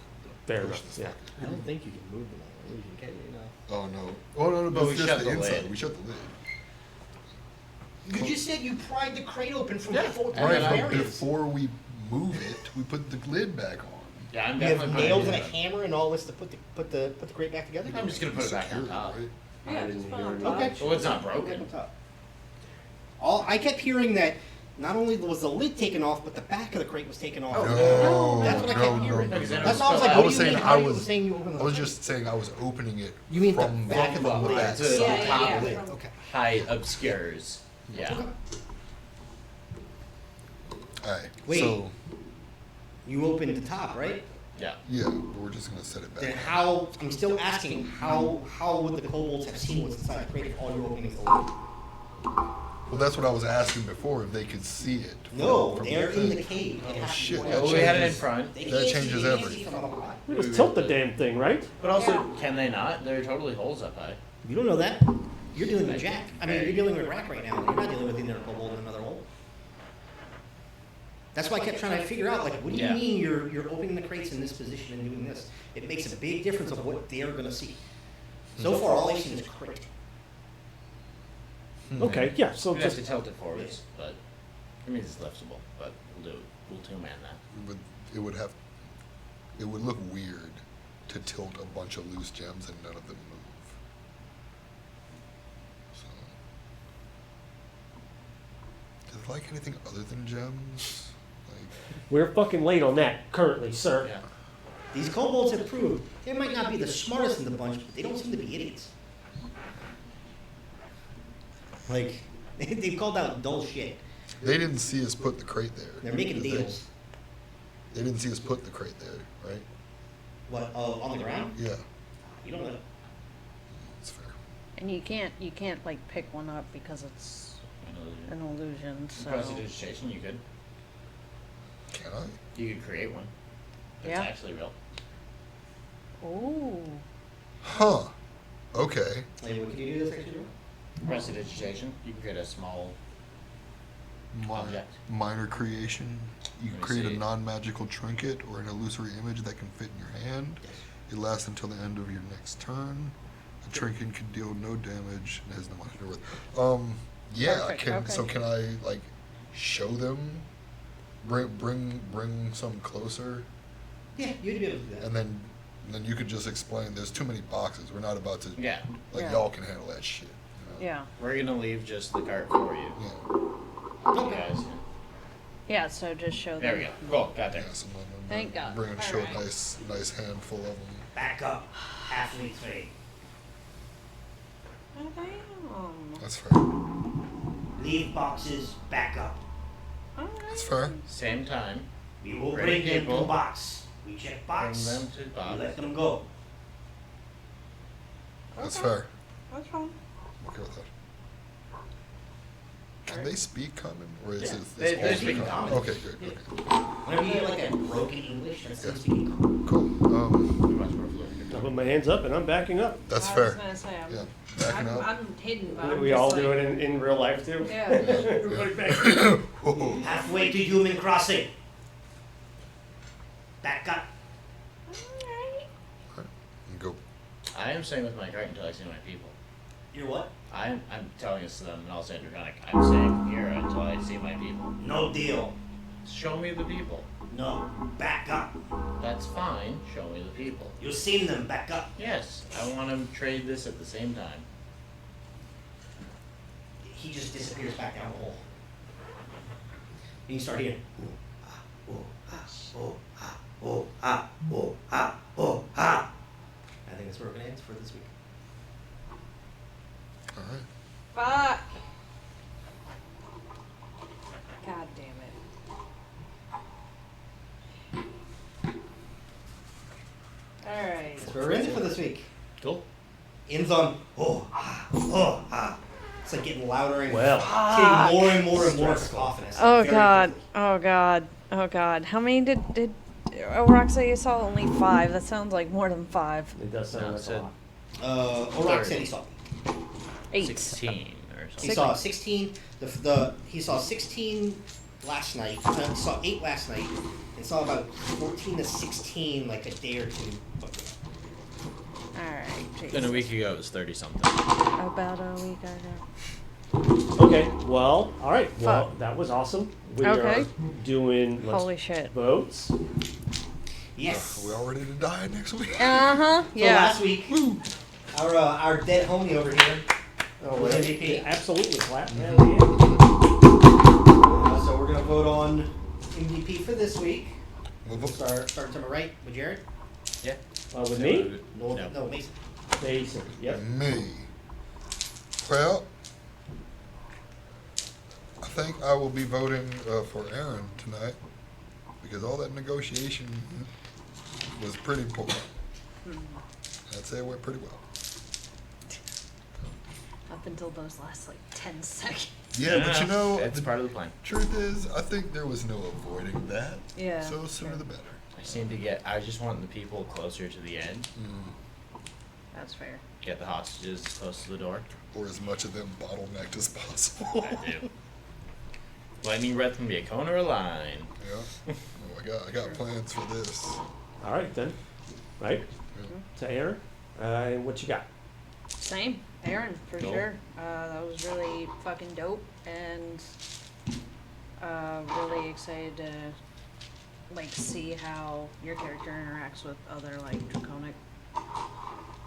[SPEAKER 1] Fair
[SPEAKER 2] Push
[SPEAKER 1] enough,
[SPEAKER 2] this
[SPEAKER 1] yeah.
[SPEAKER 2] fucker.
[SPEAKER 3] I don't think you can move them all. You can, you know.
[SPEAKER 2] Oh no! Oh no!
[SPEAKER 6] But
[SPEAKER 2] But
[SPEAKER 6] we
[SPEAKER 2] it's just
[SPEAKER 6] shut
[SPEAKER 2] the
[SPEAKER 6] the
[SPEAKER 2] inside.
[SPEAKER 6] lid.
[SPEAKER 2] We shut the lid.
[SPEAKER 3] You just said you pried the crate open from
[SPEAKER 6] Yeah.
[SPEAKER 3] before
[SPEAKER 6] And
[SPEAKER 2] Right,
[SPEAKER 6] then
[SPEAKER 2] but
[SPEAKER 3] areas.
[SPEAKER 2] before we move it, we put the lid back on.
[SPEAKER 6] Yeah, I'm
[SPEAKER 3] You have
[SPEAKER 6] definitely
[SPEAKER 3] nails
[SPEAKER 6] putting
[SPEAKER 3] and a
[SPEAKER 6] it
[SPEAKER 3] hammer and all this to put the crate back together.
[SPEAKER 6] I'm just gonna put it back on
[SPEAKER 2] Secure,
[SPEAKER 6] top.
[SPEAKER 2] right?
[SPEAKER 5] yeah,
[SPEAKER 1] I
[SPEAKER 5] just
[SPEAKER 1] didn't
[SPEAKER 5] put
[SPEAKER 1] hear
[SPEAKER 5] on
[SPEAKER 1] it.
[SPEAKER 5] top.
[SPEAKER 3] Okay.
[SPEAKER 6] Well, it's not
[SPEAKER 3] Back
[SPEAKER 6] broken.
[SPEAKER 3] on top. I kept hearing that not only was the lid taken off, but the back of the crate was taken off.
[SPEAKER 2] No,
[SPEAKER 3] That's what I kept
[SPEAKER 2] no,
[SPEAKER 3] hearing.
[SPEAKER 2] no,
[SPEAKER 6] Because then it
[SPEAKER 3] That's
[SPEAKER 6] was
[SPEAKER 3] why I was like,
[SPEAKER 6] filled
[SPEAKER 3] what
[SPEAKER 2] I was
[SPEAKER 3] do you
[SPEAKER 2] saying
[SPEAKER 3] mean?
[SPEAKER 2] I
[SPEAKER 3] How are you
[SPEAKER 2] was-
[SPEAKER 3] saying you opened the
[SPEAKER 2] I was
[SPEAKER 3] crate?
[SPEAKER 2] just saying I was opening it.
[SPEAKER 3] You mean the
[SPEAKER 2] from
[SPEAKER 3] back of the
[SPEAKER 2] from
[SPEAKER 3] lid?
[SPEAKER 2] back
[SPEAKER 6] to
[SPEAKER 2] side.
[SPEAKER 6] the
[SPEAKER 5] Yeah,
[SPEAKER 6] top
[SPEAKER 5] yeah,
[SPEAKER 6] lid.
[SPEAKER 5] yeah.
[SPEAKER 3] Okay.
[SPEAKER 6] Height obscures. Yeah.
[SPEAKER 2] Alright,
[SPEAKER 3] Wait.
[SPEAKER 2] so
[SPEAKER 3] You opened the top, right?
[SPEAKER 6] Yeah.
[SPEAKER 2] yeah, but we're just gonna set it back.
[SPEAKER 3] Then how? I'm still asking. How would the kobolds have seen what's inside the crate if all you're opening is the lid?
[SPEAKER 2] Well, that's what I was asking before, if they could see it.
[SPEAKER 3] No,
[SPEAKER 2] from
[SPEAKER 3] they're in the
[SPEAKER 2] thing.
[SPEAKER 3] cave. They have to
[SPEAKER 2] shit.
[SPEAKER 3] go
[SPEAKER 2] That
[SPEAKER 3] out.
[SPEAKER 6] Well, we had it in
[SPEAKER 2] changes-
[SPEAKER 6] front.
[SPEAKER 3] They
[SPEAKER 2] that
[SPEAKER 3] can't see-
[SPEAKER 2] changes
[SPEAKER 3] they can't see
[SPEAKER 2] everything.
[SPEAKER 3] from behind.
[SPEAKER 1] We just tilt the damn thing, right?
[SPEAKER 6] But also, can they not? There are totally holes up high.
[SPEAKER 3] You don't know that. You're dealing with Jack. I mean, you're dealing with Rack right now. You're not dealing with either a kobold in another hole. That's why I kept trying to figure out, like, what do you
[SPEAKER 6] Yeah.
[SPEAKER 3] mean you're opening the crates in this position and doing this? It makes a big difference of what they're gonna see. So far, all they've seen is crate.
[SPEAKER 1] Okay, yeah. So
[SPEAKER 6] We'd have
[SPEAKER 1] just
[SPEAKER 6] to tilt it forwards, but I mean it's liftable. But we'll do it. We'll two-man that.
[SPEAKER 2] But it would look weird to tilt a bunch of loose gems and none of them move. So, does it like anything other than gems? Like,
[SPEAKER 1] we're fucking late on that currently, sir.
[SPEAKER 6] Yeah.
[SPEAKER 3] These kobolds have proved they might not be the smartest in the bunch, but they don't seem to be idiots. Like, they've called out dull shit.
[SPEAKER 2] they didn't see us put the crate there.
[SPEAKER 3] They're making
[SPEAKER 2] did they?
[SPEAKER 3] deals.
[SPEAKER 2] They didn't see us put the crate there, right?
[SPEAKER 3] What, on the ground?
[SPEAKER 2] Yeah,
[SPEAKER 3] You don't know.
[SPEAKER 2] that's fair.
[SPEAKER 5] And you can't like pick one up because it's an illusion. So
[SPEAKER 6] Prestidigitation, you could.
[SPEAKER 2] Can I?
[SPEAKER 6] You could create one. It's
[SPEAKER 5] Yeah.
[SPEAKER 6] actually real.
[SPEAKER 5] ooh,
[SPEAKER 2] Huh. Okay.
[SPEAKER 3] Like, what can you do this actually do?
[SPEAKER 6] Prestidigitation, you can create a small object.
[SPEAKER 2] Minor creation. You can
[SPEAKER 6] Let me
[SPEAKER 2] create
[SPEAKER 6] see.
[SPEAKER 2] a non-magical trinket or an illusory image that can fit in your hand.
[SPEAKER 3] Yes.
[SPEAKER 2] It lasts until the end of your next turn. A trinket can deal no damage and has no monetary worth. Yeah.
[SPEAKER 5] Perfect,
[SPEAKER 2] So
[SPEAKER 5] okay.
[SPEAKER 2] can I like show them? Bring some closer,
[SPEAKER 3] Yeah, you'd be able to do that.
[SPEAKER 2] and then you could just explain. There's too many boxes. We're not about to.
[SPEAKER 6] Yeah.
[SPEAKER 2] Like
[SPEAKER 5] Yeah.
[SPEAKER 2] y'all can handle that shit. You know?
[SPEAKER 5] yeah,
[SPEAKER 6] We're gonna leave just the cart for you.
[SPEAKER 2] Yeah.
[SPEAKER 6] You guys.
[SPEAKER 5] yeah. So just show
[SPEAKER 6] There
[SPEAKER 5] them.
[SPEAKER 6] we go. Cool. Got there.
[SPEAKER 2] Yeah, so I'm
[SPEAKER 5] Thank God.
[SPEAKER 2] Bring and show a
[SPEAKER 5] Alright.
[SPEAKER 2] nice handful of them.
[SPEAKER 3] Back up. Halfway through.
[SPEAKER 5] Oh, damn.
[SPEAKER 2] That's fair.
[SPEAKER 3] Leave boxes, back up.
[SPEAKER 5] All right.
[SPEAKER 2] That's fair.
[SPEAKER 6] Same time.
[SPEAKER 3] We will
[SPEAKER 6] Bring
[SPEAKER 3] bring them
[SPEAKER 6] people.
[SPEAKER 3] to box. We check box.
[SPEAKER 6] Bring them to
[SPEAKER 3] We
[SPEAKER 6] Bob.
[SPEAKER 3] let them go.
[SPEAKER 2] That's
[SPEAKER 5] Okay.
[SPEAKER 2] fair.
[SPEAKER 5] That's fine.
[SPEAKER 2] I'm okay with that. Can they speak common, or is
[SPEAKER 6] Yeah.
[SPEAKER 2] it?
[SPEAKER 6] They
[SPEAKER 2] all
[SPEAKER 6] speak common.
[SPEAKER 2] Okay, good.
[SPEAKER 3] Yeah.
[SPEAKER 2] Okay.
[SPEAKER 3] Whenever you hear like a broken English, that's
[SPEAKER 2] Yeah.
[SPEAKER 3] them speaking common.
[SPEAKER 2] Cool.
[SPEAKER 6] Much more fluent.
[SPEAKER 1] I put my hands up and I'm backing up.
[SPEAKER 2] That's
[SPEAKER 5] I
[SPEAKER 2] fair.
[SPEAKER 5] was gonna say,
[SPEAKER 2] Yeah. Backing up.
[SPEAKER 5] I'm hidden, but I'm
[SPEAKER 1] We
[SPEAKER 5] just
[SPEAKER 1] all
[SPEAKER 5] like,
[SPEAKER 1] do it in real life too.
[SPEAKER 5] Yeah.
[SPEAKER 1] Everybody back up.
[SPEAKER 2] Whoa.
[SPEAKER 3] Halfway to human crossing. Back up.
[SPEAKER 5] Alright.
[SPEAKER 2] And go.
[SPEAKER 6] I am staying with my cart until I see my people.
[SPEAKER 3] You're what?
[SPEAKER 6] I'm telling this to them in all Draconic. I'm staying here until I see my people.
[SPEAKER 3] No deal.
[SPEAKER 6] Show me the people.
[SPEAKER 3] No. Back up.
[SPEAKER 6] That's fine. Show me the people.
[SPEAKER 3] You've seen them. Back up.
[SPEAKER 6] Yes, I want to trade this at the same time.
[SPEAKER 3] He just disappears back down the hole. And you start hearing. Oh, ah, oh, ah, oh, ah, oh, ah, oh, ah. I think that's where we're gonna end for this week.
[SPEAKER 2] All right.
[SPEAKER 5] Fuck. God damn it. Alright.
[SPEAKER 3] That's where we're ending for this week.
[SPEAKER 6] Cool.
[SPEAKER 3] Ends on oh, ah, oh, ah. It's like getting louder and
[SPEAKER 1] Well.
[SPEAKER 3] getting more and more and more cacophonous.
[SPEAKER 5] Oh
[SPEAKER 3] Very
[SPEAKER 5] god.
[SPEAKER 3] quickly.
[SPEAKER 5] Oh god. Oh god. How many did Rock say you saw? Only 5. That sounds like more than 5.
[SPEAKER 1] It does sound
[SPEAKER 6] No,
[SPEAKER 1] like
[SPEAKER 6] said-
[SPEAKER 1] a lot.
[SPEAKER 3] Orak
[SPEAKER 6] 30.
[SPEAKER 3] said he saw.
[SPEAKER 5] 8.
[SPEAKER 6] 16 or
[SPEAKER 3] He
[SPEAKER 6] something.
[SPEAKER 3] saw 16. He saw 16 last night. He saw 8 last night, and saw about 14 to 16 like a day or two.
[SPEAKER 5] Alright.
[SPEAKER 6] Then a week ago it was 30 something.
[SPEAKER 5] About a week ago.
[SPEAKER 1] Okay, well, all right. Well,
[SPEAKER 5] Fuck.
[SPEAKER 1] that was awesome. We
[SPEAKER 5] Okay.
[SPEAKER 1] are doing let's
[SPEAKER 5] Holy shit.
[SPEAKER 1] votes.
[SPEAKER 3] Yes.
[SPEAKER 2] Are we all ready to die next week?
[SPEAKER 5] Uh-huh.
[SPEAKER 3] So
[SPEAKER 5] Yeah.
[SPEAKER 3] last week, our dead homie over here.
[SPEAKER 1] Oh,
[SPEAKER 3] Was
[SPEAKER 1] well,
[SPEAKER 3] MVP.
[SPEAKER 1] absolutely clap.
[SPEAKER 5] Mm-hmm.
[SPEAKER 1] Hell yeah.
[SPEAKER 3] So we're gonna vote on MVP for this week.
[SPEAKER 2] Move
[SPEAKER 3] We'll
[SPEAKER 2] up.
[SPEAKER 3] start to my right with Jared.
[SPEAKER 6] Yeah.
[SPEAKER 1] With me?
[SPEAKER 3] No, Mason.
[SPEAKER 1] Mason. Yep.
[SPEAKER 2] Me. Well, I think I will be voting for Aaron tonight because all that negotiation was pretty poor. I'd say it went pretty well.
[SPEAKER 5] Up until those last like 10 seconds.
[SPEAKER 2] Yeah, but you know,
[SPEAKER 6] it's
[SPEAKER 2] the
[SPEAKER 6] part of the plan.
[SPEAKER 2] truth is, I think there was no avoiding that.
[SPEAKER 5] Yeah.
[SPEAKER 2] So sooner the better.
[SPEAKER 6] I just want the people closer to the end.
[SPEAKER 5] That's fair.
[SPEAKER 6] Get the hostages as close to the door.
[SPEAKER 2] Or as much of them bottlenecked as possible.
[SPEAKER 6] I do. Lightning breath can be a cone or a line.
[SPEAKER 2] Yeah. Oh, I got plans for this.
[SPEAKER 1] All right then. Right.
[SPEAKER 2] Yeah.
[SPEAKER 1] To Aaron. And what you got?
[SPEAKER 5] Same, Aaron, for
[SPEAKER 3] Cool.
[SPEAKER 5] sure. That was really fucking dope, and really excited to like see how your character interacts with other like draconic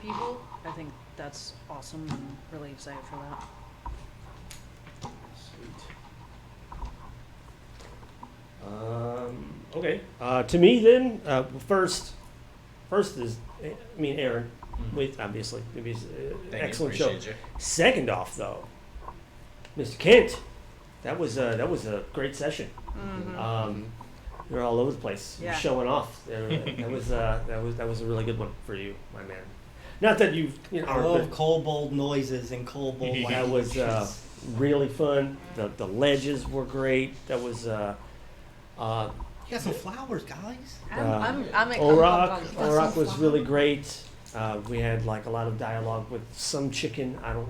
[SPEAKER 5] people. I think that's awesome, and really excited for that.
[SPEAKER 1] Sweet. Okay. To me, then, first is, Aaron. With obviously, it was excellent show.
[SPEAKER 6] Appreciate you.
[SPEAKER 1] Second off, though, Mr. Kent, that was a great session. You're all over the place. You're
[SPEAKER 5] Yeah.
[SPEAKER 1] showing off. That was a really good one for you, my man. Not that
[SPEAKER 3] I love kobold noises and kobold
[SPEAKER 1] that
[SPEAKER 3] languages.
[SPEAKER 1] was really fun. The ledges were great. That was
[SPEAKER 3] You got some flowers, guys.
[SPEAKER 5] I'm
[SPEAKER 1] Orak.
[SPEAKER 5] pumped.
[SPEAKER 1] Orak was really great. We had like a lot of dialogue with some chicken. I don't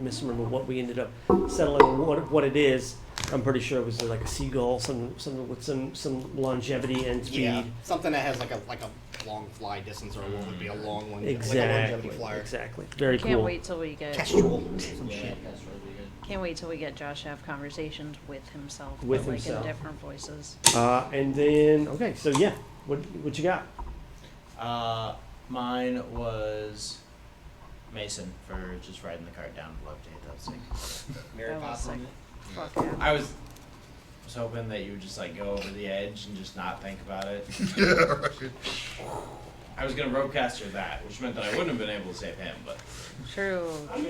[SPEAKER 1] misremember what we ended up settling on what it is. I'm pretty sure it was like a seagull, some with some longevity and speed.
[SPEAKER 3] Yeah, something that has like a long fly distance, or what would be a long one,
[SPEAKER 1] Exactly.
[SPEAKER 3] like a longevity flyer.
[SPEAKER 1] Exactly. Very
[SPEAKER 5] Can't
[SPEAKER 1] cool.
[SPEAKER 5] wait till we get.
[SPEAKER 3] Kestrel, some
[SPEAKER 6] Yeah,
[SPEAKER 3] shit.
[SPEAKER 6] that's really good.
[SPEAKER 5] Can't wait till we get Josh to have conversations with himself,
[SPEAKER 1] With
[SPEAKER 5] but, like
[SPEAKER 1] himself.
[SPEAKER 5] in different voices.
[SPEAKER 1] And then okay, so yeah, what you got?
[SPEAKER 6] Mine was Mason for just riding the cart down. Loved it. That was sick.
[SPEAKER 3] Mary
[SPEAKER 5] That was
[SPEAKER 3] Poppins.
[SPEAKER 5] sick. Fuck yeah.
[SPEAKER 6] I was hoping that you would just like go over the edge and just not think about it.
[SPEAKER 2] Yeah, right.
[SPEAKER 6] I was gonna rope caster that, which meant that I wouldn't have been able to save him, but
[SPEAKER 5] True.
[SPEAKER 6] I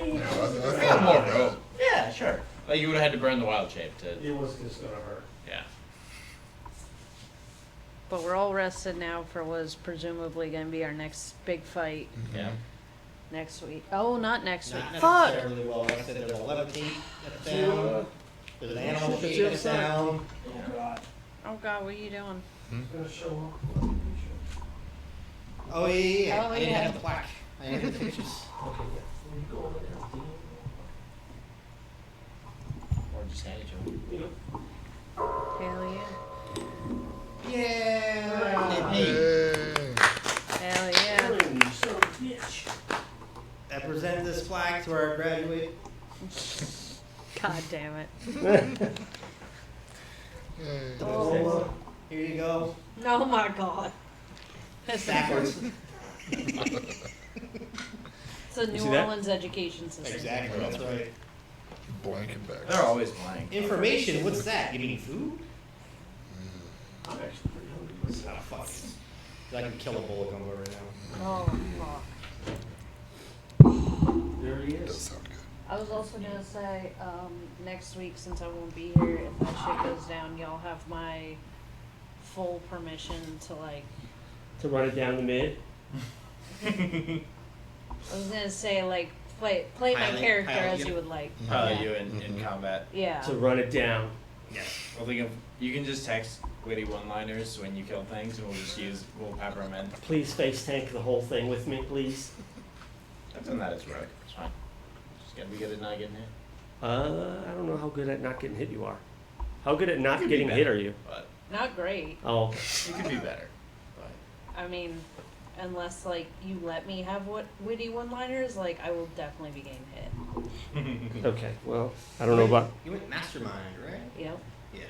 [SPEAKER 6] got more rope. Yeah, sure. Like you would have had to burn the wild shape to.
[SPEAKER 1] It was just gonna hurt.
[SPEAKER 6] Yeah.
[SPEAKER 5] But we're all rested now for what is presumably going to be our next big fight
[SPEAKER 6] Yeah.
[SPEAKER 5] next week. Oh, not next week.
[SPEAKER 3] Not
[SPEAKER 5] Fuck.
[SPEAKER 3] necessarily. Well, like I said, there's a levitate that's down. There's an animal shape that's down.
[SPEAKER 5] Oh god, what are you doing?
[SPEAKER 1] Gonna show up.
[SPEAKER 3] Oh yeah.
[SPEAKER 5] Oh,
[SPEAKER 3] I didn't
[SPEAKER 5] yeah.
[SPEAKER 3] have the plaque. I didn't have the pictures.
[SPEAKER 1] Okay, yeah. You go over there.
[SPEAKER 6] Or just hand it to him.
[SPEAKER 5] Hell yeah.
[SPEAKER 3] Yeah.
[SPEAKER 2] Hey.
[SPEAKER 5] Hell yeah.
[SPEAKER 1] Aaron, you son of a bitch.
[SPEAKER 3] I present this plaque to our graduate.
[SPEAKER 5] God damn it.
[SPEAKER 2] Hey.
[SPEAKER 5] Oh.
[SPEAKER 3] Here you go.
[SPEAKER 5] Oh my god. That's
[SPEAKER 3] Backwards.
[SPEAKER 5] It's a New
[SPEAKER 1] see that?
[SPEAKER 5] Orleans education system.
[SPEAKER 3] Exactly. That's right.
[SPEAKER 2] Blank and back.
[SPEAKER 6] They're always blank.
[SPEAKER 3] Information. What's that? You mean food?
[SPEAKER 1] I'm actually pretty hungry.
[SPEAKER 3] It's not a fuck. I can kill a bullet on right now.
[SPEAKER 5] Oh fuck.
[SPEAKER 1] There he
[SPEAKER 2] Does
[SPEAKER 1] is.
[SPEAKER 2] sound good.
[SPEAKER 5] I was also gonna say, next week, since I won't be here, if that shit goes down, y'all have my full permission to like.
[SPEAKER 1] To run it down the mid.
[SPEAKER 5] I was gonna say like play my
[SPEAKER 3] Pilot-
[SPEAKER 5] character
[SPEAKER 3] pilot
[SPEAKER 5] as
[SPEAKER 3] you.
[SPEAKER 5] you would like.
[SPEAKER 6] Probably
[SPEAKER 5] Yeah.
[SPEAKER 6] you in combat.
[SPEAKER 5] Yeah.
[SPEAKER 1] To run it down.
[SPEAKER 3] Yes.
[SPEAKER 6] Well, think of you can just text witty one-liners when you kill things, and we'll pepper them in.
[SPEAKER 1] Please face tank the whole thing with me, please.
[SPEAKER 6] I've done that as rogue. It's fine. Just gotta be good at not getting hit.
[SPEAKER 1] I don't know how good at not getting hit you are. How good at not
[SPEAKER 6] You could be
[SPEAKER 1] getting hit
[SPEAKER 6] better.
[SPEAKER 1] are you?
[SPEAKER 6] But
[SPEAKER 5] Not great.
[SPEAKER 1] Oh, okay.
[SPEAKER 6] you could be better. But
[SPEAKER 5] I mean, unless like you let me have witty one-liners, like I will definitely be getting hit.
[SPEAKER 1] Okay, well, I don't know about.
[SPEAKER 3] You went mastermind, right?
[SPEAKER 5] You know.
[SPEAKER 3] Yeah.